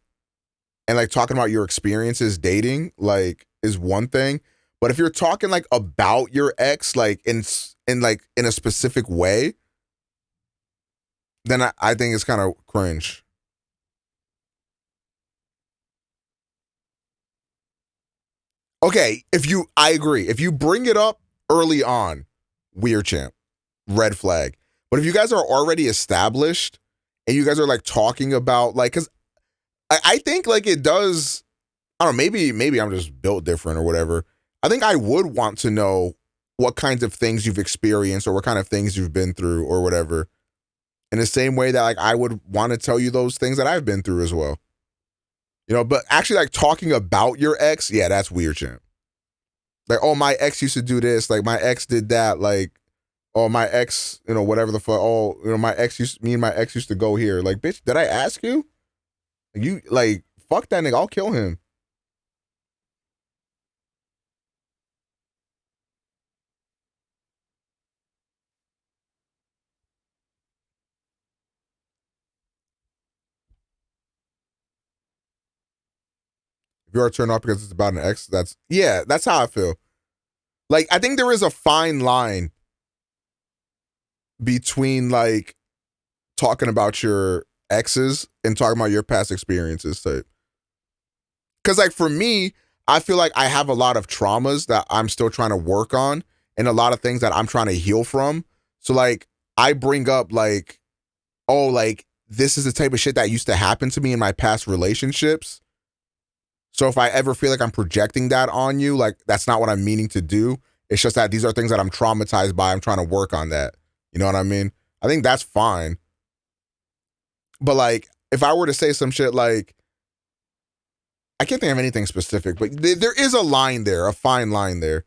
And like talking about your experiences dating like is one thing. But if you're talking like about your ex, like in a specific way, then I think it's kind of cringe. Okay, I agree. If you bring it up early on, weird champ, red flag. But if you guys are already established and you guys are like talking about like, cause I think like it does, I don't know, maybe I'm just built different or whatever. I think I would want to know what kinds of things you've experienced or what kind of things you've been through or whatever. In the same way that like I would want to tell you those things that I've been through as well. You know, but actually like talking about your ex, yeah, that's weird, champ. Like, oh, my ex used to do this, like my ex did that, like, oh, my ex, you know, whatever the fuck, oh, you know, me and my ex used to go here. Like, bitch, did I ask you? You like, fuck that nigga, I'll kill him. If you are turned off because it's about an ex, that's how I feel. Like, I think there is a fine line between like talking about your exes and talking about your past experiences type. Cause like for me, I feel like I have a lot of traumas that I'm still trying to work on and a lot of things that I'm trying to heal from. So like I bring up like, oh, like this is the type of shit that used to happen to me in my past relationships. So if I ever feel like I'm projecting that on you, like that's not what I'm meaning to do. It's just that these are things that I'm traumatized by. I'm trying to work on that. You know what I mean? I think that's fine. But like, if I were to say some shit like, I can't think of anything specific, but there is a line there, a fine line there.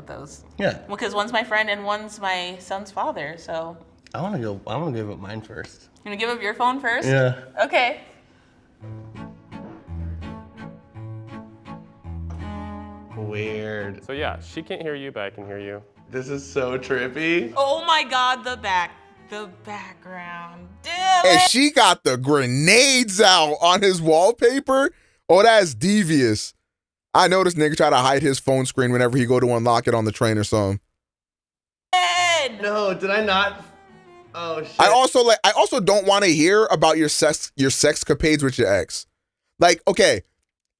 Those. Yeah. Because one's my friend and one's my son's father, so. I want to give up mine first. You gonna give up your phone first? Yeah. Okay. Weird. So yeah, she can't hear you, but I can hear you. This is so trippy. Oh my God, the background. Damn And it. she got the grenades out on his wallpaper. Oh, that's devious. I know this nigga try to hide his phone screen whenever he go to unlock it on the train or something. No, did I not? Oh shit. I also don't want to hear about your sexcapades with your ex. Like, okay,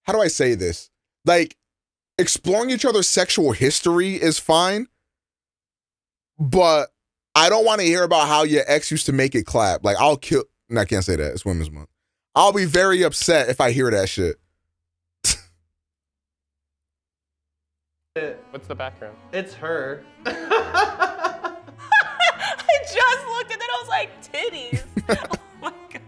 how do I say this? Like, exploring each other's sexual history is fine, but I don't want to hear about how your ex used to make it clap. Like, I can't say that. It's Women's Month. I'll be very upset if I hear that shit. What's the background? It's her. I just looked and then I was like, titties. Oh my God.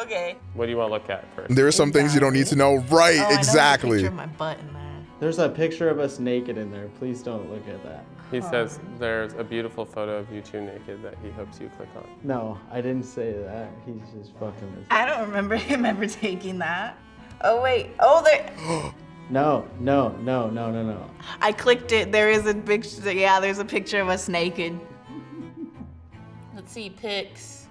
Okay. What do you want to look at first? There are some things you don't need to know. Right, Oh, exactly. I know there's a picture of my butt in there. There's a picture of us naked in there. Please don't look at that. He says there's a beautiful photo of you two naked that he hopes you click on. No, I didn't say that. He's just fucking with I don't remember him ever taking that. Oh wait. Oh, there. No. I clicked it. There is a picture. Yeah, there's a picture of us naked. Let's see, pics.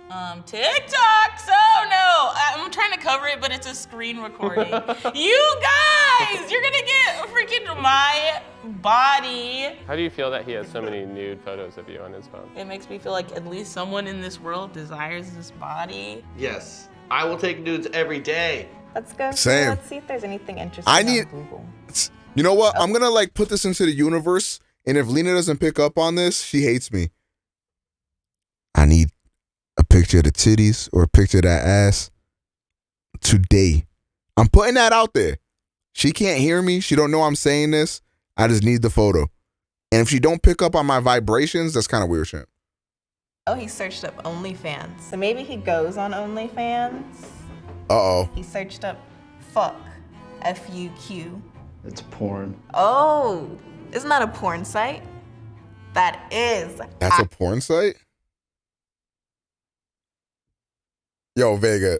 TikToks. Oh no, I'm trying to cover it, but it's a screen recording. You guys, you're gonna get freaking my body. How do you feel that he has so many nude photos of you on his phone? It makes me feel like at least someone in this world desires this body. Yes. I will take nudes every day. Let's go. Same. Let's see if there's anything interesting I on need. Google. You know what? I'm gonna like put this into the universe, and if Lena doesn't pick up on this, she hates me. I need a picture of the titties or a picture of that ass today. I'm putting that out there. She can't hear me. She don't know I'm saying this. I just need the photo. And if she don't pick up on my vibrations, that's kind of weird shit. Oh, he searched up OnlyFans. So maybe he goes on OnlyFans. Uh-oh. He searched up fuck. FUQ. It's porn. Oh, isn't that a porn site? That is. That's a porn site? Yo, Vega.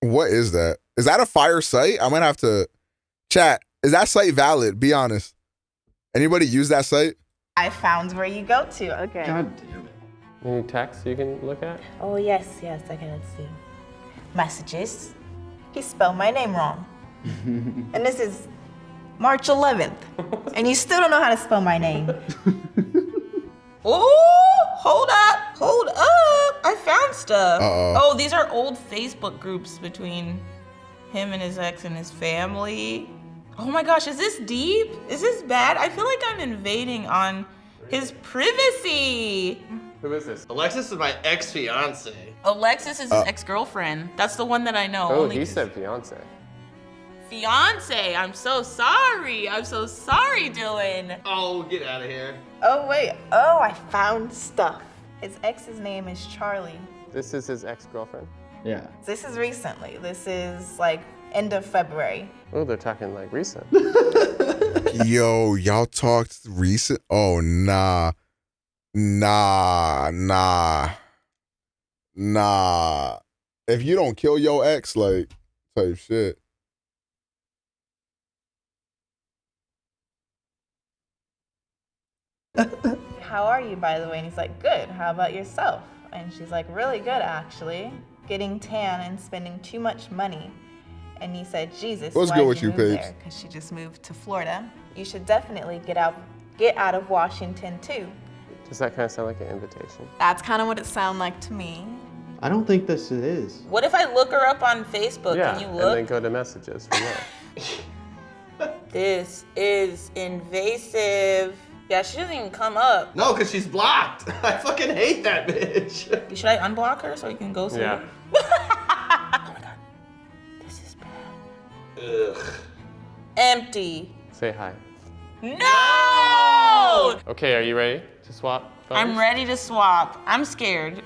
What is that? Is that a fire site? I'm gonna have to chat. Is that site valid? Be honest. Anybody use that site? I found where you go to. Okay. God damn it. Any texts you can look at? Oh, yes, I can see. Messages. He spelled my name wrong. And this is March 11th. And you still don't know how to spell my name. Oh, hold up. I found stuff. Oh, these are old Facebook groups between him and his ex and his family. Oh my gosh, is this deep? Is this bad? I feel like I'm invading on his privacy. Who is this? Alexis is my ex-fiance. Alexis is his ex-girlfriend. That's the one that I know. Oh, Only he said fiance. fiance. I'm so sorry, Dylan. Oh, get out of here. Oh, wait. Oh, I found stuff. His ex's name is Charlie. This is his ex-girlfriend? Yeah. This is recently. This is like end of February. Oh, they're talking like recent. Yo, y'all talked recent? Oh, nah. If you don't kill your ex, like, type shit. How are you, by the way? And he's like, good. How about yourself? And she's like, really good, actually. Getting tan and spending too much money. And he said, Jesus, what's good with you, Paige? Because she just moved to Florida. You should definitely get out of Washington, too. Does that kind of sound like an invitation? That's kind of what it sounded like to me. I don't think this is. What if I look her up on Facebook? Yeah, Can you and look? then go to messages from there. This is invasive. Yeah, she doesn't even come up. No, because she's blocked. I fucking hate that bitch. Should I unblock her so you can go through? Yeah. Oh my god. This is bad. Ugh. Empty. Say hi. No! Okay, are you ready to swap phones? I'm ready to swap. I'm scared.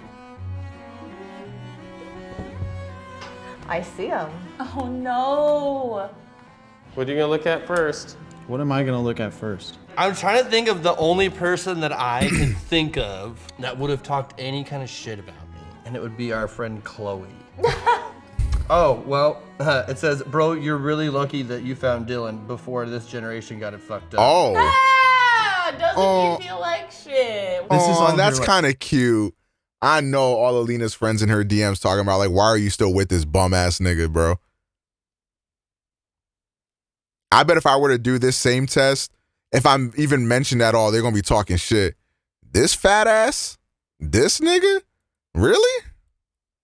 I see him. Oh no. What are you gonna look at first? What am I gonna look at first? I'm trying to think of the only person that I can think of that would have talked any kind of shit about me, and it would be our friend Chloe. Oh, well, it says, bro, you're really lucky that you found Dylan before this generation got it fucked up. Oh. Ah, doesn't he feel like shit? That's kind of cute. I know all Alina's friends in her DMs talking about, like, why are you still with this bum ass nigga, bro? I bet if I were to do this same test, if I'm even mentioned at all, they're going to be talking shit. This fat ass? This nigga? Really?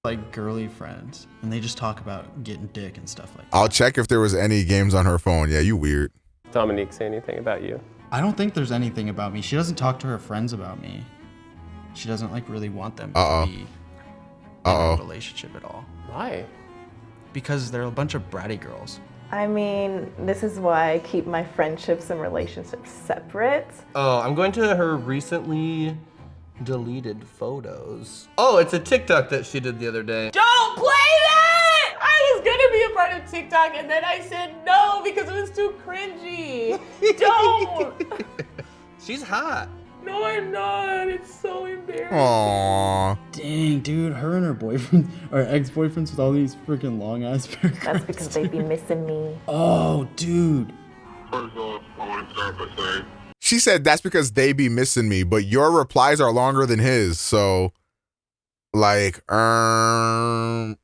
Like girly friends, and they just talk about getting dick and stuff like that. I'll check if there was any games on her phone. Yeah, you weird. Dominique say anything about you? I don't think there's anything about me. She doesn't talk to her friends about me. She doesn't like really want them to be in a relationship at all. Why? Because they're a bunch of bratty girls. I mean, this is why I keep my friendships and relationships separate. Oh, I'm going to her recently deleted photos. Oh, it's a TikTok that she did the other day. Don't play that! I was gonna be a part of TikTok and then I said no because it was too cringy. Don't! She's hot. No, I'm not. It's so embarrassing. Aww. Dang, dude, her and her boyfriend, or ex-boyfriends with all these freaking long ass paragraphs. That's because they be missing me. Oh, dude. First off, I want to start by saying, She said that's because they be missing me, but your replies are longer than his. So, like, I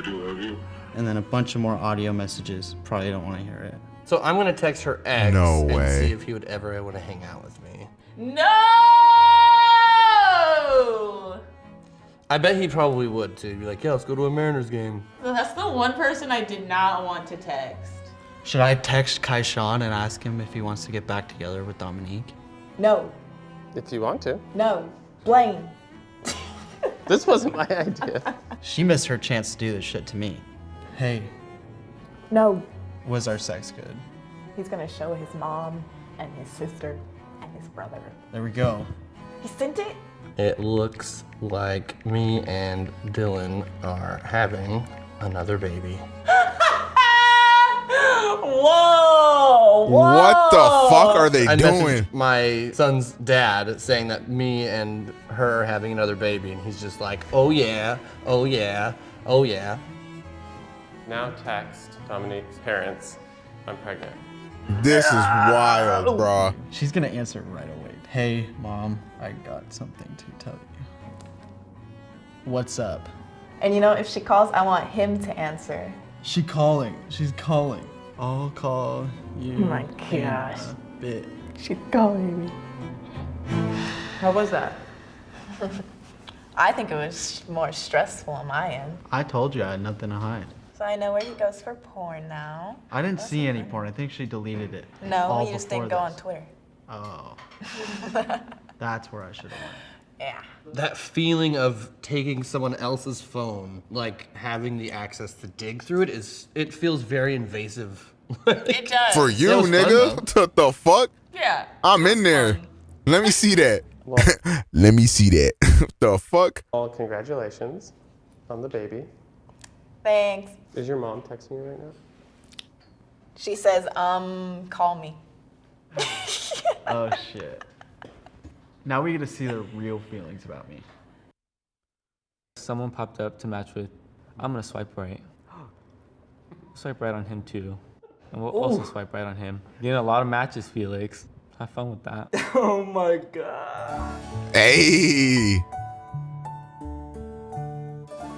do love you. And then a bunch of more audio messages. Probably don't want to hear it. So I'm gonna text her ex No and way. see if he would ever want to hang out with me. No! I bet he probably would too. He'd be like, yeah, let's go to a Mariners game. So that's the one person I did not want to text. Should I text Kai Sean and ask him if he wants to get back together with Dominique? No. If you want to. No. Blaine. This wasn't my idea. She missed her chance to do this shit to me. Hey, No. was our sex good? He's gonna show his mom and his sister and his brother. There we go. He sent it? It looks like me and Dylan are having another baby. Whoa! What the fuck are they I doing? messaged my son's dad saying that me and her are having another baby, and he's just like, oh yeah, oh yeah, oh yeah. Now text Dominique's parents, I'm pregnant. This is wild, bro. She's gonna answer right away. Hey, Mom, I got something to tell you. What's up? And you know, if she calls, I want him to answer. She's calling. I'll call you. Oh my in gosh. a bit. She's calling me. How was that? I think it was more stressful on my end. I told you I had nothing to hide. So I know where he goes for porn now. I didn't see any porn. I think she deleted it. No, all he just before didn't go on this. Twitter. Oh. That's where I should have went. Yeah. That feeling of taking someone else's phone, like having the access to dig through it, it feels very invasive. It does. For you, That was fun, nigga? What the fuck? Yeah. I'm in there. Let me see that. Let me see that. The fuck? Well, congratulations on the baby. Thanks. Is your mom texting you right now? She says, call me. Oh shit. Now we get to see their real feelings about me. Someone popped up to match with, I'm gonna swipe right. Swipe right on him too. And we'll also swipe right on him. Getting a lot of matches, Felix. Have fun with that. Oh my god. Hey.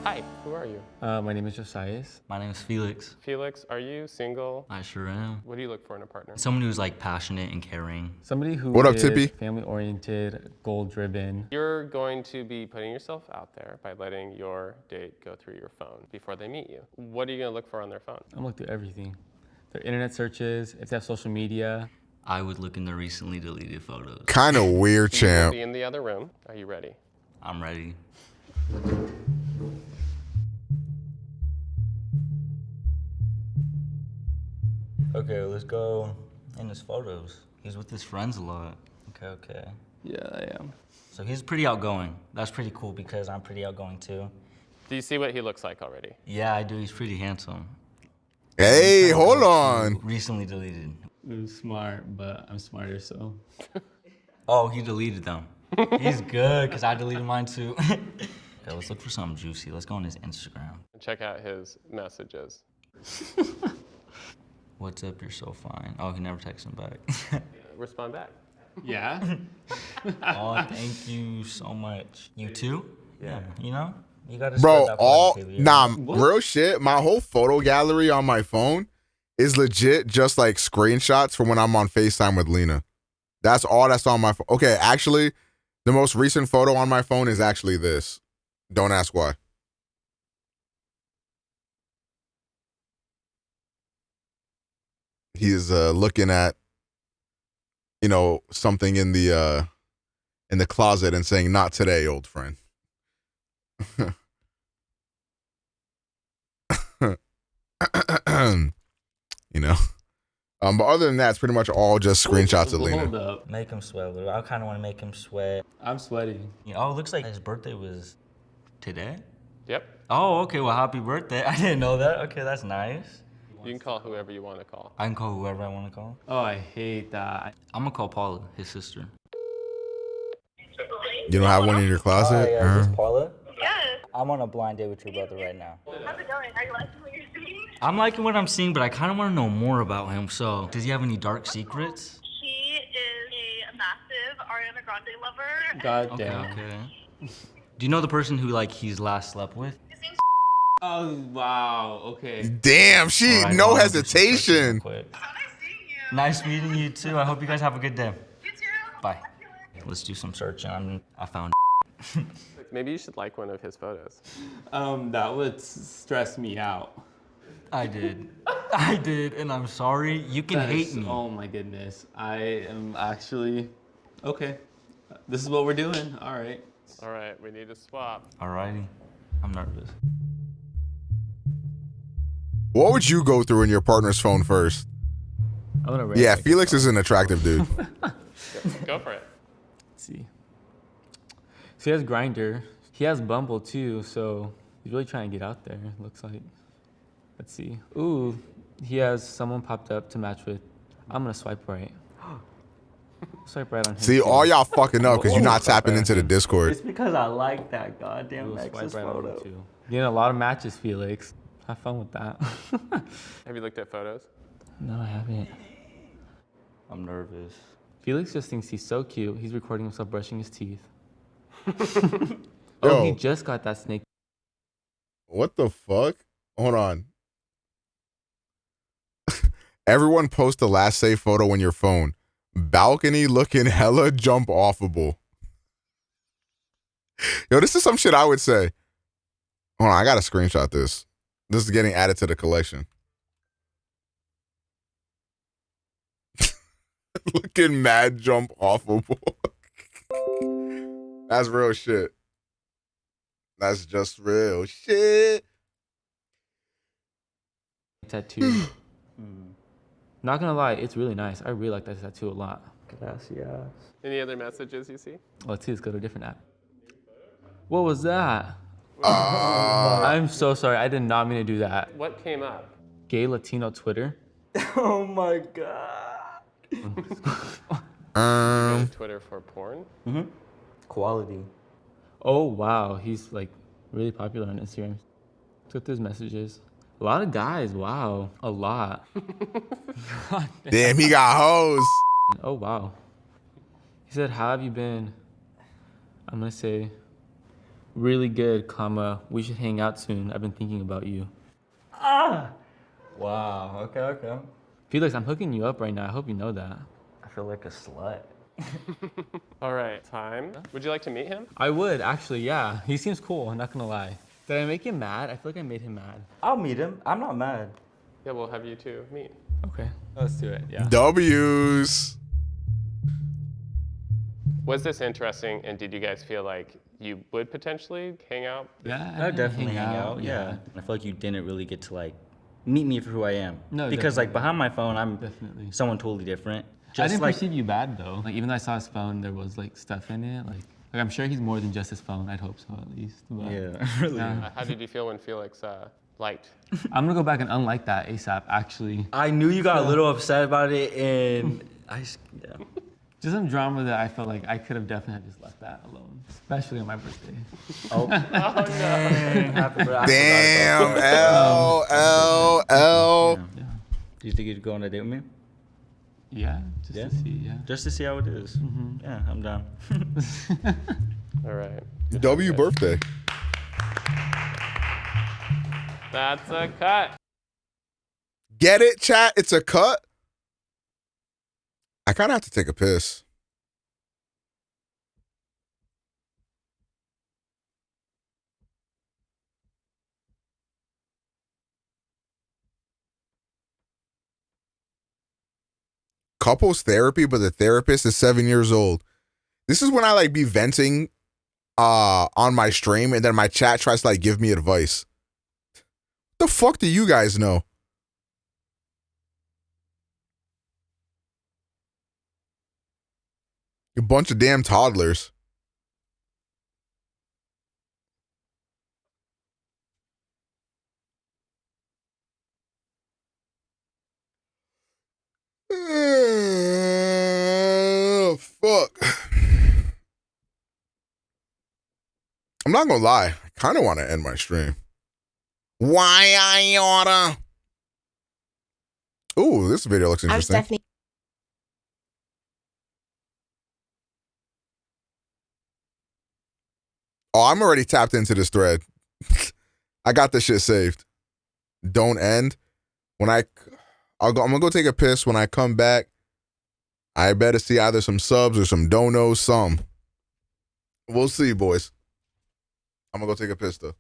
Hi, who are you? My name is Josias. My name is Felix. Felix, are you single? I sure am. What do you look for in a partner? Someone who's like passionate and caring. Somebody who What up, is Tippy? family-oriented, goal-driven. You're going to be putting yourself out there by letting your date go through your phone before they meet you. What are you gonna look for on their phone? I'm looking through everything. Their internet searches, if they have social media. I would look in the recently deleted photos. Kind of weird, You'll champ. be in the other room. Are you ready? I'm ready. Okay, let's go in his photos. He's with his friends a lot. Okay. Yeah, I am. So he's pretty outgoing. That's pretty cool because I'm pretty outgoing too. Do you see what he looks like already? Yeah, I do. He's pretty handsome. Hey, hold on. Recently deleted. I'm smart, but I'm smarter, so. Oh, he deleted them. He's good because I deleted mine too. Okay, let's look for something juicy. Let's go on his Instagram. Check out his messages. What's up? You're so fine. Oh, he never texts him back. Respond back. Yeah? Oh, thank you so much. You too? Yeah. You know? You gotta Bro, spread that positivity, right? real shit. My whole photo gallery on my phone is legit just like screenshots from when I'm on FaceTime with Lena. That's all that's on my phone. Okay, actually, the most recent photo on my phone is actually this. Don't ask why. He is looking at, something in the closet and saying, "Not today, old friend." But other than that, it's pretty much all just screenshots of Lena. Hold up. Make him sweat a little. I kind of want to make him sweat. I'm sweating. Oh, it looks like his birthday was today? Yep. Oh, okay. Well, happy birthday. I didn't know that. Okay, that's nice. You can call whoever you want to call. I can call whoever I want to call. Oh, I hate that. I'm going to call Paula, his sister. You don't have one in your closet? Hi, is this Paula? Yes. I'm on a blind date with your brother right now. How's it going? Are you liking what you're seeing? I'm liking what I'm seeing, but I kind of want to know more about him. So, does he have any dark secrets? He is a massive Ariana Grande lover. God damn. Okay. Do you know the person who he's last slept with? Oh, wow. Okay. Damn, she All right, no well, I'm just hesitation. Nice meeting you too. I hope you guys have a good day. You too. Bye. Let's do some searching. I found. Maybe you should like one of his photos. That would stress me out. I did, and I'm sorry. You can hate me. Oh my goodness. I am actually okay. This is what we're doing. All right. All right, we need to swap. Alrighty. I'm nervous. What would you go through in your partner's phone first? Yeah, Felix is an attractive dude. Go for it. Let's see. So he has Grindr. He has Bumble too, so he's really trying to get out there, looks like. Let's see. Ooh, He has someone popped up to match with. I'm gonna swipe right. Swipe right on him. See, too. all y'all fucking up because you're not Swipe tapping right on into the him. Discord. It's because I like that goddamn We'll Nexus swipe right on him photo. too. Getting a lot of matches, Felix. Have fun with that. Have you looked at photos? No, I haven't. I'm nervous. Felix just thinks he's so cute. He's recording himself brushing his teeth. Yo. He just got that snake. What the fuck? Hold on. Everyone post the last save photo on your phone. Balcony looking hella jump offable. Yo, this is some shit I would say. Hold on, I gotta screenshot this. This is getting added to the collection. Looking mad jump offable. That's real shit. That's just real shit. Tattoo. Not gonna lie, it's really nice. I really like that tattoo a lot. Gracias. Any other messages you see? Let's see, let's go to a different app. What was that? I'm so sorry. I did not mean to do that. What came up? Gay Latino Twitter. Oh my god. You go to Twitter for porn? Quality. Oh wow, he's like really popular on Instagram. Took his messages. A lot of guys, wow. A lot. Damn, he got hoes. Oh wow. He said, how have you been? I'm gonna say, really good, comma, we should hang out soon. I've been thinking about you. Ah! Wow, okay. Felix, I'm hooking you up right now. I hope you know that. I feel like a slut. All right, time. Would you like to meet him? I would, actually, yeah. He seems cool, I'm not gonna lie. Did I make him mad? I feel like I made him mad. I'll meet him. I'm not mad. Yeah, we'll have you two meet. Okay, let's do it, yeah. W's. Was this interesting, and did you guys feel like you would potentially hang out? Yeah, I would definitely hang out, yeah. I feel like you didn't really get to like meet me for who I am. No, because definitely. like behind my phone, I'm Definitely. someone totally different. I didn't like, perceive you bad though. Like even though I saw his phone, there was like stuff in it. Like I'm sure he's more than just his phone. I'd hope so at least. But, yeah, really. yeah. How did you feel when Felix liked? I'm gonna go back and unlike that ASAP. Actually, I knew you got a little upset about it, and yeah. Just some drama that I felt like I could have definitely have just left that alone, especially on my birthday. Oh, dang. Happy birthday. Damn, L. Yeah. Do you think you'd go on a date with me? Yeah, just to see. Yeah, just to see how it is. Mm-hmm. Yeah, I'm down. All right. W birthday. That's a cut. Get it, chat? It's a cut. I kind of have to take a piss. Couples therapy, but the therapist is 7 years old. This is when I like be venting on my stream, and then my chat tries to like give me advice. What the fuck do you guys know? A bunch of damn toddlers. Fuck. I'm not gonna lie. I kind of want to end my stream. Why I oughta? Ooh, this video looks interesting. Oh, I'm already tapped into this thread. I got this shit saved. Don't end. When I'm gonna go take a piss. When I come back, I better see either some subs or some donos, some. We'll see, boys. I'm gonna go take a piss though.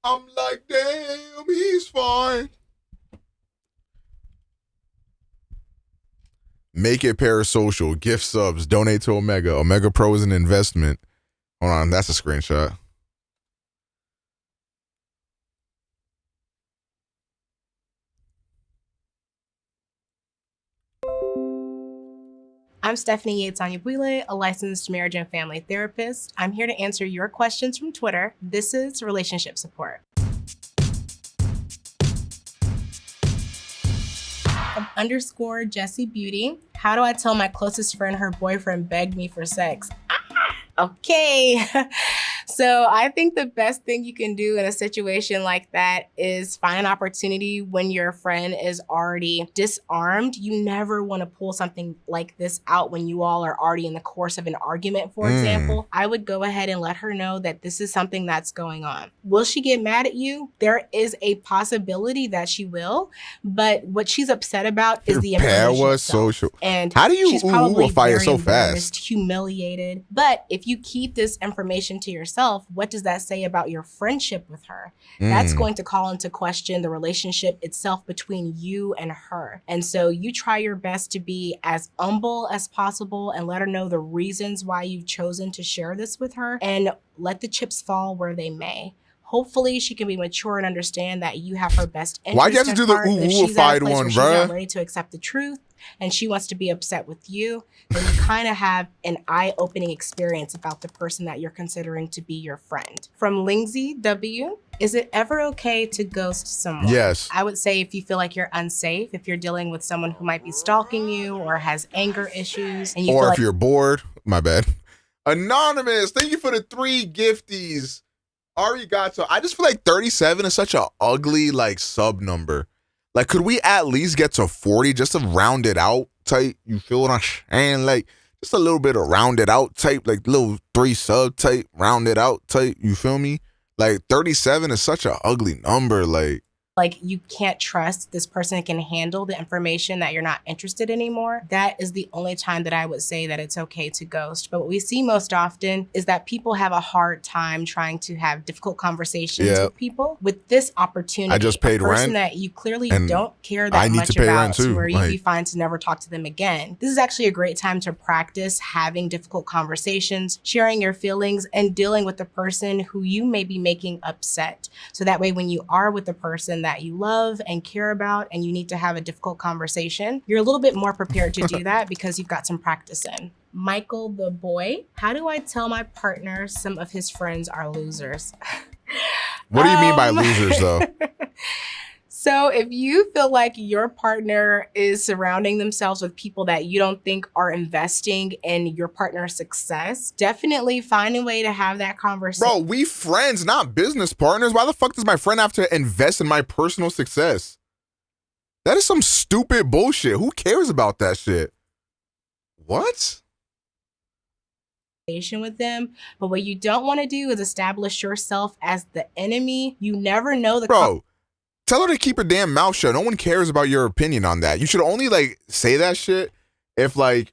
I'm like, damn, he's fine. Make it parasocial. Gift subs. Donate to Omega. OmegaPro is an investment. Hold on, that's a screenshot. I'm Stephanie Yates on Jubilee, a licensed marriage and family therapist. I'm here to answer your questions from Twitter. This is relationship support. From _ Jessie Beauty. How do I tell my closest friend her boyfriend begged me for sex? Okay. So I think the best thing you can do in a situation like that is find an opportunity when your friend is already disarmed. You never want to pull something like this out when you all are already in the course of an argument, for example. I would go ahead and let her know that this is something that's going on. Will she get mad at you? There is a possibility that she will, but what she's upset about is the information itself. Social. And how do you she's probably fire very so embarrassed, fast? humiliated. But if you keep this information to yourself, what does that say about your friendship with her? That's going to call into question the relationship itself between you and her. And so you try your best to be as humble as possible and let her know the reasons why you've chosen to share this with her, and let the chips fall where they may. Hopefully she can be mature and understand that you have her best interest. Why'd you have to do the ooh-ooified one, She's not bruh? ready to accept the truth and she wants to be upset with you, then you kind of have an eye-opening experience about the person that you're considering to be your friend. From Lindsay W. Is it ever okay to ghost someone? Yes. I would say if you feel like you're unsafe, if you're dealing with someone who might be stalking you or has anger issues, and you Or feel if like you're bored, my bad. Anonymous, thank you for the 3 gifties. Arigato. I just feel like 37 is such a ugly like sub number. Like, could we at least get to 40 just to round it out type? You feel what I'm saying? Like, just a little bit of rounded out type, like little 3 sub type, rounded out type. You feel me? Like 37 is such a ugly number. Like you can't trust this person can handle the information that you're not interested anymore, that is the only time that I would say that it's okay to ghost. But what we see most often is that people have a hard time trying to have difficult conversations with people. With this opportunity, I just paid a person rent, that you clearly and don't care I that need much to pay about, rent too, to where you'd like- be fine to never talk to them again. This is actually a great time to practice having difficult conversations, sharing your feelings, and dealing with the person who you may be making upset. So that way when you are with the person that you love and care about and you need to have a difficult conversation, you're a little bit more prepared to do that because you've got some practice in. Michael the boy, how do I tell my partner some of his friends are losers? What do you mean by losers though? So if you feel like your partner is surrounding themselves with people that you don't think are investing in your partner's success, definitely find a way to have that conversation. Bro, we friends, not business partners. Why the fuck does my friend have to invest in my personal success? That is some stupid bullshit. Who cares about that shit? What? With them, but what you don't want to do is establish yourself as the enemy. You never know the Bro, tell her to keep her damn mouth shut. No one cares about your opinion on that. You should only like say that shit if your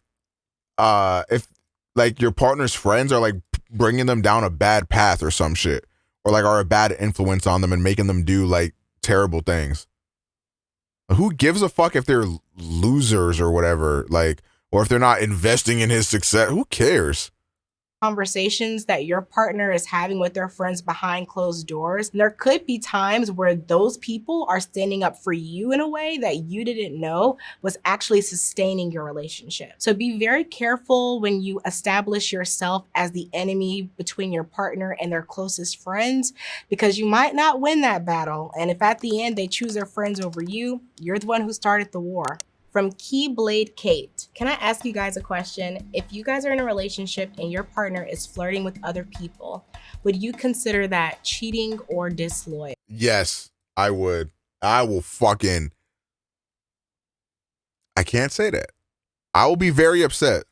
partner's friends are like bringing them down a bad path or some shit, or like are a bad influence on them and making them do like terrible things. Who gives a fuck if they're losers or whatever, like, or if they're not investing in his success? Who cares? Conversations that your partner is having with their friends behind closed doors. And there could be times where those people are standing up for you in a way that you didn't know was actually sustaining your relationship. So be very careful when you establish yourself as the enemy between your partner and their closest friends, because you might not win that battle. And if at the end they choose their friends over you, you're the one who started the war. From Keyblade Kate, can I ask you guys a question? If you guys are in a relationship and your partner is flirting with other people, would you consider that cheating or disloyal? Yes, I would. I can't say that. I will be very upset.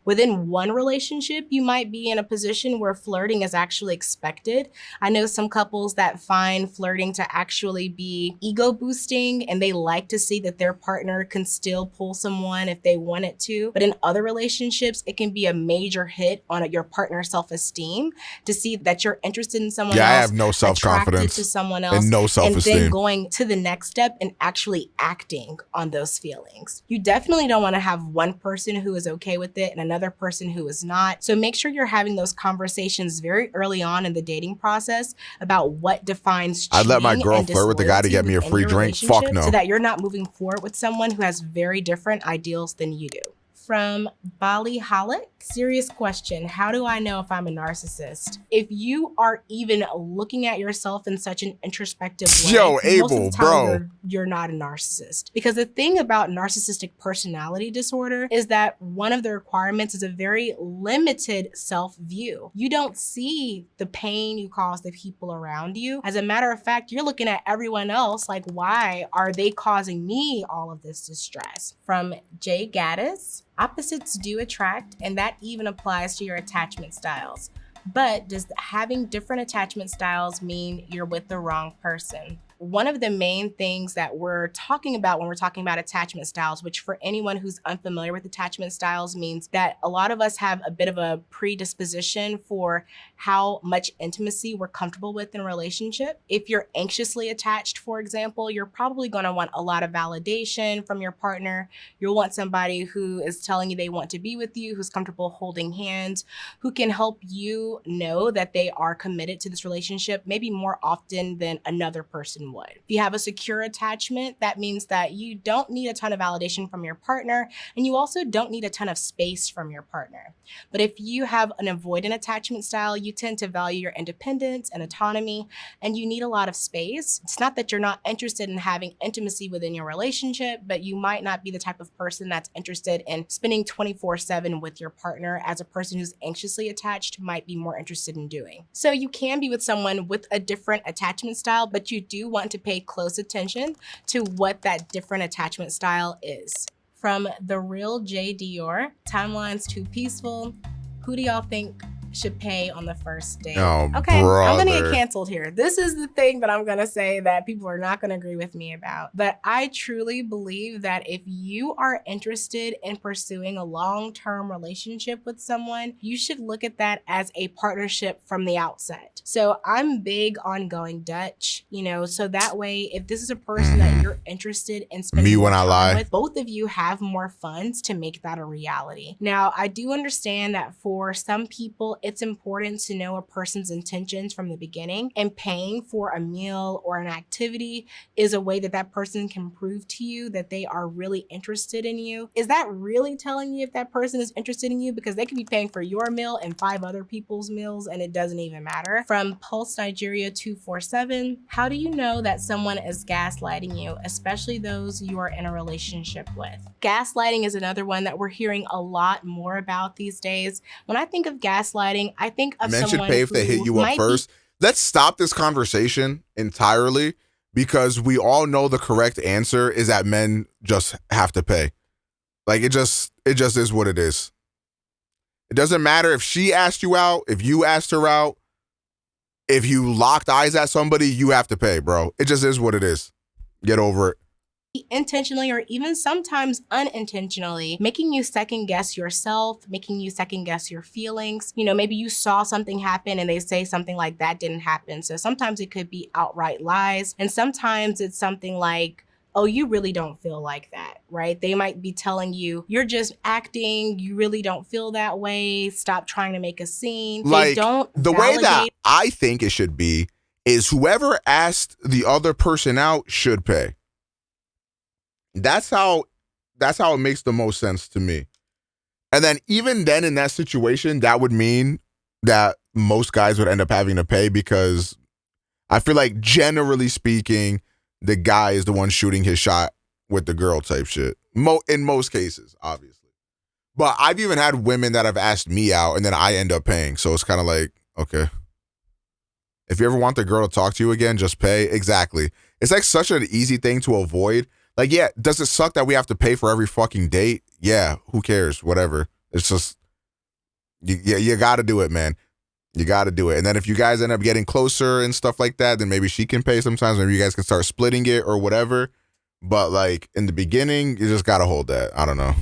Within one relationship, you might be in a position where flirting is actually expected. I know some couples that find flirting to actually be ego boosting, and they like to see that their partner can still pull someone if they wanted to. But in other relationships, it can be a major hit on your partner's self-esteem to see that you're interested in someone else. I have no self-confidence to someone else, and no self-esteem. And then going to the next step and actually acting on those feelings. You definitely don't want to have one person who is okay with it and another person who is not. So make sure you're having those conversations very early on in the dating process about what defines cheating. I'd let my girl flirt with the guy to get me a free drink. Fuck no. So that you're not moving forward with someone who has very different ideals than you do. From Bali Holic, serious question. How do I know if I'm a narcissist? If you are even looking at yourself in such an introspective way, most of the time you're not a narcissist. Because the thing about narcissistic personality disorder is that one of the requirements is a very limited self-view. You don't see the pain you cause the people around you. As a matter of fact, you're looking at everyone else like, why are they causing me all of this distress? From Jay Gaddis, opposites do attract, and that even applies to your attachment styles. But does having different attachment styles mean you're with the wrong person? One of the main things that we're talking about when we're talking about attachment styles, which for anyone who's unfamiliar with attachment styles means that a lot of us have a bit of a predisposition for how much intimacy we're comfortable with in a relationship. If you're anxiously attached, for example, you're probably gonna want a lot of validation from your partner. You'll want somebody who is telling you they want to be with you, who's comfortable holding hands, who can help you know that they are committed to this relationship, maybe more often than another person would. If you have a secure attachment, that means that you don't need a ton of validation from your partner, and you also don't need a ton of space from your partner. But if you have an avoidant attachment style, you tend to value your independence and autonomy, and you need a lot of space. It's not that you're not interested in having intimacy within your relationship, but you might not be the type of person that's interested in spending 24/7 with your partner, as a person who's anxiously attached might be more interested in doing. So you can be with someone with a different attachment style, but you do want to pay close attention to what that different attachment style is. From The Real J. Dior, timeline's too peaceful. Who do y'all think should pay on the first date? Oh, okay, brother. I'm gonna get canceled here. This is the thing that I'm gonna say that people are not gonna agree with me about. But I truly believe that if you are interested in pursuing a long-term relationship with someone, you should look at that as a partnership from the outset. So I'm big on going Dutch, you know, so that way, if this is a person that you're interested in spending more time with, both of you have more funds to make that a reality. Now, I do understand that for some people, it's important to know a person's intentions from the beginning, and paying for a meal or an activity is a way that that person can prove to you that they are really interested in you. Is that really telling you if that person is interested in you? Because they could be paying for your meal and 5 other people's meals and it doesn't even matter. From Pulse Nigeria 247, how do you know that someone is gaslighting you, especially those you are in a relationship with? Gaslighting is another one that we're hearing a lot more about these days. When I think of gaslighting, I think of Men should someone pay if they hit you up first. Let's stop this conversation entirely, because we all know the correct answer is that men just have to pay. Like it just is what it is. It doesn't matter if she asked you out, if you asked her out, if you locked eyes at somebody, you have to pay, bro. It just is what it is. Get over it. Intentionally or even sometimes unintentionally making you second guess yourself, making you second guess your feelings. You know, maybe you saw something happen and they say something like that didn't happen. So sometimes it could be outright lies, and sometimes it's something like, oh, you really don't feel like that, right? They might be telling you, you're just acting, you really don't feel that way, stop trying to make a scene. Like, they don't the way that I think it should be is whoever asked the other person out should pay. That's how it makes the most sense to me. And then even then in that situation, that would mean that most guys would end up having to pay, because I feel like generally speaking, the guy is the one shooting his shot with the girl type shit. In most cases, obviously. But I've even had women that have asked me out and then I end up paying. So it's kind of like, okay. If you ever want the girl to talk to you again, just pay. Exactly. It's like such an easy thing to avoid. Like, yeah, does it suck that we have to pay for every fucking date? Yeah, who cares? Whatever. It's just, you got to do it, man. You got to do it. And then if you guys end up getting closer and stuff like that, then maybe she can pay sometimes. Maybe you guys can start splitting it or whatever. But like in the beginning, you just got to hold that. I don't know.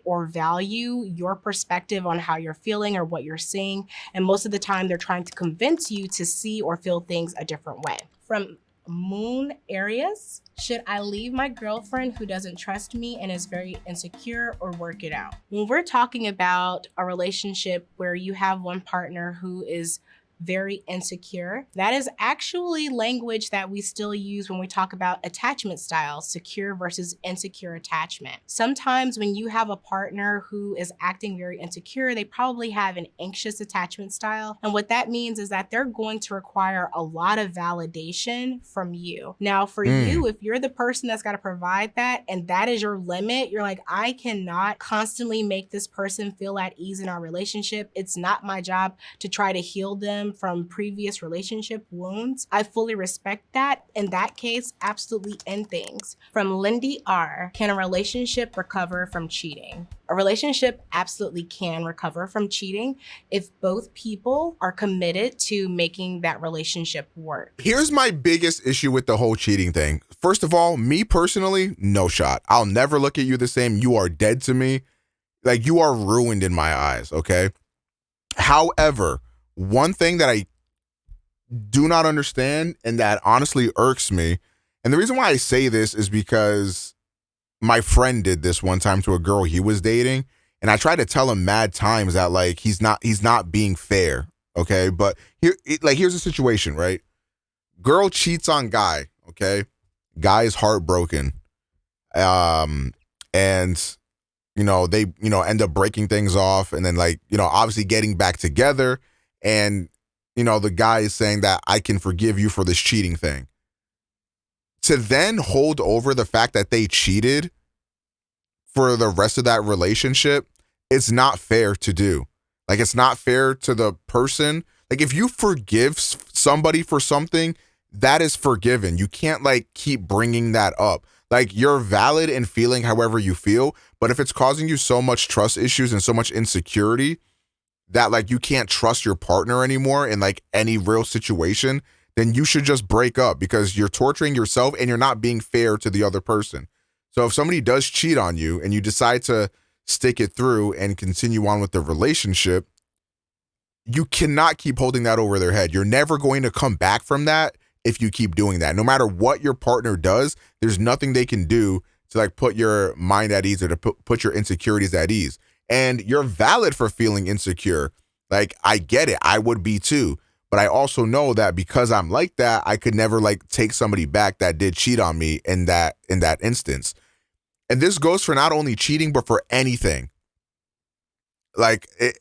Or value your perspective on how you're feeling or what you're seeing. And most of the time they're trying to convince you to see or feel things a different way. From Moon Areas, should I leave my girlfriend who doesn't trust me and is very insecure, or work it out? When we're talking about a relationship where you have one partner who is very insecure, that is actually language that we still use when we talk about attachment styles, secure versus insecure attachment. Sometimes when you have a partner who is acting very insecure, they probably have an anxious attachment style. And what that means is that they're going to require a lot of validation from you. Now, for you, if you're the person that's got to provide that and that is your limit, you're like, I cannot constantly make this person feel at ease in our relationship. It's not my job to try to heal them from previous relationship wounds. I fully respect that. In that case, absolutely end things. From Lindy R, can a relationship recover from cheating? A relationship absolutely can recover from cheating if both people are committed to making that relationship work. Here's my biggest issue with the whole cheating thing. First of all, me personally, no shot. I'll never look at you the same. You are dead to me. Like, you are ruined in my eyes, okay? However, one thing that I do not understand and that honestly irks me, and the reason why I say this is because my friend did this one time to a girl he was dating, and I tried to tell him mad times that like he's not being fair, okay? But here's the situation, right? Girl cheats on guy, okay? Guy is heartbroken, and they end up breaking things off, and then obviously getting back together. And, the guy is saying that I can forgive you for this cheating thing. To then hold over the fact that they cheated for the rest of that relationship, it's not fair to do. Like, it's not fair to the person. Like, if you forgive somebody for something, that is forgiven. You can't keep bringing that up. Like, you're valid in feeling however you feel, but if it's causing you so much trust issues and so much insecurity that you can't trust your partner anymore in any real situation, then you should just break up, because you're torturing yourself and you're not being fair to the other person. So if somebody does cheat on you and you decide to stick it through and continue on with the relationship, you cannot keep holding that over their head. You're never going to come back from that if you keep doing that. No matter what your partner does, there's nothing they can do to put your mind at ease or to put your insecurities at ease. And you're valid for feeling insecure. I get it. I would be too. But I also know that because I'm like that, I could never take somebody back that did cheat on me in that instance. And this goes for not only cheating, but for anything. If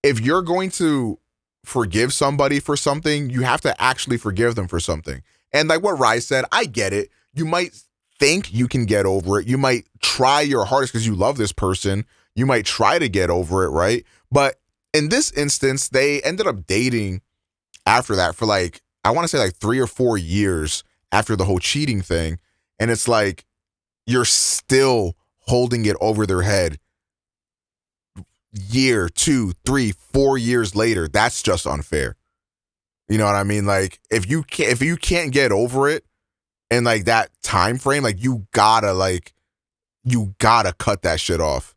you're going to forgive somebody for something, you have to actually forgive them for something. And what Rai said, I get it. You might think you can get over it. You might try your hardest because you love this person. You might try to get over it, right? But in this instance, they ended up dating after that for I want to say 3 or 4 years after the whole cheating thing. And it's you're still holding it over their head year, 2, 3, 4 years later. That's just unfair. You know what I mean? If you can't get over it in that time frame, you gotta cut that shit off.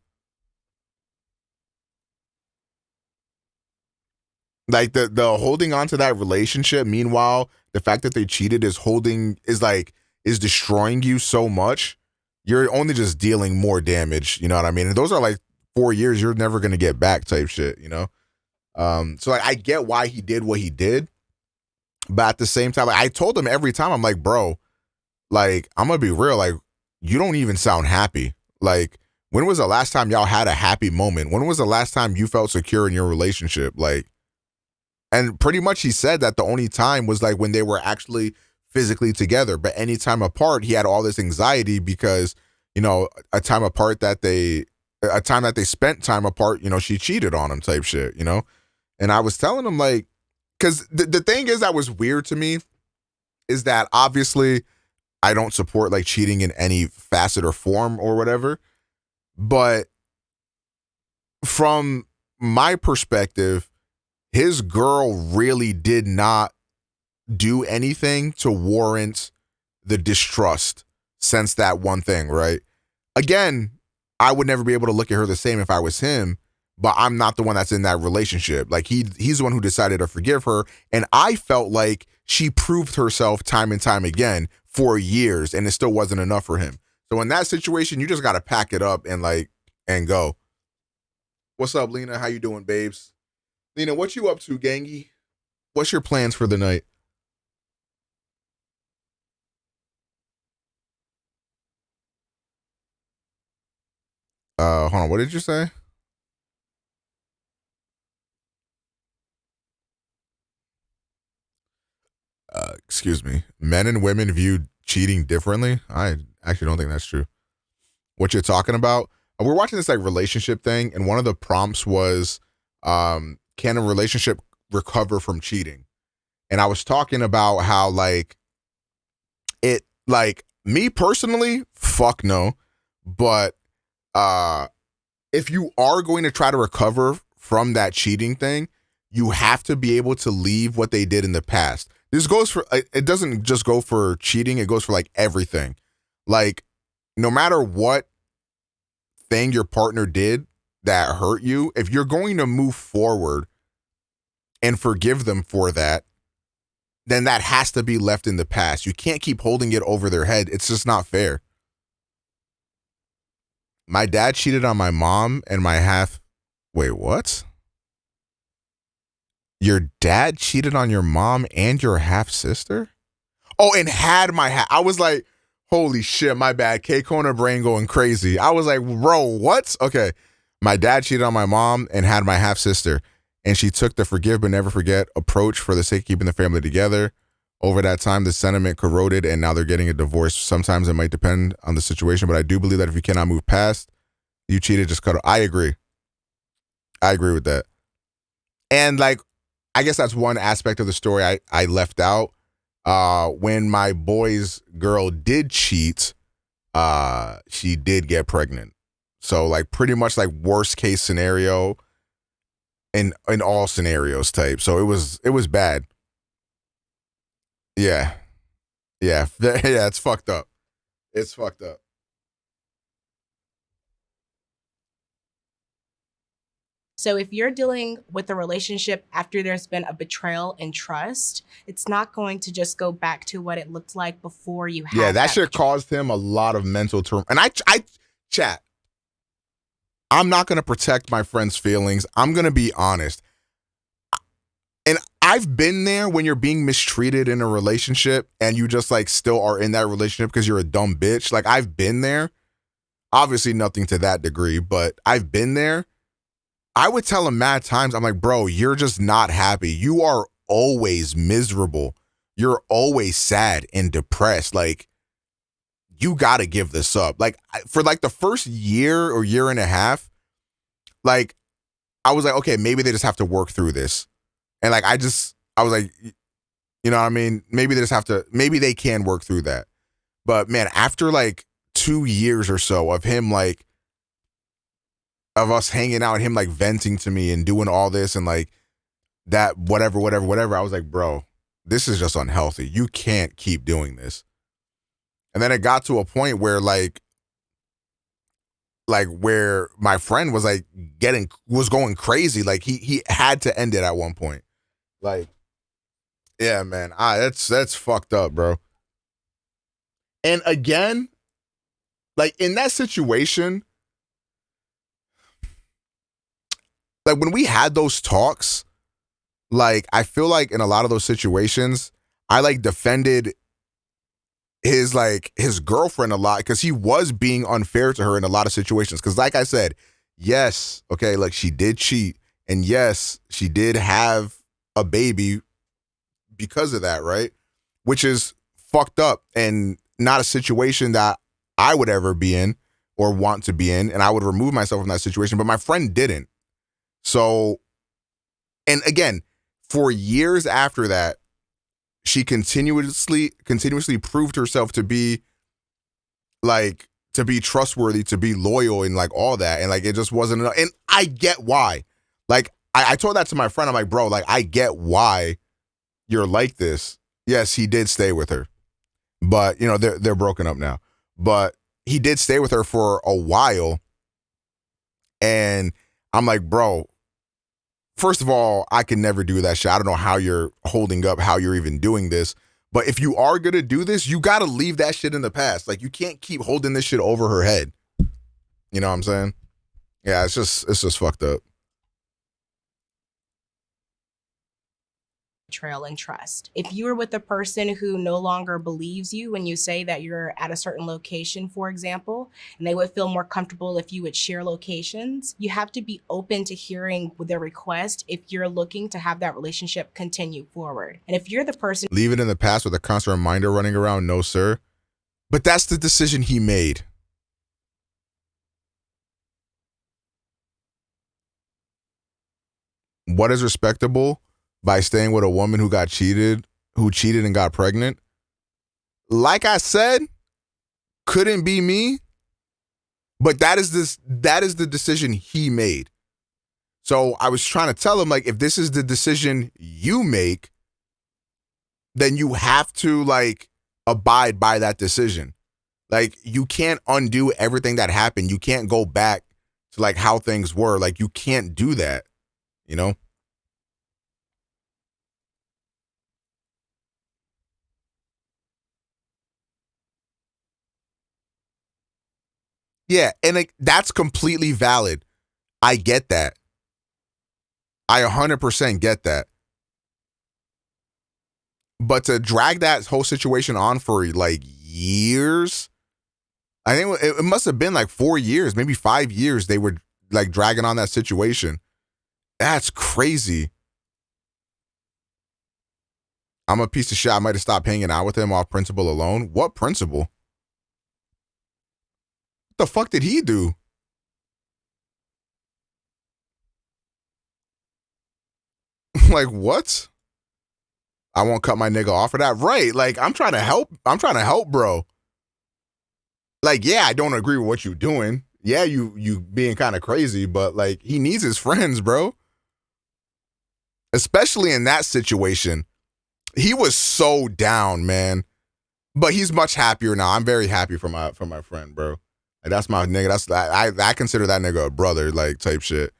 The holding on to that relationship, meanwhile, the fact that they cheated is destroying you so much. You're only just dealing more damage, you know what I mean? And those are 4 years you're never gonna get back type shit, you know? So I get why he did what he did, but at the same time, I told him every time, I'm like, bro, I'm gonna be real, you don't even sound happy. When was the last time y'all had a happy moment? When was the last time you felt secure in your relationship? And pretty much he said that the only time was when they were actually physically together, but any time apart, he had all this anxiety because, a time that they spent time apart, she cheated on him type shit, And I was telling him because the thing is that was weird to me is that obviously I don't support like cheating in any facet or form or whatever. But from my perspective, his girl really did not do anything to warrant the distrust since that one thing, right? Again, I would never be able to look at her the same if I was him, but I'm not the one that's in that relationship. Like he's the one who decided to forgive her, and I felt like she proved herself time and time again for years, and it still wasn't enough for him. So in that situation, you just got to pack it up and go. What's up, Lena? How you doing, babes? Lena, what you up to, gangy? What's your plans for the night? Hold on. What did you say? Excuse me. Men and women view cheating differently. I actually don't think that's true. What you're talking about? We're watching this like relationship thing, and one of the prompts was, can a relationship recover from cheating? And I was talking about how like me personally, fuck no. But if you are going to try to recover from that cheating thing, you have to be able to leave what they did in the past. This goes for, it doesn't just go for cheating. It goes for like everything. Like no matter what thing your partner did that hurt you, if you're going to move forward and forgive them for that, then that has to be left in the past. You can't keep holding it over their head. It's just not fair. My dad cheated on my mom and my half. Wait, what? Your dad cheated on your mom and your half sister? Oh, and had my half. I was like, holy shit, my bad. K-Kona brain going crazy. I was like, bro, what? Okay. My dad cheated on my mom and had my half sister. And she took the forgive but never forget approach for the sake of keeping the family together. Over that time, the sentiment corroded and now they're getting a divorce. Sometimes it might depend on the situation, but I do believe that if you cannot move past, you cheated, just cut it. I agree. I agree with that. And like, I guess that's one aspect of the story I left out. When my boy's girl did cheat, she did get pregnant. So like pretty much like worst case scenario in all scenarios type. So it was bad. Yeah. Yeah. Yeah, it's fucked up. It's fucked up. So if you're dealing with a relationship after there's been a betrayal in trust, it's not going to just go back to what it looked like before you had Yeah, that shit caused him a lot of mental turmoil. And I chat. I'm not going to protect my friend's feelings. I'm going to be honest. And I've been there when you're being mistreated in a relationship and you just like still are in that relationship because you're a dumb bitch. Like I've been there. Obviously nothing to that degree, but I've been there. I would tell him mad times, I'm like, bro, you're just not happy. You are always miserable. You're always sad and depressed. Like, you got to give this up. Like, for like the first year or year and a half, like, I was like, okay, maybe they just have to work through this. And like, I was like, you know what I mean? Maybe they can work through that. But man, after like 2 years or so of him, like, of us hanging out, him like venting to me and doing all this and like that, whatever. I was like, bro, this is just unhealthy. You can't keep doing this. And then it got to a point where like where my friend was like was going crazy. Like he had to end it at one point. Like, yeah, man, that's fucked up, bro. And again, like in that situation, like when we had those talks, like I feel like in a lot of those situations, I like defended his girlfriend a lot because he was being unfair to her in a lot of situations. Because like I said, yes, okay, like she did cheat, and yes, she did have a baby because of that, right? Which is fucked up and not a situation that I would ever be in or want to be in, and I would remove myself from that situation. But my friend didn't. So, and again, for years after that, she continuously proved herself to be like, to be trustworthy, to be loyal, and like all that. And like, it just wasn't enough. And I get why. Like, I told that to my friend. I'm like, bro, like, I get why you're like this. Yes, he did stay with her, but you know, they're broken up now, but he did stay with her for a while. And I'm like, bro, first of all, I can never do that shit. I don't know how you're holding up, how you're even doing this. But if you are going to do this, you got to leave that shit in the past. Like, you can't keep holding this shit over her head. You know what I'm saying? Yeah, it's just fucked up. Betrayal and trust. If you are with a person who no longer believes you when you say that you're at a certain location, for example, and they would feel more comfortable if you would share locations, you have to be open to hearing their request if you're looking to have that relationship continue forward. And if you're the person— Leave it in the past with a constant reminder running around, no sir. But that's the decision he made. What is respectable by staying with a woman who cheated and got pregnant? Like I said, couldn't be me, but that is the decision he made. So I was trying to tell him, like, if this is the decision you make, then you have to like abide by that decision. Like, you can't undo everything that happened. You can't go back to like how things were. Like, you can't do that, you know? Yeah, and like, that's completely valid. I get that. I 100% get that. But to drag that whole situation on for like years, I think it must have been like 4 years, maybe 5 years they were like dragging on that situation. That's crazy. I'm a piece of shit. I might have stopped hanging out with him off principle alone. What principle? The fuck did he do? Like, what? I won't cut my nigga off for that. Right. Like, I'm trying to help, bro. Like, yeah, I don't agree with what you're doing. Yeah, you being kind of crazy, but like, he needs his friends, bro. Especially in that situation. He was so down, man. But he's much happier now. I'm very happy for my friend, bro. Like, that's my nigga. I consider that nigga a brother, like, type shit.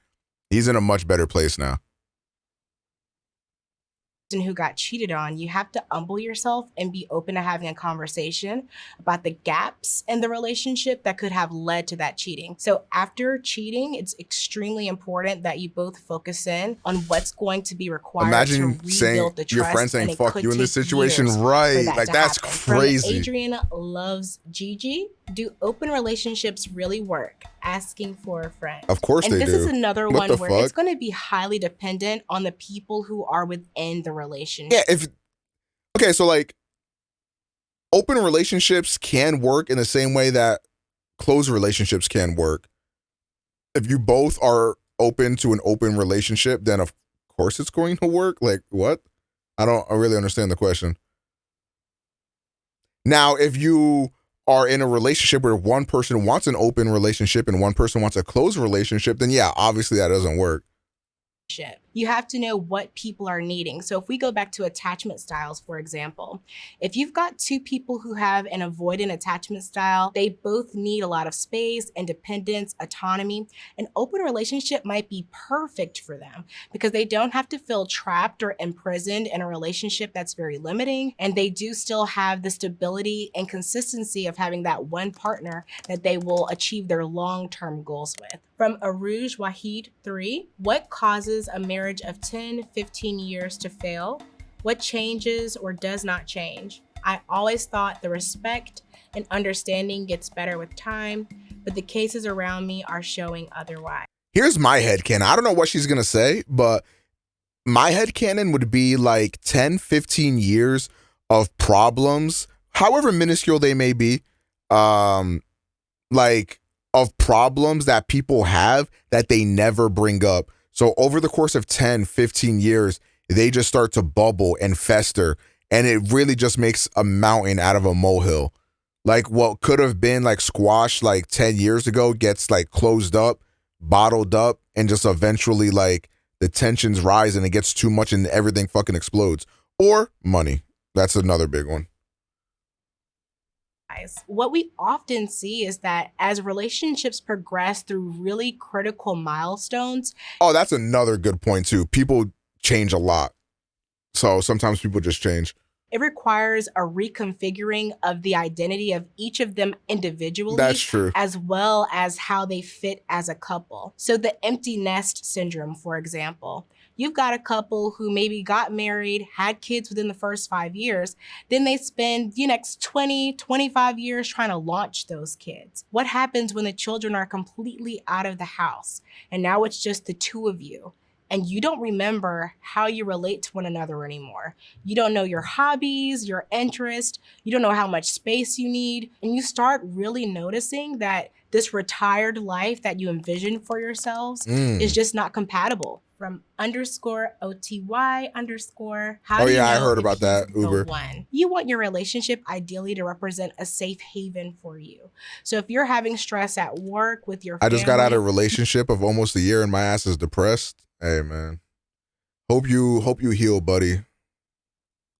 He's in a much better place now. Who got cheated on, you have to humble yourself and be open to having a conversation about the gaps in the relationship that could have led to that cheating. So after cheating, it's extremely important that you both focus in on what's going to be required to rebuild the trust. Your friend saying fuck you in this situation, right? Like, that's crazy. From Adrian Loves Gigi. Do open relationships really work? Asking for a friend. Of course they do. And this is another one where it's going to be highly dependent on the people who are within the relationship. Yeah, okay, so like, open relationships can work in the same way that closed relationships can work. If you both are open to an open relationship, then of course it's going to work. Like, what? I really understand the question. Now, if you are in a relationship where one person wants an open relationship and one person wants a closed relationship, then yeah, obviously that doesn't work. You have to know what people are needing. So if we go back to attachment styles, for example, if you've got two people who have an avoidant attachment style, they both need a lot of space, independence, autonomy. An open relationship might be perfect for them because they don't have to feel trapped or imprisoned in a relationship that's very limiting. And they do still have the stability and consistency of having that one partner that they will achieve their long-term goals with. From Arouge Wahid 3, what causes a marriage of 10, 15 years to fail? What changes or does not change? I always thought the respect and understanding gets better with time, but the cases around me are showing otherwise. Here's my headcanon. I don't know what she's going to say, but my headcanon would be like 10, 15 years of problems, however minuscule they may be, like, of problems that people have that they never bring up. So over the course of 10, 15 years, they just start to bubble and fester. and it really just makes a mountain out of a molehill. Like what could have been like squash like 10 years ago gets like closed up, bottled up, and just eventually like the tensions rise and it gets too much and everything fucking explodes. Or money. That's another big one. What we often see is that as relationships progress through really critical milestones. Oh, that's another good point too. People change a lot. So sometimes people just change. It requires a reconfiguring of the identity of each of them individually. That's true. As well as how they fit as a couple. So the empty nest syndrome, for example. You've got a couple who maybe got married, had kids within the first 5 years, then they spend the next 20, 25 years trying to launch those kids. What happens when the children are completely out of the house and now it's just the two of you? And you don't remember how you relate to one another anymore. You don't know your hobbies, your interests, you don't know how much space you need, and you start really noticing that this retired life that you envision for yourselves is just not compatible. From _OTY_ how do you know I heard if about he's that, the Uber. one? You want your relationship ideally to represent a safe haven for you. So if you're having stress at work with your family, I just got out of a relationship of almost a year and my ass is depressed. Hey man. Hope you heal, buddy.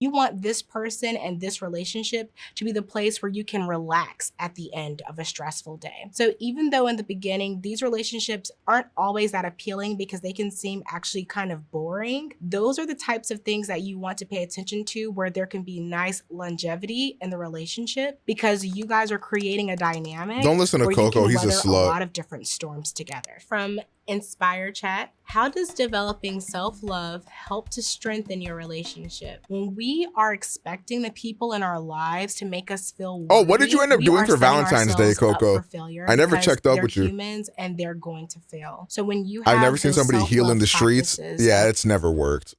you want this person and this relationship to be the place where you can relax at the end of a stressful day. So even though in the beginning, these relationships aren't always that appealing because they can seem actually kind of boring, those are the types of things that you want to pay attention to where there can be nice longevity in the relationship because you guys are creating a dynamic. Don't listen to where you Coco, can he's a weather slut. a lot of different storms together. From Inspire Chat, how does developing self-love help to strengthen your relationship? When we are expecting the people in our lives to make us feel Oh, what did you end up we doing are for setting Valentine's Day, ourselves up Coco? for failure I never because checked up they're with you. humans and they're going to fail. So when you have I've never seen those somebody heal in self-love the streets. practices Yeah, of it's never worked.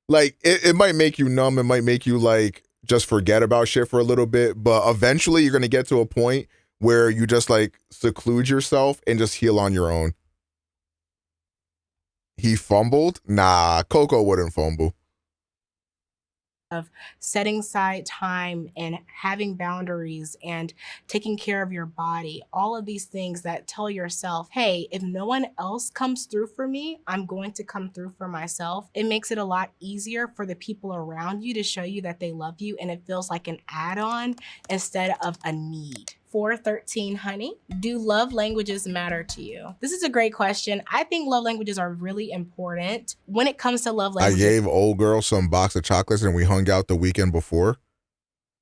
Like, it might make you numb. It might make you, like, just forget about shit for a little bit. But eventually you're going to get to a point where you just, like, seclude yourself and just heal on your own. He fumbled? Nah, Coco wouldn't fumble. of setting aside time and having boundaries and taking care of your body, all of these things that tell yourself, hey, if no one else comes through for me, I'm going to come through for myself. It makes it a lot easier for the people around you to show you that they love you and it feels like an add-on instead of a need. 413 Honey, do love languages matter to you? This is a great question. I think love languages are really important. When it comes to love I languages, gave old girl some box of chocolates and we hung out the weekend before.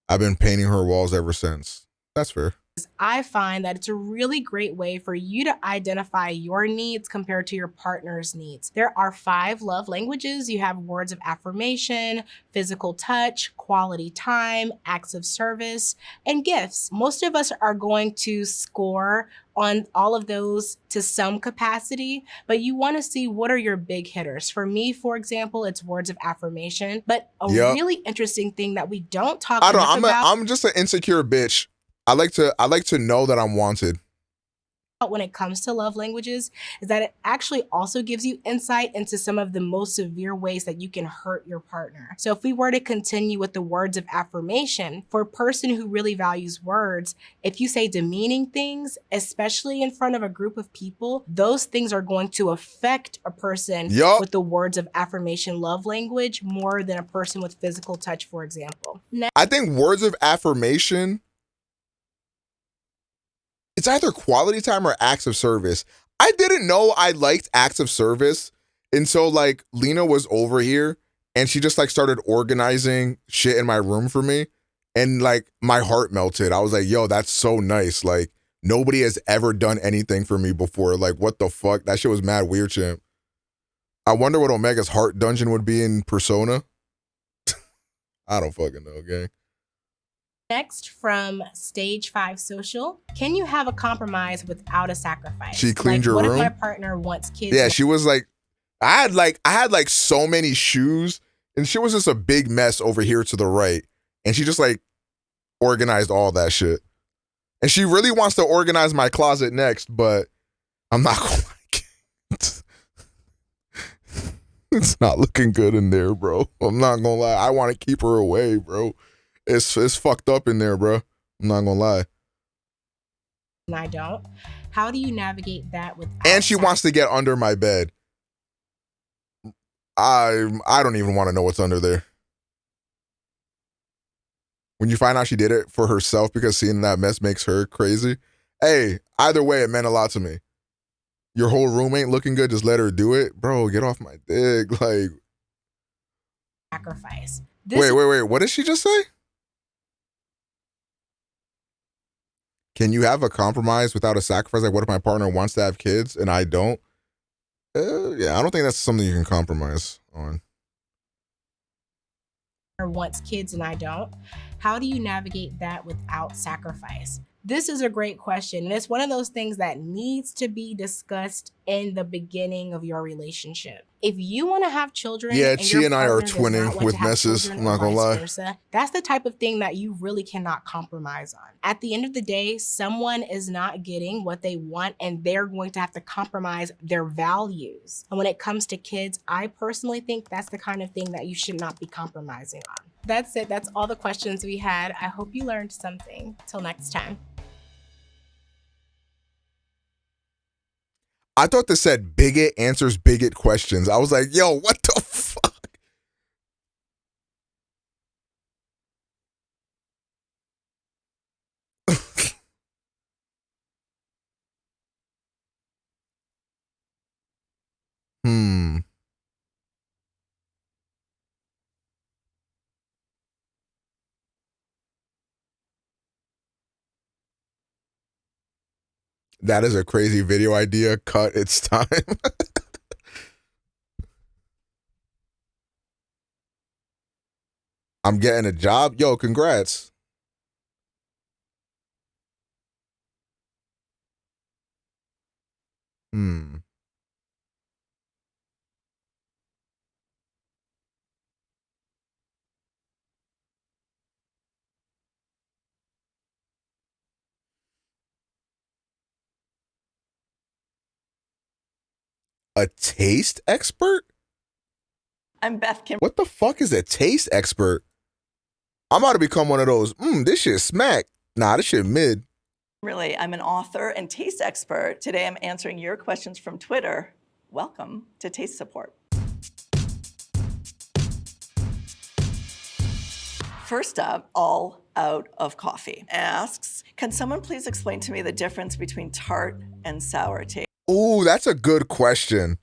I've been painting her walls ever since. That's fair. I find that it's a really great way for you to identify your needs compared to your partner's needs. There are 5 love languages. You have words of affirmation, physical touch, quality time, acts of service, and gifts. Most of us are going to score on all of those to some capacity, but you want to see what are your big hitters. For me, for example, it's words of affirmation, but a really interesting thing that we don't talk enough about. I'm just an insecure bitch. I like to know that I'm wanted. When it comes to love languages is that it actually also gives you insight into some of the most severe ways that you can hurt your partner. So if we were to continue with the words of affirmation, for a person who really values words, if you say demeaning things, especially in front of a group of people, those things are going to affect a person with the words of affirmation love language more than a person with physical touch, for example. I think words of affirmation, it's either quality time or acts of service. I didn't know I liked acts of service until like Lena was over here and she just like started organizing shit in my room for me. And like my heart melted. I was like, yo, that's so nice. Like nobody has ever done anything for me before. Like what the fuck? That shit was mad weird, champ. I wonder what Omega's heart dungeon would be in Persona. I don't fucking know, gang. Next, from Stage 5 Social, can you have a compromise without a sacrifice? She cleaned your room? room? What if my partner wants kids? Yeah, she was like, I had like so many shoes and she was just a big mess over here to the right. And she just like organized all that shit. And she really wants to organize my closet next, but I'm not gonna like it. It's not looking good in there, bro. I'm not gonna lie. I want to keep her away, bro. It's fucked up in there, bro. I'm not gonna lie. And I don't. How do you navigate that with? And she wants to get under my bed. I don't even want to know what's under there. When you find out she did it for herself because seeing that mess makes her crazy. Hey, either way, it meant a lot to me. Your whole room ain't looking good. Just let her do it. Bro, get off my dick. Like, Sacrifice. wait. What did she just say? Can you have a compromise without a sacrifice? Like, what if my partner wants to have kids and I don't? Yeah, I don't think that's something you can compromise on. Or wants kids and I don't. How do you navigate that without sacrifice? This is a great question, and it's one of those things that needs to be discussed in the beginning of your relationship. If you want to have children, Yeah, and she your and I are partner does not twinning want with to have messes. children I'm not or gonna vice lie. versa, that's the type of thing that you really cannot compromise on. At the end of the day, someone is not getting what they want, and they're going to have to compromise their values. And when it comes to kids, I personally think that's the kind of thing that you should not be compromising on. That's it. That's all the questions we had. I hope you learned something. Till next time. I thought this said bigot answers bigot questions. I was like, yo, what the fuck? That is a crazy video idea. Cut. It's time. I'm getting a job. Yo, congrats. A taste expert? I'm Beth Kim. What the fuck is a taste expert? I'm about to become one of those, this shit smack. Nah, this shit mid. Really, I'm an author and taste expert. Today I'm answering your questions from Twitter. Welcome to Taste Support. First up, All Out of Coffee asks, can someone please explain to me the difference between tart and sour taste? Ooh, that's a good question.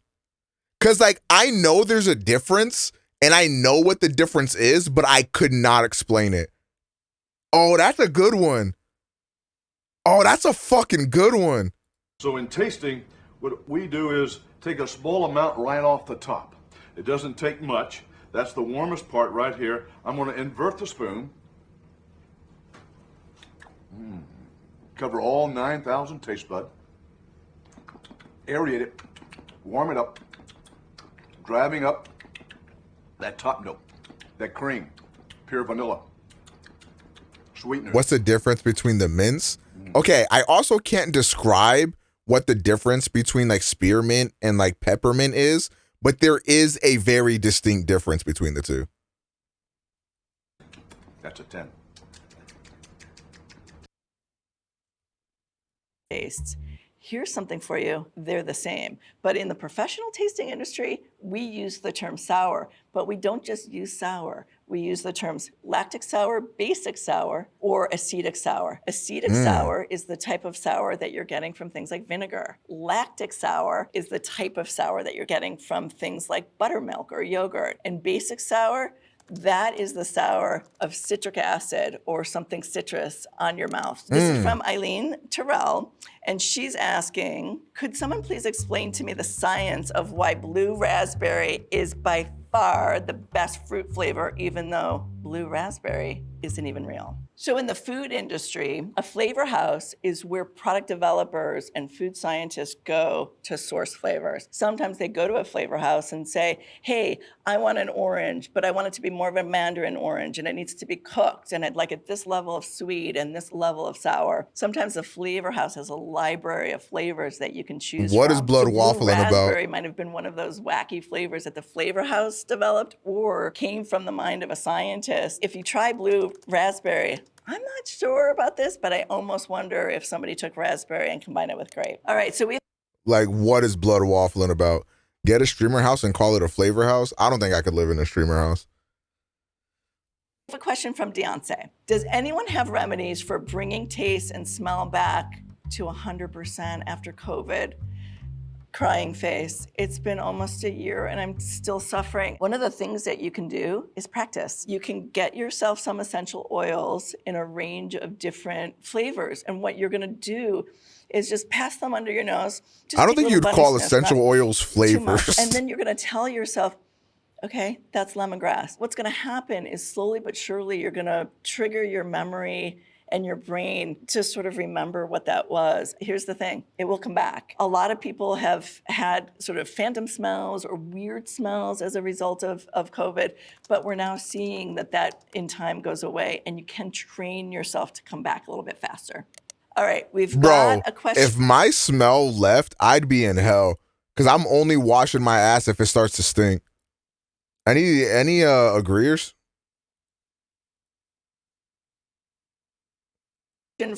Cause like, I know there's a difference and I know what the difference is, but I could not explain it. Oh, that's a good one. Oh, that's a fucking good one. So in tasting, what we do is take a small amount right off the top. It doesn't take much. That's the warmest part right here. I'm going to invert the spoon. Cover all 9,000 taste bud. Aerate it. Warm it up. Driving up that top note, that cream, pure vanilla, sweetener. What's the difference between the mints? Okay, I also can't describe what the difference between like spearmint and like peppermint is, but there is a very distinct difference between the two. That's a 10. Tastes. Here's something for you. They're the same. But in the professional tasting industry, we use the term sour, but we don't just use sour. We use the terms lactic sour, basic sour, or acetic sour. Acetic sour is the type of sour that you're getting from things like vinegar. Lactic sour is the type of sour that you're getting from things like buttermilk or yogurt. And basic sour, that is the sour of citric acid or something citrus on your mouth. This is from Eileen Terrell, and she's asking, could someone please explain to me the science of why blue raspberry is by far the best fruit flavor, even though blue raspberry isn't even real? So in the food industry, a flavor house is where product developers and food scientists go to source flavors. Sometimes they go to a flavor house and say, hey, I want an orange, but I want it to be more of a mandarin orange, and it needs to be cooked, and I'd like it this level of sweet and this level of sour. Sometimes the flavor house has a library of flavors that you can choose What from. is blood So blue waffling about? raspberry might have been one of those wacky flavors that the flavor house developed or came from the mind of a scientist. If you try blue raspberry, I'm not sure about this, but I almost wonder if somebody took raspberry and combined it with grape. All right, so we Like, what is blood waffling about? Get a streamer house and call it a flavor house? I don't think I could live in a streamer house. have a question from Beyonce. Does anyone have remedies for bringing taste and smell back to 100% after COVID? Crying face. It's been almost a year and I'm still suffering. One of the things that you can do is practice. You can get yourself some essential oils in a range of different flavors. And what you're gonna do is just pass them under your nose. Just I don't take think little you'd bunny call sniffs, essential not oils too much. flavors. And then you're gonna tell yourself, okay, that's lemongrass. What's gonna happen is slowly but surely you're gonna trigger your memory and your brain to sort of remember what that was. Here's the thing, it will come back. A lot of people have had sort of phantom smells or weird smells as a result of COVID, but we're now seeing that in time goes away and you can train yourself to come back a little bit faster. All right, we've got a question. If my smell left, I'd be in hell because I'm only washing my ass if it starts to stink. Any agreeers?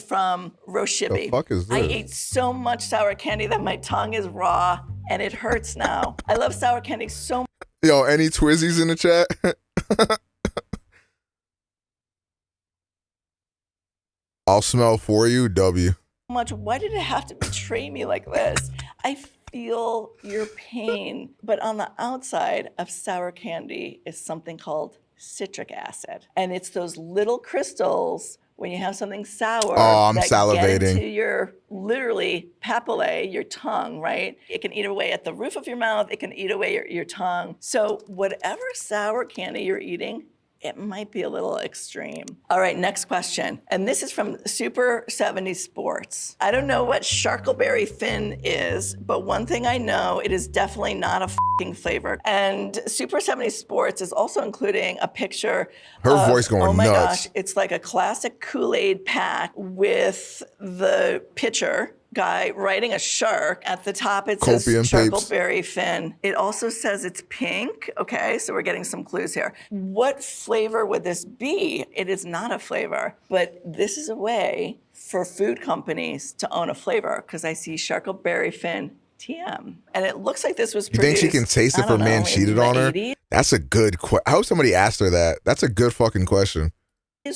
From Roshibi. The fuck is this? I ate so much sour candy that my tongue is raw and it hurts now. I love sour candy so Yo, any Twizzies in the chat? I'll smell for you, W. much. Why did it have to betray me like this? I feel your pain, but on the outside of sour candy is something called citric acid. And it's those little crystals when you have something sour I'm that salivating. get into your, literally, papillae, your tongue, right? It can eat away at the roof of your mouth. It can eat away your tongue. So whatever sour candy you're eating, it might be a little extreme. All right, next question. And this is from Super 70 Sports. I don't know what Sharkleberry Fin is, but one thing I know, it is definitely not a f***ing flavor. And Super 70 Sports is also including a picture Her of, voice going oh my nuts. gosh, it's like a classic Kool-Aid pack with the pitcher guy riding a shark. At the top, it says Copium papes. Sharkleberry Fin. It also says it's pink. Okay, so we're getting some clues here. What flavor would this be? It is not a flavor, but this is a way for food companies to own a flavor because I see Sharkleberry Fin TM. And it looks like this was You think produced, she can taste I if her don't man know, cheated in the on her? 80s? That's a good question. I hope somebody asked her that. That's a good fucking question.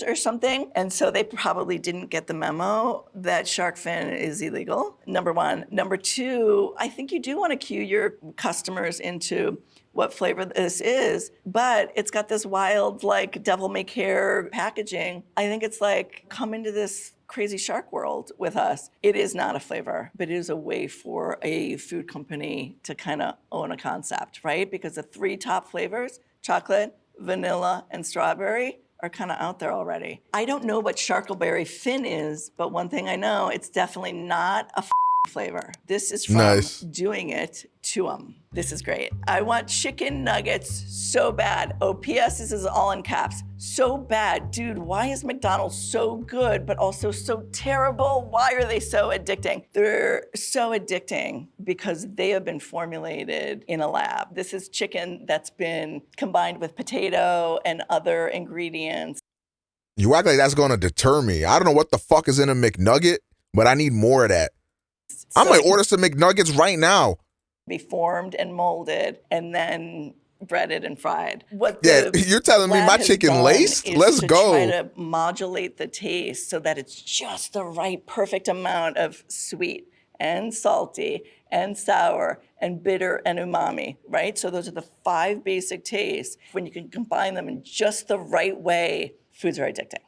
Or something, and so they probably didn't get the memo that shark fin is illegal, number one. Number two, I think you do want to cue your customers into what flavor this is, but it's got this wild, like, devil-may-care packaging. I think it's like, come into this crazy shark world with us. It is not a flavor, but it is a way for a food company to kind of own a concept, right? Because the three top flavors, chocolate, vanilla, and strawberry, are kind of out there already. I don't know what Sharkleberry Fin is, but one thing I know, it's definitely not a flavor. This is from Nice. Doing It to 'em. This is great. I want chicken nuggets so bad. Oh, P.S. This is all in caps. So bad. Dude, why is McDonald's so good, but also so terrible? Why are they so addicting? They're so addicting because they have been formulated in a lab. This is chicken that's been combined with potato and other ingredients. You act like that's going to deter me. I don't know what the fuck is in a McNugget, but I need more of that. I might order some McNuggets right now. Be formed and molded and then breaded and fried. What Yeah, the you're telling me lab my has chicken done laced? is Let's to go. Try to modulate the taste so that it's just the right, perfect amount of sweet and salty and sour and bitter and umami, right? So those are the 5 basic tastes. When you can combine them in just the right way, foods are addicting.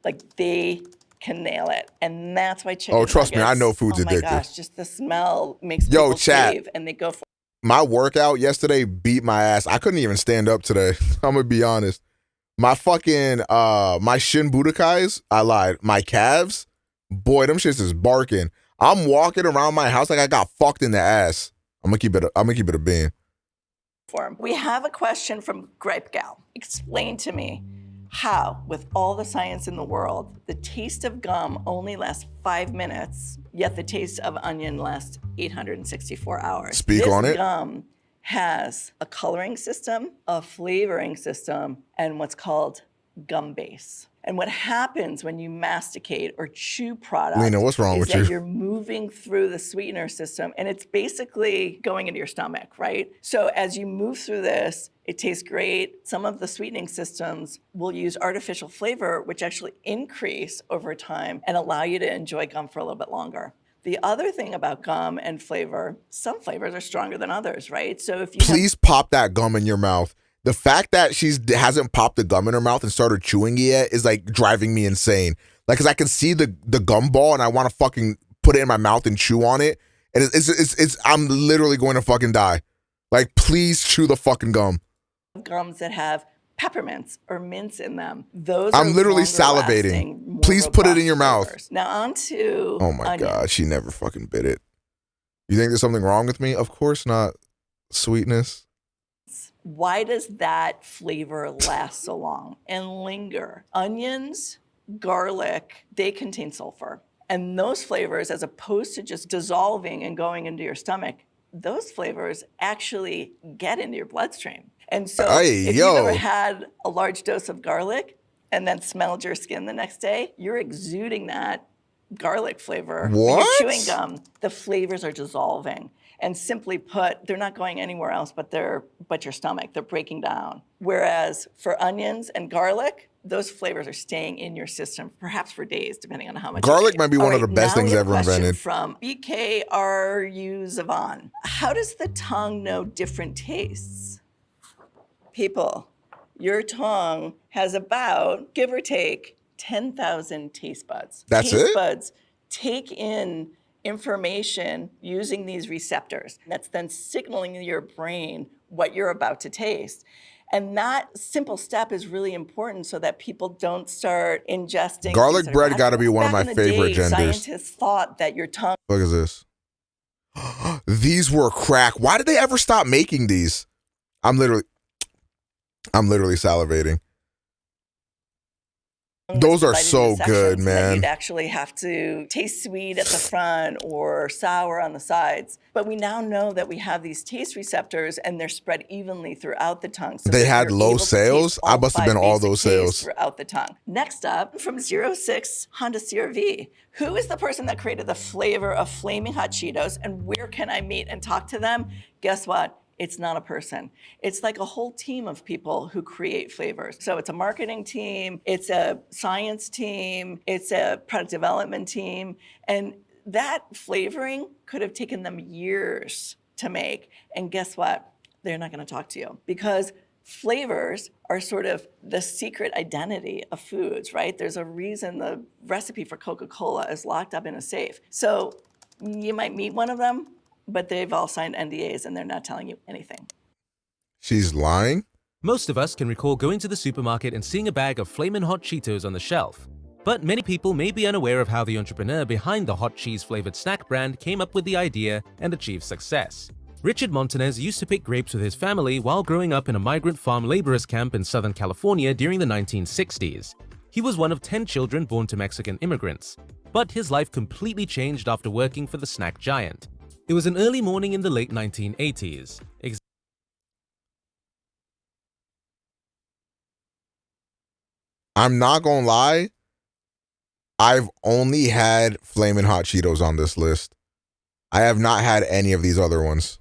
Like they can nail it. And that's why chicken trust me, I nuggets, know food's oh my addictive. gosh, just the smell makes Yo, people chat. crave and they go for My workout yesterday beat my ass. I couldn't even stand up today. I'm going to be honest. My fucking my shin Budokais, I lied. My calves, boy, them shits is barking. I'm walking around my house like I got fucked in the ass. I'm gonna keep it a bean. We have a question from Gripe Gal. Explain to me how, with all the science in the world, the taste of gum only lasts 5 minutes, yet the taste of onion lasts 864 hours. Speak on it. This gum has a coloring system, a flavoring system, and what's called gum base. And what happens when you masticate or chew product Lena, what's wrong is with that you? you're moving through the sweetener system, and it's basically going into your stomach, right? So as you move through this, it tastes great. Some of the sweetening systems will use artificial flavor, which actually increase over time and allow you to enjoy gum for a little bit longer. The other thing about gum and flavor, some flavors are stronger than others, right? So if you Please pop that gum in your mouth. The fact that she hasn't popped the gum in her mouth and started chewing it yet is like driving me insane. Like, cause I can see the gum ball and I want to fucking put it in my mouth and chew on it. And it's I'm literally going to fucking die. Like, please chew the fucking gum. gums that have peppermints or mints in them, those I'm are literally longer salivating. lasting, more Please put it in robust your mouth. flavors. Now on to Oh my onion. God, she never fucking bit it. You think there's something wrong with me? Of course not. Sweetness. Why does that flavor last so long and linger? Onions, garlic, they contain sulfur. And those flavors, as opposed to just dissolving and going into your stomach, those flavors actually get into your bloodstream. And so if you've ever had a large dose of garlic and then smelled your skin the next day, you're exuding that garlic flavor. When you're What? chewing gum, the flavors are dissolving. And simply put, they're not going anywhere else but your stomach. They're breaking down. Whereas for onions and garlic, those flavors are staying in your system, perhaps for days, depending on how much. Garlic might be one of the best things ever invented. From BKRU Zavon. How does the tongue know different tastes? People, your tongue has about, give or take, 10,000 taste buds. That's taste it? buds take in information using these receptors. That's then signaling to your brain what you're about to taste. And that simple step is really important so that people don't start ingesting. Garlic things that are bread bad got to for be us. one of Back my in the favorite day, genders. Scientists thought that your tongue. What is this? These were crack. Why did they ever stop making these? I'm literally salivating. Those are so good, man. You'd actually have to taste sweet at the front or sour on the sides. But we now know that we have these taste receptors and they're spread evenly throughout the tongue. So They that had you're low able to sales? taste I all must have 5 been all basic those tastes sales. throughout the tongue. Next up, from 06 Honda CR-V. Who is the person that created the flavor of Flaming Hot Cheetos and where can I meet and talk to them? Guess what? It's not a person. It's like a whole team of people who create flavors. So it's a marketing team, it's a science team, it's a product development team. And that flavoring could have taken them years to make. And guess what? They're not gonna talk to you because flavors are sort of the secret identity of foods, right? There's a reason the recipe for Coca-Cola is locked up in a safe. So you might meet one of them, but they've all signed NDAs and they're not telling you anything. She's lying? Most of us can recall going to the supermarket and seeing a bag of Flamin' Hot Cheetos on the shelf. But many people may be unaware of how the entrepreneur behind the hot cheese-flavored snack brand came up with the idea and achieved success. Richard Montanez used to pick grapes with his family while growing up in a migrant farm laborers camp in Southern California during the 1960s. He was one of 10 children born to Mexican immigrants. But his life completely changed after working for the snack giant. It was an early morning in the late 1980s. I'm not gonna lie. I've only had Flamin' Hot Cheetos on this list. I have not had any of these other ones.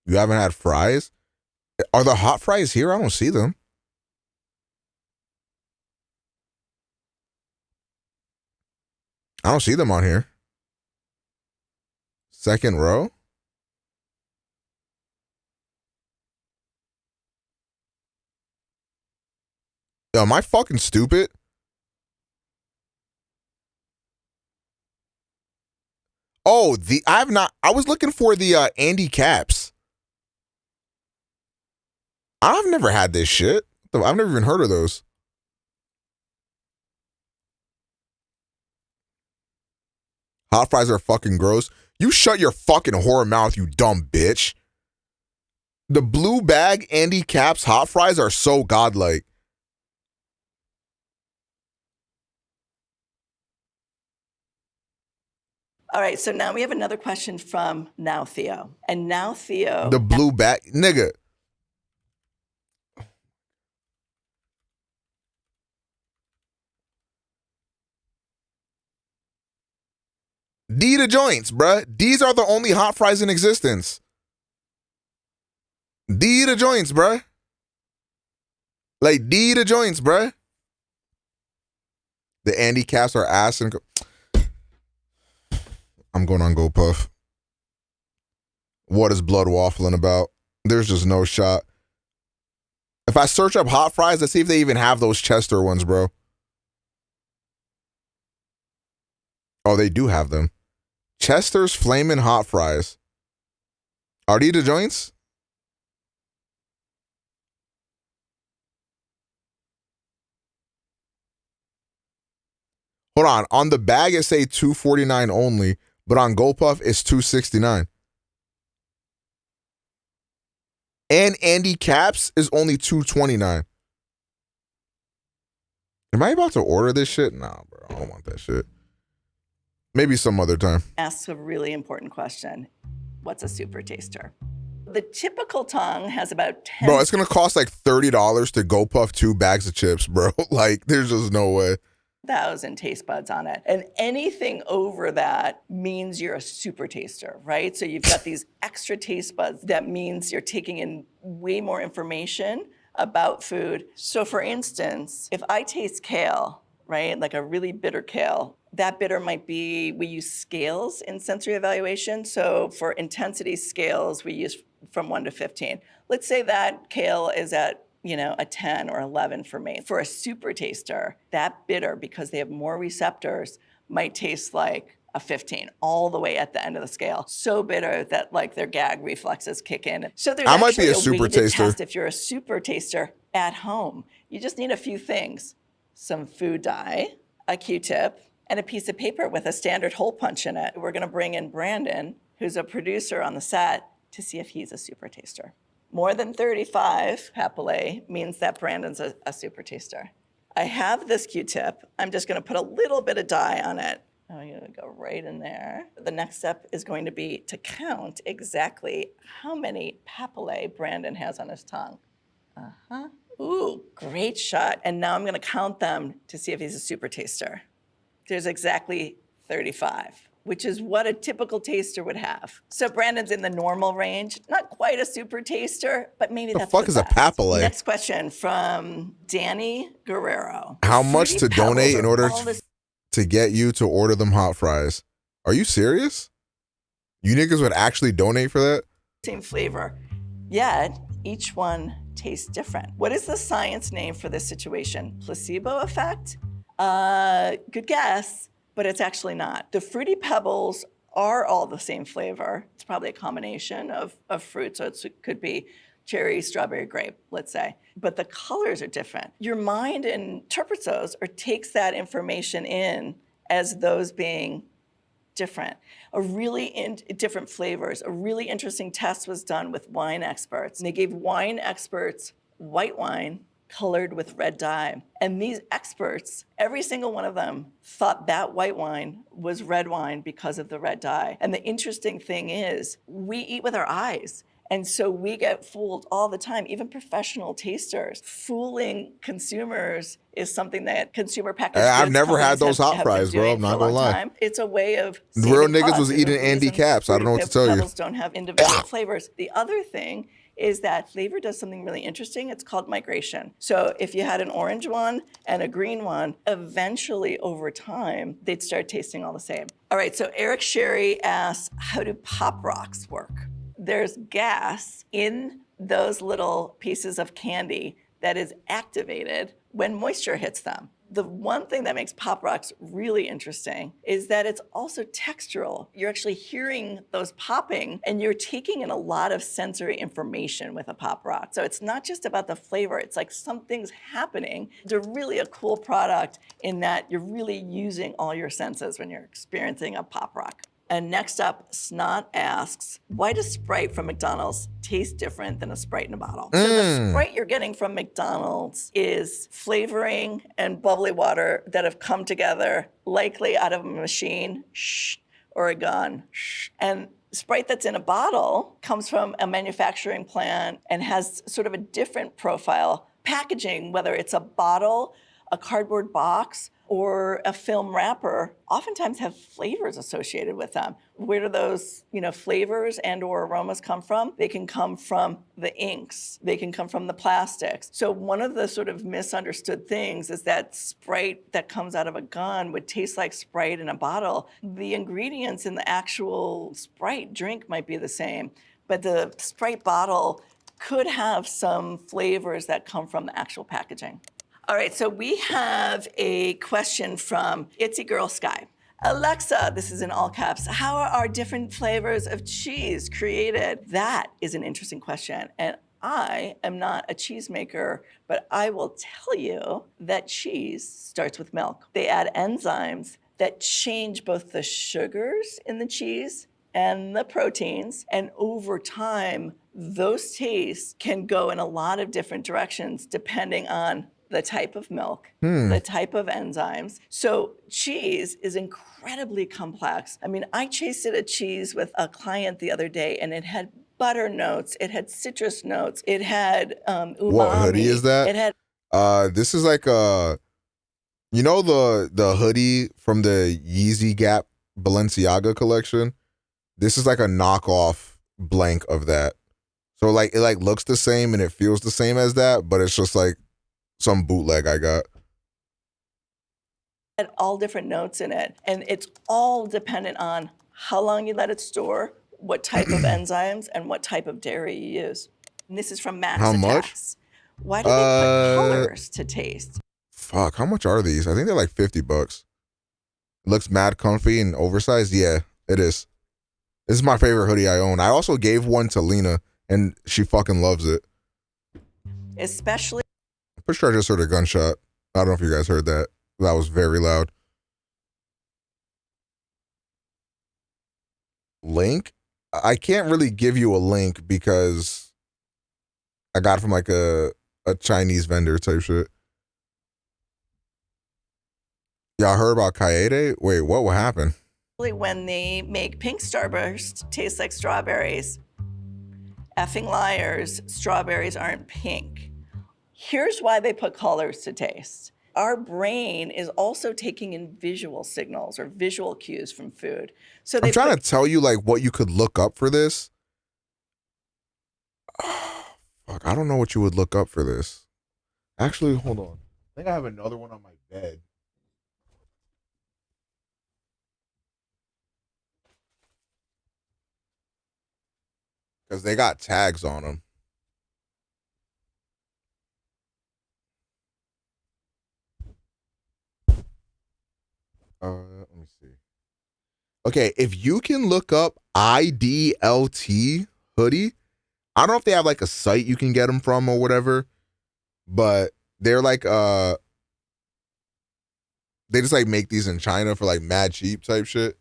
You haven't had fries? Are the hot fries here? I don't see them. I don't see them on here. Second row? Yo, am I fucking stupid? Oh, I was looking for the Andy Caps. I've never had this shit. I've never even heard of those. Hot fries are fucking gross. You shut your fucking whore mouth, you dumb bitch. The blue bag Andy Caps hot fries are so godlike. All right, so now we have another question from Now Theo. And Now Theo... The blue bag, nigga. D to joints, bruh. These are the only hot fries in existence. D to joints, bruh. Like D to joints, bruh. The Andy Caps are ass and... I'm going on GoPuff. What is blood waffling about? There's just no shot. If I search up hot fries, let's see if they even have those Chester ones, bro. Oh, they do have them. Chester's Flamin' Hot Fries. Are these the joints? Hold on. On the bag, it say $2.49 only, but on GoPuff, it's $2.69. And Andy Caps is only $2.29. Am I about to order this shit? Nah, bro. I don't want that shit. Maybe some other time. Asks a really important question. What's a super taster? The typical tongue has about 10... Bro, it's going to cost like $30 to GoPuff 2 bags of chips, bro. Like, there's just no way. 1,000 taste buds on it. And anything over that means you're a super taster, right? So you've got these extra taste buds. That means you're taking in way more information about food. So for instance, if I taste kale, right, like a really bitter kale, that bitter might be, we use scales in sensory evaluation. So for intensity scales, we use from 1 to 15. Let's say that kale is at, you know, a 10 or 11 for me. For a super taster, that bitter, because they have more receptors, might taste like a 15, all the way at the end of the scale. So bitter that like their gag reflexes kick in. So there's I might be actually a super way to taster. test if you're a super taster at home. You just need a few things. Some food dye, a Q-tip, and a piece of paper with a standard hole punch in it. We're gonna bring in Brandon, who's a producer on the set, to see if he's a super taster. More than 35 papillary means that Brandon's a super taster. I have this Q-tip. I'm just gonna put a little bit of dye on it. I'm gonna go right in there. The next step is going to be to count exactly how many papillary Brandon has on his tongue. Uh-huh. Ooh, great shot. And now I'm gonna count them to see if he's a super taster. There's exactly 35, which is what a typical taster would have. So Brandon's in the normal range, not quite a super taster, but maybe that's the fuck is a best. papillary? Next question from Danny Guerrero. How much to Fruity Pebbles donate in are order all the to get you to order them hot fries? Are you serious? You niggas would actually donate for that? same flavor, yet each one tastes different. What is the science name for this situation? Placebo effect? Good guess, but it's actually not. The Fruity Pebbles are all the same flavor. It's probably a combination of fruit, so it could be cherry, strawberry, grape, let's say. But the colors are different. Your mind interprets those or takes that information in as those being different. Different flavors. A really interesting test was done with wine experts. And they gave wine experts white wine colored with red dye. And these experts, every single one of them, thought that white wine was red wine because of the red dye. And the interesting thing is, we eat with our eyes. And so we get fooled all the time, even professional tasters. Fooling consumers is something that consumer packaged goods I've never had companies those hot have fries, been bro. doing I'm not for a gonna long lie. time. It's a way of Real saving niggas costs. was There's eating a Andy reason Caps. I don't know what to tell you. Pebbles don't have individual flavors. The other thing is that flavor does something really interesting. It's called migration. So if you had an orange one and a green one, eventually over time, they'd start tasting all the same. All right, so Eric Sherry asks, how do Pop Rocks work? There's gas in those little pieces of candy that is activated when moisture hits them. The one thing that makes Pop Rocks really interesting is that it's also textural. You're actually hearing those popping and you're taking in a lot of sensory information with a Pop Rock. So it's not just about the flavor, it's like something's happening. They're really a cool product in that you're really using all your senses when you're experiencing a Pop Rock. And next up, Snot asks, why does Sprite from McDonald's taste different than a Sprite in a bottle? So the Sprite you're getting from McDonald's is flavoring and bubbly water that have come together, likely out of a machine, or a gun. And Sprite that's in a bottle comes from a manufacturing plant and has sort of a different profile. Packaging, whether it's a bottle, a cardboard box, or a film wrapper, oftentimes have flavors associated with them. Where do those, flavors and or aromas come from? They can come from the inks. They can come from the plastics. So one of the sort of misunderstood things is that Sprite that comes out of a gun would taste like Sprite in a bottle. The ingredients in the actual Sprite drink might be the same, but the Sprite bottle could have some flavors that come from the actual packaging. All right, so we have a question from Itsy Girl Sky. Alexa, this is in all caps, how are different flavors of cheese created? That is an interesting question. And I am not a cheesemaker, but I will tell you that cheese starts with milk. They add enzymes that change both the sugars in the cheese and the proteins. And over time, those tastes can go in a lot of different directions depending on the type of milk, the type of enzymes. So cheese is incredibly complex. I mean, I tasted a cheese with a client the other day and it had butter notes, it had citrus notes, it had umami. What hoodie is that? It had this is like the hoodie from the Yeezy Gap Balenciaga collection? This is like a knockoff blank of that. So like it like looks the same and it feels the same as that, but it's just like some bootleg I got. Had all different notes in it. And it's all dependent on how long you let it store, what type of enzymes, and what type of dairy you use. And this is from Max How much? Attacks. Why do they put colors to taste? Fuck, how much are these? I think they're like $50. It looks mad comfy and oversized. Yeah, it is. This is my favorite hoodie I own. I also gave one to Lena and she fucking loves it. Especially Pretty sure I just heard a gunshot. I don't know if you guys heard that. That was very loud. Link? I can't really give you a link because I got it from like a Chinese vendor type shit. Y'all heard about Kaede? Wait, what will happen? when they make pink Starburst taste like strawberries. Effing liars, strawberries aren't pink. Here's why they put colors to taste. Our brain is also taking in visual signals or visual cues from food. So I'm trying to tell you like what you could look up for this. Fuck, I don't know what you would look up for this. Actually, hold on. I think I have another one on my bed. Because they got tags on them. Let me see. Okay, if you can look up IDLT hoodie, I don't know if they have like a site you can get them from or whatever, but they're like they just like make these in China for like mad cheap type shit.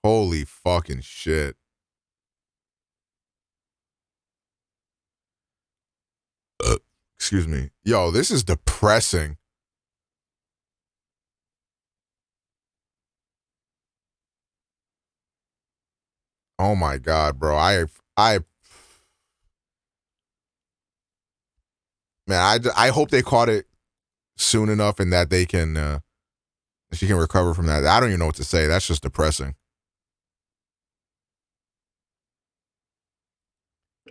Holy fucking shit. Excuse me. Yo, this is depressing. Oh my God, bro. Man, I hope they caught it soon enough and that they can she can recover from that. I don't even know what to say. That's just depressing.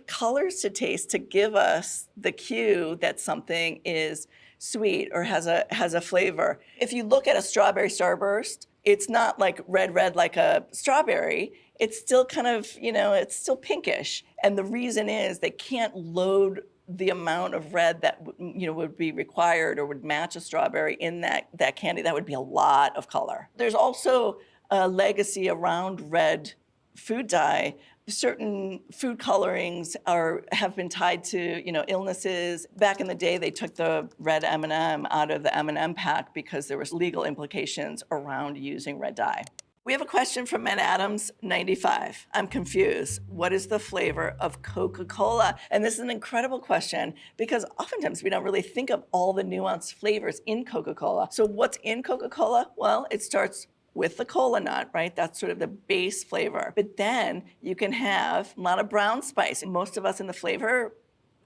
colors to taste to give us the cue that something is sweet or has a flavor. If you look at a strawberry starburst, it's not like red like a strawberry. It's still kind of, it's still pinkish. And the reason is they can't load the amount of red that would be required or would match a strawberry in that candy. That would be a lot of color. There's also a legacy around red food dye. Certain food colorings have been tied to illnesses. Back in the day, they took the red M&M out of the M&M pack because there was legal implications around using red dye. We have a question from Matt Adams, 95. I'm confused. What is the flavor of Coca-Cola? And this is an incredible question because oftentimes we don't really think of all the nuanced flavors in Coca-Cola. So what's in Coca-Cola? Well, it starts with the cola nut, right? That's sort of the base flavor. But then you can have a lot of brown spice. Most of us in the flavor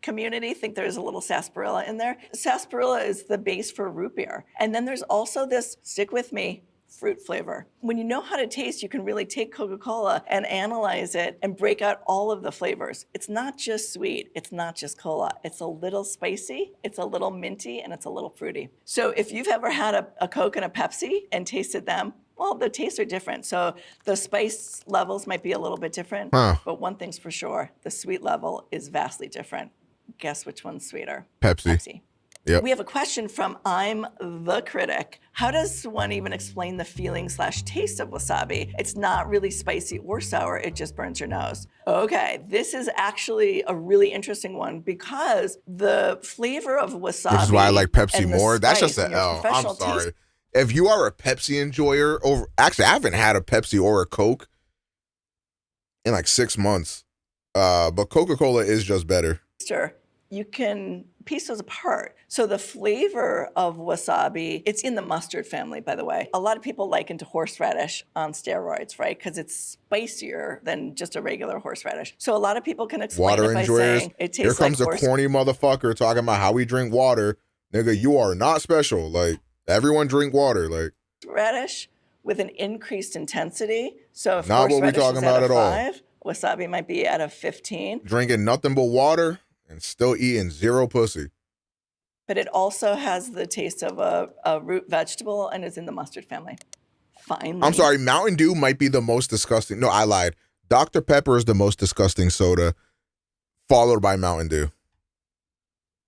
community think there's a little sarsaparilla in there. Sarsaparilla is the base for root beer. And then there's also this, stick with me, fruit flavor. When you know how to taste, you can really take Coca-Cola and analyze it and break out all of the flavors. It's not just sweet, it's not just cola. It's a little spicy, it's a little minty, and it's a little fruity. So if you've ever had a Coke and a Pepsi and tasted them, well, the tastes are different. So the spice levels might be a little bit different, but one thing's for sure, the sweet level is vastly different. Guess which one's sweeter? Pepsi. Yep. We have a question from I'm the Critic. How does one even explain the feeling/taste of wasabi? It's not really spicy or sour, it just burns your nose. Okay, this is actually a really interesting one because the flavor of wasabi, which is why I like Pepsi more. That's just an an L. I'm sorry. If you are a Pepsi enjoyer, actually, I haven't had a Pepsi or a Coke in like 6 months, but Coca-Cola is just better. You can piece those apart. So the flavor of wasabi, it's in the mustard family, by the way. A lot of people liken to horseradish on steroids, right? Because it's spicier than just a regular horseradish. So a lot of people can explain Water it by enjoyers. saying it tastes Here comes like a corny motherfucker talking about how we drink water. Nigga, you are not special. Like, everyone drink water. Like, radish with an increased intensity. So if not what we horseradish talking is about at a at 5, wasabi might be at a 15. Drinking nothing but water and still eating zero pussy. But it also has the taste of a root vegetable and is in the mustard family. Finally. I'm sorry, Mountain Dew might be the most disgusting. No, I lied. Dr. Pepper is the most disgusting soda, followed by Mountain Dew.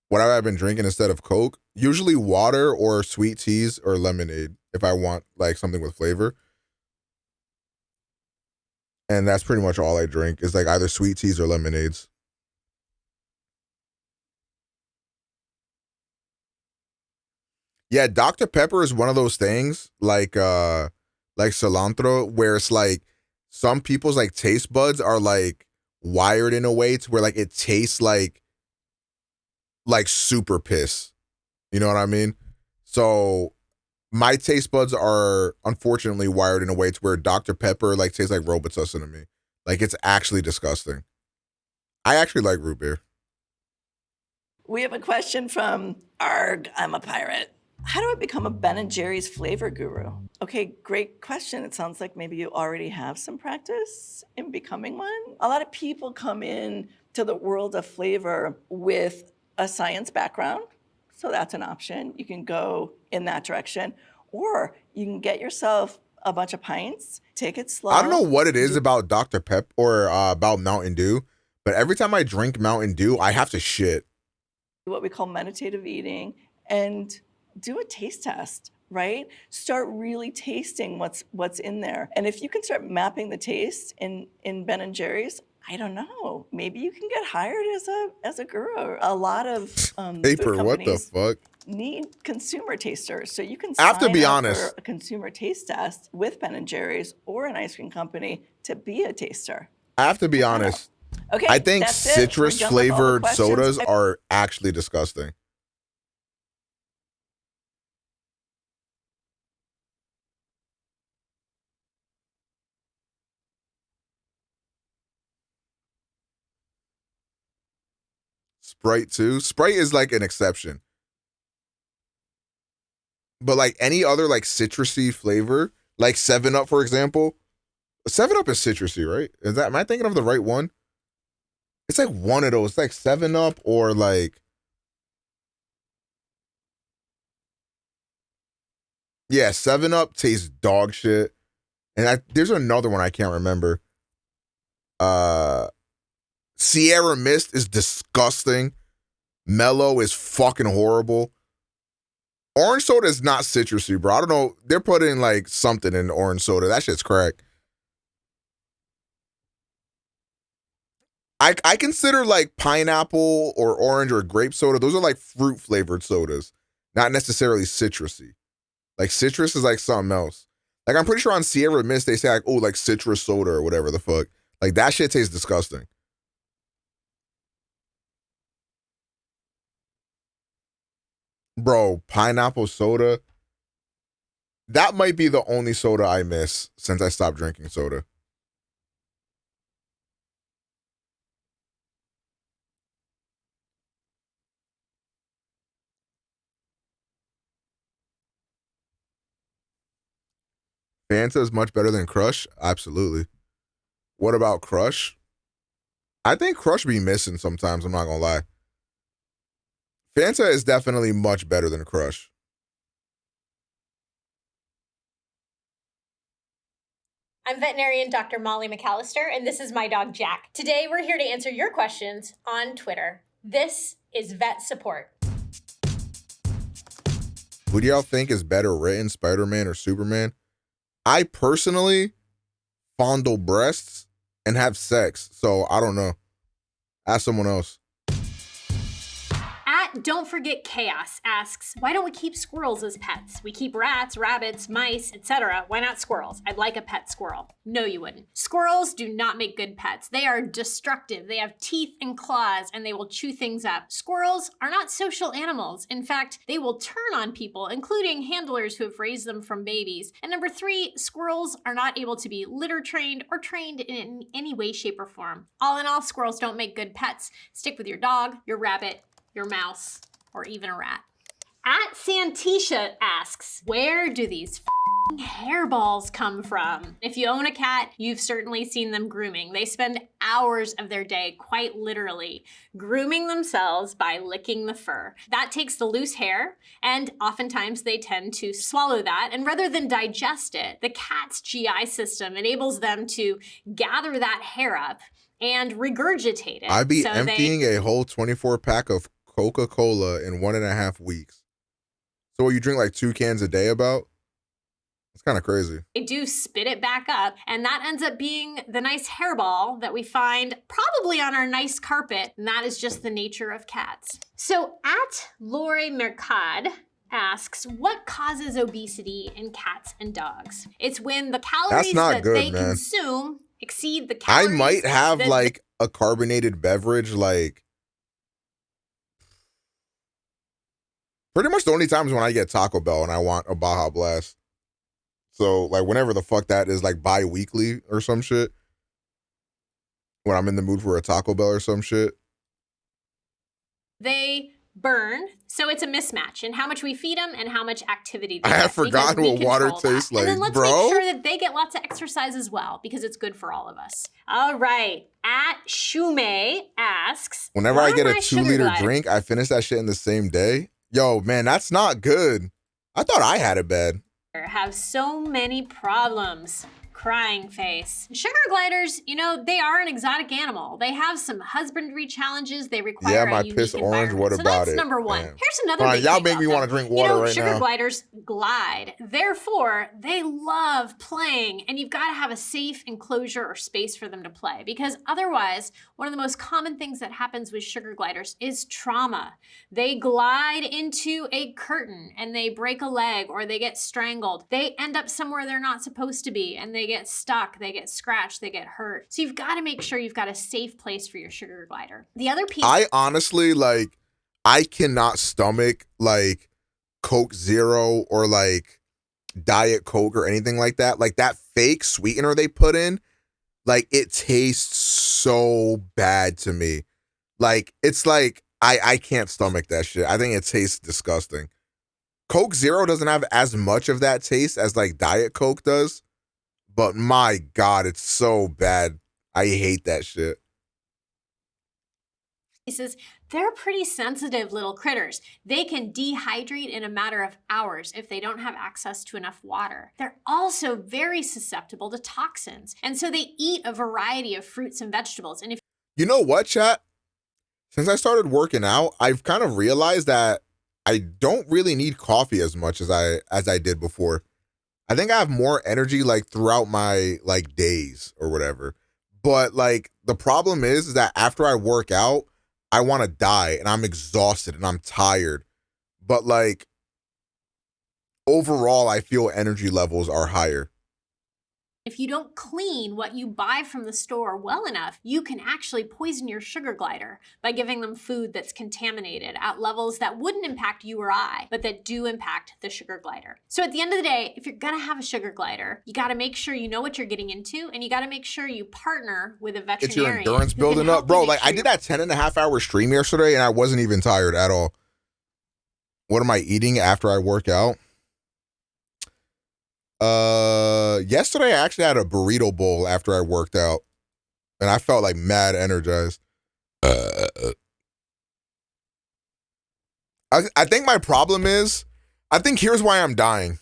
What have I been drinking instead of Coke? Usually water or sweet teas or lemonade if I want like something with flavor. And that's pretty much all I drink is like either sweet teas or lemonades. Yeah, Dr. Pepper is one of those things like cilantro where it's like some people's like taste buds are like wired in a way to where like it tastes like super piss. You know what I mean? So my taste buds are unfortunately wired in a way to where Dr. Pepper like tastes like Robitussin to me. Like it's actually disgusting. I actually like root beer. We have a question from Arg, I'm a pirate. How do I become a Ben & Jerry's flavor guru? Okay, great question. It sounds like maybe you already have some practice in becoming one. A lot of people come in to the world of flavor with a science background, so that's an option. You can go in that direction, or you can get yourself a bunch of pints, take it slow. I don't know what it is about Dr. Pep or about Mountain Dew, but every time I drink Mountain Dew, I have to shit. What we call meditative eating, and do a taste test, right? Start really tasting what's in there. And if you can start mapping the taste in Ben & Jerry's, I don't know, maybe you can get hired as a guru. A lot of Paper, food what the fuck? need consumer tasters. So you can I have to sign be up honest. for a consumer taste test with Ben & Jerry's or an ice cream company to be a taster. I have to be honest. Okay, I think that's it. citrus We're done with all the flavored questions. sodas are actually disgusting. Sprite too. Sprite is like an exception. But like any other like citrusy flavor, like 7-Up, for example. 7-Up is citrusy, right? Am I thinking of the right one? It's like one of those. It's like 7-Up or like. Yeah, 7-Up tastes dog shit. And there's another one I can't remember. Sierra Mist is disgusting. Mellow is fucking horrible. Orange soda is not citrusy, bro. I don't know. They're putting like something in orange soda. That shit's crack. I consider like pineapple or orange or grape soda. Those are like fruit flavored sodas, not necessarily citrusy. Like citrus is like something else. Like I'm pretty sure on Sierra Mist they say like, oh, like citrus soda or whatever the fuck. Like that shit tastes disgusting. Bro, pineapple soda. That might be the only soda I miss since I stopped drinking soda. Fanta is much better than Crush? Absolutely. What about Crush? I think Crush be missing sometimes, I'm not gonna lie. Fanta is definitely much better than Crush. I'm veterinarian Dr. Molly McAllister, and this is my dog Jack. Today, we're here to answer your questions on Twitter. This is Vet Support. Who do y'all think is better written, Spider-Man or Superman? I personally fondle breasts and have sex, so I don't know. Ask someone else. Don't Forget Chaos asks, why don't we keep squirrels as pets? We keep rats, rabbits, mice, etc. Why not squirrels? I'd like a pet squirrel. No, you wouldn't. Squirrels do not make good pets. They are destructive. They have teeth and claws, and they will chew things up. Squirrels are not social animals. In fact, they will turn on people, including handlers who have raised them from babies. And number 3, squirrels are not able to be litter trained or trained in any way, shape, or form. All in all, squirrels don't make good pets. Stick with your dog, your rabbit, your mouse, or even a rat. Santisha asks, where do these hairballs come from? If you own a cat, you've certainly seen them grooming. They spend hours of their day, quite literally, grooming themselves by licking the fur. That takes the loose hair, and oftentimes they tend to swallow that, and rather than digest it, the cat's GI system enables them to gather that hair up and regurgitate it. I'd be emptying a whole 24-pack of Coca-Cola in 1.5 weeks. So what, you drink like 2 cans a day about? It's kind of crazy. They do spit it back up, and that ends up being the nice hairball that we find probably on our nice carpet, and that is just the nature of cats. So Lori Mercad asks, what causes obesity in cats and dogs? It's when the calories they consume exceed the calories. I might have like a carbonated beverage, like pretty much the only times when I get Taco Bell and I want a Baja Blast. So like whenever the fuck that is, like bi-weekly or some shit. When I'm in the mood for a Taco Bell or some shit. They burn, so it's a mismatch in how much we feed them and how much activity they I have forgotten what water tastes like, and then let's bro. make sure that they get lots of exercise as well, because it's good for all of us. All right, Shume asks, whenever I get a 2-liter drink, I finish that shit in the same day. Yo, man, that's not good. I thought I had it bad. Have so many problems. Crying face. Sugar gliders, you know, they are an exotic animal. They have some husbandry challenges. They require my a unique piss orange. What so about that's it? number 1. Man. Here's another big y'all thing make me want to drink water right sugar now. gliders glide. Therefore, they love playing, and you've got to have a safe enclosure or space for them to play, because otherwise, one of the most common things that happens with sugar gliders is trauma. They glide into a curtain and they break a leg, or they get strangled. They end up somewhere they're not supposed to be, and they get stuck, they get scratched, they get hurt. So you've got to make sure you've got a safe place for your sugar glider. The other piece— I honestly, like, I cannot stomach, like, Coke Zero or, like, Diet Coke or anything like that. Like, that fake sweetener they put in, like, it tastes so bad to me. Like, it's like, I can't stomach that shit. I think it tastes disgusting. Coke Zero doesn't have as much of that taste as, like, Diet Coke does. But my God, it's so bad. I hate that shit. cases, they're pretty sensitive little critters. They can dehydrate in a matter of hours if they don't have access to enough water. They're also very susceptible to toxins, and so they eat a variety of fruits and vegetables. And if You know what, chat? Since I started working out, I've kind of realized that I don't really need coffee as much as I did before. I think I have more energy like throughout my like days or whatever. But like the problem is that after I work out, I want to die and I'm exhausted and I'm tired. But like overall, I feel energy levels are higher. If you don't clean what you buy from the store well enough, you can actually poison your sugar glider by giving them food that's contaminated at levels that wouldn't impact you or I, but that do impact the sugar glider. So at the end of the day, if you're gonna have a sugar glider, you gotta make sure you know what you're getting into, and you gotta make sure you partner with a veterinarian. It's your endurance building up. Bro, like I did that 10.5-hour stream yesterday and I wasn't even tired at all. What am I eating after I work out? Yesterday I actually had a burrito bowl after I worked out and I felt like mad energized. I think my problem is, I think here's why I'm dying.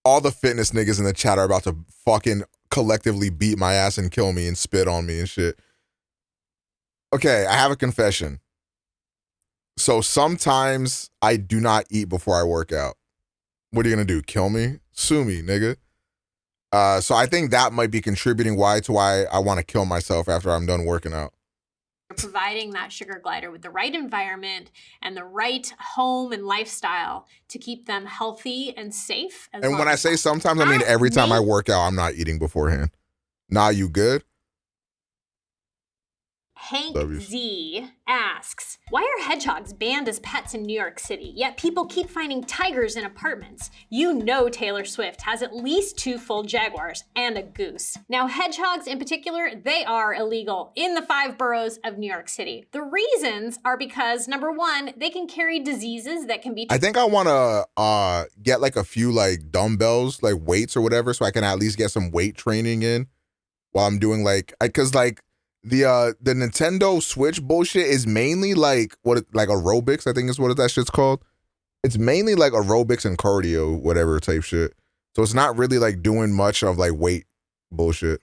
All the fitness niggas in the chat are about to fucking collectively beat my ass and kill me and spit on me and shit. Okay, I have a confession. So sometimes I do not eat before I work out. What are you gonna do? Kill me? Sue me, nigga. So I think that might be contributing why I want to kill myself after I'm done working out. You're providing that sugar glider with the right environment and the right home and lifestyle to keep them healthy and safe. And when I say sometimes, I mean every time I work out, I'm not eating beforehand. Nah, you good? Hank Z asks, why are hedgehogs banned as pets in New York City, yet people keep finding tigers in apartments? You know Taylor Swift has at least 2 full jaguars and a goose. Now, hedgehogs in particular, they are illegal in the 5 boroughs of New York City. The reasons are because, number 1, they can carry diseases that can be... I think I want to get like a few like dumbbells, like weights or whatever, so I can at least get some weight training in while I'm doing like, because like, the Nintendo Switch bullshit is mainly like like aerobics, I think is what that shit's called. It's mainly like aerobics and cardio, whatever type shit. So it's not really like doing much of like weight bullshit.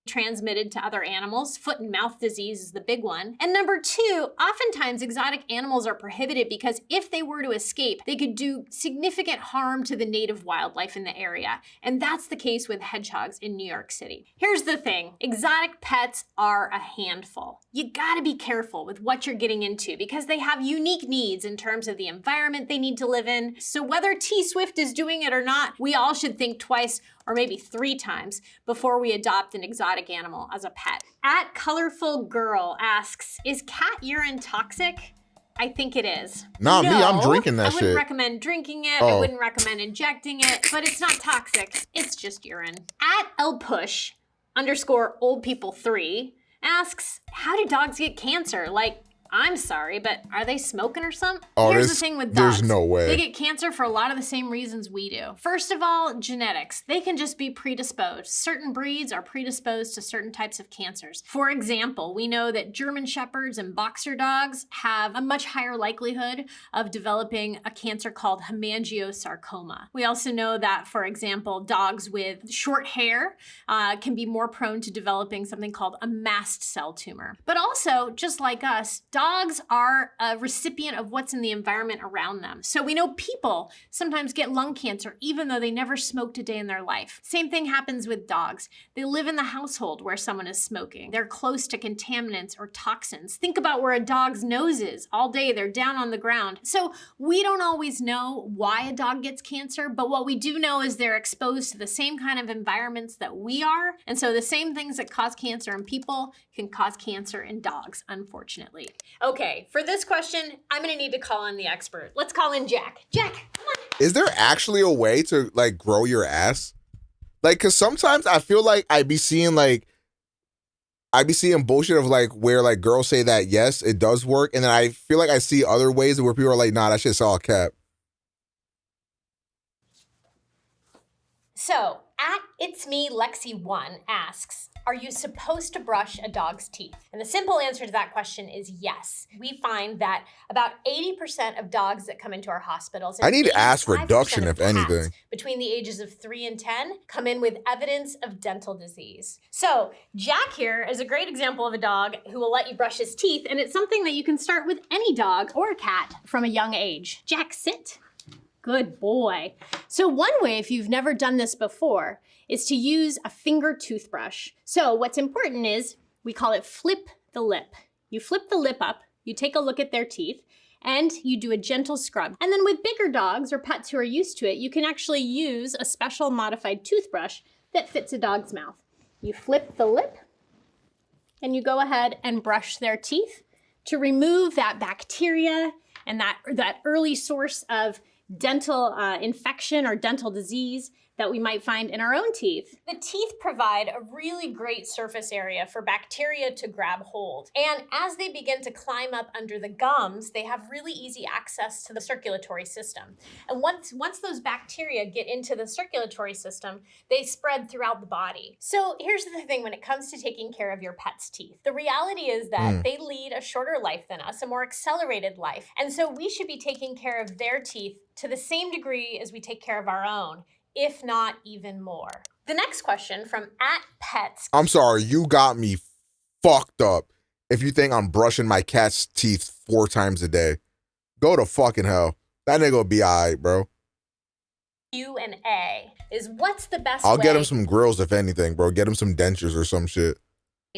Transmitted to other animals. Foot and mouth disease is the big one. And number 2, oftentimes exotic animals are prohibited because if they were to escape, they could do significant harm to the native wildlife in the area. And that's the case with hedgehogs in New York City. Here's the thing, exotic pets are a handful. You gotta be careful with what you're getting into because they have unique needs in terms of the environment they need to live in. So whether T Swift is doing it or not, we all should think twice or maybe 3 times before we adopt an exotic animal as a pet. At Colorful Girl asks, is cat urine toxic? I think it is. Nah, me, I'm drinking that I wouldn't shit. recommend drinking it. I wouldn't recommend injecting it, but it's not toxic. It's just urine. At LPush_oldpeople3 asks, how do dogs get cancer? Like, I'm sorry, but are they smoking or something? Oh, Here's the thing with dogs. There's no way. They get cancer for a lot of the same reasons we do. First of all, genetics. They can just be predisposed. Certain breeds are predisposed to certain types of cancers. For example, we know that German Shepherds and Boxer dogs have a much higher likelihood of developing a cancer called hemangiosarcoma. We also know that, for example, dogs with short hair can be more prone to developing something called a mast cell tumor. But also, just like us, dogs are a recipient of what's in the environment around them. So we know people sometimes get lung cancer even though they never smoked a day in their life. Same thing happens with dogs. They live in the household where someone is smoking. They're close to contaminants or toxins. Think about where a dog's nose is. All day they're down on the ground. So we don't always know why a dog gets cancer, but what we do know is they're exposed to the same kind of environments that we are. And so the same things that cause cancer in people can cause cancer in dogs, unfortunately. Okay, for this question, I'm gonna need to call in the expert. Let's call in Jack. Jack, come on. Is there actually a way to like grow your ass? Like, cause sometimes I feel like I be seeing bullshit of like where like girls say that yes, it does work. And then I feel like I see other ways where people are like, nah, that shit's all cap. So, at It's Me Lexi1 asks, are you supposed to brush a dog's teeth? And the simple answer to that question is yes. We find that about 80% of dogs that come into our hospitals, I need to ask for 85% reduction, of if cats anything. between the ages of 3 and 10 come in with evidence of dental disease. So Jack here is a great example of a dog who will let you brush his teeth, and it's something that you can start with any dog or cat from a young age. Jack, sit. Good boy. So one way, if you've never done this before, is to use a finger toothbrush. So what's important is, we call it flip the lip. You flip the lip up, you take a look at their teeth, and you do a gentle scrub. And then with bigger dogs or pets who are used to it, you can actually use a special modified toothbrush that fits a dog's mouth. You flip the lip, and you go ahead and brush their teeth to remove that bacteria and that early source of dental infection or dental disease that we might find in our own teeth. The teeth provide a really great surface area for bacteria to grab hold. And as they begin to climb up under the gums, they have really easy access to the circulatory system. And once those bacteria get into the circulatory system, they spread throughout the body. So here's the thing when it comes to taking care of your pet's teeth. The reality is that they lead a shorter life than us, a more accelerated life. And so we should be taking care of their teeth to the same degree as we take care of our own, if not even more. The next question from @pets. I'm sorry, you got me fucked up if you think I'm brushing my cat's teeth 4 times a day. Go to fucking hell. That nigga will be alright, bro. Q&A is, what's the best I'll way get him some grills if anything, bro. Get him some dentures or some shit.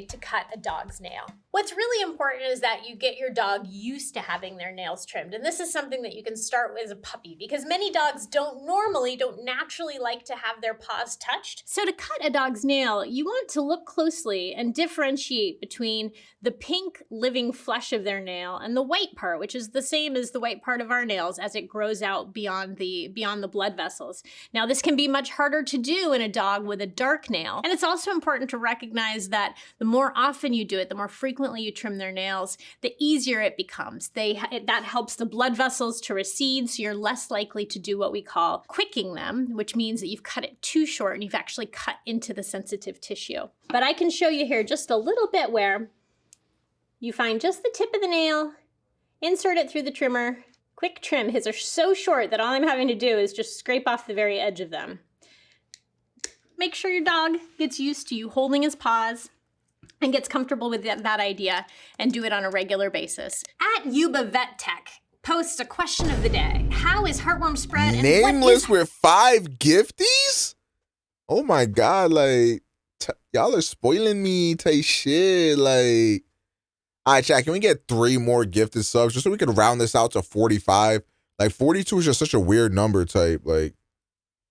to cut a dog's nail? What's really important is that you get your dog used to having their nails trimmed. And this is something that you can start with as a puppy, because many dogs don't naturally like to have their paws touched. So to cut a dog's nail, you want to look closely and differentiate between the pink living flesh of their nail and the white part, which is the same as the white part of our nails as it grows out beyond the blood vessels. Now, this can be much harder to do in a dog with a dark nail. And it's also important to recognize that the more often you do it, the more frequently you trim their nails, the easier it becomes. That helps the blood vessels to recede, so you're less likely to do what we call quicking them, which means that you've cut it too short and you've actually cut into the sensitive tissue. But I can show you here just a little bit where you find just the tip of the nail, insert it through the trimmer, quick trim. His are so short that all I'm having to do is just scrape off the very edge of them. Make sure your dog gets used to you holding his paws and gets comfortable with that idea, and do it on a regular basis. @YubaVetTech posts a question of the day. How is heartworm spread? And Nameless with 5 gifties? Oh my God, like, y'all are spoiling me type shit, like. All right, chat, can we get 3 more gifted subs just so we can round this out to 45? Like, 42 is just such a weird number type, like.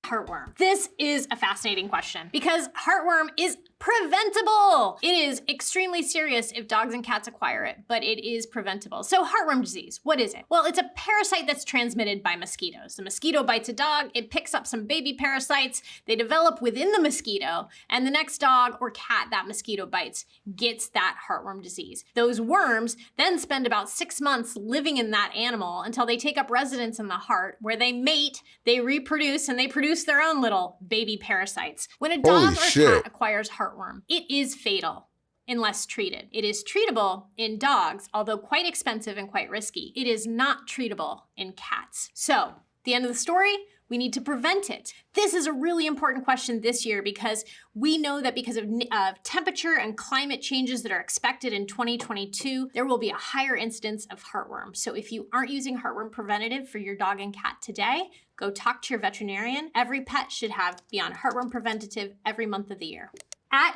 Heartworm. This is a fascinating question because heartworm is preventable. It is extremely serious if dogs and cats acquire it, but it is preventable. So heartworm disease, what is it? Well, it's a parasite that's transmitted by mosquitoes. The mosquito bites a dog, it picks up some baby parasites, they develop within the mosquito, and the next dog or cat that mosquito bites gets that heartworm disease. Those worms then spend about 6 months living in that animal until they take up residence in the heart, where they mate, they reproduce, and they produce their own little baby parasites. When a dog or cat acquires heartworm, it is fatal unless treated. It is treatable in dogs, although quite expensive and quite risky. It is not treatable in cats. So, at the end of the story, we need to prevent it. This is a really important question this year because we know that because of temperature and climate changes that are expected in 2022, there will be a higher incidence of heartworm. So if you aren't using heartworm preventative for your dog and cat today, go talk to your veterinarian. Every pet should be on heartworm preventative every month of the year.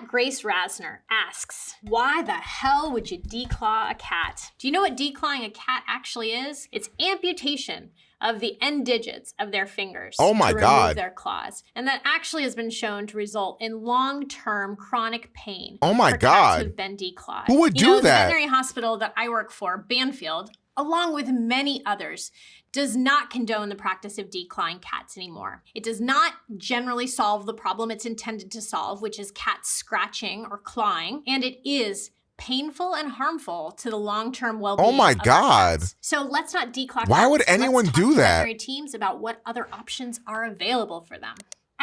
@Grace Rasner asks, why the hell would you declaw a cat? Do you know what declawing a cat actually is? It's amputation of the end digits of their fingers. Oh my to God. remove their claws. And that actually has been shown to result in long-term chronic pain. Oh my for God. cats who've been declawed. Who would do The that? veterinary hospital that I work for, Banfield, along with many others, does not condone the practice of declawing cats anymore. It does not generally solve the problem it's intended to solve, which is cats scratching or clawing, and it is painful and harmful to the long-term well-being. Oh my of our God. cats. So let's not declaw Why cats. would anyone Let's do talk to that? veterinary teams about what other options are available for them.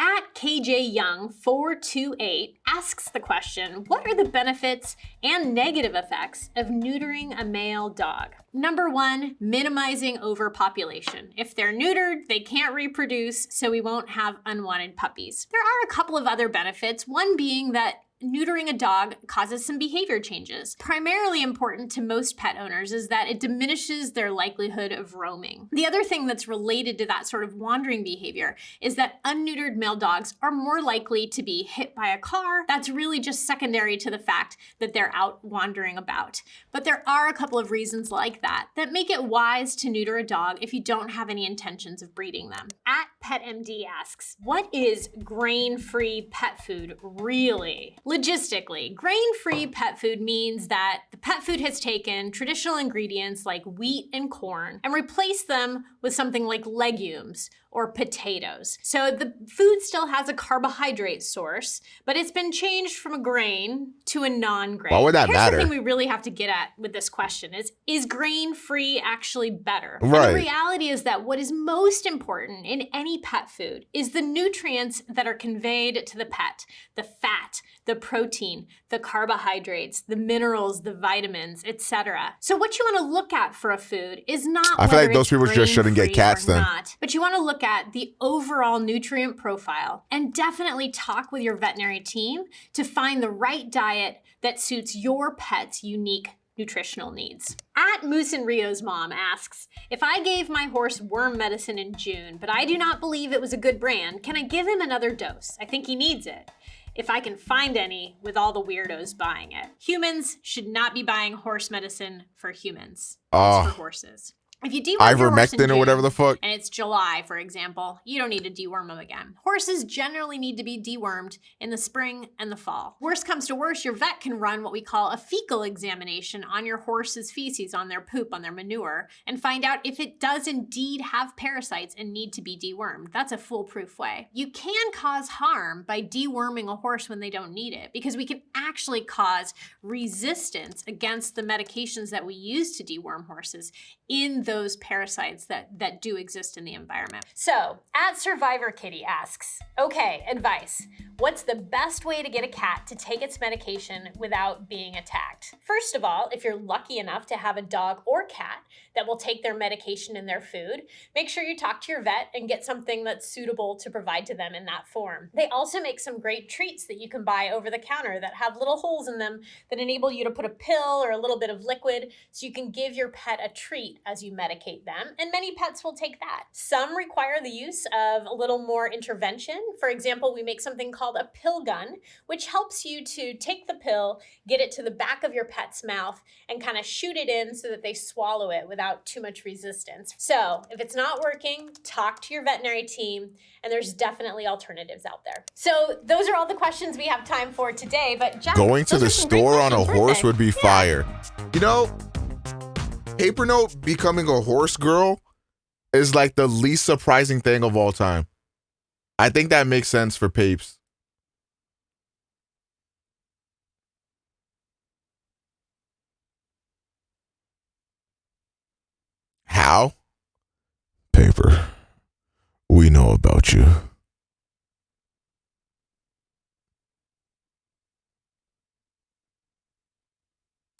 At KJ Young 428 asks the question, what are the benefits and negative effects of neutering a male dog? Number one, minimizing overpopulation. If they're neutered, they can't reproduce, so we won't have unwanted puppies. There are a couple of other benefits, one being that neutering a dog causes some behavior changes. Primarily important to most pet owners is that it diminishes their likelihood of roaming. The other thing that's related to that sort of wandering behavior is that unneutered male dogs are more likely to be hit by a car. That's really just secondary to the fact that they're out wandering about. But there are a couple of reasons like that make it wise to neuter a dog if you don't have any intentions of breeding them. At PetMD asks, what is grain-free pet food really? Logistically, grain-free pet food means that the pet food has taken traditional ingredients like wheat and corn and replaced them with something like legumes or potatoes. So the food still has a carbohydrate source, but it's been changed from a grain to a non-grain. Why would that matter? Here's the thing we really have to get at with this question is grain-free actually better? Right. And the reality is that what is most important in any pet food is the nutrients that are conveyed to the pet, the fat, the protein, the carbohydrates, the minerals, the vitamins, etc. So what you want to look at for a food is not I feel whether like those it's people just shouldn't get grain-free cats or then. not, but you want to look at the overall nutrient profile and definitely talk with your veterinary team to find the right diet that suits your pet's unique nutritional needs. At Moose and Rio's mom asks, if I gave my horse worm medicine in June, but I do not believe it was a good brand, can I give him another dose? I think he needs it. If I can find any with all the weirdos buying it. Humans should not be buying horse medicine for humans. It's for horses. If you deworm your horse in Ivermectin or whatever June, the fuck. and it's July, for example, you don't need to deworm them again. Horses generally need to be dewormed in the spring and the fall. Worst comes to worst, your vet can run what we call a fecal examination on your horse's feces, on their poop, on their manure, and find out if it does indeed have parasites and need to be dewormed. That's a foolproof way. You can cause harm by deworming a horse when they don't need it, because we can actually cause resistance against the medications that we use to deworm horses in those parasites that do exist in the environment. So, at Survivor Kitty asks, okay, advice. What's the best way to get a cat to take its medication without being attacked? First of all, if you're lucky enough to have a dog or cat that will take their medication in their food, make sure you talk to your vet and get something that's suitable to provide to them in that form. They also make some great treats that you can buy over the counter that have little holes in them that enable you to put a pill or a little bit of liquid so you can give your pet a treat as you medicate them, and many pets will take that. Some require the use of a little more intervention. For example, we make something called a pill gun, which helps you to take the pill, get it to the back of your pet's mouth, and kind of shoot it in so that they swallow it without too much resistance. So if it's not working, talk to your veterinary team, and there's definitely alternatives out there. So those are all the questions we have time for today, but Jack, Going to those the are some great store on a questions, weren't horse they? would be fire. You know, Paper Note becoming a horse girl is like the least surprising thing of all time. I think that makes sense for Papes. How? Paper, we know about you.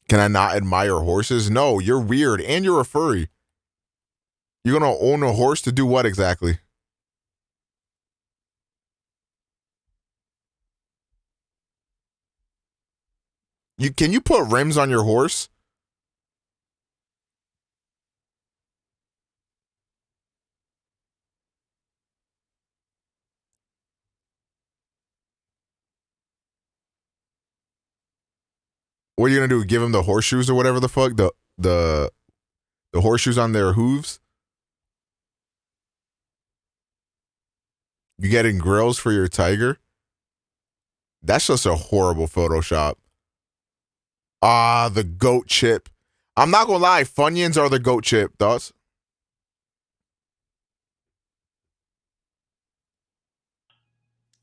Can I not admire horses? No, you're weird and you're a furry. You're gonna own a horse to do what exactly? Can you put rims on your horse? What are you gonna do? Give them the horseshoes or whatever the fuck? The horseshoes on their hooves? You getting grills for your tiger? That's just a horrible Photoshop. Ah, the goat chip. I'm not gonna lie, Funyuns are the goat chip. Thoughts?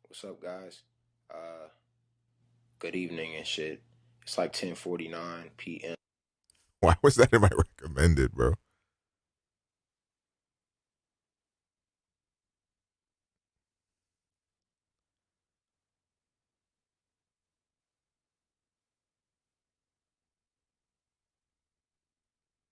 What's up, guys? Good evening and shit. It's like 10:49 p.m. Why was that in my recommended, bro?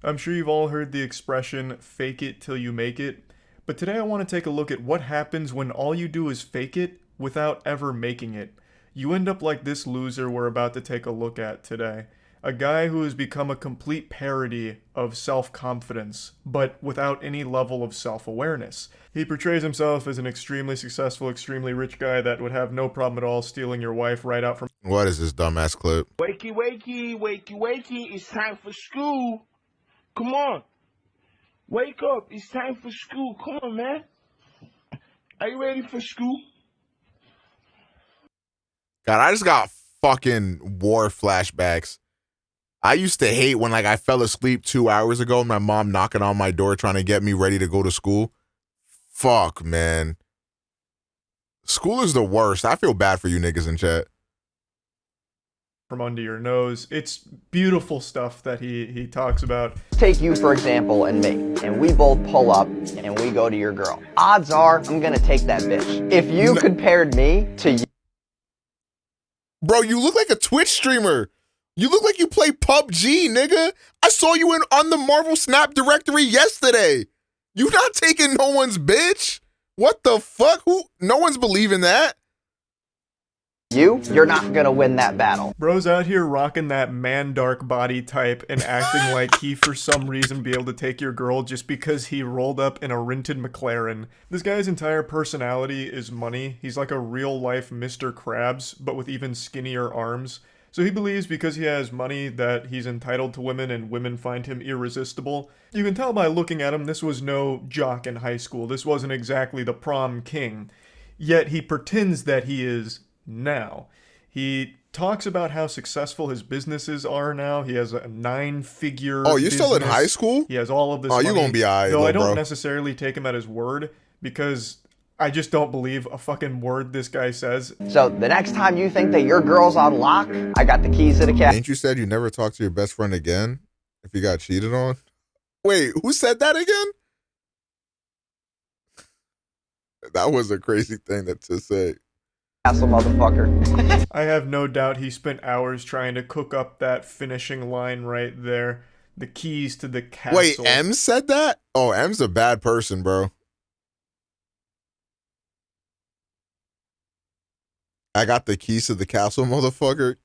I'm sure you've all heard the expression, fake it till you make it, but today I want to take a look at what happens when all you do is fake it without ever making it. You end up like this loser we're about to take a look at today. A guy who has become a complete parody of self-confidence, but without any level of self-awareness. He portrays himself as an extremely successful, extremely rich guy that would have no problem at all stealing your wife right out from... What is this dumbass clip? Wakey, wakey, wakey, wakey, it's time for school. Come on. Wake up, it's time for school. Come on, man. Are you ready for school? God, I just got fucking war flashbacks. I used to hate when, like, I fell asleep 2 hours ago and my mom knocking on my door trying to get me ready to go to school. Fuck, man. School is the worst. I feel bad for you niggas in chat. From under your nose. It's beautiful stuff that he talks about. Take you, for example, and me, and we both pull up and we go to your girl. Odds are I'm gonna take that bitch. If you compared me to you... Bro, you look like a Twitch streamer. You look like you play PUBG, nigga. I saw you on the Marvel Snap directory yesterday. You not taking no one's bitch? What the fuck? No one's believing that. You're not gonna win that battle. Bro's out here rocking that man dark body type and acting like he for some reason be able to take your girl just because he rolled up in a rented McLaren. This guy's entire personality is money. He's like a real life Mr. Krabs, but with even skinnier arms. So he believes because he has money that he's entitled to women and women find him irresistible. You can tell by looking at him, this was no jock in high school. This wasn't exactly the prom king. Yet he pretends that he is now. He talks about how successful his businesses are now. He has a 9-figure Oh, you're still in business. high school? He has all of this Oh, money. you're gonna be alright, Though I don't bro. necessarily take him at his word because I just don't believe a fucking word this guy says. So the next time you think that your girl's on lock, I got the keys to the cat. Ain't you said you never talk to your best friend again if you got cheated on? Wait, who said that again? That was a crazy thing to say. Castle motherfucker. I have no doubt he spent hours trying to cook up that finishing line right there. The keys to the castle. Wait, M said that? Oh, M's a bad person, bro. I got the keys to the castle, motherfucker.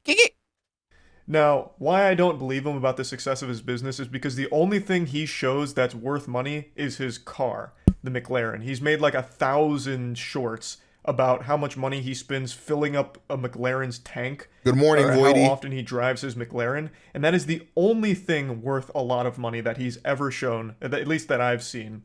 Now, why I don't believe him about the success of his business is because the only thing he shows that's worth money is his car, the McLaren. He's made like 1,000 shorts about how much money he spends filling up a McLaren's tank. Good morning, or Voidy. how often he drives his McLaren. And that is the only thing worth a lot of money that he's ever shown, at least that I've seen.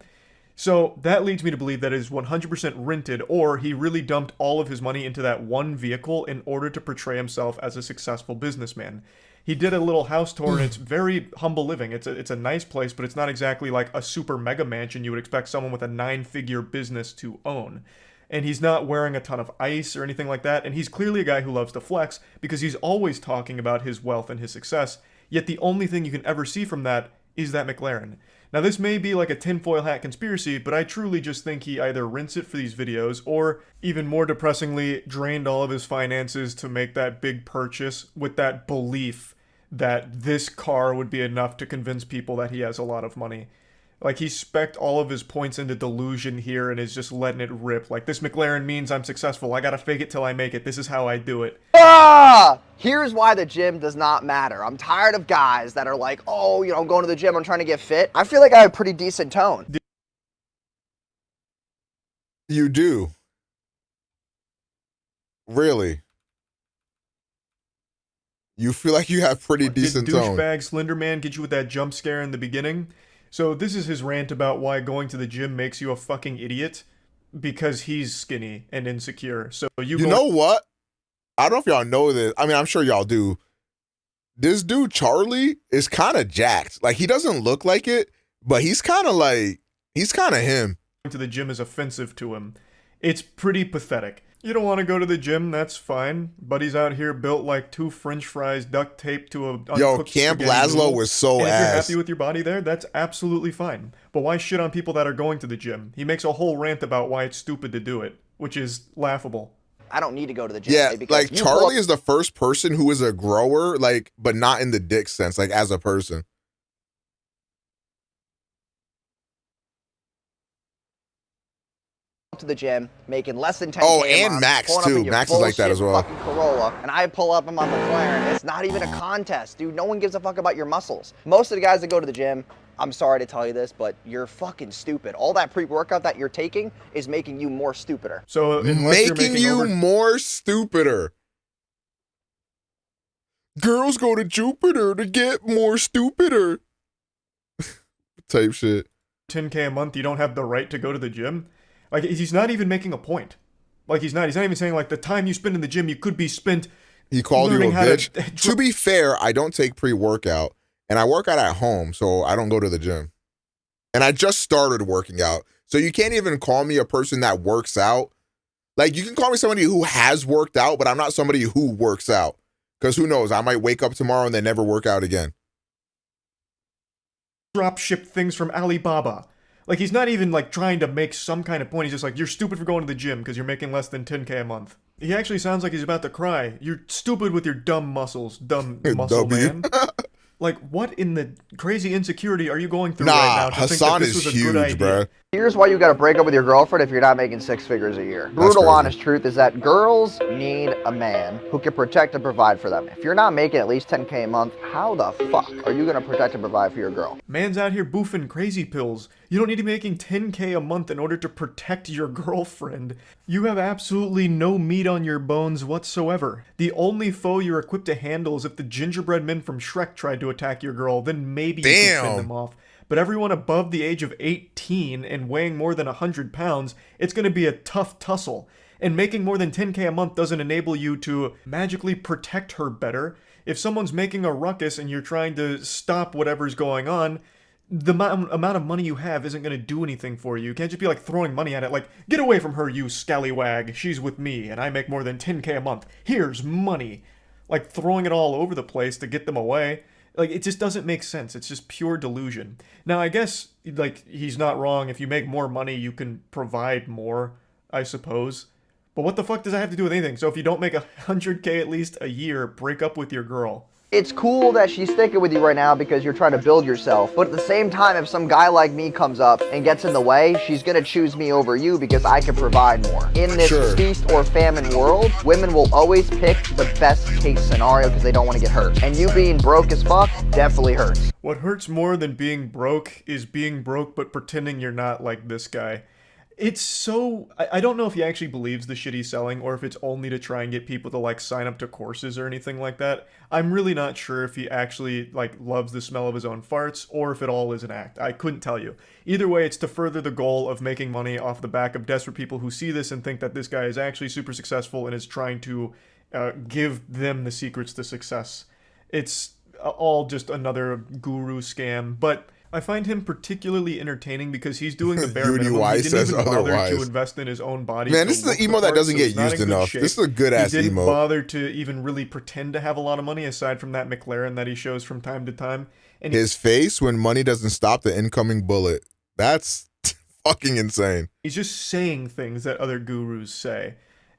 So that leads me to believe that it is 100% rented, or he really dumped all of his money into that one vehicle in order to portray himself as a successful businessman. He did a little house tour, and it's very humble living. It's a nice place, but it's not exactly like a super mega mansion you would expect someone with a 9-figure business to own. And he's not wearing a ton of ice or anything like that, and he's clearly a guy who loves to flex because he's always talking about his wealth and his success, yet the only thing you can ever see from that is that McLaren. Now this may be like a tinfoil hat conspiracy, but I truly just think he either rents it for these videos or, even more depressingly, drained all of his finances to make that big purchase with that belief that this car would be enough to convince people that he has a lot of money. Like, he specced all of his points into delusion here and is just letting it rip. Like, this McLaren means I'm successful. I gotta fake it till I make it. This is how I do it. Ah! Here's why the gym does not matter. I'm tired of guys that are like, oh, you know, I'm going to the gym, I'm trying to get fit. I feel like I have a pretty decent tone. You do. Really? You feel like you have pretty decent tone. Douchebag Slender Man get you with that jump scare in the beginning. So this is his rant about why going to the gym makes you a fucking idiot. Because he's skinny and insecure. So you know what? I don't know if y'all know this. I mean, I'm sure y'all do. This dude, Charlie, is kind of jacked. Like, he doesn't look like it, but he's kind of him. Going to the gym is offensive to him. It's pretty pathetic. You don't want to go to the gym, that's fine. Buddy's out here built like 2 French fries duct taped to a Yo, Camp Laszlo was so and if ass. you're happy with your body there, that's absolutely fine. But why shit on people that are going to the gym? He makes a whole rant about why it's stupid to do it, which is laughable. I don't need to go to the gym. Yeah, because like you Charlie is the first person who is a grower, like, but not in the dick sense, like as a person. to the gym, making less than 10K Oh, a and month, Max, pulling up too. in your Max is like that bullshit as well. fucking Corolla, and I pull up in my McLaren. It's not even a contest, dude. No one gives a fuck about your muscles. Most of the guys that go to the gym, I'm sorry to tell you this, but you're fucking stupid. All that pre-workout that you're taking is making you more stupider. So Making you more stupider. Girls go to Jupiter to get more stupider. Type shit. 10K a month, you don't have the right to go to the gym. Like, he's not even making a point. Like, he's not even saying, like, the time you spend in the gym, you could be spent. He called you a learning how bitch. To be fair, I don't take pre-workout, and I work out at home, so I don't go to the gym. And I just started working out, so you can't even call me a person that works out. Like, you can call me somebody who has worked out, but I'm not somebody who works out. Because who knows, I might wake up tomorrow and then never work out again. Drop ship things from Alibaba. Like, he's not even, like, trying to make some kind of point. He's just like, you're stupid for going to the gym because you're making less than 10K a month. He actually sounds like he's about to cry. You're stupid with your dumb muscles, dumb muscle man. Like, what in the crazy insecurity are you going through right now to Hassan think that this is was a good huge, idea? bro. Here's why you gotta break up with your girlfriend if you're not making 6 figures a year. Brutal crazy. honest truth is that girls need a man who can protect and provide for them. If you're not making at least 10K a month, how the fuck are you gonna protect and provide for your girl? Man's out here boofing crazy pills. You don't need to be making 10K a month in order to protect your girlfriend. You have absolutely no meat on your bones whatsoever. The only foe you're equipped to handle is if the gingerbread men from Shrek tried to attack your girl, then maybe you can fend them off. But everyone above the age of 18 and weighing more than 100 pounds, it's going to be a tough tussle. And making more than 10K a month doesn't enable you to magically protect her better. If someone's making a ruckus and you're trying to stop whatever's going on, the amount of money you have isn't going to do anything for you. You can't just be like throwing money at it like, get away from her, you scallywag. She's with me and I make more than 10K a month. Here's money. Like throwing it all over the place to get them away. Like, it just doesn't make sense. It's just pure delusion. Now, I guess, like, he's not wrong. If you make more money, you can provide more, I suppose. But what the fuck does that have to do with anything? So if you don't make 100K at least a year, break up with your girl. It's cool that she's sticking with you right now because you're trying to build yourself, but at the same time, if some guy like me comes up and gets in the way, she's gonna choose me over you because I can provide more. In this feast or famine world, women will always pick the best case scenario because they don't want to get hurt. And you being broke as fuck definitely hurts. What hurts more than being broke is being broke but pretending you're not, like this guy. It's so... I don't know if he actually believes the shit he's selling or if it's only to try and get people to, like, sign up to courses or anything like that. I'm really not sure if he actually, like, loves the smell of his own farts or if it all is an act. I couldn't tell you. Either way, it's to further the goal of making money off the back of desperate people who see this and think that this guy is actually super successful and is trying to give them the secrets to success. It's all just another guru scam, but... I find him particularly entertaining because he's doing the bare minimum. He didn't even bother to invest in his own body. Man, this is the emo that doesn't get used enough. This is a good-ass emo. He didn't bother to even really pretend to have a lot of money, aside from that McLaren that he shows from time to time. And his face when money doesn't stop the incoming bullet. That's fucking insane. He's just saying things that other gurus say.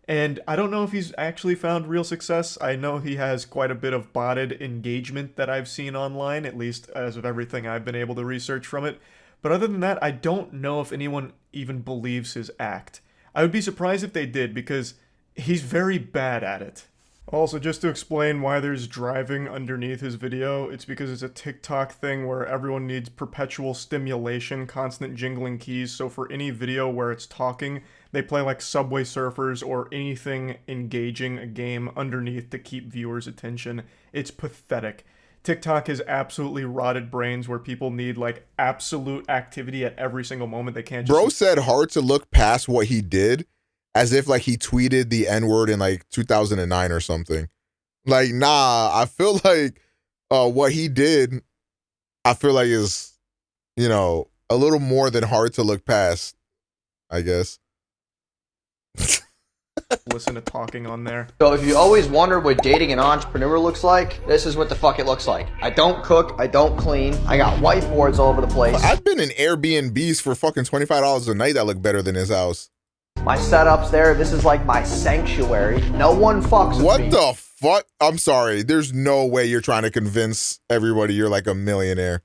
And I don't know if he's actually found real success. I know he has quite a bit of botted engagement that I've seen online, at least as of everything I've been able to research from it. But other than that, I don't know if anyone even believes his act. I would be surprised if they did, because he's very bad at it. Also, just to explain why there's driving underneath his video, it's because it's a TikTok thing where everyone needs perpetual stimulation, constant jingling keys, so for any video where it's talking, they play like Subway Surfers or anything engaging a game underneath to keep viewers' attention. It's pathetic. TikTok has absolutely rotted brains where people need like absolute activity at every single moment. They can't just... Bro said hard to look past what he did as if like he tweeted the N-word in like 2009 or something. Like, nah, I feel like what he did, I feel like is, you know, a little more than hard to look past, I guess. Listen to talking on there. So if you always wonder what dating an entrepreneur looks like, this is what the fuck it looks like. I don't cook, I don't clean, I got whiteboards all over the place. I've been in Airbnbs for fucking $25 a night that look better than his house. My setup's there, this is like my sanctuary. No one fucks with me. What the fuck? I'm sorry, there's no way you're trying to convince everybody you're like a millionaire.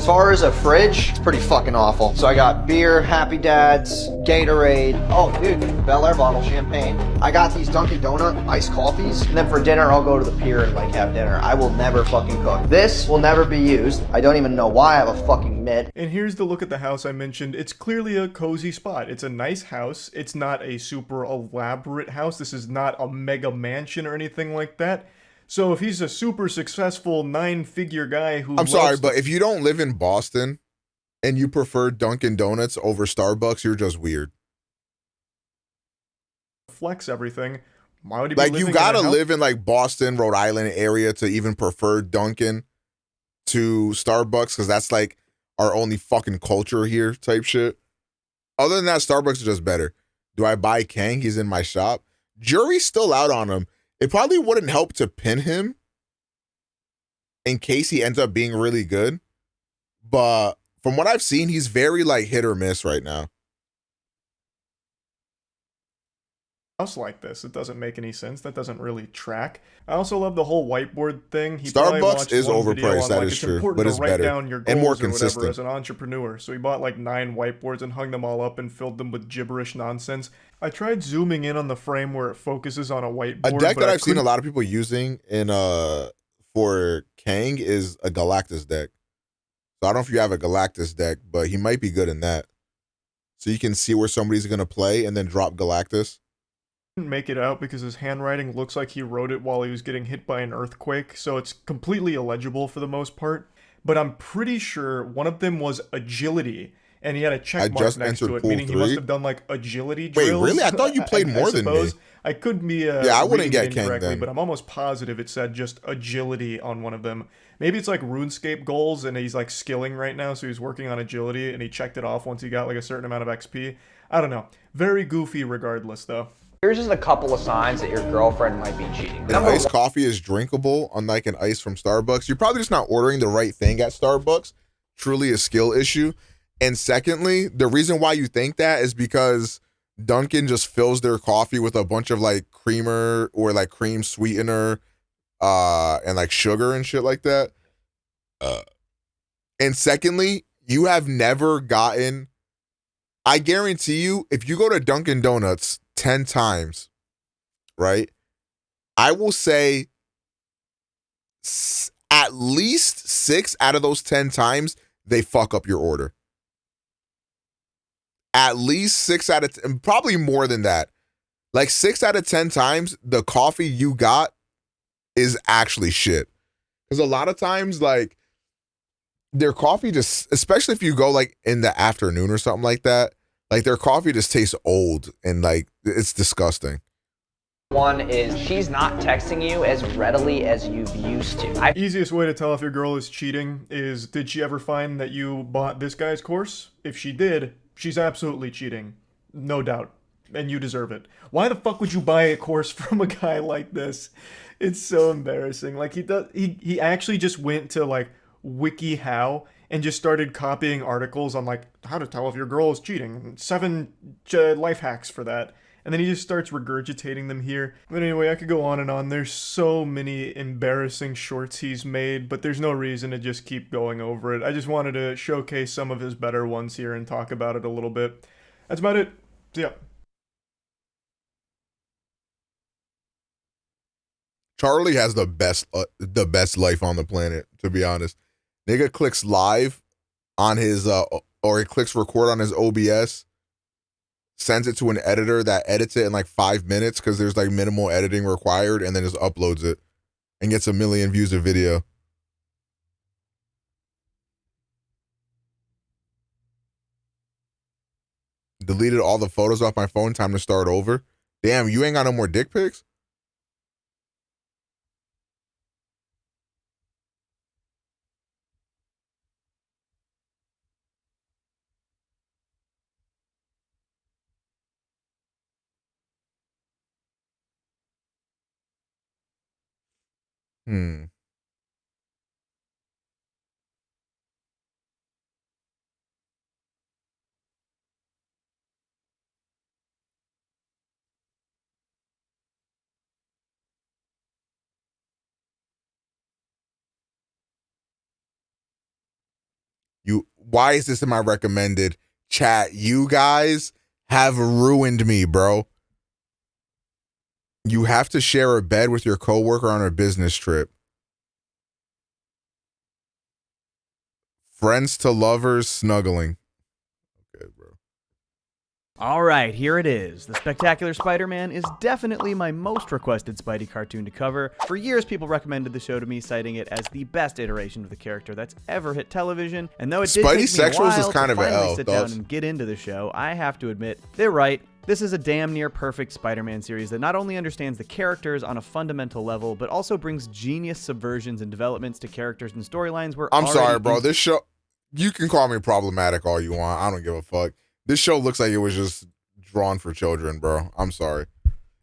As far as a fridge, it's pretty fucking awful. So I got beer, Happy Dads, Gatorade. Oh, dude, Bel Air bottle champagne. I got these Dunkin' Donut iced coffees. And then for dinner, I'll go to the pier and like have dinner. I will never fucking cook. This will never be used. I don't even know why I have a fucking mitt. And here's the look at the house I mentioned. It's clearly a cozy spot. It's a nice house. It's not a super elaborate house. This is not a mega mansion or anything like that. So if he's a super successful 9-figure guy who I'm sorry, but if you don't live in Boston and you prefer Dunkin' Donuts over Starbucks, you're just weird. Flex everything, why would he be Like, living you gotta in a house? live in like Boston, Rhode Island area to even prefer Dunkin' to Starbucks, because that's like our only fucking culture here type shit. Other than that, Starbucks is just better. Do I buy Kang? He's in my shop. Jury's still out on him. It probably wouldn't help to pin him in case he ends up being really good. But from what I've seen, he's very like hit or miss right now. House like this, it doesn't make any sense. That doesn't really track. I also love the whole whiteboard thing. He probably watched Starbucks is one video overpriced, on, that like, is it's true, important but to it's write better down your and more goals or whatever consistent. as an entrepreneur. So he bought like 9 whiteboards and hung them all up and filled them with gibberish nonsense. I tried zooming in on the frame where it focuses on a whiteboard. A deck but that I I've seen a couldn't- lot of people using in for Kang is a Galactus deck. So I don't know if you have a Galactus deck, but he might be good in that. So you can see where somebody's gonna play and then drop Galactus. Couldn't make it out because his handwriting looks like he wrote it while he was getting hit by an earthquake, so it's completely illegible for the most part. But I'm pretty sure one of them was agility, and he had a check mark just next to entered it, pool meaning he must 3. have done like agility Wait, drills. really? I thought you played more than me. suppose. I could be Yeah, I wouldn't reading get it Kang incorrectly, then. but I'm almost positive it said just agility on one of them. Maybe it's like RuneScape goals, and he's like skilling right now, so he's working on agility, and he checked it off once he got like a certain amount of XP. I don't know. Very goofy regardless, though. Here's just a couple of signs that your girlfriend might be cheating. If iced coffee is drinkable, unlike an ice from Starbucks, you're probably just not ordering the right thing at Starbucks. Truly a skill issue. And secondly, the reason why you think that is because Dunkin' just fills their coffee with a bunch of like creamer or like cream sweetener and like sugar and shit like that. And secondly, you have never gotten, I guarantee you, if you go to Dunkin' Donuts 10 times, right? I will say at least 6 out of those 10 times, they fuck up your order. At least 6 out of 10, probably more than that. Like 6 out of 10 times, the coffee you got is actually shit. Because a lot of times, like, their coffee just, especially if you go like in the afternoon or something like that, like their coffee just tastes old and like it's disgusting. One is she's not texting you as readily as you've used to. Easiest way to tell if your girl is cheating is, did she ever find that you bought this guy's course? If she did, she's absolutely cheating. No doubt. And you deserve it. Why the fuck would you buy a course from a guy like this? It's so embarrassing. Like he actually just went to like WikiHow and just started copying articles on like how to tell if your girl is cheating. 7 life hacks for that. And then he just starts regurgitating them here. But anyway, I could go on and on. There's so many embarrassing shorts he's made, but there's no reason to just keep going over it. I just wanted to showcase some of his better ones here and talk about it a little bit. That's about it. See ya. Charlie has the best life on the planet, to be honest. Nigga clicks live on his or he clicks record on his OBS, sends it to an editor that edits it in like 5 minutes because there's like minimal editing required, and then just uploads it and gets 1 million views of video. Deleted all the photos off my phone, time to start over. Damn, you ain't got no more dick pics? why is this in my recommended? Chat, you guys have ruined me, bro. You have to share a bed with your coworker on a business trip. Friends to lovers snuggling. Okay, bro. All right, here it is. The Spectacular Spider-Man is definitely my most requested Spidey cartoon to cover. For years, people recommended the show to me, citing it as the best iteration of the character that's ever hit television. And though it did take me a Sexuals while is kind to of an finally L, sit thoughts? down and get into the show, I have to admit, they're right. This is a damn near perfect Spider-Man series that not only understands the characters on a fundamental level, but also brings genius subversions and developments to characters and storylines where I'm sorry, bro. This show, you can call me problematic all you want. I don't give a fuck. This show looks like it was just drawn for children, bro. I'm sorry.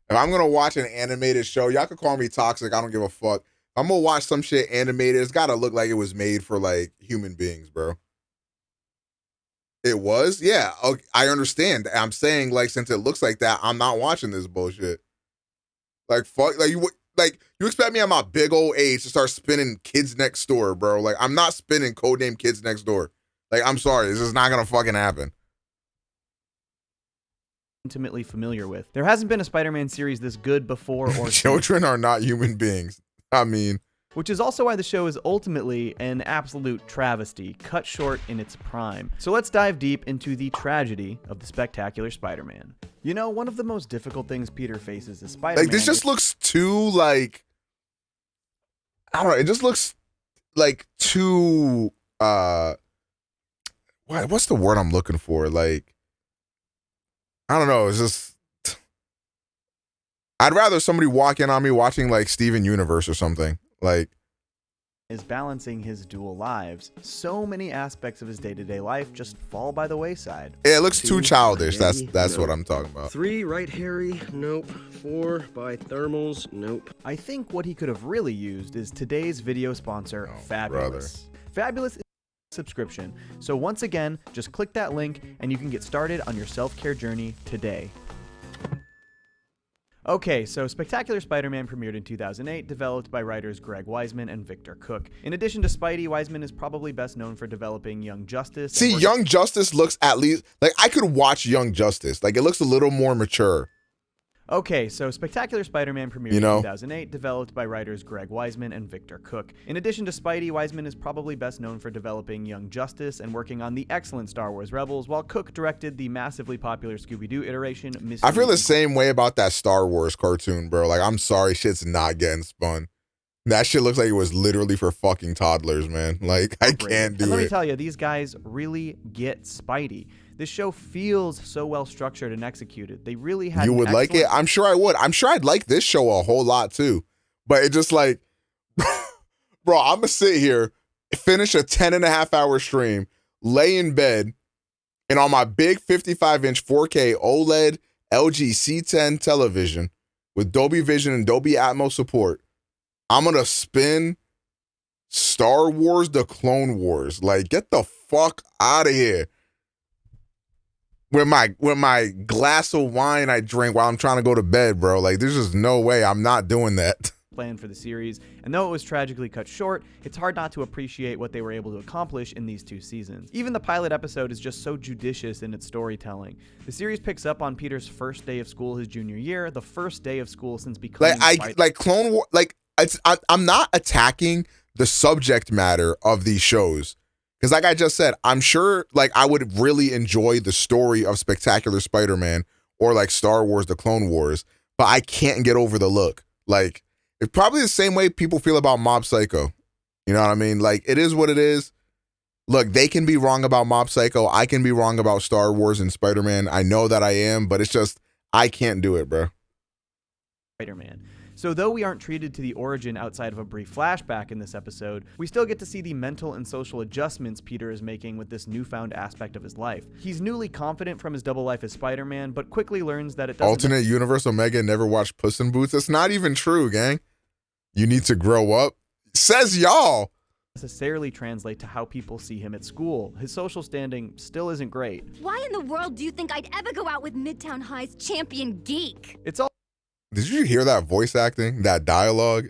If I'm gonna watch an animated show, y'all can call me toxic. I don't give a fuck. I'm gonna watch some shit animated. It's gotta look like it was made for like human beings, bro. It was? Yeah, okay, I understand. I'm saying, like, since it looks like that, I'm not watching this bullshit. Like, fuck, like you expect me at my big old age to start spinning Kids Next Door, bro? Like, I'm not spinning Codename Kids Next Door. Like, I'm sorry, this is not gonna fucking happen. intimately familiar with. There hasn't been a Spider-Man series this good before or Children are not human beings. I mean, which is also why the show is ultimately an absolute travesty, cut short in its prime. So let's dive deep into the tragedy of the Spectacular Spider-Man. You know, one of the most difficult things Peter faces as Spider-Man. like, this just looks too, like, I don't know, it just looks like too, what's the word I'm looking for? Like, I don't know, it's just, I'd rather somebody walk in on me watching, like, Steven Universe or something. Like, is balancing his dual lives. So many aspects of his day-to-day life just fall by the wayside. it looks too childish. Harry, That's no. what I'm talking about. 3, right, Harry? Nope. 4, buy thermals? Nope. I think what he could have really used is today's video sponsor, Fabulous. Fabulous is a subscription. So once again, just click that link and you can get started on your self-care journey today. Okay, so Spectacular Spider-Man premiered in 2008, developed by writers Greg Weisman and Victor Cook. In addition to Spidey, Weisman is probably best known for developing Young Justice. See, Young Justice looks at least, like, I could watch Young Justice. Like, it looks a little more mature. Okay, so Spectacular Spider-Man premiered in 2008, developed by writers Greg Weisman and Victor Cook. In addition to Spidey, Weisman is probably best known for developing Young Justice and working on the excellent Star Wars Rebels, while Cook directed the massively popular Scooby-Doo iteration, Mystery. I feel the same way about that Star Wars cartoon, bro. Like, I'm sorry, shit's not getting spun. That shit looks like it was literally for fucking toddlers, man. Like, I can't do and let me it. tell you, these guys really get Spidey. This show feels so well structured and executed. They really had. You would like it? I'm sure I would. I'm sure I'd like this show a whole lot too. But it just like, bro, I'm gonna sit here, finish a 10.5-hour stream, lay in bed, and on my big 55-inch 4K OLED LG C10 television with Dolby Vision and Dolby Atmos support, I'm gonna spin Star Wars: The Clone Wars. Like, get the fuck out of here. With my glass of wine I drink while I'm trying to go to bed, bro. Like, there's just no way I'm not doing that. Plan for the series, and though it was tragically cut short, it's hard not to appreciate what they were able to accomplish in these 2 seasons. Even the pilot episode is just so judicious in its storytelling. The series picks up on Peter's first day of school his junior year, the first day of school since becoming Clone War. Like, I'm not attacking the subject matter of these shows. Because like I just said, I'm sure like I would really enjoy the story of Spectacular Spider-Man or like Star Wars: The Clone Wars, but I can't get over the look. Like, it's probably the same way people feel about Mob Psycho. You know what I mean? Like, it is what it is. Look, they can be wrong about Mob Psycho. I can be wrong about Star Wars and Spider-Man. I know that I am, but it's just, I can't do it, bro. Spider-Man. So though we aren't treated to the origin outside of a brief flashback in this episode, we still get to see the mental and social adjustments Peter is making with this newfound aspect of his life. He's newly confident from his double life as Spider-Man, but quickly learns that it doesn't— Alternate universe Omega never watched Puss in Boots. That's not even true, gang. You need to grow up. Says y'all. Necessarily translate to how people see him at school. His social standing still isn't great. Why in the world do you think I'd ever go out with Midtown High's champion geek? It's all— Did you hear that voice acting? That dialogue?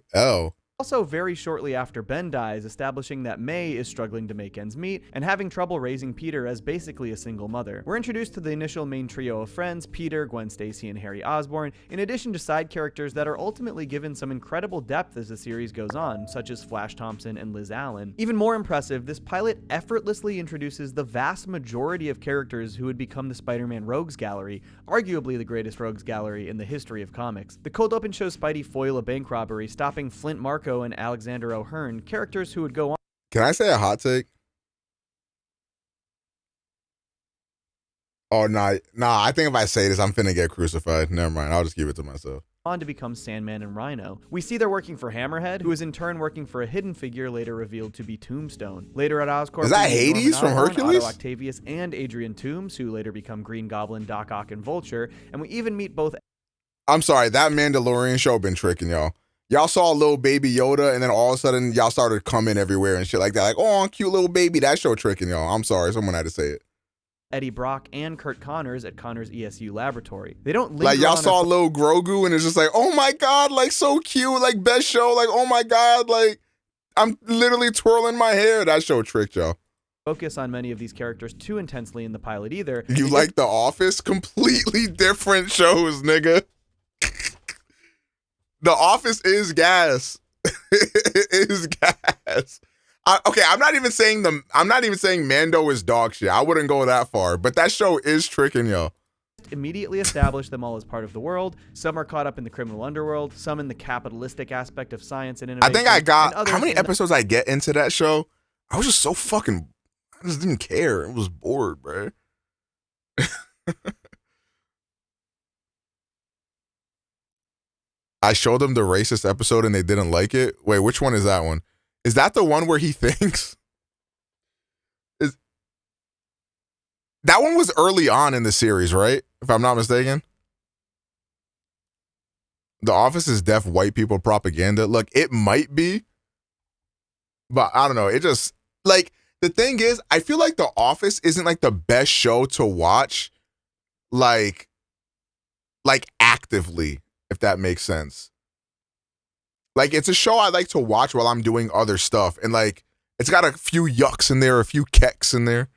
Also, very shortly after Ben dies, establishing that May is struggling to make ends meet and having trouble raising Peter as basically a single mother. We're introduced to the initial main trio of friends, Peter, Gwen Stacy, and Harry Osborn, in addition to side characters that are ultimately given some incredible depth as the series goes on, such as Flash Thompson and Liz Allen. Even more impressive, this pilot effortlessly introduces the vast majority of characters who would become the Spider-Man Rogues Gallery, arguably the greatest Rogues Gallery in the history of comics. The cold open shows Spidey foil a bank robbery, stopping Flint Marko and Alexander O'Hearn, characters who would go on. Can I say a hot take? Oh, nah, I think if I say this, I'm finna get crucified. Never mind, I'll just keep it to myself. On to become Sandman and Rhino. We see they're working for Hammerhead, who is in turn working for a hidden figure later revealed to be Tombstone. Later at Oscorp, is that Hades from Hercules? Otto Octavius and Adrian Toomes, who later become Green Goblin, Doc Ock, and Vulture, and we even meet both. I'm sorry, that Mandalorian show been tricking y'all. Y'all saw a little baby Yoda, and then all of a sudden, y'all started coming everywhere and shit like that. Like, oh, cute little baby. That show tricking y'all. I'm sorry, someone had to say it. Eddie Brock and Kurt Connors at Connors ESU Laboratory. They don't linger like y'all on saw little Grogu, and it's just like, oh my god, like so cute, like best show, like oh my god, like I'm literally twirling my hair. That show tricked y'all. Focus on many of these characters too intensely in the pilot either. You like The Office? Completely different shows, nigga. The Office is gas. It is gas. Okay, I'm not even saying Mando is dog shit. I wouldn't go that far, but that show is tricking y'all. Immediately establish them all as part of the world. Some are caught up in the criminal underworld, some in the capitalistic aspect of science and innovation. I think I got how many episodes I get into that show? I was just so fucking, I just didn't care. I was bored, bro. I showed them the racist episode and they didn't like it. Wait, which one is that one? Is that the one where he thinks? That one was early on in the series, right? If I'm not mistaken. The Office is deaf white people propaganda. Look, it might be, but I don't know. It just, like, the thing is, I feel like The Office isn't like the best show to watch, like actively, if that makes sense. Like, it's a show I like to watch while I'm doing other stuff. And, like, it's got a few yucks in there, a few kecks in there.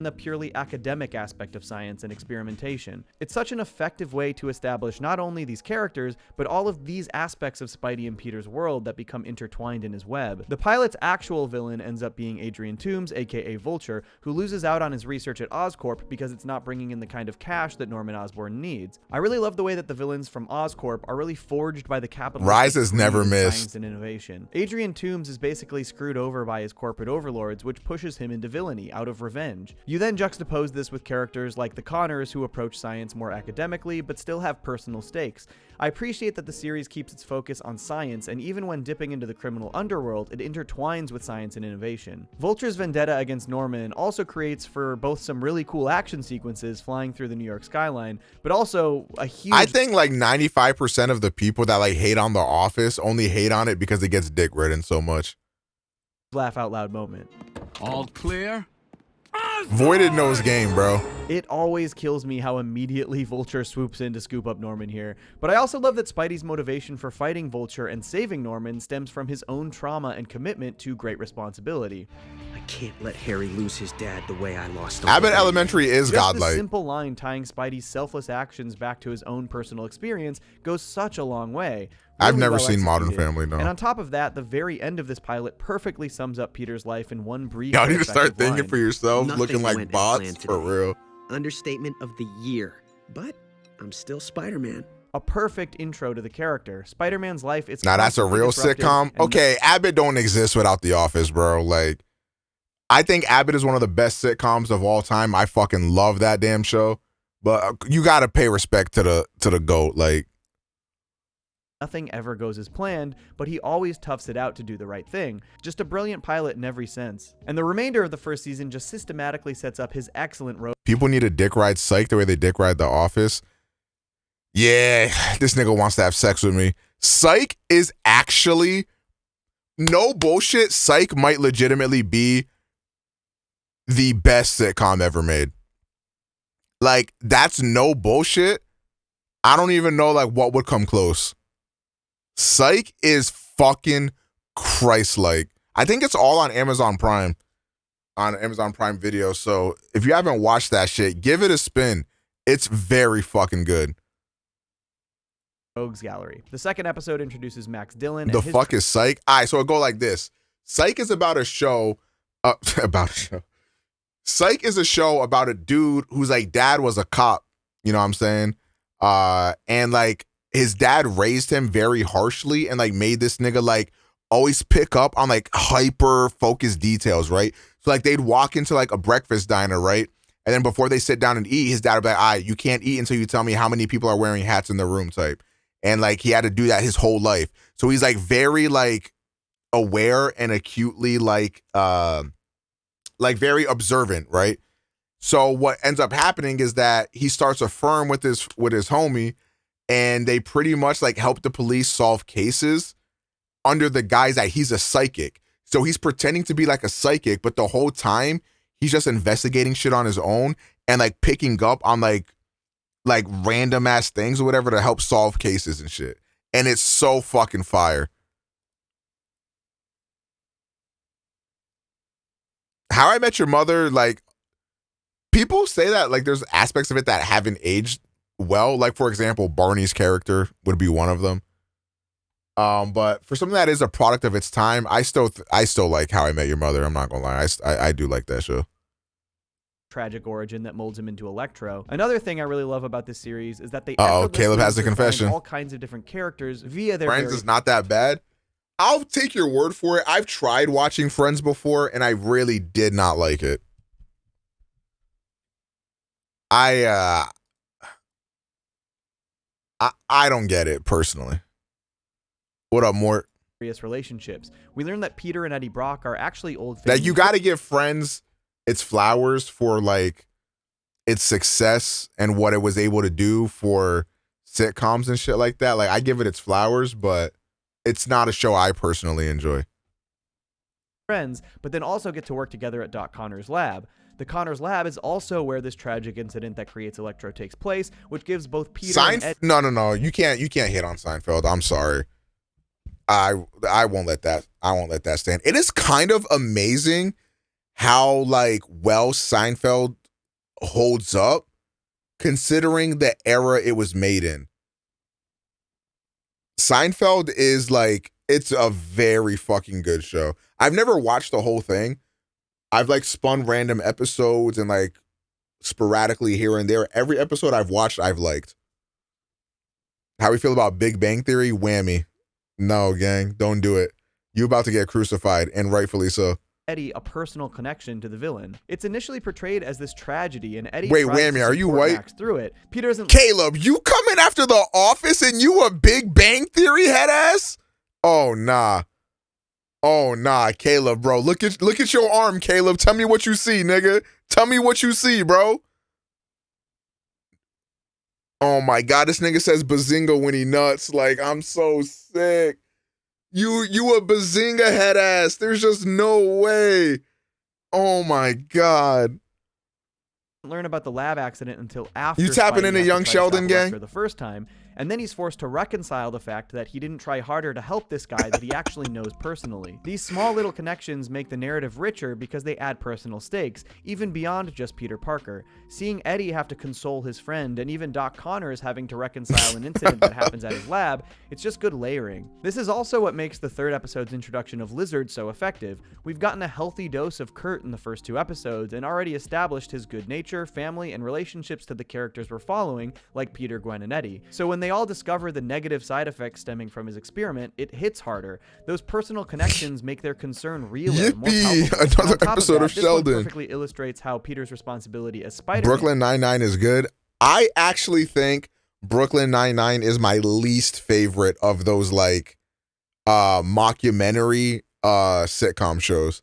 The purely academic aspect of science and experimentation. It's such an effective way to establish not only these characters, but all of these aspects of Spidey and Peter's world that become intertwined in his web. The pilot's actual villain ends up being Adrian Toomes, aka Vulture, who loses out on his research at Oscorp because it's not bringing in the kind of cash that Norman Osborn needs. I really love the way that the villains from Oscorp are really forged by the capital. Rise has never missed. Science and innovation. Adrian Toomes is basically screwed over by his corporate overlords, which pushes him into villainy out of revenge. You then juxtapose this with characters like the Connors, who approach science more academically but still have personal stakes. I appreciate that the series keeps its focus on science, and even when dipping into the criminal underworld, it intertwines with science and innovation. Vulture's vendetta against Norman also creates for both some really cool action sequences flying through the New York skyline, but also a huge... I think like 95% of the people that like hate on The Office only hate on it because it gets dick ridden so much. Laugh out loud moment. All clear? Voided knows game, bro. It always kills me how immediately Vulture swoops in to scoop up Norman here. But I also love that Spidey's motivation for fighting Vulture and saving Norman stems from his own trauma and commitment to great responsibility. I can't let Harry lose his dad the way I lost him. Abbott Elementary is godlike. Just the simple line tying Spidey's selfless actions back to his own personal experience goes such a long way. I've never seen Modern Family, no. And on top of that, the very end of this pilot perfectly sums up Peter's life in one brief... Y'all need to start thinking line. for yourselves, looking like bots, for real. Understatement of the year. But I'm still Spider-Man. A perfect intro to the character. Spider-Man's life is... Now that's a real sitcom? Okay, Abbott don't exist without The Office, bro. Like, I think Abbott is one of the best sitcoms of all time. I fucking love that damn show. But you gotta pay respect to the GOAT, like... Nothing ever goes as planned, but he always toughs it out to do the right thing. Just a brilliant pilot in every sense. And the remainder of the first season just systematically sets up his excellent road. People need to dick ride Psych the way they dick ride The Office. Yeah, this nigga wants to have sex with me. Psych is actually, no bullshit, Psych might legitimately be the best sitcom ever made. Like, that's no bullshit. I don't even know like what would come close. Psych is fucking Christ-like. I think it's all on Amazon Prime Video. So if you haven't watched that shit, give it a spin. It's very fucking good. Rogues Gallery. The second episode introduces Max Dillon. The fuck is Psych? All right, so it go like this. Psych is about a show, Psych is a show about a dude whose like dad was a cop. You know what I'm saying? And like his dad raised him very harshly and like made this nigga like always pick up on like hyper focused details, right? So like they'd walk into like a breakfast diner, right? And then before they sit down and eat, his dad would be like, all right, you can't eat until you tell me how many people are wearing hats in the room type. And like he had to do that his whole life. So he's like very like aware and acutely like very observant, right? So what ends up happening is that he starts a firm with his homie, and they pretty much like help the police solve cases under the guise that he's a psychic. So he's pretending to be like a psychic, but the whole time he's just investigating shit on his own and like picking up on like random ass things or whatever to help solve cases and shit. And it's so fucking fire. How I Met Your Mother, like, people say that like there's aspects of it that haven't aged well. Like, for example, Barney's character would be one of them. But for something that is a product of its time, I still like How I Met Your Mother. I'm not gonna lie, I do like that show. Tragic origin that molds him into Electro. Another thing I really love about this series is that they Caleb has a confession. all kinds of different characters via their Friends is not that bad. I'll take your word for it. I've tried watching Friends before, and I really did not like it. I don't get it personally. What up, Mort? Relationships. We learned that Peter and Eddie Brock are actually old. That you got to give Friends its flowers for like its success and what it was able to do for sitcoms and shit like that. Like I give it its flowers, but it's not a show I personally enjoy. Friends, but then also get to work together at Doc Connor's lab. The Connor's lab is also where this tragic incident that creates Electro takes place, which gives both Peter and Ed. No. You can't hit on Seinfeld. I'm sorry. I won't let that stand. It is kind of amazing how like well Seinfeld holds up considering the era it was made in. Seinfeld is like, it's a very fucking good show. I've never watched the whole thing. I've like spun random episodes and like sporadically here and there. Every episode I've watched, I've liked. How we feel about Big Bang Theory? Whammy. No, gang, don't do it. You about to get crucified, and rightfully so. Eddie a personal connection to the villain. It's initially portrayed as this tragedy, and Eddie. Wait, Whammy, are you white? Max through it. Peter isn't. Caleb, you coming after The Office and you a Big Bang Theory head ass? Oh nah, Caleb, bro. Look at your arm, Caleb. Tell me what you see, nigga. Tell me what you see, bro. Oh my God, this nigga says Bazinga when he nuts. Like, I'm so sick. You a Bazinga head ass. There's just no way. Oh my God. Learn about the lab accident until after you tapping into Young Sheldon, gang? For the first time, and then he's forced to reconcile the fact that he didn't try harder to help this guy that he actually knows personally. These small little connections make the narrative richer because they add personal stakes, even beyond just Peter Parker. Seeing Eddie have to console his friend, and even Doc Connors having to reconcile an incident that happens at his lab, it's just good layering. This is also what makes the third episode's introduction of Lizard so effective. We've gotten a healthy dose of Kurt in the first two episodes, and already established his good nature, family, and relationships to the characters we're following, like Peter, Gwen, and Eddie. So when they all discover the negative side effects stemming from his experiment, it hits harder. Those personal connections make their concern realer, more palpable. Another episode of Sheldon. This perfectly illustrates how Peter's responsibility as Spider-Man. Brooklyn Nine-Nine is good. I actually think Brooklyn Nine-Nine is my least favorite of those like mockumentary sitcom shows.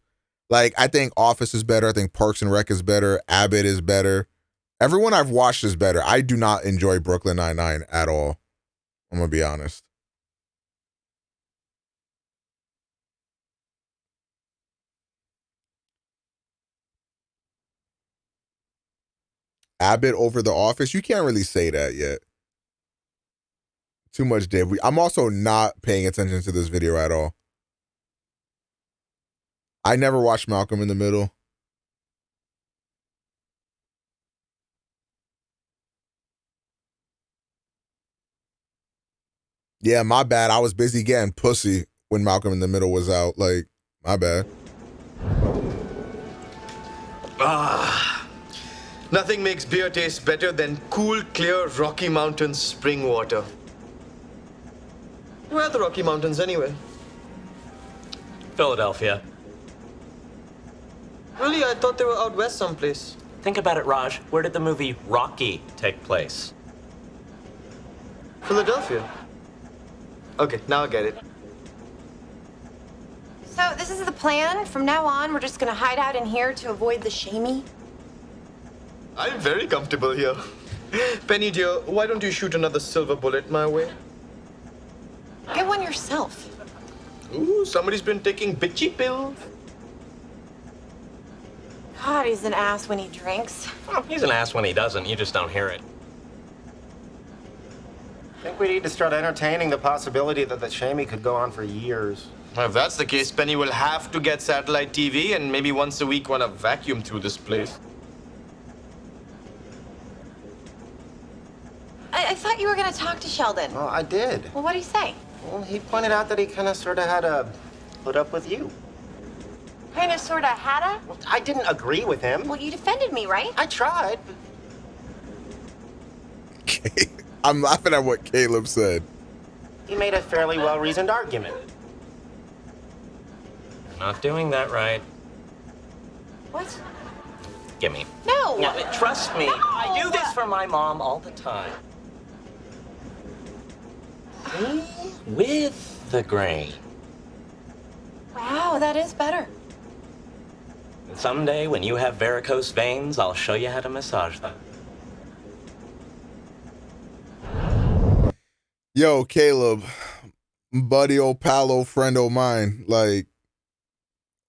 Like, I think Office is better. I think Parks and Rec is better. Abbott is better. Everyone I've watched is better. I do not enjoy Brooklyn Nine-Nine at all. I'm going to be honest. Abbott over The Office? You can't really say that yet. Too much div. I'm also not paying attention to this video at all. I never watched Malcolm in the Middle. Yeah, my bad. I was busy getting pussy when Malcolm in the Middle was out. Like, my bad. Nothing makes beer taste better than cool, clear Rocky Mountain spring water. Where are the Rocky Mountains anyway? Philadelphia. Really? I thought they were out west someplace. Think about it, Raj. Where did the movie Rocky take place? Philadelphia. Okay, now I get it. So this is the plan? From now on, we're just gonna hide out in here to avoid the shamey? I'm very comfortable here. Penny dear, why don't you shoot another silver bullet my way? Get one yourself. Ooh, somebody's been taking bitchy pills. God, he's an ass when he drinks. Well, he's an ass when he doesn't. You just don't hear it. I think we need to start entertaining the possibility that the shamey could go on for years. Well, if that's the case, Penny will have to get satellite TV and maybe once a week want to vacuum through this place. I thought you were gonna talk to Sheldon. Well, I did. Well, what'd he say? Well, he pointed out that he kind of sort of had to put up with you. Kinda, sorta, hadda? Well, I didn't agree with him. Well, you defended me, right? I tried. I'm laughing at what Caleb said. He made a fairly well-reasoned argument. You're not doing that right. What? Gimme. No! Now, trust me, No! I do this for my mom all the time. See? With the grain. Wow, that is better. And someday, when you have varicose veins, I'll show you how to massage them. Yo, Caleb, buddy, old pal, old friend of mine. Like,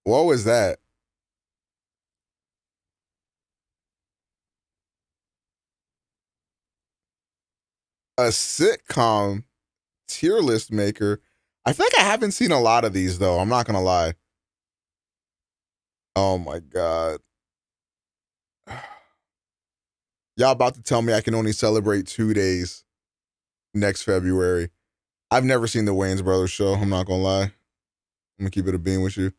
what was that? A sitcom tier list maker. I feel like I haven't seen a lot of these, though. I'm not going to lie. Oh, my God. Y'all about to tell me I can only celebrate 2 days next February. I've never seen the Wayans Brothers show. I'm not going to lie. I'm going to keep it a bean with you.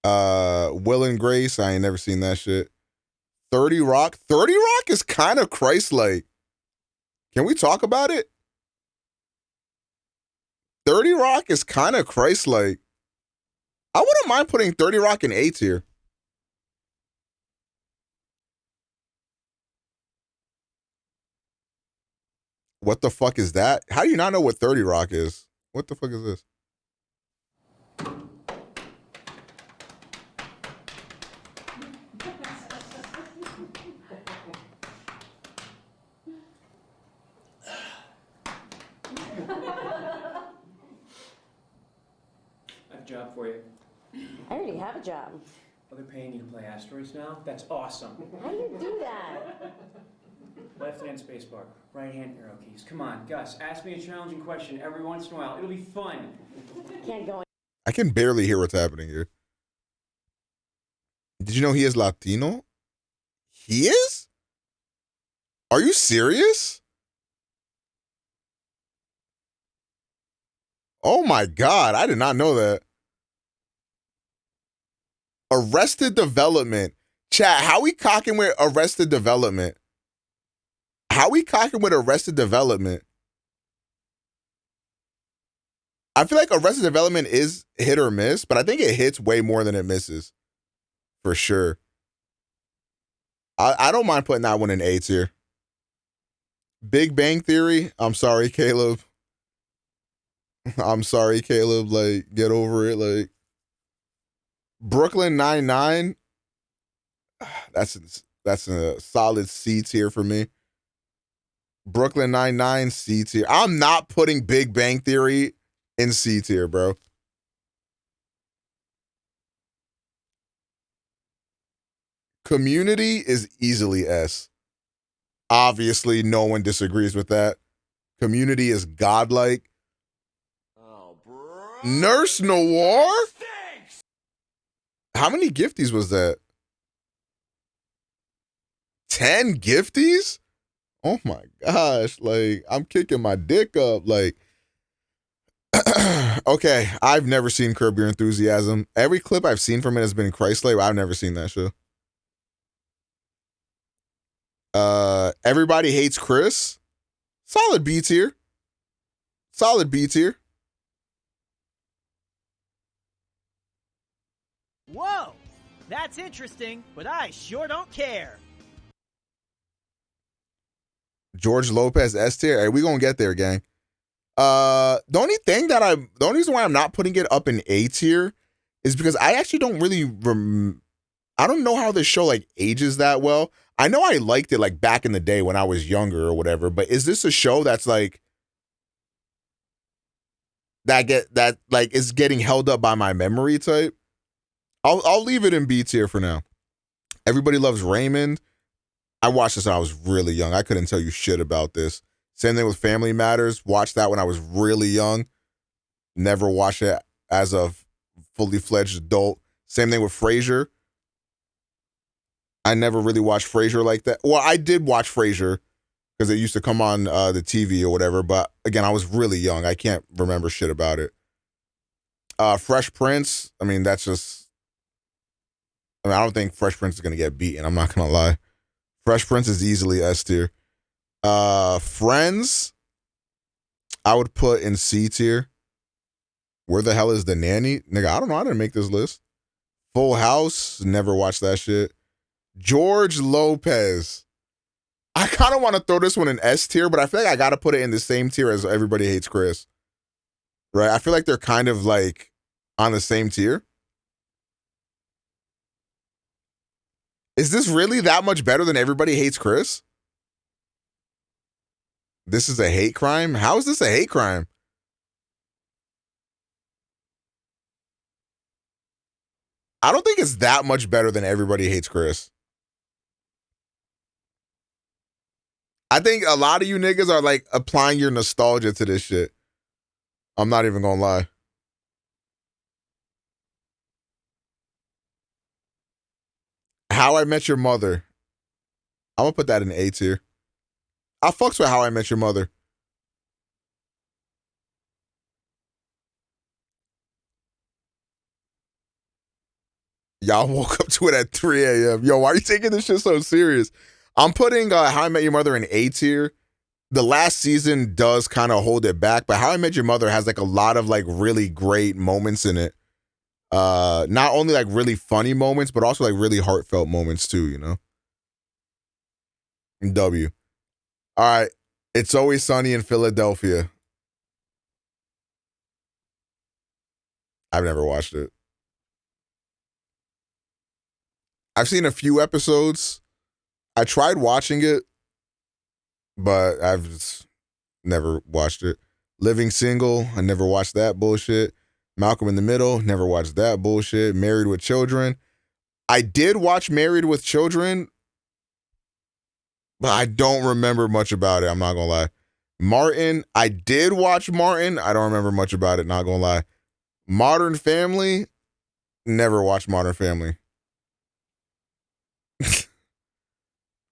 Will and Grace. I ain't never seen that shit. 30 Rock. 30 Rock is kind of Christ-like. Can we talk about it? 30 Rock is kind of Christ-like. I wouldn't mind putting 30 Rock in A tier. What the fuck is that? How do you not know what 30 Rock is? What the fuck is this? I have a job for you. I already have a job. Oh, they're paying you to play asteroids now? That's awesome. How do you do that? Left hand spacebar, right hand arrow keys. Come on, Gus, ask me a challenging question every once in a while. It'll be fun. Can't go. I can barely hear what's happening here. Did you know he is Latino? He is? Are you serious? Oh my God, I did not know that. Arrested Development. Chat, how we cocking with Arrested Development? How we cocking with Arrested Development? I feel like Arrested Development is hit or miss, but I think it hits way more than it misses. For sure. I don't mind putting that one in A tier. Big Bang Theory. I'm sorry, Caleb. I'm sorry, Caleb. Like, get over it. Like, Brooklyn Nine-Nine. That's a solid C tier for me. Brooklyn Nine-Nine, C tier. I'm not putting Big Bang Theory in C tier, bro. Community is easily S. Obviously, no one disagrees with that. Community is godlike. Nurse Noir? How many gifties was that? 10 gifties? Oh my gosh. Like, I'm kicking my dick up. Like, okay, I've never seen Curb Your Enthusiasm. Every clip I've seen from it has been Christ-like. I've never seen that show. Everybody Hates Chris. Solid B tier. Solid B tier. Whoa, that's interesting, but I sure don't care. George Lopez S tier. Hey, we gonna get there, gang. The only reason why I'm not putting it up in A tier is because I actually don't really I don't know how this show like ages that well. I know I liked it like back in the day when I was younger or whatever, but is this a show that's like that is getting held up by my memory type? I'll leave it in B tier for now. Everybody Loves Raymond. I watched this when I was really young. I couldn't tell you shit about this. Same thing with Family Matters. Watched that when I was really young. Never watched it as a fully fledged adult. Same thing with Frasier. I never really watched Frasier like that. Well, I did watch Frasier because it used to come on the TV or whatever. But again, I was really young. I can't remember shit about it. Fresh Prince. I mean, that's just. I don't think Fresh Prince is gonna get beaten. I'm not gonna lie. Fresh Prince is easily S tier. Friends, I would put in C tier. Where the hell is the nanny? Nigga, I don't know. I didn't make this list. Full House, never watched that shit. George Lopez. I kind of want to throw this one in S tier, but I feel like I got to put it in the same tier as Everybody Hates Chris. Right? I feel like they're kind of like on the same tier. Is this really that much better than Everybody Hates Chris? This is a hate crime? How is this a hate crime? I don't think it's that much better than Everybody Hates Chris. I think a lot of you niggas are like applying your nostalgia to this shit. I'm not even gonna lie. How I Met Your Mother. I'm gonna put that in A tier. I fucks with How I Met Your Mother. Y'all woke up to it at 3 a.m. Yo, why are you taking this shit so serious? I'm putting How I Met Your Mother in A tier. The last season does kind of hold it back, but How I Met Your Mother has like a lot of like really great moments in it. Not only like really funny moments, but also like really heartfelt moments too, you know? W. All right. It's Always Sunny in Philadelphia. I've never watched it. I've seen a few episodes. I tried watching it, but I've just never watched it. Living Single, I never watched that bullshit. Malcolm in the Middle, never watched that bullshit. Married with Children. I did watch Married with Children, but I don't remember much about it. I'm not gonna lie. Martin, I did watch Martin. I don't remember much about it, not gonna lie. Modern Family, never watched Modern Family.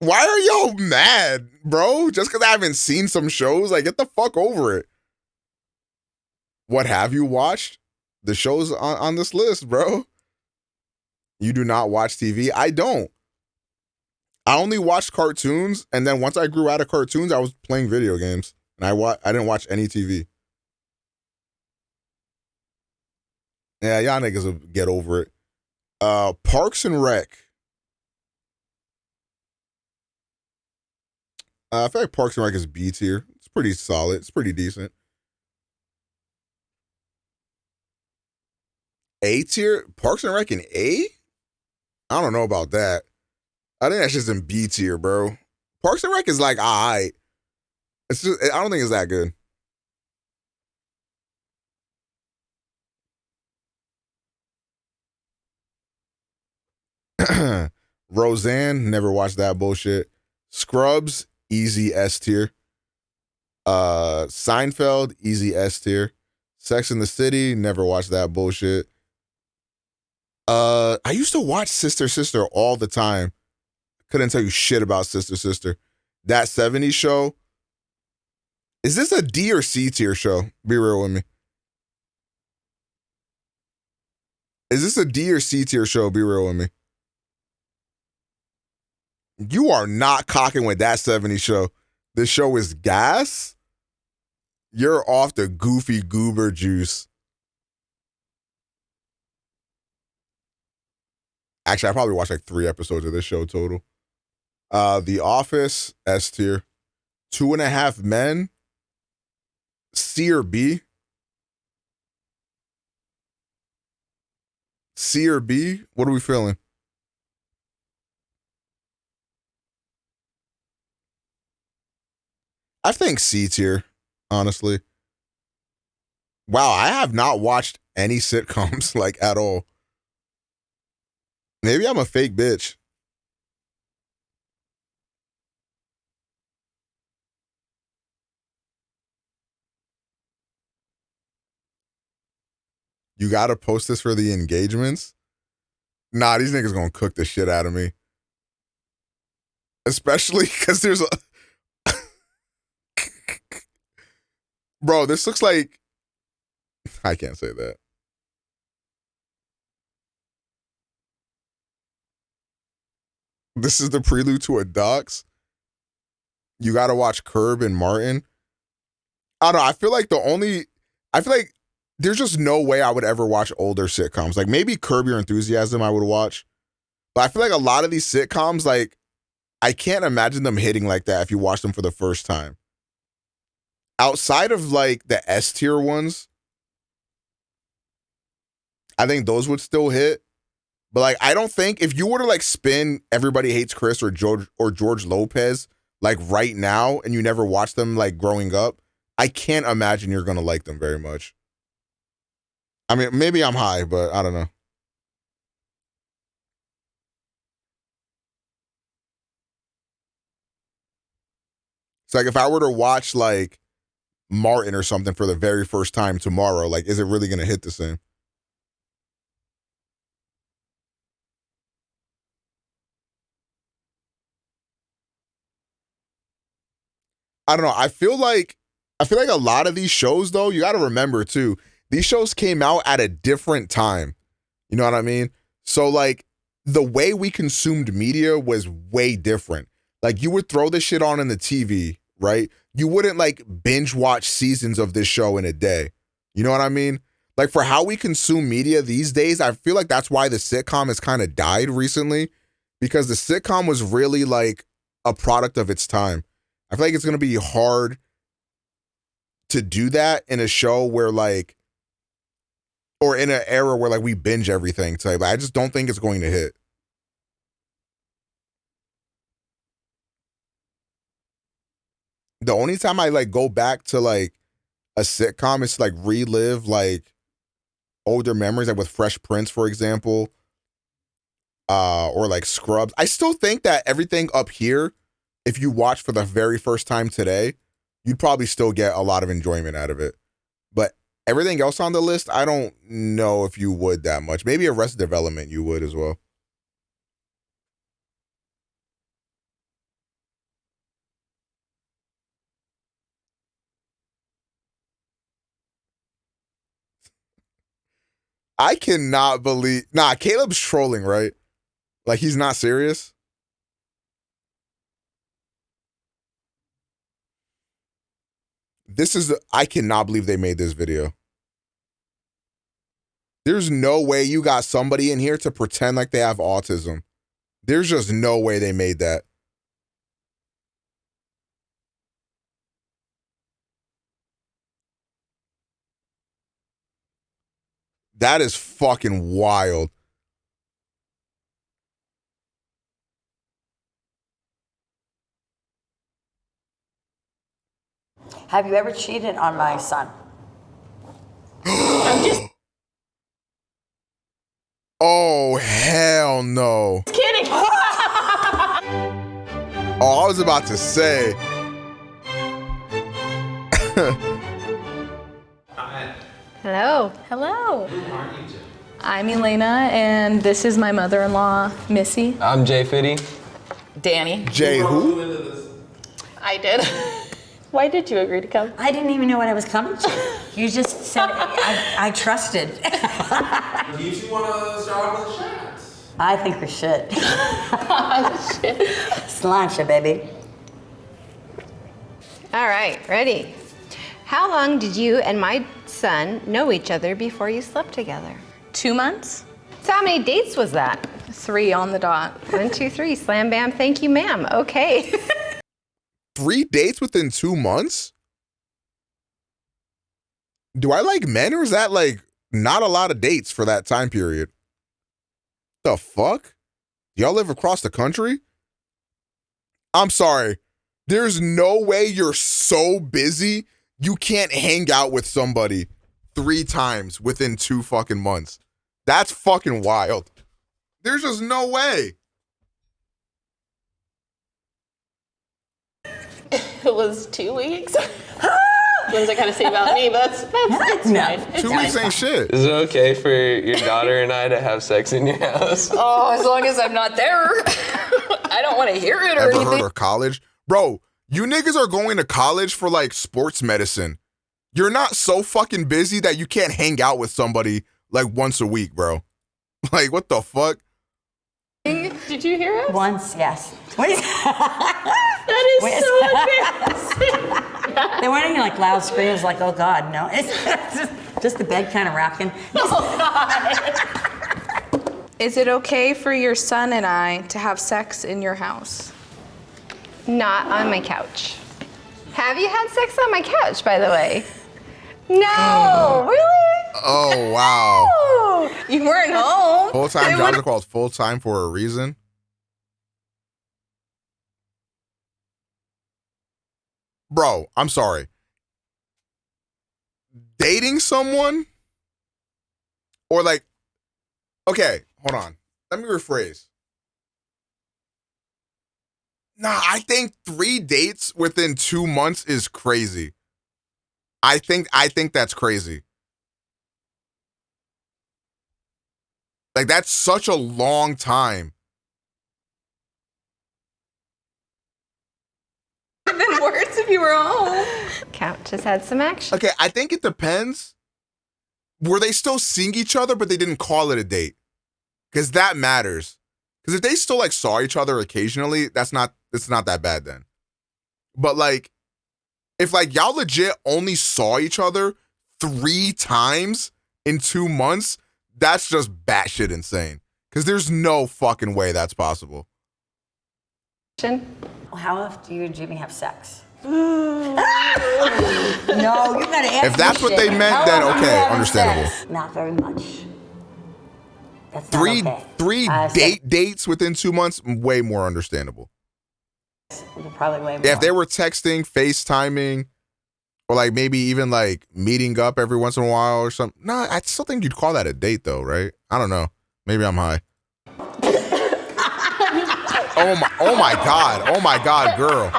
Why are y'all mad, bro? Just because I haven't seen some shows? Like, get the fuck over it. What have you watched? The shows on this list, bro. You do not watch TV? I don't. I only watched cartoons, and then once I grew out of cartoons, I was playing video games. And I didn't watch any TV. Yeah, y'all niggas will get over it. Parks and Rec. I feel like Parks and Rec is B tier. It's pretty solid. It's pretty decent. A tier? Parks and Rec in A? I don't know about that. I think that's just in B tier, bro. Parks and Rec is like, alright. It's just, I don't think it's that good. Roseanne, never watched that bullshit. Scrubs, easy S tier. Seinfeld, easy S tier. Sex and the City, never watched that bullshit. I used to watch Sister Sister all the time. Couldn't tell you shit about Sister Sister. That 70s show. Is this a D or C tier show? Be real with me. Is this a D or C tier show? Be real with me. You are not cocking with that 70s show. This show is gas. You're off the goofy goober juice. Actually, I probably watched like 3 episodes of this show total. The Office, S tier. 2.5 Men, C or B? C or B? What are we feeling? I think C tier, honestly. Wow, I have not watched any sitcoms like at all. Maybe I'm a fake bitch. You gotta post this for the engagements? Nah, these niggas gonna cook the shit out of me. Especially because there's a... Bro, this looks like... I can't say that. This is the prelude to a docs. You gotta watch Curb and Martin. I don't know, I feel like there's just no way I would ever watch older sitcoms. Like maybe Curb Your Enthusiasm I would watch. But I feel like a lot of these sitcoms, like, I can't imagine them hitting like that if you watch them for the first time. Outside of like the S tier ones, I think those would still hit. But like, I don't think if you were to like spin Everybody Hates Chris or George Lopez like right now and you never watched them like growing up, I can't imagine you're gonna like them very much. I mean, maybe I'm high, but I don't know. It's like if I were to watch like Martin or something for the very first time tomorrow, like, is it really gonna hit the same? I don't know. I feel like a lot of these shows, though, you got to remember too, these shows came out at a different time. You know what I mean? So like the way we consumed media was way different. Like you would throw this shit on in the TV, right? You wouldn't like binge watch seasons of this show in a day. You know what I mean? Like for how we consume media these days, I feel like that's why the sitcom has kind of died recently, because the sitcom was really like a product of its time. I feel like it's going to be hard to do that in a show where like, or in an era where like we binge everything type. I just don't think it's going to hit. The only time I like go back to like a sitcom is to like relive like older memories, like with Fresh Prince, for example, or like Scrubs. I still think that everything up here, if you watch for the very first time today, you'd probably still get a lot of enjoyment out of it. But everything else on the list, I don't know if you would that much. Maybe Arrested Development you would as well. I cannot believe... Nah, Caleb's trolling, right? Like, he's not serious? I cannot believe they made this video. There's no way you got somebody in here to pretend like they have autism. There's just no way they made that. That is fucking wild. Have you ever cheated on my son? Oh, hell no. Kidding. Oh, I was about to say. Hello. Hello. I'm Elena, and this is my mother-in-law, Missy. I'm Jay Fitty. Danny. Jay who? I did. Why did you agree to come? I didn't even know what I was coming to. You just said I trusted. Do you two want to start off with the shots? I think we should. Shit. Sláinte, baby. All right, ready. How long did you and my son know each other before you slept together? 2 months? So how many dates was that? 3 on the dot. 1, 2, 3. Slam bam, thank you, ma'am. Okay. 3 dates within 2 months? Do I like men, or is that like not a lot of dates for that time period? The fuck? Y'all live across the country? I'm sorry. There's no way you're so busy you can't hang out with somebody 3 times within 2 fucking months. That's fucking wild. There's just no way. It was 2 weeks. What does that kind of say about me? But that's fine. 2 weeks ain't shit. Is it okay for your daughter and I to have sex in your house? Oh, as long as I'm not there. I don't want to hear it or Ever anything. heard of college? Bro, you niggas are going to college for like sports medicine. You're not so fucking busy that you can't hang out with somebody like once a week, bro. Like, what the fuck? Did you hear it? Once, yes. What is That is so embarrassing. They weren't even like loud screams like, oh God, no. It's just the bed kind of rocking. Oh God. Is it okay for your son and I to have sex in your house? Not on my couch. Have you had sex on my couch, by the way? No, really? Oh, wow. Oh, you weren't home. Full-time jobs are called full-time for a reason. Bro, I'm sorry. Dating someone? Or like, okay, hold on. Let me rephrase. Nah, I think 3 dates within 2 months is crazy. I think that's crazy. Like, that's such a long time. It would have been worse if you were home. Couch has had some action. Okay, I think it depends. Were they still seeing each other, but they didn't call it a date? Because that matters. Because if they still like saw each other occasionally, it's not that bad then. But like, if like y'all legit only saw each other 3 times in 2 months, that's just batshit insane. Because there's no fucking way that's possible. How often do you and Jimmy have sex? No, you gotta answer. If that's what they meant, then okay, understandable. Sex? Not very much. That's not 3 okay. 3 dates within 2 months, way more understandable. Probably way more. Yeah, if they were texting, FaceTiming, or like maybe even like meeting up every once in a while or something. No, I still think you'd call that a date though, right? I don't know. Maybe I'm high. Oh my God, girl.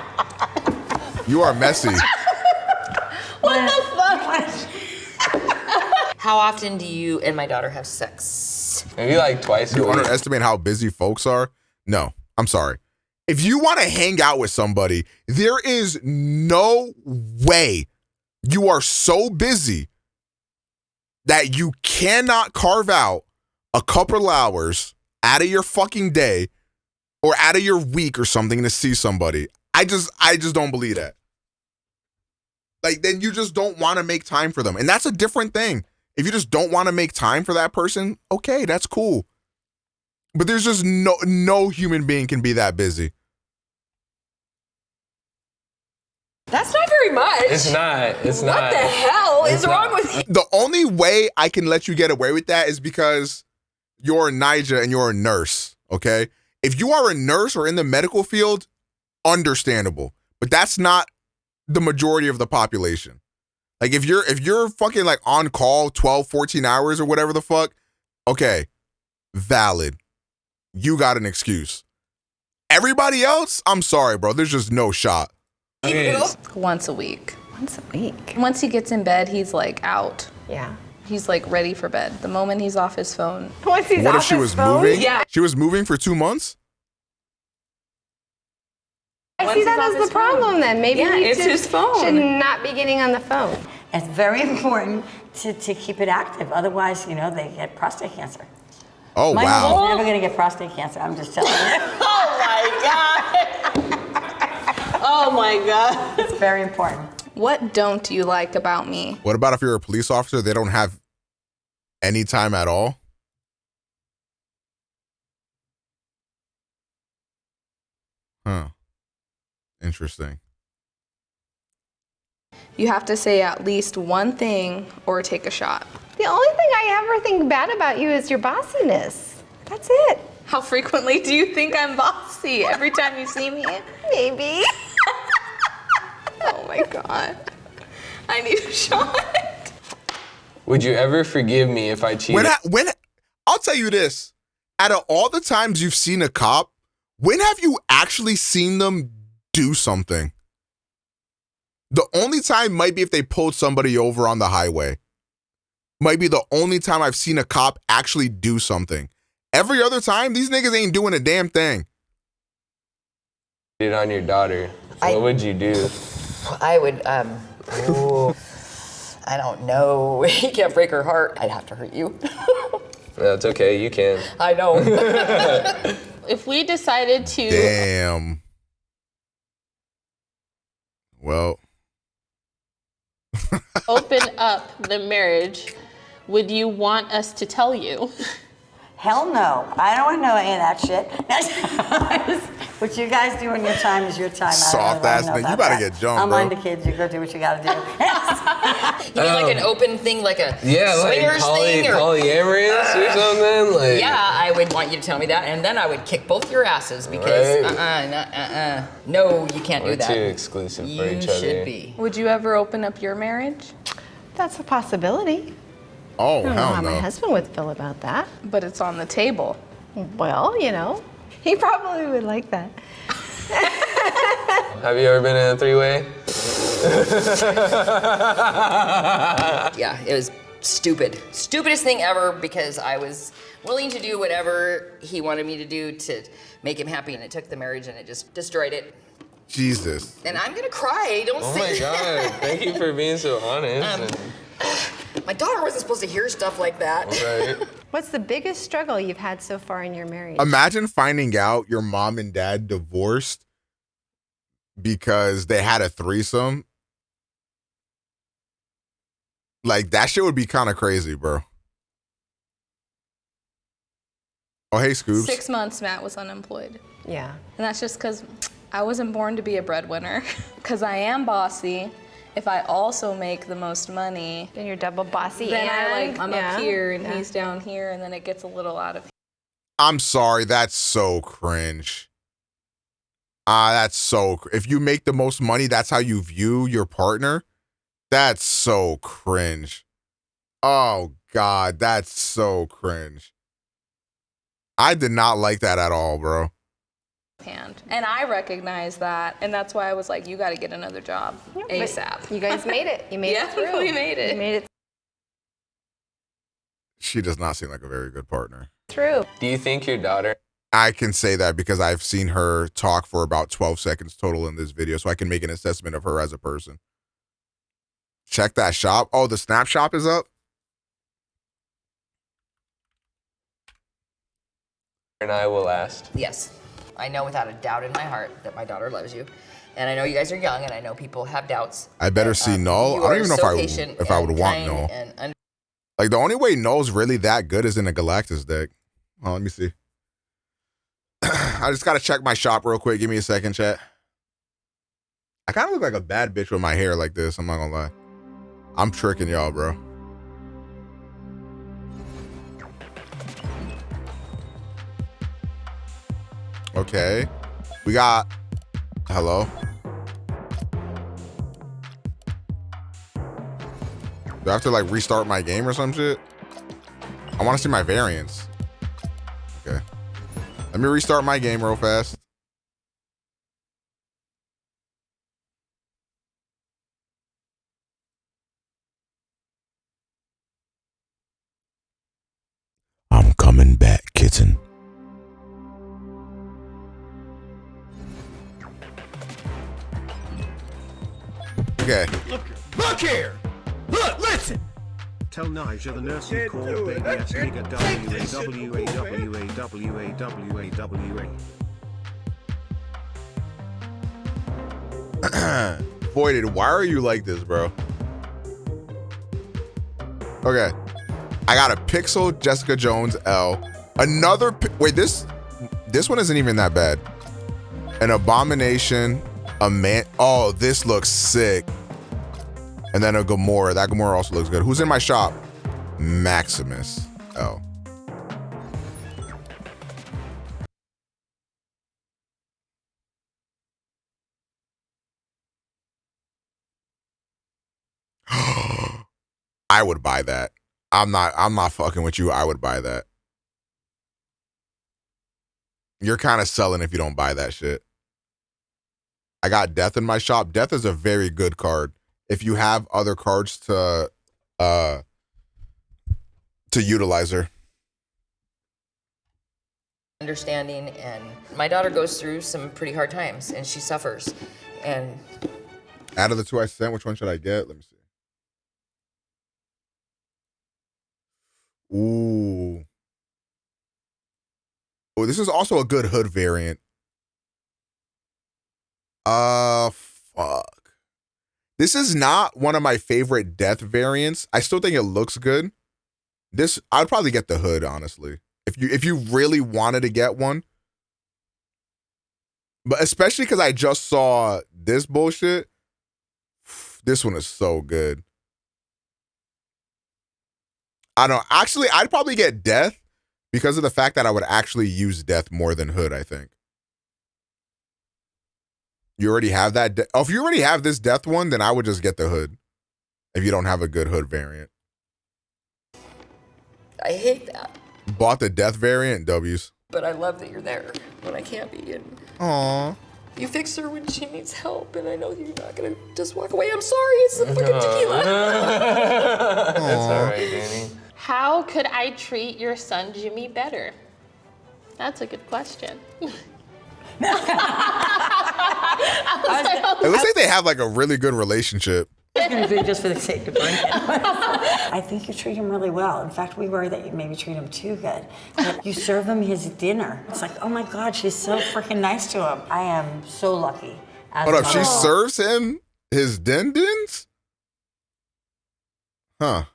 You are messy. What the fuck? How often do you and my daughter have sex? Maybe like twice a You week. underestimate how busy folks are? No, I'm sorry. If you want to hang out with somebody, there is no way you are so busy that you cannot carve out a couple hours out of your fucking day or out of your week or something to see somebody. I just don't believe that. Like, then you just don't want to make time for them. And that's a different thing. If you just don't want to make time for that person, okay, that's cool. But there's just no human being can be that busy. That's not very much. It's not. What the hell is wrong with you? The only way I can let you get away with that is because you're a Nija and you're a nurse, okay? If you are a nurse or in the medical field, understandable. But that's not the majority of the population. Like if you're fucking like on call 12, 14 hours or whatever the fuck, okay, valid. You got an excuse. Everybody else, I'm sorry, bro. There's just no shot. Once a week. Once a week. Once he gets in bed, he's like out. Yeah. He's like ready for bed. The moment he's off his phone. Once he's What off if she his was phone? moving? Yeah. She was moving for 2 months? I see that as the problem then. Maybe Yeah, he it's his phone. should not be getting on the phone. It's very important to keep it active. Otherwise, you know, they get prostate cancer. Oh, My wow. husband's never gonna get prostate cancer. I'm just telling you. Oh my god. Oh my god. It's very important. What don't you like about me? What about if you're a police officer, they don't have any time at all? Huh. Interesting. You have to say at least one thing or take a shot. The only thing I ever think bad about you is your bossiness. That's it. How frequently do you think I'm bossy? Every time you see me? Maybe. Oh my god. I need a shot. Would you ever forgive me if I cheated? When I'll tell you this, out of all the times you've seen a cop, when have you actually seen them do something? The only time might be if they pulled somebody over on the highway. Might be the only time I've seen a cop actually do something. Every other time, these niggas ain't doing a damn thing. It on your daughter. What would you do? I would, I don't know. You can't break her heart. I'd have to hurt you. That's okay, you can. I know. If we decided to Damn. Well. open up the marriage, would you want us to tell you? Hell no. I don't want to know any of that shit. What you guys do in your time is your time. Soft ass nigga. You better get jumped, I'll bro. mind the kids. You go do what you gotta do. You mean like an open thing, like a swingers thing? Or polyamorous or something? Like, yeah, I would want you to tell me that, and then I would kick both your asses because no, you can't do We're that. too exclusive for each You other. should be. Would you ever open up your marriage? That's a possibility. Oh, I don't know hell how no. my husband would feel about that. But it's on the table. Well, you know, he probably would like that. Have you ever been in a three-way? Yeah, it was stupid. Stupidest thing ever because I was willing to do whatever he wanted me to do to make him happy, and it took the marriage and it just destroyed it. Jesus. And I'm gonna cry, don't Oh say my god, thank you for being so honest. My daughter wasn't supposed to hear stuff like that. Right. What's the biggest struggle you've had so far in your marriage? Imagine finding out your mom and dad divorced because they had a threesome. Like, that shit would be kind of crazy, bro. Oh, hey, Scoobs. 6 months Matt was unemployed. Yeah. And that's just because I wasn't born to be a breadwinner. Because I am bossy. If I also make the most money, then you're double bossy. Then and I'm up here and he's down here, and then it gets a little out of. I'm sorry, that's so cringe. That's so. If you make the most money, that's how you view your partner. That's so cringe. Oh God, that's so cringe. I did not like that at all, bro. Hand. And I recognize that, and that's why I was like, you got to get another job ASAP. You guys made it. You made it through. We made it. You made it She does not seem like a very good partner. through. Do you think your daughter? I can say that because I've seen her talk for about 12 seconds total in this video, so I can make an assessment of her as a person. Check that shop. Oh, the Snap shop is up? And I will last. Yes. I know without a doubt in my heart that my daughter loves you. And I know you guys are young, and I know people have doubts. I better see Null. You I don't are even know so if patient I would and want kind Null. and Like, the only way Null's really that good is in a Galactus deck. Oh, let me see. I just gotta check my shop real quick. Give me a second, chat. I kind of look like a bad bitch with my hair like this. I'm not gonna lie. I'm tricking y'all, bro. Okay. We got... Hello? Do I have to, like, restart my game or some shit? I want to see my variants. Okay. Let me restart my game real fast. coming back, kitten. Okay. Look here! Look, listen! Tell Niger the nurse you called baby S nigga WAWAWAWAWAWA. Voided, why are you like this, bro? Okay. I got a Pixel, Jessica Jones, L. Another, wait, this one isn't even that bad. An Abomination, a man, oh, this looks sick. And then a Gamora, that Gamora also looks good. Who's in my shop? Maximus, L. I would buy that. I'm not fucking with you. I would buy that. You're kind of selling if you don't buy that shit. I got Death in my shop. Death is a very good card. If you have other cards to utilize her. Understanding, and my daughter goes through some pretty hard times and she suffers. And out of the two I sent, which one should I get? Let me see. Ooh. Oh, this is also a good hood variant. Fuck. This is not one of my favorite Death variants. I still think it looks good. This, I'd probably get the hood, honestly. If you really wanted to get one. But especially because I just saw this bullshit. This one is so good. I don't, actually, I'd probably get Death because of the fact that I would actually use Death more than hood, I think. You already have that. Oh, if you already have this Death one, then I would just get the hood. If you don't have a good hood variant. I hate that. Bought the Death variant, W's. But I love that you're there when I can't be. And Aww. you fix her when she needs help, and I know you're not gonna just walk away. I'm sorry, it's the fucking tequila. It's all right, Danny. How could I treat your son Jimmy better? That's a good question. It looks like they have like a really good relationship. I was going to do it just for the sake of drinking. I think you treat him really well. In fact, we worry that you maybe treat him too good. But you serve him his dinner. It's like, oh my God, she's so freaking nice to him. I am so lucky. Hold up, she serves him his din-dins? Huh.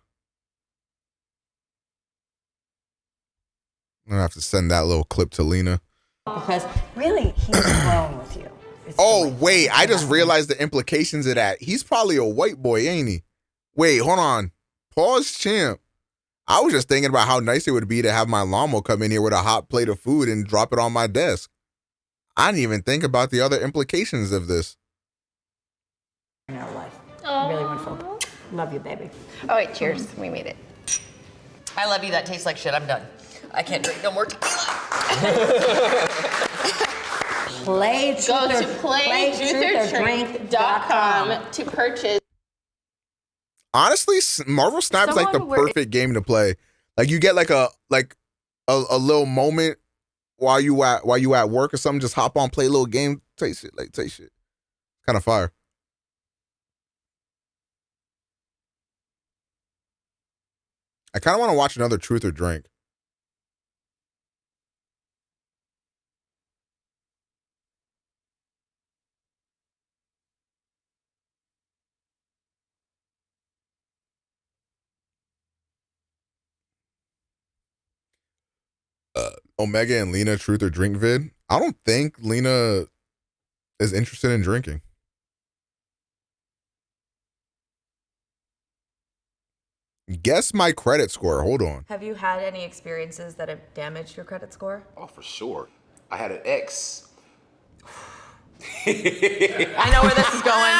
I'm gonna have to send that little clip to Lena. Because really, he's grown with you. Oh, wait, I just realized the implications of that. He's probably a white boy, ain't he? Wait, hold on. Pause, champ. I was just thinking about how nice it would be to have my llama come in here with a hot plate of food and drop it on my desk. I didn't even think about the other implications of this. In our life. Really wonderful. Love you, baby. Oh, wait, cheers. We made it. I love you. That tastes like shit. I'm done. I can't drink no more tequila. Go to playtruthordrink.com to purchase. Honestly, Marvel Snap's like the perfect game to play. Like you get like a little moment while you at work or something. Just hop on, play a little game, taste shit. Kind of fire. I kind of want to watch another Truth or Drink. Omega and Lena Truth or Drink vid. I don't think Lena is interested in drinking. Guess my credit score. Hold on. Have you had any experiences that have damaged your credit score? Oh, for sure. I had an ex. I know where this is going.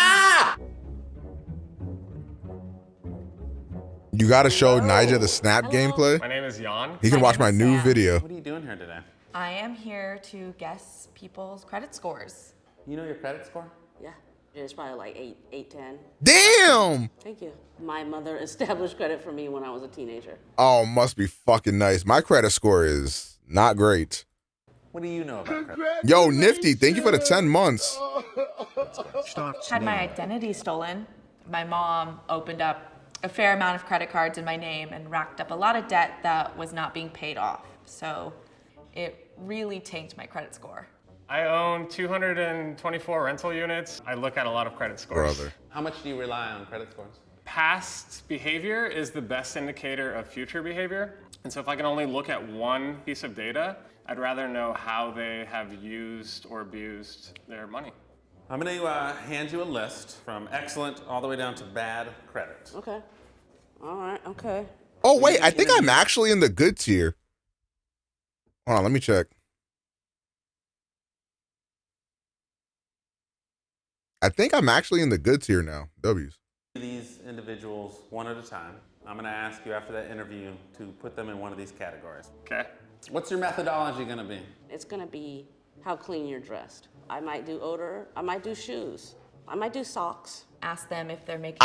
You got to show Nigel the Snap gameplay. My name is Jan. He can watch my new video. What are you doing here today? I am here to guess people's credit scores. You know your credit score? Yeah. It's probably like 8, 10. Damn! Thank you. My mother established credit for me when I was a teenager. Oh, must be fucking nice. My credit score is not great. What do you know about credit? Yo, Nifty, thank you for the 10 months. Had my identity stolen. My mom opened up a fair amount of credit cards in my name and racked up a lot of debt that was not being paid off. So it really tanked my credit score. I own 224 rental units. I look at a lot of credit scores. Brother. How much do you rely on credit scores? Past behavior is the best indicator of future behavior. And so if I can only look at one piece of data, I'd rather know how they have used or abused their money. I'm going to hand you a list from excellent all the way down to bad credit. Okay. All right, okay. Oh, wait, I think I'm actually in the good tier. Hold on, let me check. I think I'm actually in the good tier now. W's. These individuals one at a time. I'm going to ask you after that interview to put them in one of these categories. Okay. What's your methodology going to be? It's gonna be how clean you're dressed. I might do odor. I might do shoes. I might do socks. Ask them if they're making.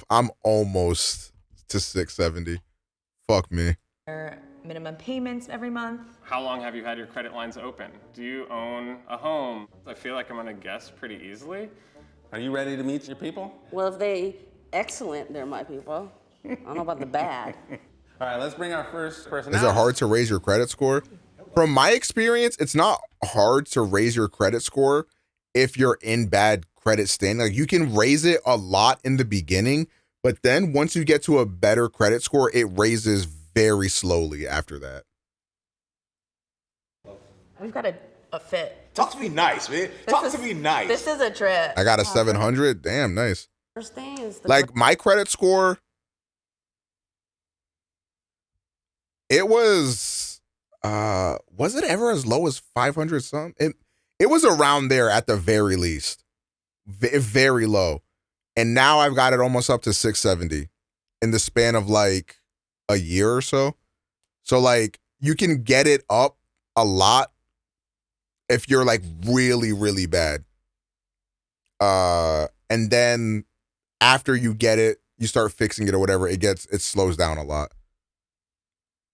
I'm almost to 670. Fuck me. Their minimum payments every month. How long have you had your credit lines open? Do you own a home? I feel like I'm gonna guess pretty easily. Are you ready to meet your people? Well, if they excellent, they're my people. I don't know about the bad. All right, let's bring our first person Is it hard to raise your credit score? From my experience, it's not hard to raise your credit score if you're in bad credit standing. Like, you can raise it a lot in the beginning, but then once you get to a better credit score, it raises very slowly after that. We've got a fit. Talk to me nice, man. Talk to me nice. This is a trip. I got a 700. Damn, nice. First thing is Like, my credit score, it was it ever as low as 500 something? It was around there at the very least. Very low. And now I've got it almost up to 670 in the span of like a year or so. So like, you can get it up a lot if you're like really, really bad. And then after you get it, you start fixing it or whatever, it slows down a lot.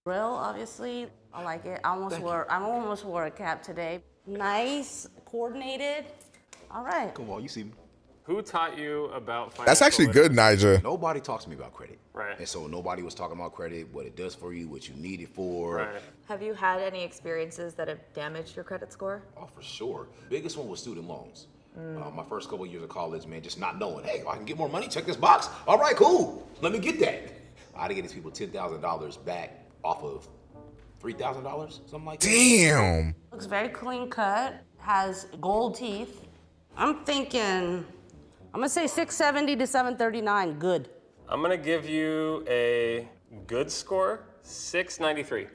Real, obviously. I like it. I almost wore a cap today. Nice, coordinated. All right. Come on, you see me. Who taught you about financial That's actually good, Nigel. Nobody talks to me about credit. Right. And so nobody was talking about credit, what it does for you, what you need it for. Right. Have you had any experiences that have damaged your credit score? Oh, for sure. Biggest one was student loans. My first couple of years of college, man, just not knowing, hey, I can get more money, check this box. All right, cool. Let me get that. I had to get these people $10,000 back off of $3,000, something like that. Damn. Looks very clean cut, has gold teeth. I'm gonna say 670 to 739, good. I'm gonna give you a good score, 693.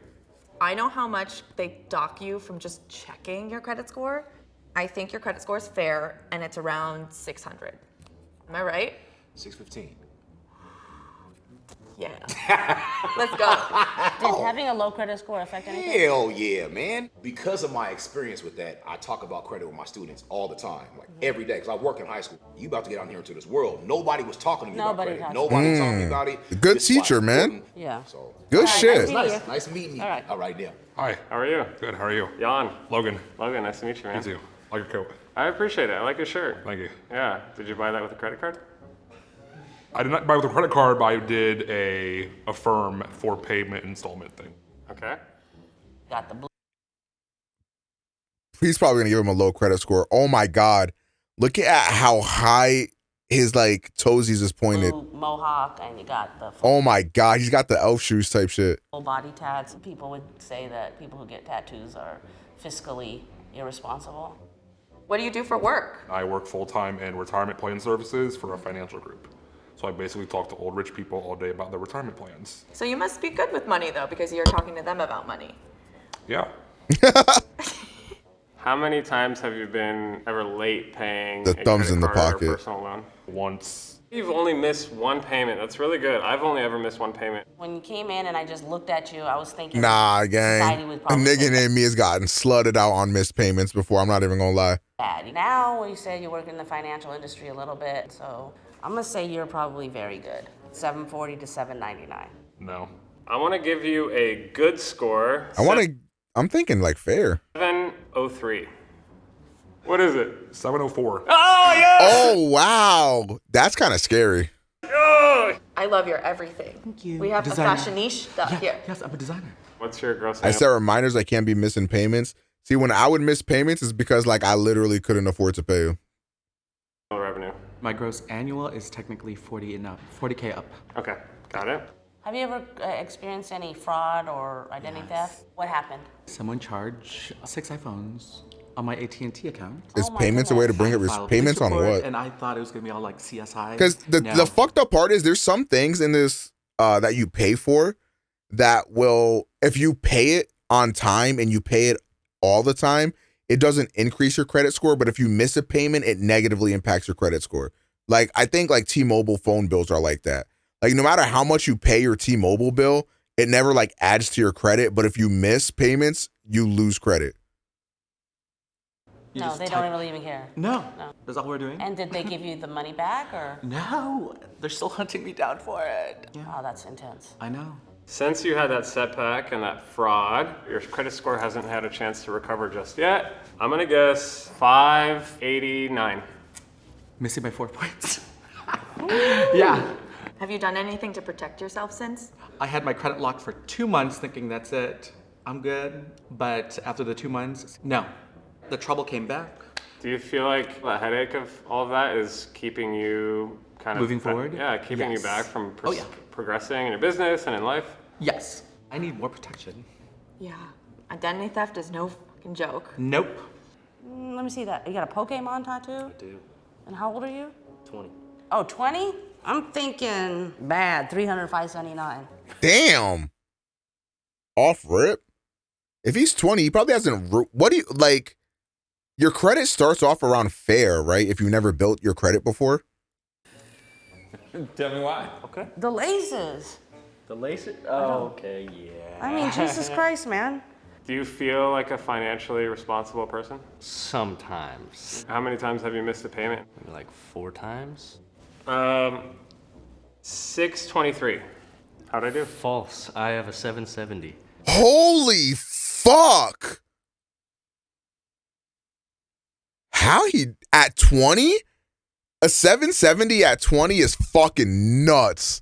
I know how much they dock you from just checking your credit score. I think your credit score is fair, and it's around 600. Am I right? 615. Yeah. Let's go. Did having a low credit score affect anything? Hell yeah, man. Because of my experience with that, I talk about credit with my students all the time, like every day, because I work in high school. You about to get out here into this world. Nobody was talking to me about credit. Nobody talked to me about it. Good teacher, man. Yeah. So, good shit. Nice meeting you. All right, yeah. Hi. How are you? Good, how are you? Jan. Logan. Logan, nice to meet you, man. Me too. Like your coat. I appreciate it. I like your shirt. Thank you. Yeah. Did you buy that with a credit card? I did not buy with a credit card, but I did a Affirm for payment installment thing. Okay. Got the blue. He's probably gonna give him a low credit score. Oh my God. Look at how high his like toesies is pointed. Mohawk, and you got the Oh my God, he's got the elf shoes type shit. full body tats. People would say that people who get tattoos are fiscally irresponsible. What do you do for work? I work full-time in retirement plan services for a financial group. So I basically talk to old rich people all day about their retirement plans. So you must be good with money, though, because you're talking to them about money. Yeah. How many times have you been ever late paying The a thumbs credit in the card or pocket. personal loan? Once You've only missed one payment. That's really good. I've only ever missed one payment. When you came in and I just looked at you, I was thinking, Nah, society gang. would A probably nigga say named me has gotten slutted out on missed payments before. I'm not even gonna lie. bad. Now, you said you work in the financial industry a little bit, so I'm gonna say you're probably very good. 740 to 799. No. I want to give you a good score. I'm thinking like fair. 703. What is it? 704. Oh, yeah! Oh, wow. That's kind of scary. I love your everything. Thank you. We have Designer. a fashion niche here. Yes, I'm a designer. What's your gross I set reminders I can't be missing payments. See, when I would miss payments, it's because like I literally couldn't afford to pay you. revenue? My gross annual is technically 40 and up, 40K up. Okay, got it. Have you ever experienced any fraud or identity theft? What happened? Someone charged 6 iPhones on my AT&T account. Is payments a way to bring up your payments on what? And I thought it was gonna be all like CSI. Because the fucked up part is there's some things in this that you pay for that will, if you pay it on time and you pay it all the time, it doesn't increase your credit score. But if you miss a payment, it negatively impacts your credit score. Like I think like T-Mobile phone bills are like that. Like no matter how much you pay your T-Mobile bill, it never like adds to your credit. But if you miss payments, you lose credit. You No, just they type- don't really even care. No, that's all we're doing. And did they give you the money back or? No, they're still hunting me down for it. Oh, that's intense. I know. Since you had that setback and that fraud, your credit score hasn't had a chance to recover just yet. I'm gonna guess 589. Missing by 4 points. Yeah. Have you done anything to protect yourself since? I had my credit locked for 2 months thinking that's it, I'm good. But after the 2 months, no. The trouble came back. Do you feel like the headache of all of that is keeping you kind of Moving forward? Yeah, keeping you Yes. back from Oh, yeah. progressing in your business and in life? Yes. I need more protection. Yeah. Identity theft is no fucking joke. Nope. Let me see that. You got a Pokimane tattoo? I do. And how old are you? 20. Oh, 20? I'm thinking bad. 305.79. Damn. Off rip. If he's 20, he probably hasn't. What do you like? Your credit starts off around fair, right? If you never built your credit before. Tell me why. Okay. The laces. The laces? Oh, okay, yeah. I mean, Jesus Christ, man. Do you feel like a financially responsible person? Sometimes. How many times have you missed a payment? Maybe like 4 times. 623. How'd I do? False. I have a 770. Holy fuck. How he at 20? A 770 at 20 is fucking nuts.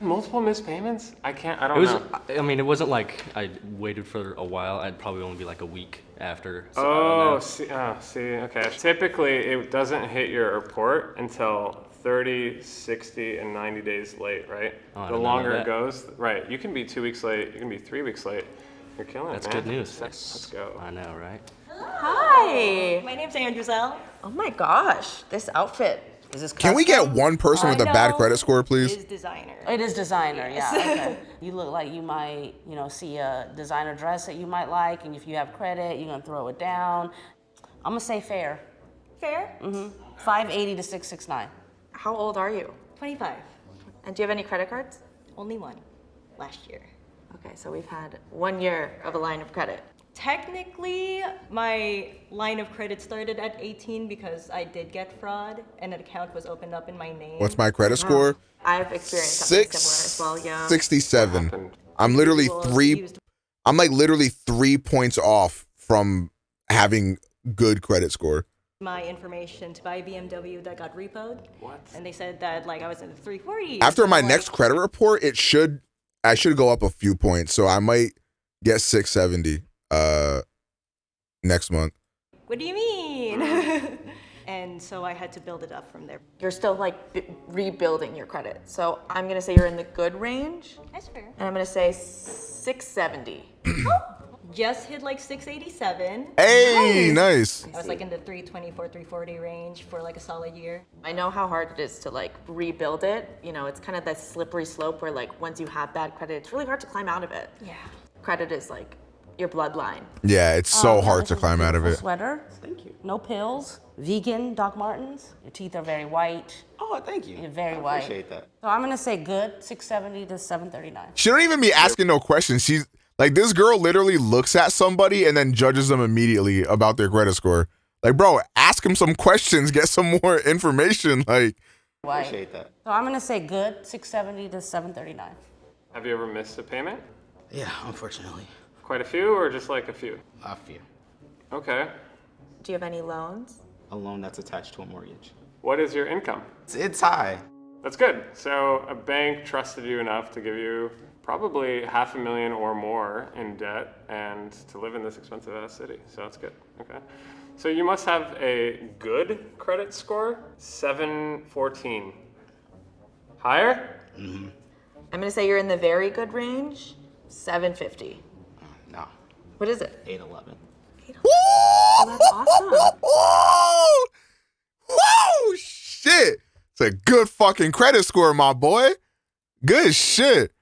Multiple missed payments? I don't It was, know. I mean, it wasn't like I waited for a while. I'd probably only be like a week after. So I Oh, don't know. see, okay. Typically, it doesn't hit your report until 30, 60, and 90 days late, right? Oh, I The didn't know longer it that. goes, right. You can be 2 weeks late, you can be 3 weeks late. You're killing That's it, man. good news. Let's go. I know, right? Hi. My name's Andrewselle. Oh my gosh, this outfit. Is this Can we get one person with a bad credit score, please? designer. It is designer, yeah. Yes. Okay. You look like you might, see a designer dress that you might like, and if you have credit, you're gonna throw it down. I'm gonna say fair. Fair? Mm-hmm. 580 to 669. How old are you? 25. And do you have any credit cards? Only one. Last year. Okay, so we've had 1 year of a line of credit. Technically, my line of credit started at 18 because I did get fraud and an account was opened up in my name. What's my credit score? I've experienced something similar as well, yeah. 67. I'm literally I'm like literally 3 points off from having good credit score. My information to buy a BMW that got repoed. What? And they said that like I was in the 340s. After my I'm next credit report, I should go up a few points. So I might get 670 next month. What do you mean? And so I had to build it up from there. You're still like rebuilding your credit. So I'm gonna say you're in the good range. That's fair. And I'm gonna say 670. Just hit like 687. Hey, nice. I was like in the 324, 340 range for like a solid year. I know how hard it is to like rebuild it. It's kind of that slippery slope where like once you have bad credit, it's really hard to climb out of it. Yeah. Credit is like your bloodline. Yeah, it's so Yeah, hard this to is a climb out of beautiful it. Sweater. Thank you. No pills. vegan Doc Martens. Your teeth are very white. Oh, thank you. You're very I white. appreciate that. So I'm gonna say good, 670 to 739. She don't even be asking no questions. She's like, this girl literally looks at somebody and then judges them immediately about their credit score. Like, bro, ask him some questions, get some more information. Like, White. Appreciate that. So I'm gonna say good, 670 to 739. Have you ever missed a payment? Yeah, unfortunately. Quite a few, or just like a few? A few. Okay. Do you have any loans? A loan that's attached to a mortgage. What is your income? It's high. That's good. So a bank trusted you enough to give you probably $500,000 or more in debt and to live in this expensive ass city. So that's good. Okay. So you must have a good credit score, 714. Higher? Mm-hmm. I'm gonna say you're in the very good range, 750. No. What is it? 811. Oh, that's awesome. whoa, shit. It's a good fucking credit score, my boy. Good shit.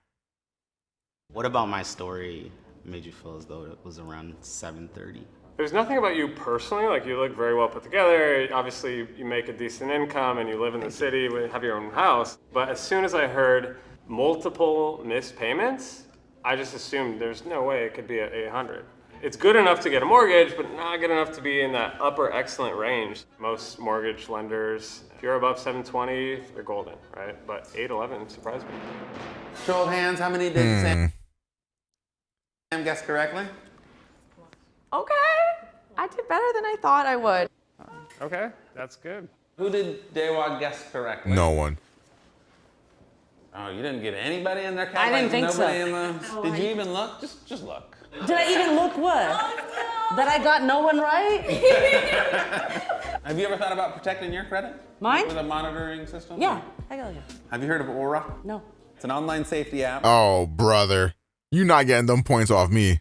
What about my story made you feel as though it was around 730? There's nothing about you personally, like you look very well put together. Obviously, you make a decent income and you live in the city, have your own house. But as soon as I heard multiple missed payments, I just assumed there's no way it could be at 800. It's good enough to get a mortgage, but not good enough to be in that upper excellent range. Most mortgage lenders, if you're above 720, they're golden, right? But 811 surprised me. Show of hands, how many did Sam guess correctly? Okay. I did better than I thought I would. Okay, that's good. Who did Daewoo guess correctly? No one. Oh, you didn't get anybody in there? I didn't think so. In the, did you even look? Just look. Did I even look what? That I got no one right? Have you ever thought about protecting your credit? Mine? With a monitoring system? Yeah, I got you. Have you heard of Aura? No. It's an online safety app. Oh, brother. You not getting them points off me.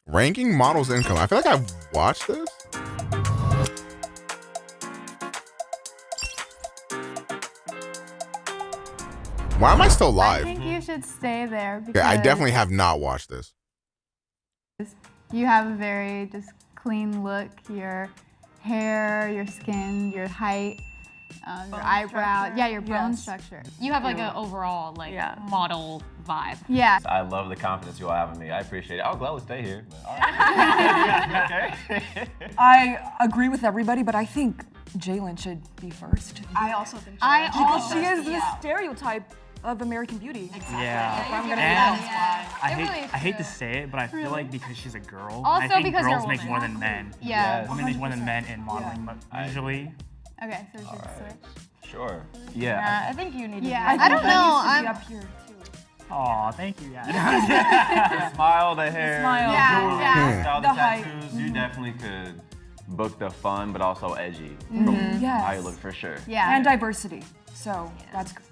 Ranking models' income. I feel like I've watched this. Why am I still live? I think you should stay there because Okay, I definitely have not watched this. you have a very just clean look. Your hair, your skin, your height, your eyebrow. Yeah, your bone structure. You have like an overall like model vibe. Yeah. I love the confidence you all have in me. I appreciate it. I'll gladly stay here. But all right. I agree with everybody, but I think Jalen should be first. I also think because she is the stereotype of American Beauty. Exactly. Yeah. If I'm gonna And be honest, why? I hate to say it, but I feel like because she's a girl, Also I think because you're a girls make woman. more than men. Yeah. Women make more than men in modeling, usually. Okay, so we should switch. Sure. I think you need to. Yeah, I don't know. I'm up here too. Aw, thank you, The smile, the hair, smile. the Yeah, jewelry, yeah. the style, The the height. tattoos. You definitely could book the fun, but also edgy. Mhm. From Yes. how you look for sure. Yeah. And diversity. So that's good.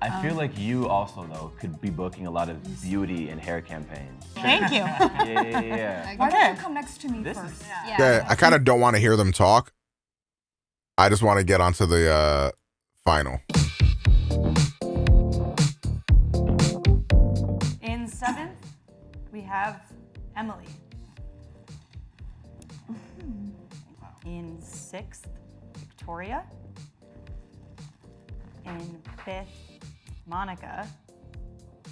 I feel like you also though could be booking a lot of beauty and hair campaigns. Thank you. Yeah. Why don't you come next to me first? Yeah, I kind of don't want to hear them talk. I just want to get onto the final. In 7th, we have Emily. In 6th, Victoria. In 5th, Monica.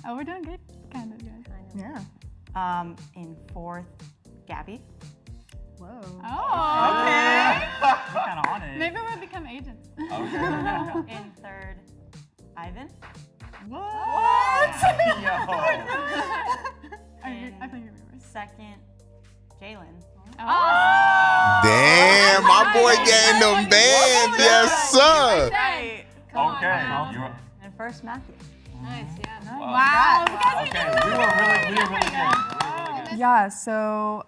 Oh, we're doing good, kind of, guys. Yeah. In 4th, Gabby. Whoa. Oh, okay. Kind of on it. Maybe we'll become agents. In 3rd, Ivan. What? I think you're 2nd, Jalen. Damn, my boy getting them bands. Yes, sir. Right. Okay. And 1st, Matthew. Nice, yeah. Wow. Okay, we were really good. Yeah, so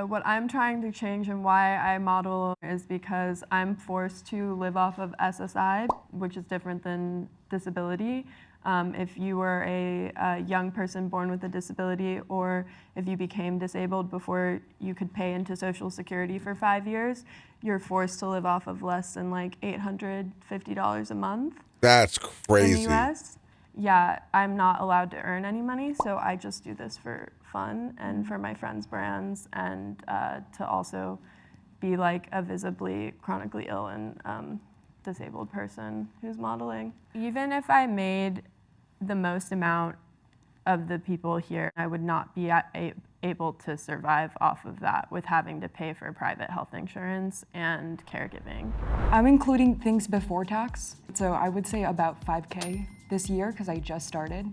what I'm trying to change and why I model is because I'm forced to live off of SSI, which is different than disability. If you were a young person born with a disability, or if you became disabled before you could pay into Social Security for 5 years, you're forced to live off of less than like $850 a month. That's crazy. In the US. yeah, I'm not allowed to earn any money, so I just do this for fun and for my friends' brands, and to also be like a visibly chronically ill and disabled person who's modeling. Even if I made the most amount of the people here, I would not be able to survive off of that with having to pay for private health insurance and caregiving. I'm including things before tax, so I would say about 5K this year because I just started.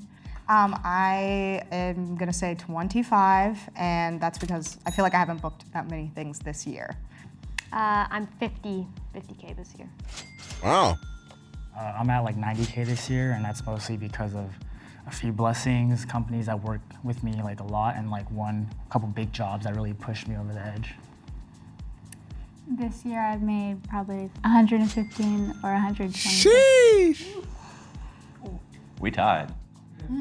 I am gonna say 25, and that's because I feel like I haven't booked that many things this year. I'm 50K this year. Wow. I'm at like 90K this year, and that's mostly because of a few blessings, companies that work with me like a lot, and like couple big jobs that really pushed me over the edge. This year I've made probably 115 or 120. Sheesh! We tied.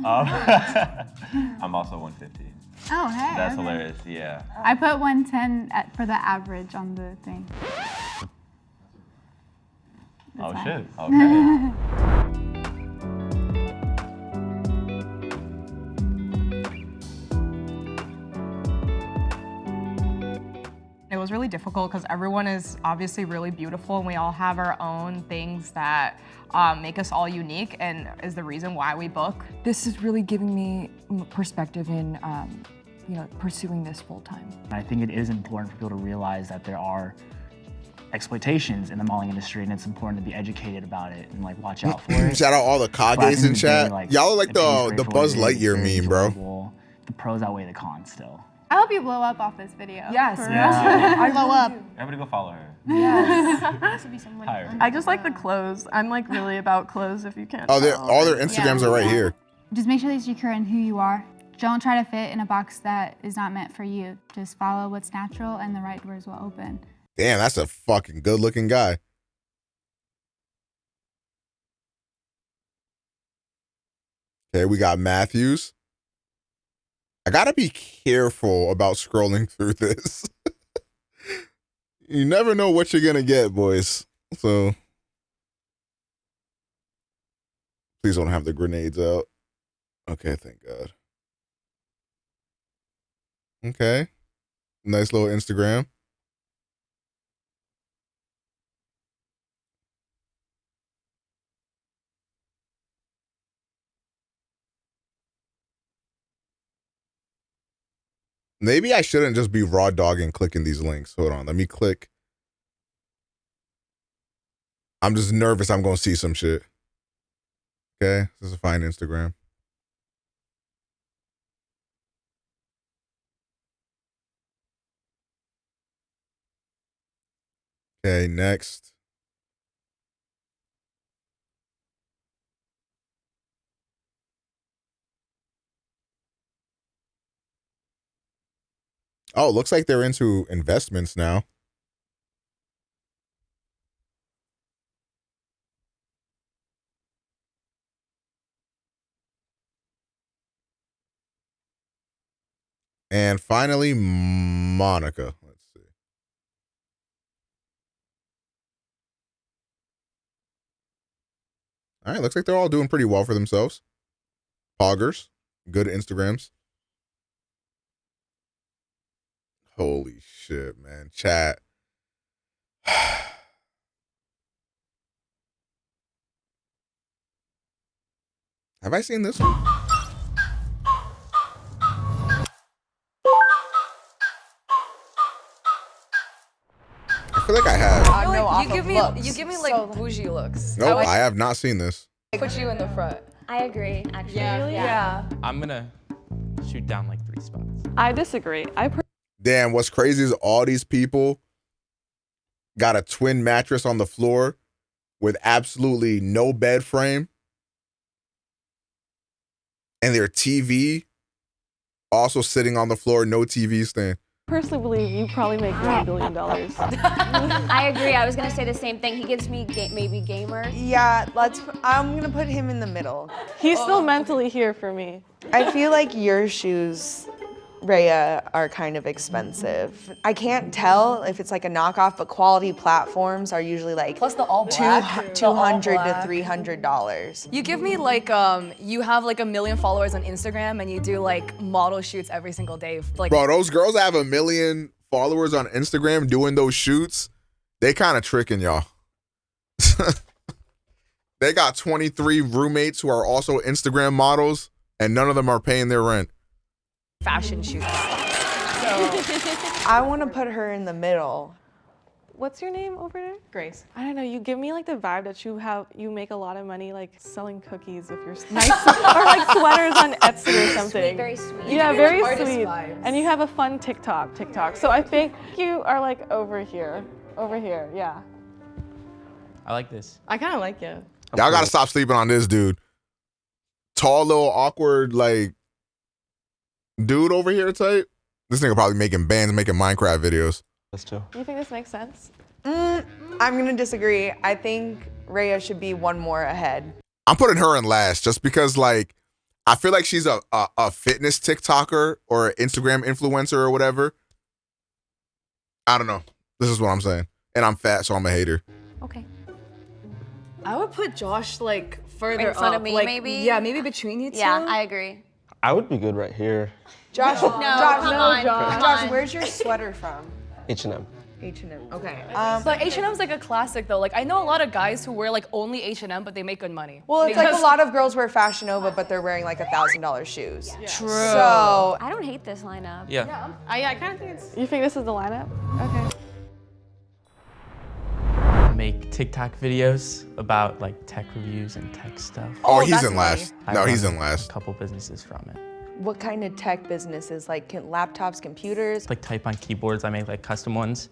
I'm also 150. Oh, hey. That's okay. hilarious, yeah. I put 110 for the average on the thing. Oh That's shit, fine. okay. It was really difficult because everyone is obviously really beautiful and we all have our own things that make us all unique and is the reason why we book. This is really giving me perspective in pursuing this full time. I think it is important for people to realize that there are exploitations in the modeling industry, and it's important to be educated about it and like watch out for it. Shout out all the Kages in chat. Y'all are like the Buzz Lightyear meme, bro. The pros outweigh the cons still. I hope you blow up off this video. Yes. Yeah. I blow up. Everybody go follow her. Yes. I just like the clothes. I'm like really about clothes if you can't Oh, tell. all their Instagrams are right here. Just make sure that you're secure in who you are. Don't try to fit in a box that is not meant for you. Just follow what's natural and the right doors will open. Damn, that's a fucking good looking guy. Okay, we got Matthews. I gotta be careful about scrolling through this. You never know what you're gonna get, boys. So please don't have the grenades out. Okay, thank God. Okay. Nice little Instagram. Maybe I shouldn't just be raw dogging clicking these links. Hold on, let me click. I'm just nervous I'm gonna see some shit. Okay, this is a fine Instagram. Okay, next. Oh, it looks like they're into investments now. And finally, Monica. Let's see. All right, looks like they're all doing pretty well for themselves. Poggers, good Instagrams. Holy shit, man. Chat. Have I seen this one? I feel like I have. I know off you give of me looks. you give me like bougie looks. Nope, I have not seen this. Put you in the front. I agree, actually. Yeah. I'm gonna shoot down like 3 spots. I disagree. Damn, what's crazy is all these people got a twin mattress on the floor with absolutely no bed frame. And their TV also sitting on the floor, no TV stand. Personally believe you probably make $1 billion. I agree. I was gonna say the same thing. He gives me maybe gamer. Yeah, I'm gonna put him in the middle. He's still mentally here for me. I feel like your shoes Rhea are kind of expensive. I can't tell if it's like a knockoff, but quality platforms are usually like plus the all black, $200 to $300. You give me like you have like 1 million followers on Instagram and you do like model shoots every single day. Like, bro, those girls that have 1 million followers on Instagram doing those shoots, they kind of tricking y'all. They got 23 roommates who are also Instagram models, and none of them are paying their rent. Fashion shoots. I want to put her in the middle. What's your name over there? Grace. I don't know, you give me like the vibe that you make a lot of money like selling cookies with your nice or like sweaters on Etsy or something. Sweet, very sweet. Yeah, You very have artist sweet. vibes. And you have a fun TikTok. So I think you are like over here, yeah. I like this. I kind of like you. Y'all gotta stop sleeping on this dude. Tall, little, awkward, like, dude over here type. This nigga probably making bands, making Minecraft videos. That's true. You think this makes sense? I'm gonna disagree. I think Rhea should be one more ahead. I'm putting her in last just because, like, I feel like she's a fitness TikToker or an Instagram influencer or whatever. I don't know. This is what I'm saying. And I'm fat, so I'm a hater. Okay. I would put Josh like further In front up, of me, like, maybe? Yeah, maybe between you two. Yeah, I agree. I would be good right here. Josh, come on. Josh, where's your sweater from? H&M. H&M. Okay. But H&M's like a classic though. Like I know a lot of guys who wear like only H&M, but they make good money. Well, it's like a lot of girls wear Fashion Nova, but they're wearing like $1,000 shoes. True. So I don't hate this lineup. Yeah. I kind of think it's. You think this is the lineup? Okay. Make TikTok videos about like tech reviews and tech stuff. Oh, he's in last. No, he's in last. A couple businesses from it. what kind of tech businesses? Like laptops, computers? Like type on keyboards, I make like custom ones.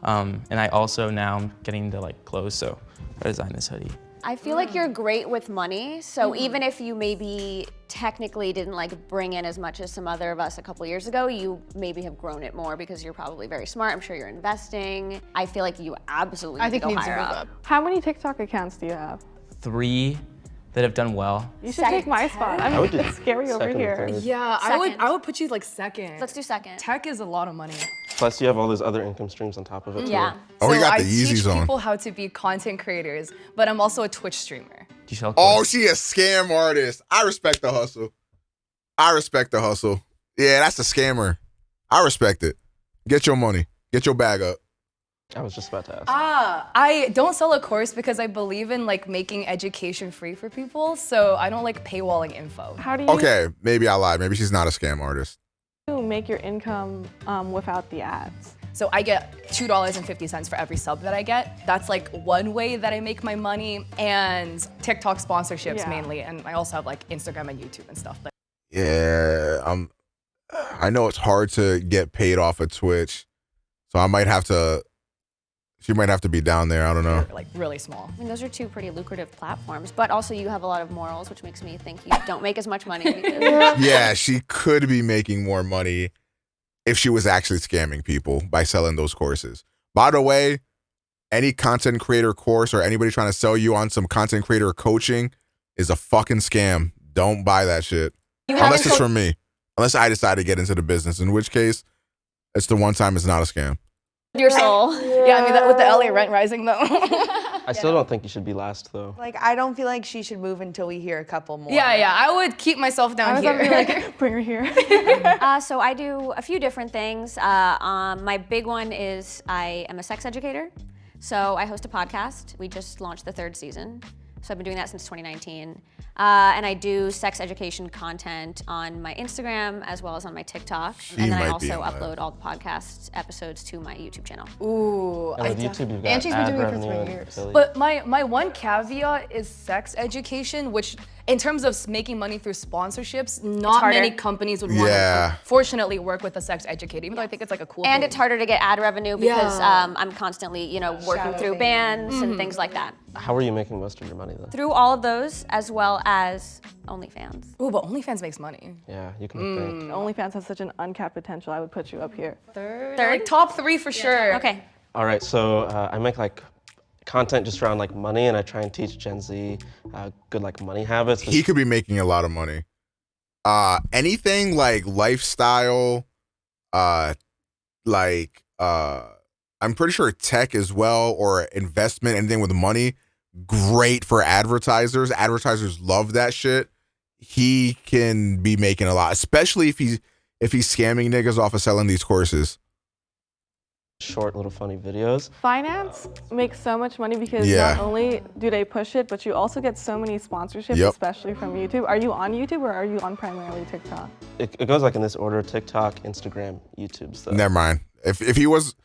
And I also now I'm getting into like clothes, so I designed this hoodie. I feel like you're great with money, so even if you maybe technically didn't like bring in as much as some other of us a couple years ago, you maybe have grown it more because you're probably very smart. I'm sure you're investing. I feel like you absolutely need to go higher up. How many TikTok accounts do you have? 3 that have done well. You should take my spot. I mean, it's scary over here. Yeah, I would put you like second. Let's do second. Tech is a lot of money. Plus, you have all those other income streams on top of it, too. Yeah. Oh, we got I the Yeezys teach on. people how to be content creators, but I'm also a Twitch streamer. Do you sell Oh, she a scam artist. I respect the hustle. I respect the hustle. Yeah, that's a scammer. I respect it. Get your money. Get your bag up. I was just about to ask. I don't sell a course because I believe in like making education free for people, so I don't like paywalling info. How do you Okay, maybe I lied. Maybe she's not a scam artist. make your income without the ads? So I get $2.50 for every sub that I get. That's like one way that I make my money, and TikTok sponsorships mainly, and I also have like Instagram and YouTube and stuff. But Yeah, I know it's hard to get paid off of Twitch, so I might have to. She might have to be down there. I don't know. like really small. I mean, those are two pretty lucrative platforms, but also you have a lot of morals, which makes me think you don't make as much money. Because Yeah, she could be making more money if she was actually scamming people by selling those courses. By the way, any content creator course or anybody trying to sell you on some content creator coaching is a fucking scam. Don't buy that shit. Unless it's from me. Unless I decide to get into the business, in which case, it's the one time it's not a scam. your soul. Yeah, I mean that with the LA rent rising though. I still don't think you should be last, though. Like, I don't feel like she should move until we hear a couple more. Yeah, I would keep myself down here. Like, bring her here. So I do a few different things. My big one is I am a sex educator. So I host a podcast. We just launched the 3rd season. So I've been doing that since 2019. And I do sex education content on my Instagram as well as on my TikTok. And then I also upload all the podcast episodes to my YouTube channel. Ooh, And with YouTube, you've got and she's been ad doing it for revenue 3 and years. affiliate. But my one caveat is sex education, which in terms of making money through sponsorships, not harder. many companies would want to fortunately work with a sex educator, even though I think it's like a cool And thing. it's harder to get ad revenue because Yeah. I'm constantly, working through bands and things like that. How are you making most of your money, then? Through all of those, as well as OnlyFans. Ooh, but OnlyFans makes money. Yeah, you can make bank. OnlyFans has such an uncapped potential. I would put you up here. Third? Like top 3 for sure. Okay. All right, so I make like content just around like money, and I try and teach Gen Z good like money habits. He could be making a lot of money. anything like lifestyle, I'm pretty sure tech as well, or investment, anything with money, great for advertisers. Advertisers love that shit. He can be making a lot, especially if he's scamming niggas off of selling these courses. Short little funny videos. Finance makes so much money because not only do they push it, but you also get so many sponsorships, especially from YouTube. Are you on YouTube or are you on primarily TikTok? It goes like in this order: TikTok, Instagram, YouTube stuff. Never mind. If he was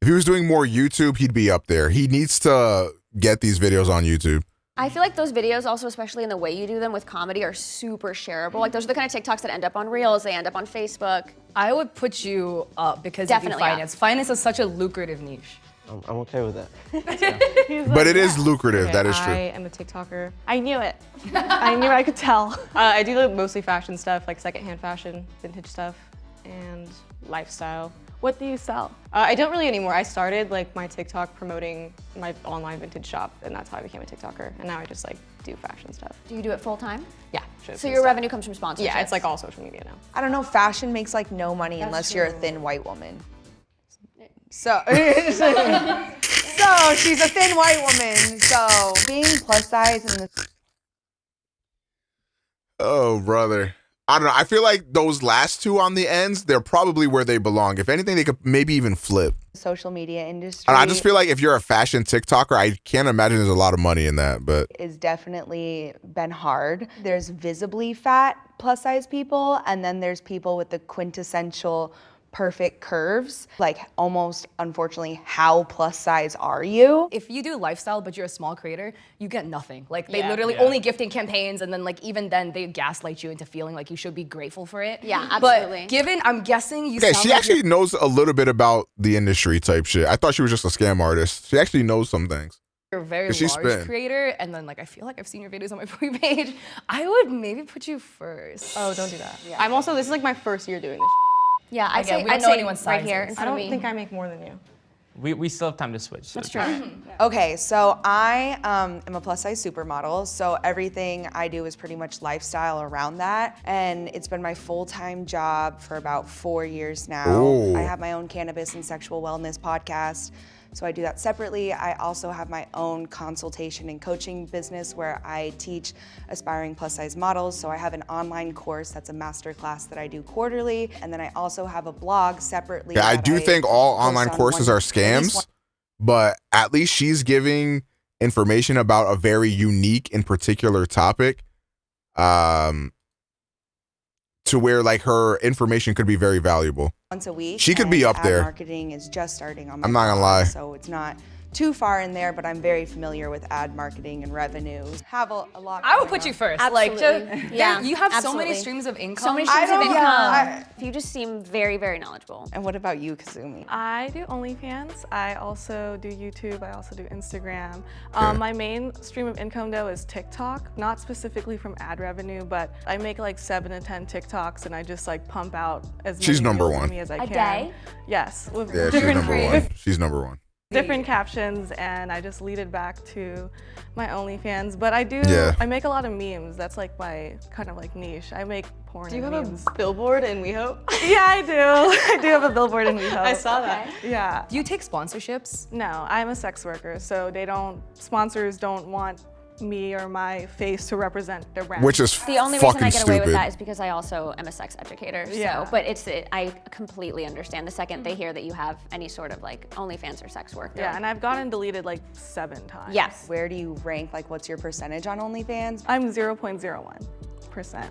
doing more YouTube, he'd be up there. He needs to get these videos on YouTube. I feel like those videos also, especially in the way you do them with comedy, are super shareable. Like those are the kind of TikToks that end up on Reels, they end up on Facebook. I would put you up because Definitely of finance. Finance is such a lucrative niche. I'm okay with that. But it is lucrative, Okay, that is true. I am a TikToker. I knew it. I knew I could tell. I do mostly fashion stuff, like secondhand fashion, vintage stuff, and lifestyle. What do you sell? I don't really anymore. I started like my TikTok promoting my online vintage shop, and that's how I became a TikToker. And now I just like do fashion stuff. Do you do it full time? Yeah. So your revenue comes from sponsorships? Yeah, it's like all social media now. I don't know, fashion makes like no money unless you're a thin white woman. So, so she's a thin white woman. So being plus size in the Oh, brother. I don't know. I feel like those last two on the ends, they're probably where they belong. If anything, they could maybe even flip. social media industry. And I just feel like if you're a fashion TikToker, I can't imagine there's a lot of money in that. But is definitely been hard. There's visibly fat plus size people, and then there's people with the quintessential perfect curves. Like almost, unfortunately, how plus size are you? If you do lifestyle but you're a small creator, you get nothing. Like they literally only gifting campaigns, and then like even then they gaslight you into feeling like you should be grateful for it. Yeah, absolutely. But given, I'm guessing you okay, sound she like actually knows a little bit about the industry type shit. I thought she was just a scam artist. She actually knows some things. you're a very 'Cause she's large spin. creator, and then like I feel like I've seen your videos on my For You page. I would maybe put you first. Oh, don't do that. I'm also, this is like my first year doing this. Yeah, I'd Again, say, we don't I'd know say anyone's right sizes. here in I front of don't me. think I make more than you. We still have time to switch. So That's true. Okay, so I am a plus size supermodel, so everything I do is pretty much lifestyle around that, and it's been my full-time job for about 4 years now. Ooh. I have my own cannabis and sexual wellness podcast, so I do that separately. I also have my own consultation and coaching business where I teach aspiring plus size models, so I have an online course that's a master class that I do quarterly, and then I also have a blog separately. Yeah, I that do think all post online on courses one- are scams, but at least she's giving information about a very unique and particular topic, to where like her information could be very valuable. Once a week. She could be and up there. Ad marketing is just starting on my I'm not gonna blog, lie. So it's not too far in there, but I'm very familiar with ad marketing and revenue. Have a lot. I would going put you on. first. Absolutely. Like, Yeah, you have so absolutely. many streams of income. So many streams of don't- income. yeah, You just seem very, very knowledgeable. And what about you, Kazumi? I do OnlyFans. I also do YouTube. I also do Instagram. My main stream of income though is TikTok, not specifically from ad revenue, but I make like 7 to 10 TikToks and I just like pump out as She's many number reels of one. me as I A can. day? Yes, with Yeah, she's different number one. She's number one. different captions, and I just lead it back to my OnlyFans. But I do, Yeah. I make a lot of memes. That's like my kind of like niche. I make porn Do you and have memes. a billboard in WeHope? Yeah, I do. I do have a billboard in WeHope. I saw that. Yeah. Do you take sponsorships? No, I'm a sex worker, so sponsors don't want me or my face to represent their brand. Which is The only reason I fucking get away with stupid. that is because I also am a sex educator. Yeah. So, but I completely understand the second they hear that you have any sort of like OnlyFans or sex work. Yeah, and I've gotten deleted like 7 times. Yes. Where do you rank? Like, what's your percentage on OnlyFans? I'm 0.01%.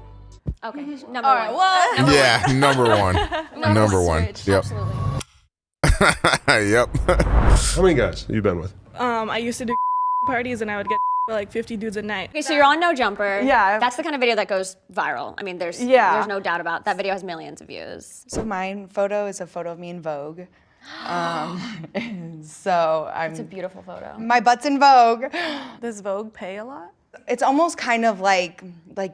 Okay, number All right, one. well, Yeah, number one. Number one. Switch, Yep. Absolutely. Yep. How many guys have you been with? I used to do parties and I would get like 50 dudes a night. Okay, so you're on No Jumper. Yeah. That's the kind of video that goes viral. I mean, there's no doubt about that video has millions of views. So my photo is a photo of me in Vogue. So It's a beautiful photo. my butt's in Vogue. Does Vogue pay a lot? It's almost kind of like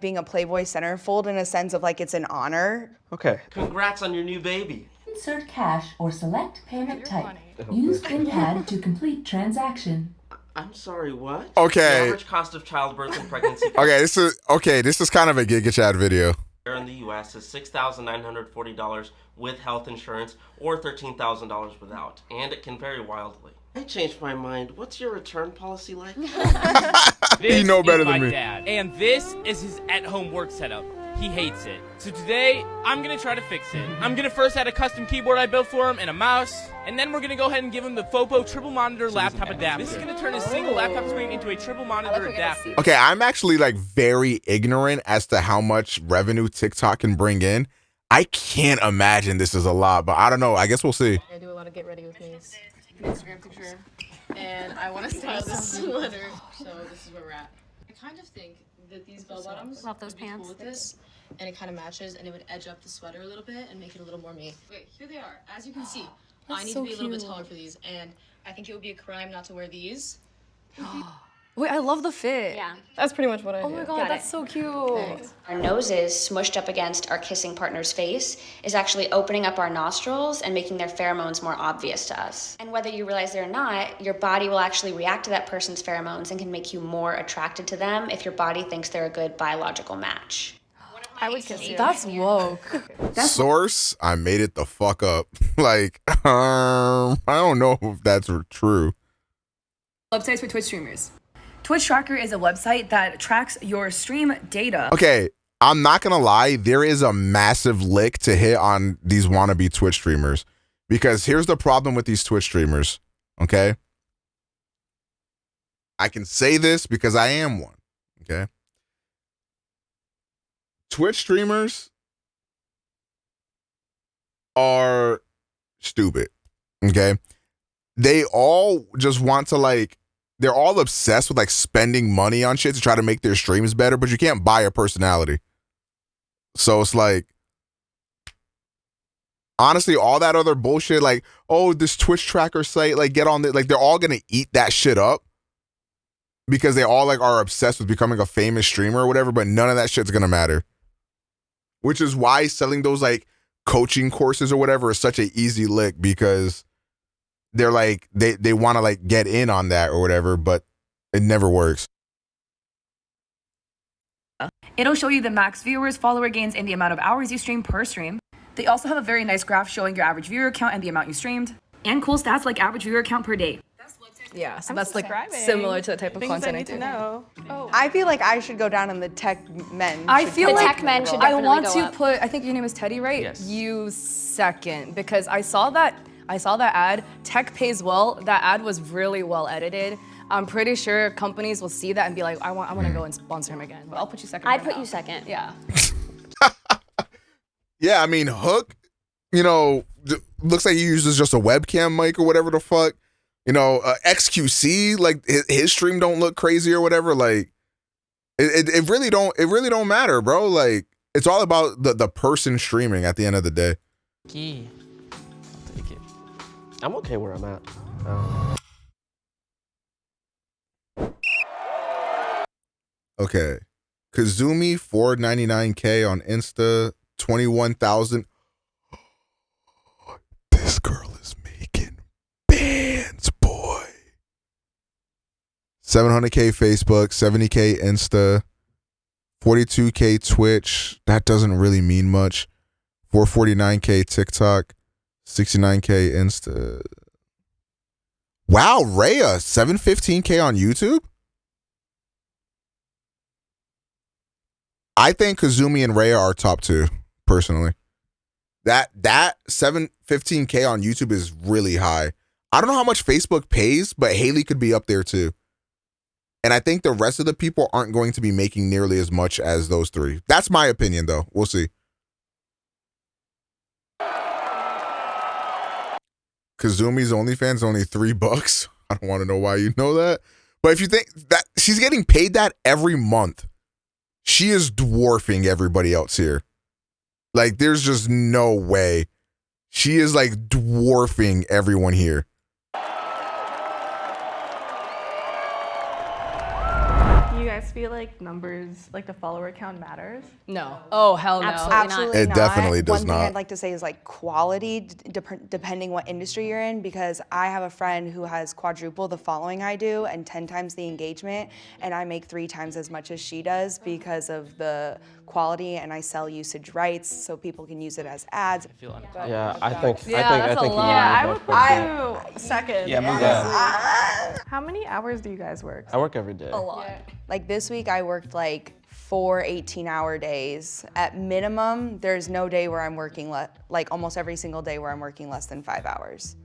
being a Playboy centerfold in a sense of like it's an honor. Okay. Congrats on your new baby. Insert cash or select payment type. Use PIN pad to complete transaction. I'm sorry, what? Okay. The average cost of childbirth and pregnancy. Okay, this is kind of a Giga Chat video. in the US is $6,940 with health insurance or $13,000 without, and it can vary wildly. I changed my mind. What's your return policy like? You know better than me. Dad, and this is his at-home work setup. He hates it. So today, I'm gonna try to fix it. I'm gonna first add a custom keyboard I built for him and a mouse, and then we're gonna go ahead and give him the Fboy triple monitor laptop adapter. This is gonna turn his single laptop screen into a triple monitor adapter. Okay, I'm actually like very ignorant as to how much revenue TikTok can bring in. I can't imagine this is a lot, but I don't know. I guess we'll see. I do a lot of get ready with me. Instagram picture, and I want to style this sweater. So this is where we're at. I kind of think that these bell bottoms Love those would be pants. cool with this, and it kind of matches, and it would edge up the sweater a little bit and make it a little more me. Wait, here they are. As you can see, I need to be a little bit taller for these, and I think it would be a crime not to wear these. Wait, I love the fit. Yeah. That's pretty much what I do. Oh my god, that's so cute. Our noses smushed up against our kissing partner's face is actually opening up our nostrils and making their pheromones more obvious to us. And whether you realize it or not, your body will actually react to that person's pheromones and can make you more attracted to them if your body thinks they're a good biological match. I would kiss you. That's woke. Source, I made it the fuck up. Like, I don't know if that's true. Websites for Twitch streamers. Twitch Tracker is a website that tracks your stream data. Okay, I'm not gonna lie, there is a massive lick to hit on these wannabe Twitch streamers. Because here's the problem with these Twitch streamers, okay? I can say this because I am one, okay? Twitch streamers are stupid, okay? They all just want to like, they're all obsessed with like spending money on shit to try to make their streams better, but you can't buy a personality. So it's like, honestly, all that other bullshit, like, oh, this Twitch tracker site, like get on it, like they're all gonna eat that shit up because they all like are obsessed with becoming a famous streamer or whatever, but none of that shit's gonna matter. Which is why selling those like coaching courses or whatever is such an easy lick, because they're like, they want to like get in on that or whatever, but it never works. It'll show you the max viewers, follower gains, and the amount of hours you stream per stream. They also have a very nice graph showing your average viewer count and the amount you streamed, and cool stats like average viewer count per day. Yeah, so that's like similar to the type of content I do. Oh. I feel like I should go down in the tech men. I feel The like tech men should I definitely want go to up. put, I think your name is Teddy, right? Yes. You second, because I saw that ad. Tech pays well. That ad was really well edited. I'm pretty sure companies will see that and be like, I want to go and sponsor him again. But I'll put you second. I'd put you second. Yeah. Yeah, I mean, Hook, you know, looks like he uses just a webcam mic or whatever the fuck. You know, XQC, like his stream don't look crazy or whatever. Like, it really don't matter, bro. Like, it's all about the person streaming at the end of the day. Key. I'll take it. I'm okay where I'm at. Okay, Kazumi 499K on Insta, 21,000. This girl is making bands, boy. 700K Facebook, 70K Insta, 42K Twitch. That doesn't really mean much. 449K TikTok, 69K Insta. Wow, Rhea, 715K on YouTube. I think Kazumi and Rhea are top two, personally. That 715K on YouTube is really high. I don't know how much Facebook pays, but Haley could be up there too. And I think the rest of the people aren't going to be making nearly as much as those three. That's my opinion, though. We'll see. Kazumi's OnlyFans is only $3. I don't want to know why you know that. But if you think that she's getting paid that every month, she is dwarfing everybody else here. Like, there's just no way. She is like dwarfing everyone here. Do you guys feel like numbers, like the follower count matters? No. Oh, hell no. Absolutely It not. definitely does One not. thing I'd like to say is like quality, depending what industry you're in, because I have a friend who has quadruple the following I do and 10 times the engagement, and I make 3 times as much as she does because of the quality and I sell usage rights so people can use it as ads. Yeah, I think that's I think a lot. yeah, I would put you second. Yeah, move that. How many hours do you guys work? I work every day. A lot. Like this week I worked like 4 18-hour days. At minimum, there's no day where I'm working like almost every single day where I'm working less than 5 hours.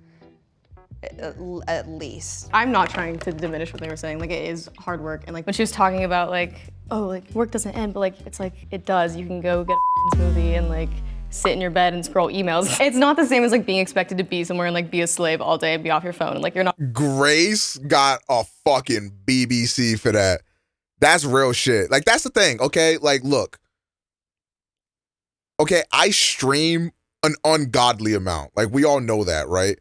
At least. I'm not trying to diminish what they were saying. Like, it is hard work. And like when she was talking about like, oh, like work doesn't end, but like it's like it does. You can go get a movie and like sit in your bed and scroll emails. It's not the same as like being expected to be somewhere and like be a slave all day and be off your phone. Like you're not. Grace got a fucking BBC for that. That's real shit. Like, that's the thing, okay? Like, look. Okay, I stream an ungodly amount. Like, we all know that, right?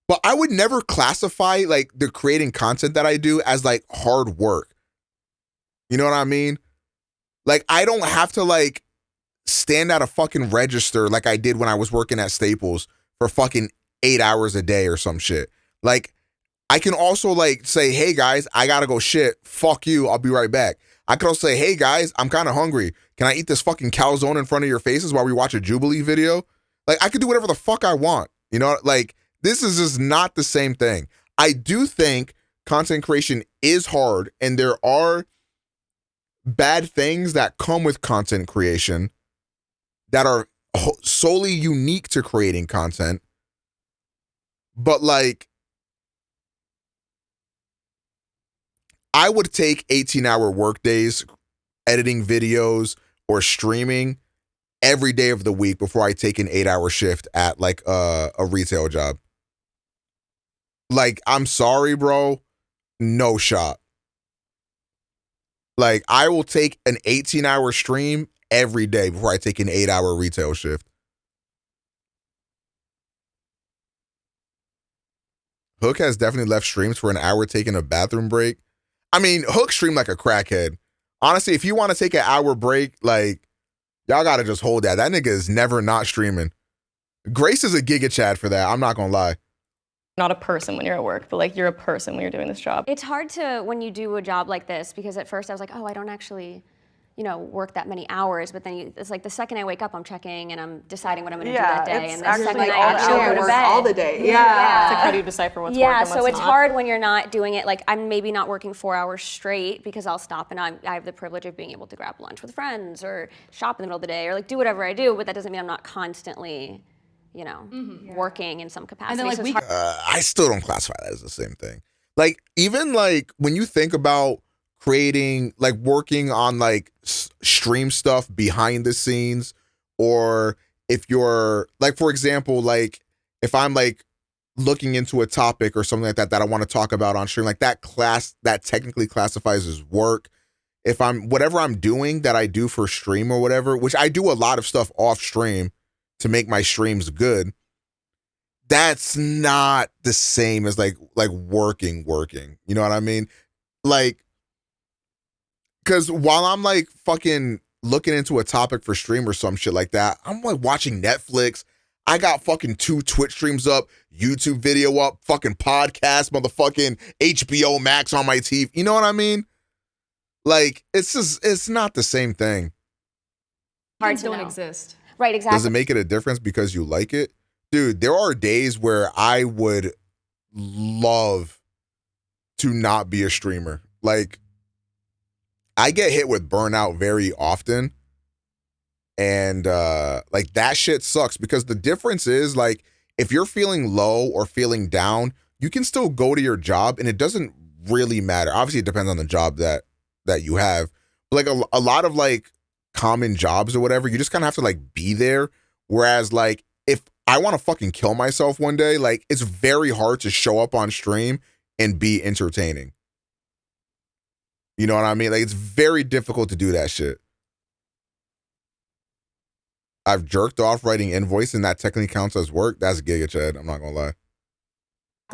But I would never classify, like, the creating content that I do as, like, hard work. You know what I mean? Like, I don't have to, like, stand at a fucking register like I did when I was working at Staples for fucking 8 hours a day or some shit. Like, I can also, like, say, hey, guys, I gotta go shit. Fuck you. I'll be right back. I could also say, hey, guys, I'm kind of hungry. Can I eat this fucking calzone in front of your faces while we watch a Jubilee video? Like, I could do whatever the fuck I want. You know, like, this is just not the same thing. I do think content creation is hard, and there are bad things that come with content creation that are solely unique to creating content. But, like, I would take 18-hour work days editing videos or streaming every day of the week before I take an 8-hour shift at like a retail job. Like, I'm sorry, bro. No shot. Like, I will take an 18-hour stream every day before I take an 8-hour retail shift. Hook has definitely left streams for an hour taking a bathroom break. I mean, Hook streamed like a crackhead. Honestly, if you want to take an hour break, like, y'all got to just hold that. That nigga is never not streaming. Grace is a giga chad for that. I'm not going to lie. Not a person when you're at work, but like you're a person when you're doing this job. It's hard to, when you do a job like this, because at first I was like, oh, I don't actually, you know, work that many hours, but then it's like the second I wake up, I'm checking and I'm deciding what I'm going to do that day. And the second I actually go to bed. All the day. Yeah. It's like, how do you decipher what's work and what's so it's not? hard when you're not doing it. Like, I'm maybe not working 4 hours straight because I'll stop and I have the privilege of being able to grab lunch with friends or shop in the middle of the day or like do whatever I do, but that doesn't mean I'm not constantly, you know, working in some capacity. And then, like, I still don't classify that as the same thing. Like, even like when you think about creating, like working on like stream stuff behind the scenes, or if you're like, for example, like if I'm like looking into a topic or something like that that I want to talk about on stream, like that technically classifies as work. If I'm, whatever I'm doing that I do for stream or whatever, which I do a lot of stuff off stream to make my streams good, that's not the same as like working. You know what I mean? Like, because while I'm like fucking looking into a topic for stream or some shit like that, I'm like watching Netflix. I got fucking 2 Twitch streams up, YouTube video up, fucking podcast, motherfucking HBO Max on my TV. You know what I mean? Like, it's just, it's not the same thing. Hard don't exist. Right, exactly. Does it make it a difference because you like it? Dude, there are days where I would love to not be a streamer. Like, I get hit with burnout very often. And like, that shit sucks, because the difference is, like, if you're feeling low or feeling down, you can still go to your job and it doesn't really matter. Obviously, it depends on the job that you have. But like a lot of like common jobs or whatever, you just kind of have to like be there. Whereas like, if I want to fucking kill myself one day, like, it's very hard to show up on stream and be entertaining. You know what I mean? Like, it's very difficult to do that shit. I've jerked off writing invoice, and that technically counts as work. That's giga chad. I'm not gonna lie.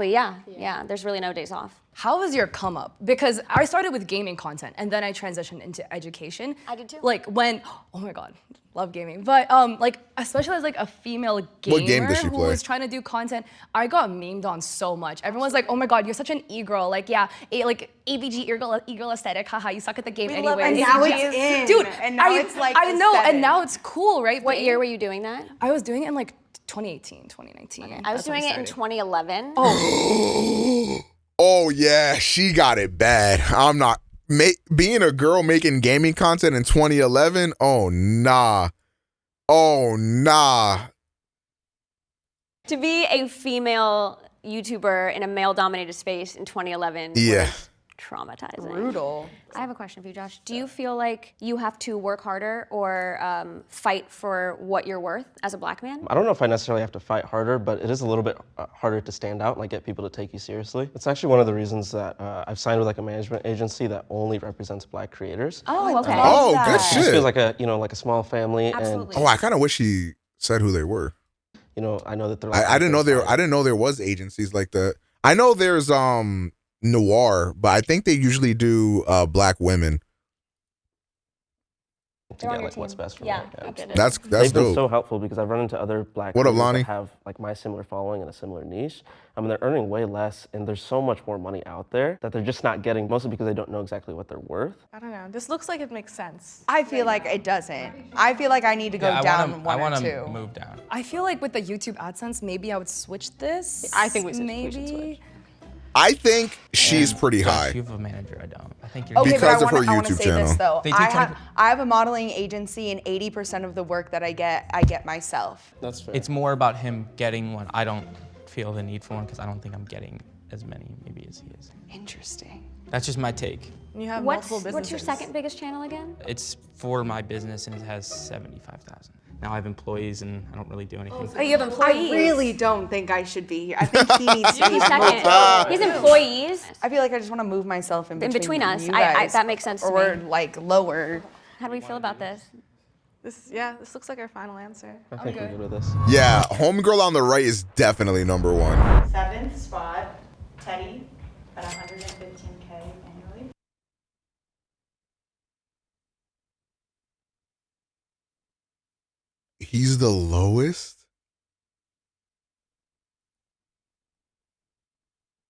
Yeah. There's really no days off. How was your come up? Because I started with gaming content and then I transitioned into education. I did too. Like when, oh my God, love gaming. But like, especially as like a female gamer What game does she who play? was trying to do content, I got memed on so much. Everyone's like, oh my God, you're such an e-girl. Like, yeah, like ABG e-girl aesthetic, haha, you suck at the game anyway. And now it's in. Dude, and now it's like I know, aesthetic. and now it's cool, right? What year were you doing that? I was doing it in like 2018, 2019. Okay. I was That's when doing it in started. 2011. Oh yeah, she got it bad. I'm not being a girl making gaming content in 2011. Oh nah. To be a female YouTuber in a male-dominated space in 2011 Yeah. was traumatizing. Brutal. I have a question for you, Josh. Do you feel like you have to work harder or fight for what you're worth as a black man? I don't know if I necessarily have to fight harder, but it is a little bit harder to stand out and like get people to take you seriously. It's actually one of the reasons that I've signed with like a management agency that only represents black creators. Oh, okay. Oh, good It just shit. feels like a like a small family. Absolutely. Oh, I kind of wish he said who they were. And I know that they're. Like I didn't know there. I didn't know there was agencies like that. I know there's Noir, but I think they usually do black women. To get like what's best for them. That's They've been dope. so helpful because I've run into other black What up, creators Lonnie? that have like my similar following and a similar niche. I mean, they're earning way less, and there's so much more money out there that they're just not getting, mostly because they don't know exactly what they're worth. I don't know. This looks like it makes sense. I feel like it doesn't. I feel like I need to go down one or two. Move down. I feel like with the YouTube AdSense, maybe I would switch this. I think we should maybe. I think she's pretty Josh, high. You have a manager. I don't. I think you're. Okay, Because but of her I wanna YouTube say channel. this though. They do I have a modeling agency, and 80% of the work that I get myself. That's fair. It's more about him getting one. I don't feel the need for one because I don't think I'm getting as many maybe as he is. Interesting. That's just my take. You have What's multiple businesses. your second biggest channel again? It's for my business and it has 75,000. Now I have employees and I don't really do anything. Oh, you have employees? I really don't think I should be here. I think he needs to be He's second. He's employees. I feel like I just want to move myself in between us. you guys, that makes sense to or me. like lower. How do we feel about this? This looks like our final answer. I think we're good with this. Yeah, homegirl on the right is definitely number one. 7th spot, Teddy, at 115K annually. He's the lowest?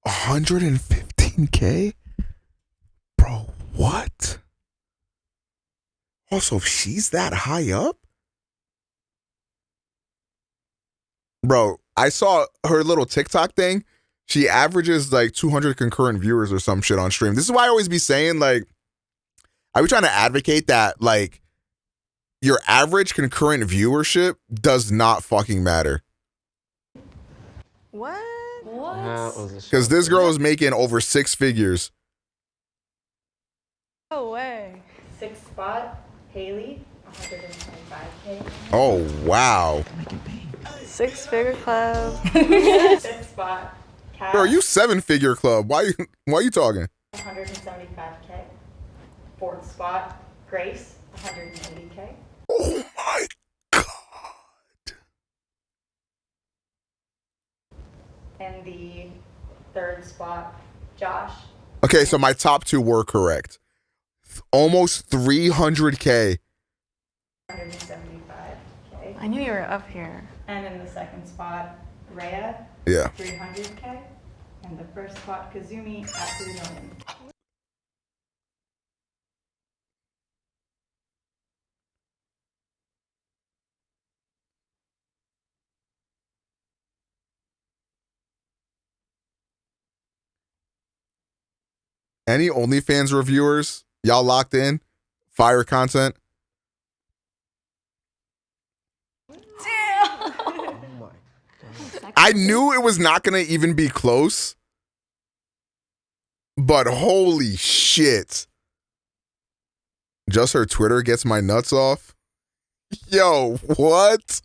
115K? Bro, what? Also, if she's that high up? Bro, I saw her little TikTok thing. She averages like 200 concurrent viewers or some shit on stream. This is why I always be saying, like, I be trying to advocate that, like, your average concurrent viewership does not fucking matter. What? Because this girl is making over 6 figures. No way. 6th spot, Haley, 125K. Oh, wow. 6-figure club. 5th spot, Kat, Bro, you 7-figure club. Why you talking? 175K. 4th spot, Grace, 180K. Oh my God. And the 3rd spot, Josh. Okay, so my top 2 were correct. Almost 300K. 175K. I knew you were up here. And in the 2nd spot, Rhea, Yeah. 300K. And the 1st spot, Kazumi, at 3 million. Any OnlyFans reviewers? Y'all locked in? Fire content? I knew it was not going to even be close. But holy shit. Just her Twitter gets my nuts off. Yo, what?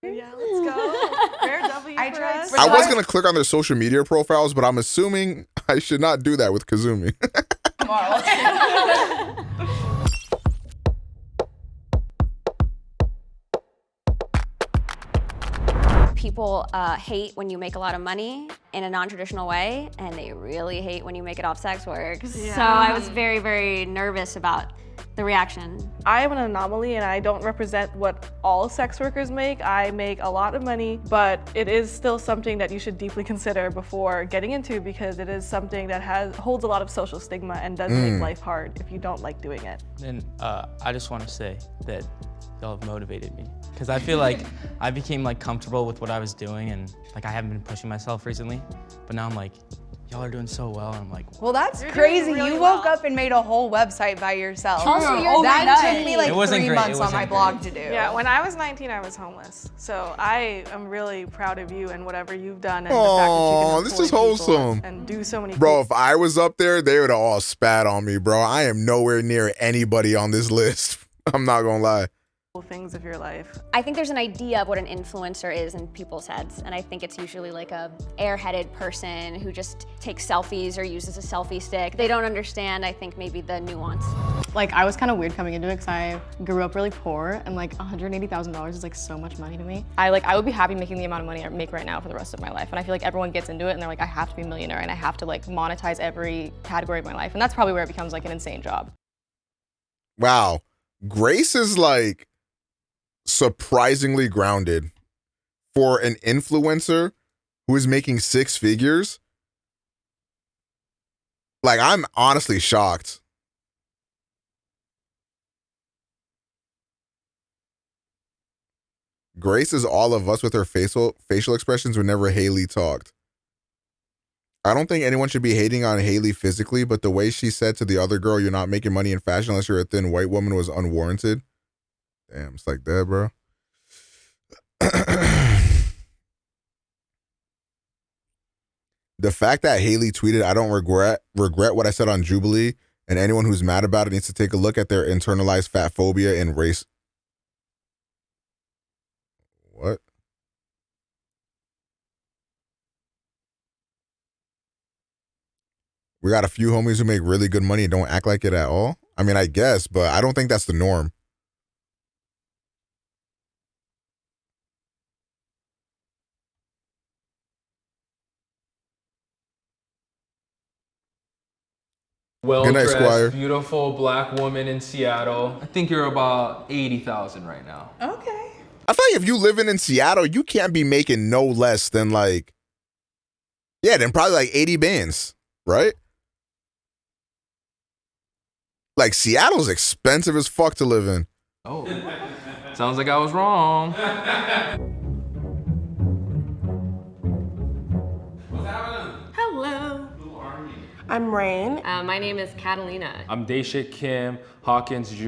Yeah, let's go. Rare W for us. I was going to click on their social media profiles, but I'm assuming I should not do that with Kazumi. people hate when you make a lot of money in a non-traditional way, and they really hate when you make it off sex work. Yeah. So I was very, very nervous about the reaction. I am an anomaly and I don't represent what all sex workers make. I make a lot of money, but it is still something that you should deeply consider before getting into, because it is something that holds a lot of social stigma and does make life hard if you don't like doing it. And I just want to say that y'all have motivated me, because I feel like I became like comfortable with what I was doing, and like I haven't been pushing myself recently, but now I'm like, y'all are doing so well, and I'm like, Well, that's You're crazy. doing really You woke up and made a whole website by yourself. Also, you're that took me like It wasn't 3 great. months It on my wasn't blog great. to do. Yeah, when I was 19, I was homeless. So I am really proud of you and whatever you've done, and Aw, the fact this that you is can employ people wholesome. and do so many Bro, if I was up there, they would have all spat on me, bro. I am nowhere near anybody on this list. I'm not gonna lie. cool things of your life. I think there's an idea of what an influencer is in people's heads, and I think it's usually like a airheaded person who just takes selfies or uses a selfie stick. They don't understand, I think, maybe the nuance. Like, I was kind of weird coming into it because I grew up really poor, and like $180,000 is like so much money to me. I would be happy making the amount of money I make right now for the rest of my life, and I feel like everyone gets into it and they're like, I have to be a millionaire and I have to like monetize every category of my life, and that's probably where it becomes like an insane job. Wow. Grace is like surprisingly grounded for an influencer who is making 6 figures. Like, I'm honestly shocked. Grace is all of us with her facial expressions whenever Haley talked. I don't think anyone should be hating on Haley physically, but the way she said to the other girl, you're not making money in fashion unless you're a thin white woman, was unwarranted. Damn, it's like that, bro. The fact that Haley tweeted, I don't regret what I said on Jubilee, and anyone who's mad about it needs to take a look at their internalized fat phobia and race. What? We got a few homies who make really good money and don't act like it at all. I mean, I guess, but I don't think that's the norm. Well-dressed, Squire. beautiful black woman in Seattle. I think you're about 80,000 right now. Okay. I feel like if you living in Seattle, you can't be making no less than like, yeah, then probably like 80 bands, right? Like, Seattle's expensive as fuck to live in. Oh, sounds like I was wrong. Hello. I'm Rain. My name is Catalina. I'm Daeshit Kim Hawkins Jr.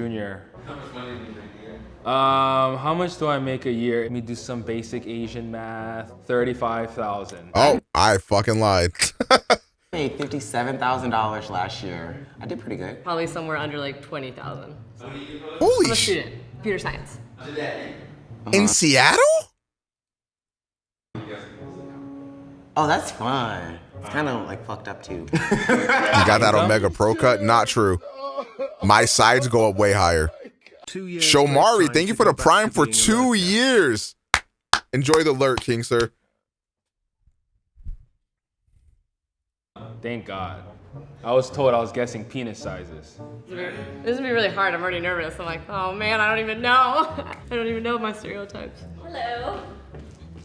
How much money do you make a year? How much do I make a year? Let me do some basic Asian math. 35,000. Oh, I fucking lied. I made $57,000 last year. I did pretty good. Probably somewhere under like 20,000. Holy I'm a shit. student, computer science. In Seattle? Oh, that's fun. It's kind of like fucked up too. You got that OmegaPro cut? Not true. My sides go up way higher. Shomari, thank you for the Prime for 2 years. Enjoy the lurk, King Sir. Thank God. I was told I was guessing penis sizes. This is gonna be really hard. I'm already nervous. I'm like, oh man, I don't even know. I don't even know my stereotypes. Hello.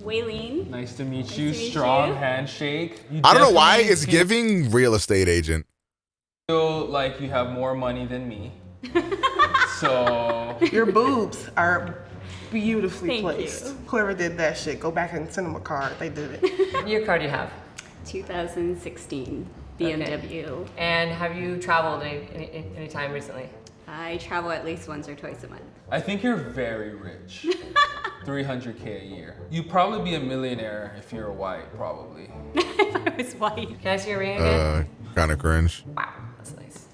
Waylene. Nice to meet Nice you. to meet Strong you. handshake. You I don't know why definitely it's giving real estate agent. feel like you have more money than me. So Your boobs are beautifully Thank placed. you. Whoever did that shit, go back and send them a card. They did it. What year car do you have? 2016 BMW. And have you traveled any time recently? I travel at least once or twice a month. I think you're very rich. 300K a year. You'd probably be a millionaire if you're white, probably. I was white. Can I see your ring again? Kind of cringe. Wow, that's nice.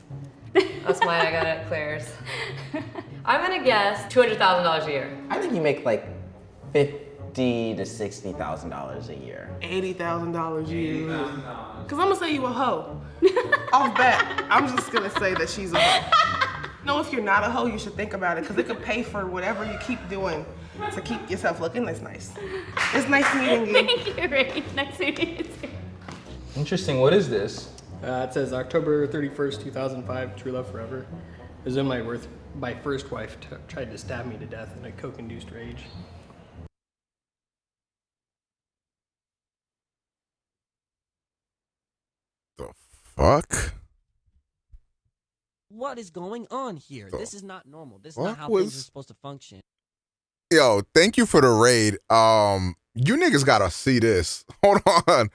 That's why I got it Claire's. I'm gonna guess $200,000 a year. I think you make like $50,000 to $60,000 a year. $80,000 a year. Cause I'm gonna say you a hoe. Off bat, I'm just gonna say that she's a hoe. No, if you're not a hoe, you should think about it because it could pay for whatever you keep doing to keep yourself looking this nice. It's nice meeting you. Thank you, Ray. Nice meeting you too. Interesting. What is this? It says October 31st, 2005, True Love Forever. It was when my first wife tried to stab me to death in a coke-induced rage. The fuck? What is going on here? This is not normal. This is What not how was- things are supposed to function. Yo, thank you for the raid. You niggas gotta see this. Hold on.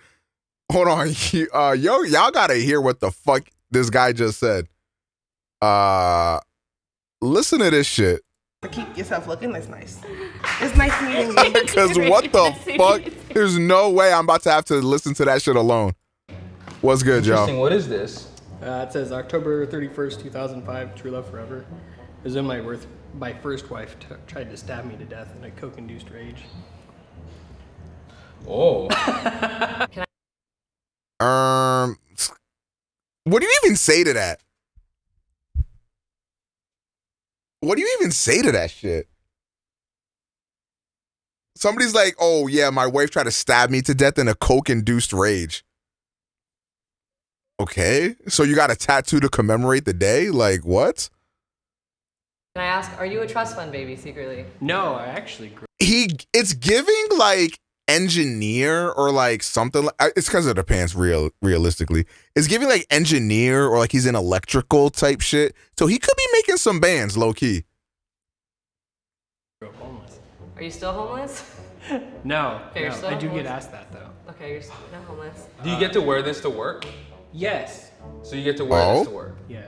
Yo, y'all gotta hear what the fuck this guy just said. Listen to this shit. To keep yourself looking this nice. It's nice meeting you. Because what the fuck? There's no way I'm about to have to listen to that shit alone. What's good, y'all? Interesting. What is this? It says October 31st, 2005, True Love Forever. It was when my first wife tried to stab me to death in a coke-induced rage. Oh. What do you even say to that? What do you even say to that shit? Somebody's like, oh yeah, my wife tried to stab me to death in a coke-induced rage. Okay, so you got a tattoo to commemorate the day? Like, what? Can I ask, are you a trust fund baby secretly? No, I actually... It's giving like engineer or like something. It's because of the pants, realistically. It's giving like engineer or like he's in electrical type shit. So he could be making some bands, low key. Are you still homeless? No, Okay, you're still I do get homeless. asked that though. Okay, you're still not homeless. Do you get to wear this to work? Yes. So you get to wear this to work? Yeah.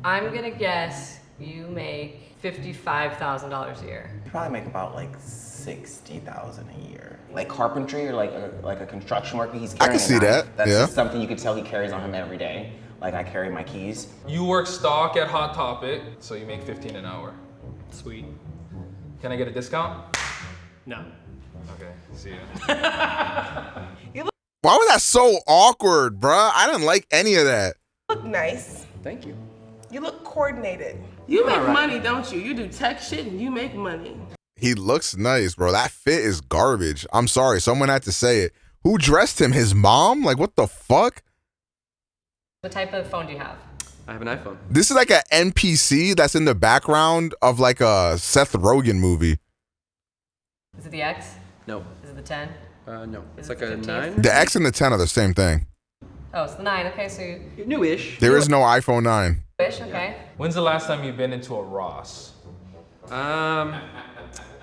I'm gonna guess you make $55,000 a year. You probably make about like 60,000 a year. Like carpentry or like a construction worker, he's I carrying can see a knife. that, That's yeah. something you could tell he carries on him every day. Like I carry my keys. You work stock at Hot Topic, so you make 15 an hour. Sweet. Can I get a discount? No. Okay, see ya. Why was that so awkward, bruh? I didn't like any of that. You look nice. Thank you. You look coordinated. You make money, don't you? You do tech shit and you make money. He looks nice, bro. That fit is garbage. I'm sorry. Someone had to say it. Who dressed him? His mom? Like, what the fuck? What type of phone do you have? I have an iPhone. This is like an NPC that's in the background of like a Seth Rogen movie. Is it the X? No. Is it the 10? No. Is It's it like a 15th? 9. The X and the 10 are the same thing. Oh, it's the 9. Okay, so you Newish. There is no iPhone 9. wish. Okay. When's the last time you've been into a Ross?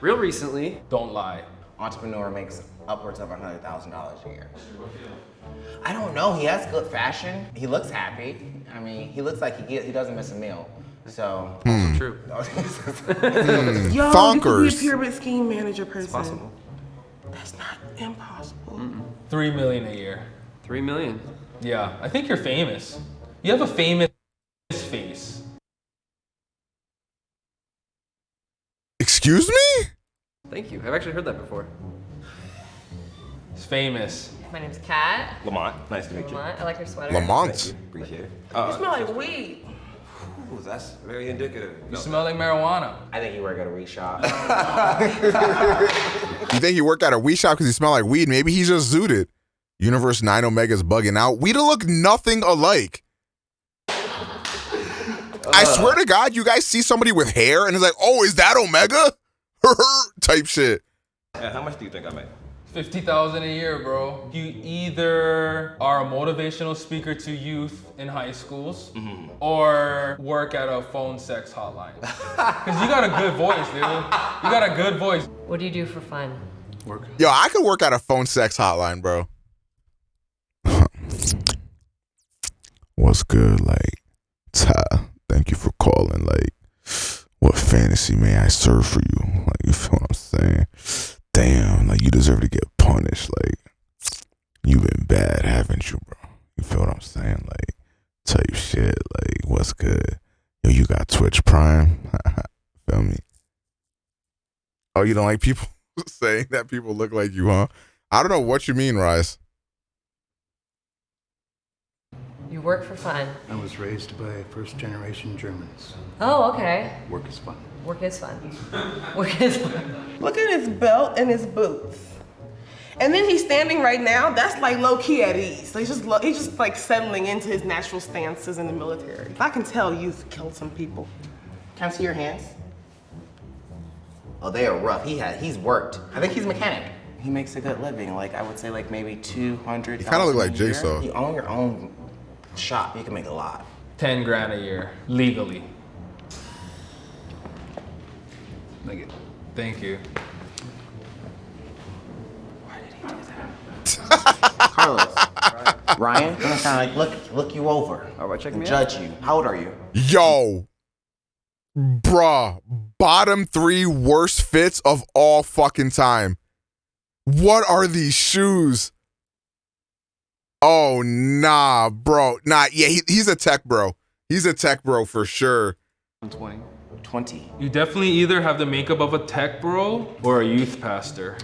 Real recently. Don't lie. Entrepreneur makes upwards of $100,000 a year. I don't know. He has good fashion. He looks happy. I mean, he looks like he doesn't miss a meal. So. True. Yo, Thonkers. you could be a pyramid scheme manager person. It's possible. That's not impossible. 3 million a year. 3 million. Yeah, I think you're famous. You have a famous face. Excuse me? Thank you. I've actually heard that before. It's famous. My name's Kat. Lamont. Nice to meet you. Lamont. I like your sweater. Lamont. Appreciate it. You smell like weed. Ooh, that's very indicative. You smell like marijuana. I think you work at a weed shop. You think he worked at a weed shop because he smelled like weed? Maybe he's just zooted. Universe 9 Omega's bugging out. We look nothing alike. I swear to God, you guys see somebody with hair and it's like, oh, is that Omega? Type shit. Yeah, how much do you think I make? 50,000 a year, bro. You either are a motivational speaker to youth in high schools or work at a phone sex hotline. Because you got a good voice, dude. You got a good voice. What do you do for fun? Work. Yo, I could work at a phone sex hotline, bro. What's good? Like, thank you for calling. Like, what fantasy may I serve for you? Like, you feel what I'm saying? Damn, like, you deserve to get punished. Like, you've been bad, haven't you, bro? You feel what I'm saying? Like, type shit. Like, what's good? Yo, you got Twitch Prime? Feel me? Oh, you don't like people saying that people look like you, huh? I don't know what you mean, Rise. You You work for fun. I was raised by first-generation Germans. Oh, okay. Work is fun. Work is fun. Work is fun. Look at his belt and his boots. And then he's standing right now, that's like low-key at ease. So he's just like settling into his natural stances in the military. I can tell you've killed some people. Can I see your hands? Oh, they are rough. He's worked. I think he's a mechanic. He makes a good living. Like, I would say like maybe 200. You kind of look like Jigsaw. You own your own shop, you can make a lot. 10 grand a year, legally. Thank you. Carlos. Ryan, I'm gonna kind of like look you over. All right, check me out. Judge you. How old are you? Yo, bruh, bottom 3 worst fits of all fucking time. What are these shoes? Oh, nah, bro. Nah, yeah, he's a tech bro. He's a tech bro for sure. I'm 20. 20. You definitely either have the makeup of a tech bro or a youth pastor.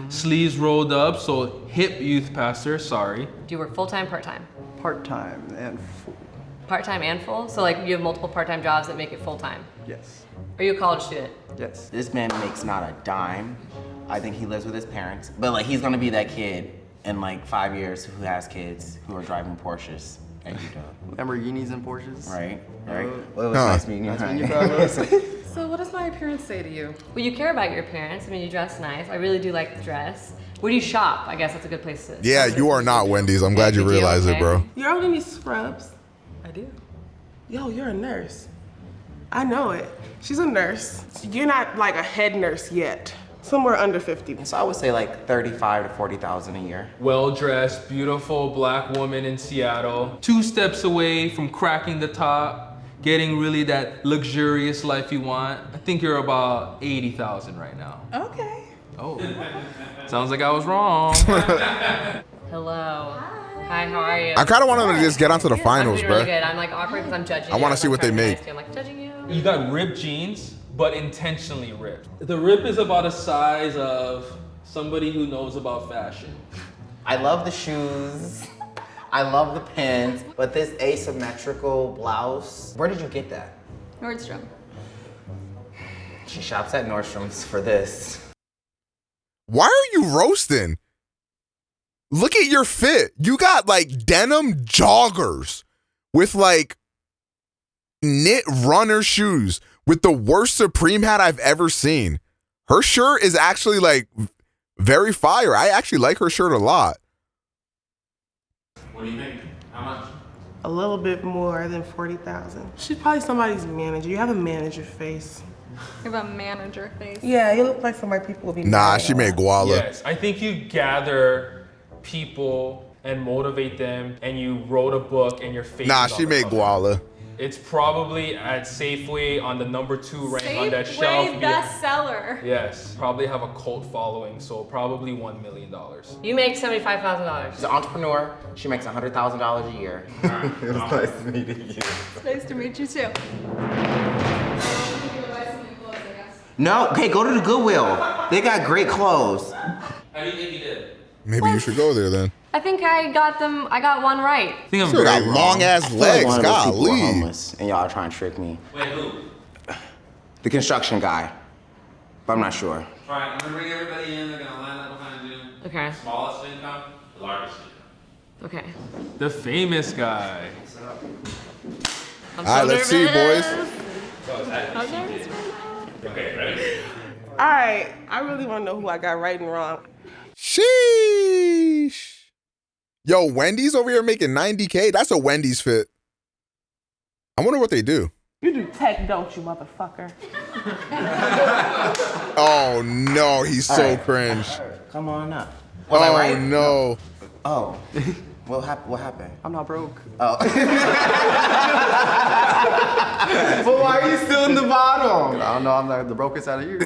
Sleeves rolled up, so hip youth pastor, sorry. Do you work full-time, part-time? Part-time and full. Part-time and full? So like you have multiple part-time jobs that make it full-time? Yes. Are you a college student? Yes. This man makes not a dime. I think he lives with his parents. But like he's gonna be that kid in like 5 years who has kids who are driving Porsches at UW. Lamborghinis and Porsches. Right, right. Well, it was nice meeting you. Nice meeting you, Carlos. So what does my appearance say to you? Well, you care about your appearance. I mean, you dress nice. I really do like the dress. Where do you shop? I guess that's a good place to. Yeah, you are not Wendy's. I'm glad you realize it, bro. You don't need any scrubs. I do. Yo, you're a nurse. I know it. She's a nurse. You're not like a head nurse yet. Somewhere under 50. So I would say like 35 to 40,000 a year. Well-dressed, beautiful black woman in Seattle. 2 steps away from cracking the top, getting really that luxurious life you want. I think you're about 80,000 right now. Okay. Oh, sounds like I was wrong. Hello. Hi, how are you? I kind of want them to just get onto the finals, I'm bro. really good. I'm like awkward because I'm judging. I want to see what they I'm make. like judging you. You got ripped jeans, but intentionally ripped. The rip is about the size of somebody who knows about fashion. I love the shoes. I love the pants, but this asymmetrical blouse, where did you get that? Nordstrom. She shops at Nordstrom's for this. Why are you roasting? Look at your fit. You got like denim joggers with like knit runner shoes with the worst Supreme hat I've ever seen. Her shirt is actually like very fire. I actually like her shirt a lot. What do you think? How much? A little bit more than 40,000. She's probably somebody's manager. You have a manager face. You have a manager face. Yeah, you look like somebody people will be. Nah, mad she at. made guala. Yes, I think you gather people and motivate them, and you wrote a book and your face. Nah, is on she the made cover. guala. It's probably at Safeway on the number 2 rank on that Safeway shelf. bestseller. Yes, probably have a cult following, so probably $1 million. You make $75,000. She's an entrepreneur. She makes $100,000 a year. It was nice meeting you. It's nice to meet you too. No, okay, go to the Goodwill. They got great clothes. How do you think you did? Maybe you should go there then. I think I got one right. I think I'm Still got long ass I feel legs. like one of those people are Golly. homeless, and y'all are trying to trick me. Wait, who? The construction guy, but I'm not sure. Alright, I'm gonna bring everybody in. They're gonna line up behind you. Okay. Smallest income, the largest income. Okay. The famous guy. All right, let's see, boys. I'm nervous right now. Okay, ready? All right, I really want to know who I got right and wrong. Sheesh. Yo, Wendy's over here making 90K. That's a Wendy's fit. I wonder what they do. You do tech, don't you, motherfucker? Oh no, he's so All right. cringe. Come on up. Was I Oh right? no. Oh, what happened? I'm not broke. Oh. But why are you still in the bottom? I don't know, I'm the brokest out of you.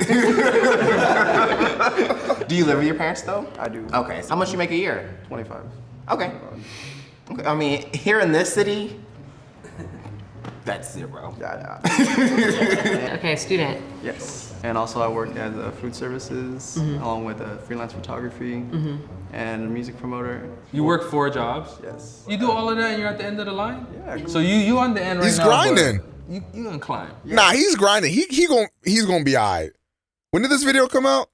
Do you live with your parents though? I do. Okay, so how much you make a year? 25. Okay. I mean, here in this city, That's zero. Yeah. Okay, student. Yes. And also I work as food services, along with freelance photography and a music promoter. You work 4 jobs? Yes. You do all of that and you're at the end of the line? Yeah. So you on the end right He's now. grinding. You gonna climb. Nah, he's grinding. He's gonna be all right. When did this video come out?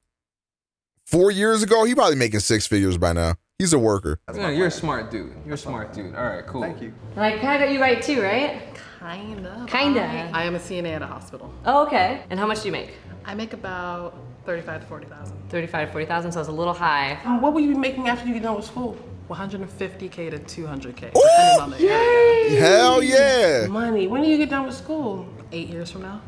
4 years ago? He probably making 6 figures by now. He's a worker. Yeah, you're a smart dude. You're a smart dude. All right, cool. Thank you. I kind of got you right too, right? Kinda. Kinda. I am a CNA at a hospital. Oh, okay. And how much do you make? I make about 35 to 40,000. 35 to 40,000, so it's a little high. What will you be making after you get done with school? 150K to 200K, depending on the area. Hell yeah. Money. When do you get done with school? 8 years from now.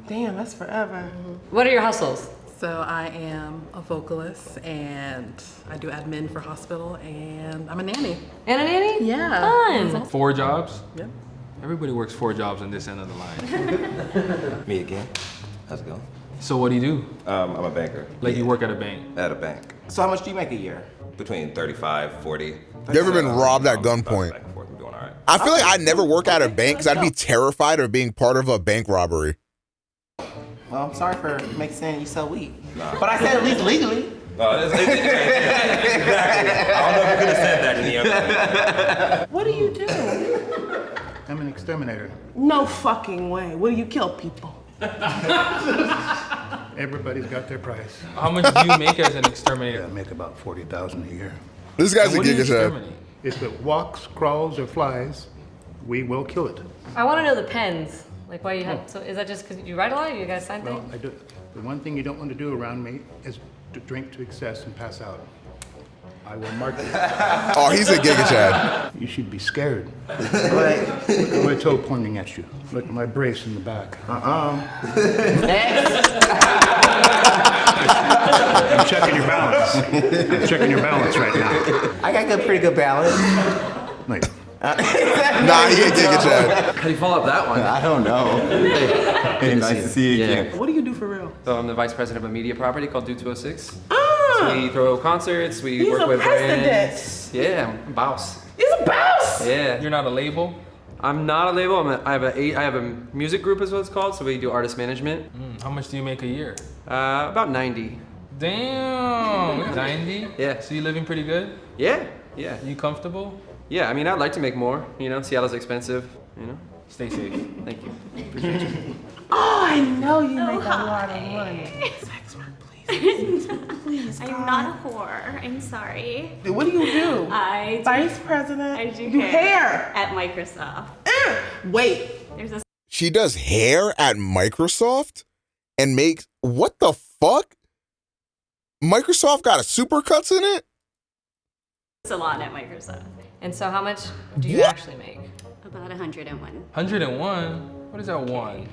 Damn, that's forever. What are your hustles? So I am a vocalist and I do admin for hospital and I'm a nanny. And a nanny? Yeah. Fun. 4 jobs? Yep. Everybody works 4 jobs on this end of the line. Me again. How's it going? So what do you do? I'm a banker. Like you work at a bank? At a bank. So how much do you make a year? Between 35, 40. You ever been robbed at gunpoint? Back and forth. I'm doing all right. I feel like I'd never work at a bank because I'd be terrified of being part of a bank robbery. Well, I'm sorry for making saying you sell weed. Nah. But I said at least legally. Exactly. I don't know if you could have said that any other. What do you do? I'm an exterminator. No fucking way. What do you kill people? Everybody's got their price. How much do you make as an exterminator? I make about 40,000 a year. This guy's a What do you giga chad. exterminate? If it walks, crawls, or flies, we will kill it. I want to know the pens. Like why you have, so is that just because you write a lot or you guys sign No, things? I do. The one thing you don't want to do around me is to drink to excess and pass out. I will mark you. Oh, he's a giga chad. You should be scared. Look at my toe pointing at you. Look at my brace in the back. I'm checking your balance. I'm checking your balance right now. I got pretty good balance. Like, Nah, he ain't giga chad. How do you follow up that one? I don't know. Hey, nice to see you again. What do you do for real? So I'm the vice president of a media property called Do 206. So we throw concerts, we He's work a with president. brands. Yeah, I'm a boss. He's a boss. Yeah. You're not a label? I'm not a label. I have a music group is what it's called. So we do artist management. How much do you make a year? About 90. Damn. 90? Yeah. So you living pretty good? Yeah. Yeah. You comfortable? Yeah. I mean, I'd like to make more. You know, Seattle's expensive. You know. Stay safe. Thank you. Appreciate you. Oh, I know you make a lot of money. Sex work, please. Please, I'm God. not a whore. I'm sorry. What do you do? I do, Vice president? I do hair. at Microsoft. Wait. There's a She does hair at Microsoft and makes, what the fuck? Microsoft got a supercuts in it? salon at Microsoft. And so how much do you actually make? About 101. 101? What is that one?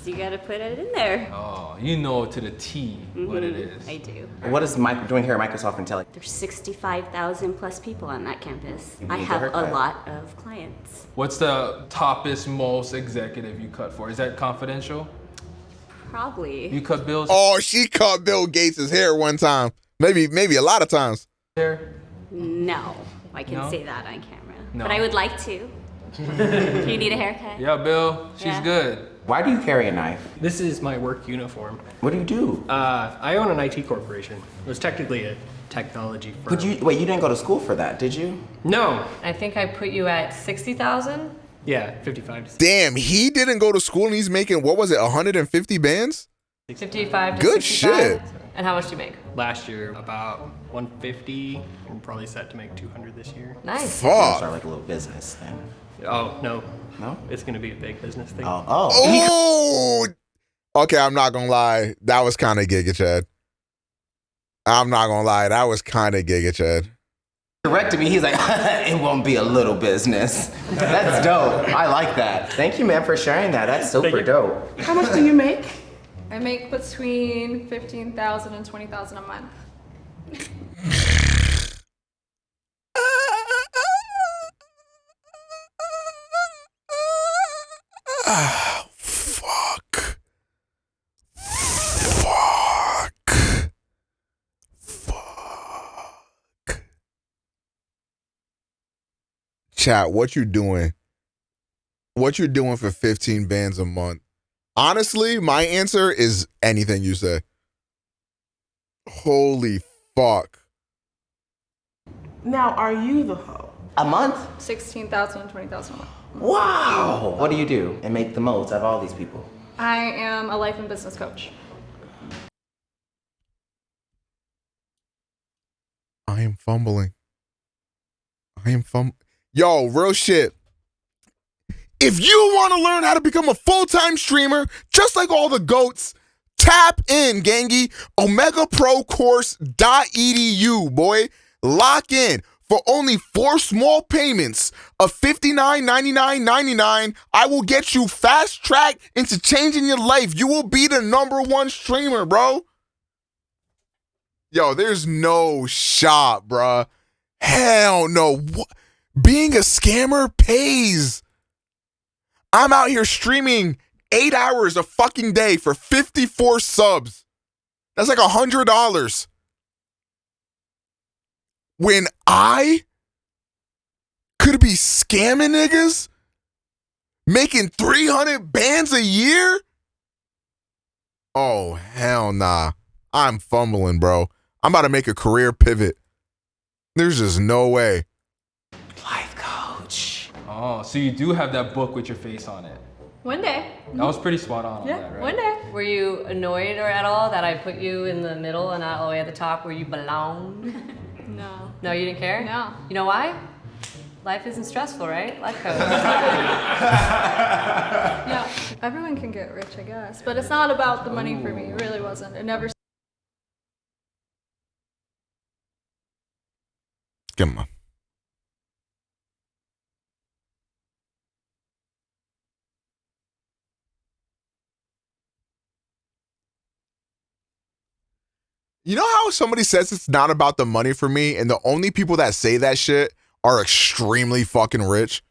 You gotta put it in there. Oh, you know to the T what it is. I do. What is Mike doing here at Microsoft Intelligence? There's 65,000 plus people on that campus. I need have a a haircut. lot of clients. What's the toppest, most executive you cut for? Is that confidential? Probably. You cut Bill's Oh, she cut Bill Gates' hair one time. Maybe a lot of times. hair? No, I can No? say that on camera. No. But I would like to. Do you need a haircut? Yeah, Bill, she's Yeah. good. Why do you carry a knife? This is my work uniform. What do you do? I own an IT corporation. It was technically a technology firm. But you didn't go to school for that, did you? No. I think I put you at 60,000. Yeah, 55 to Damn, he didn't go to school and he's making, what was it, 150 bands? 55 to Good 65. shit. And how much do you make? Last year, about 150. We're probably set to make 200 this year. Nice. Fuck. Start like a little business then. Oh, no. No? It's going to be a big business thing. Oh! Okay, I'm not gonna lie. That was kind of Giga Chad. I'm not gonna lie. That was kind of Giga Chad. Corrected me, he's like, it won't be a little business. That's dope. I like that. Thank you, man, for sharing that. That's super dope. How much do you make? I make between 15,000 and 20,000 a month. Ah, fuck. Fuck. Fuck. Chat, what you doing? what you're doing for 15 bands a month. Honestly, my answer is anything you say. Holy fuck. Now, are you the hoe? A month? 16,000 and 20,000 a month. Wow! What do you do and make the most out of all these people? I am a life and business coach. I am fumbling. Yo, real shit. If you want to learn how to become a full-time streamer, just like all the goats, tap in, gangy. OmegaProCourse.edu, boy. Lock in. For only 4 small payments of $59.99.99, I will get you fast-tracked into changing your life. You will be the #1 streamer, bro. Yo, there's no shot, bruh. Hell no. Being a scammer pays. I'm out here streaming 8 hours a fucking day for 54 subs. That's like $100. When I could be scamming niggas, making 300 bands a year? Oh, hell nah. I'm fumbling, bro. I'm about to make a career pivot. There's just no way. Life coach. Oh, so you do have that book with your face on it. One day. That was pretty spot on Yeah, that, right? one day. Were you annoyed or at all that I put you in the middle and not all the way at the top where you belong? No. No, you didn't care? No. You know why? Life isn't stressful, right? Life coach. Yeah. Everyone can get rich, I guess. But it's not about the money for me. It really wasn't. It never. Come on. You know how somebody says it's not about the money for me, and the only people that say that shit are extremely fucking rich?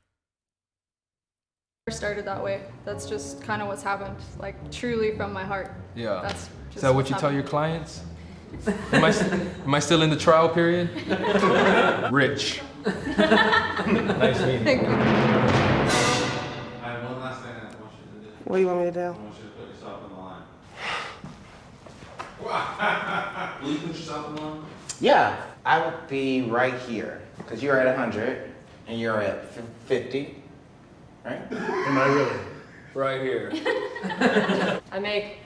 Started that way. That's just kind of what's happened. Like truly from my heart. Yeah. That's just Is that what what's you tell your happened. clients? Am I still in the trial period? Rich. Nice meeting you. Thank you. I have one last thing I want you to do. What do you want me to do? I want you to put yourself on the line. Will you put yourself on the line? Yeah, I would be right here because you're at 100 and you're at 50, right? Am I really? Right here. I make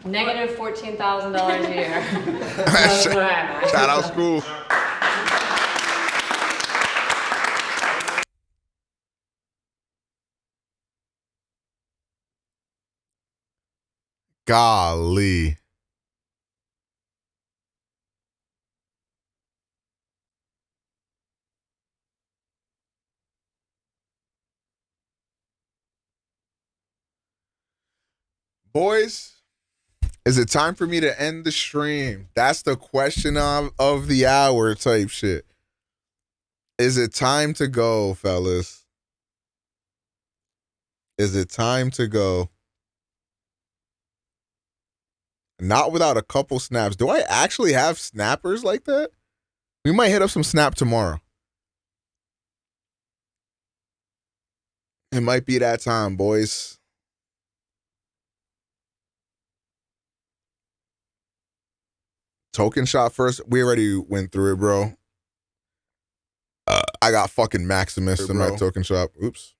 negative $14,000 a year. That's where I'm at. Shout out school. Golly. Boys, is it time for me to end the stream? That's the question of the hour type shit. Is it time to go, fellas? Is it time to go? Not without a couple snaps. Do I actually have snappers like that? We might hit up some snap tomorrow. It might be that time, boys. Token shot first. We already went through it, bro. I got fucking Maximus in my token shop. Oops.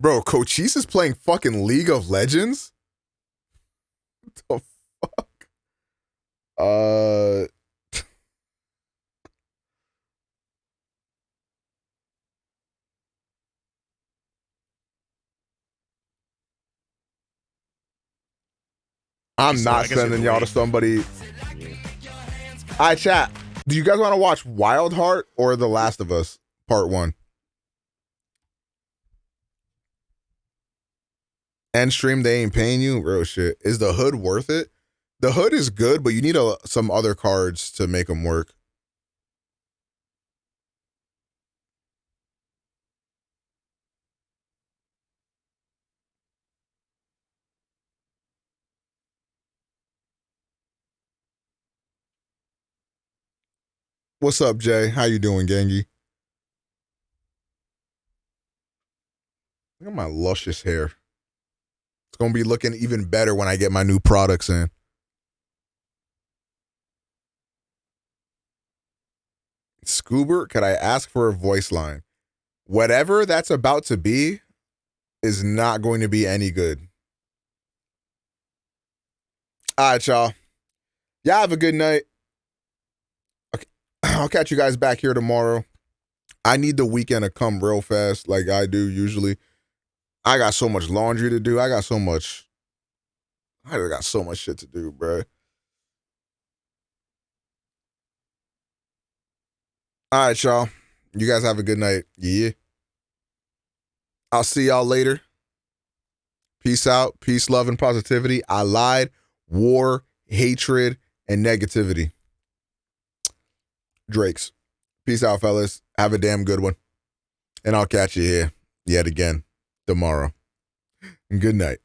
Bro, Cochise is playing fucking League of Legends? What the fuck? I'm not sending y'all to somebody. All right, chat. Do you guys want to watch Wild Heart or The Last of Us Part 1? End stream, they ain't paying you? Real shit. Is the hood worth it? The hood is good, but you need some other cards to make them work. What's up, Jay? How you doing, Gangy? Look at my luscious hair. It's going to be looking even better when I get my new products in. Scuba, could I ask for a voice line? Whatever that's about to be is not going to be any good. All right, y'all. Y'all have a good night. Okay. I'll catch you guys back here tomorrow. I need the weekend to come real fast like I do usually. I got so much laundry to do. I got so much shit to do, bro. All right, y'all. You guys have a good night. Yeah. I'll see y'all later. Peace out. Peace, love, and positivity. I lied. War, hatred, and negativity. Drakes. Peace out, fellas. Have a damn good one. And I'll catch you here yet again tomorrow. Good night.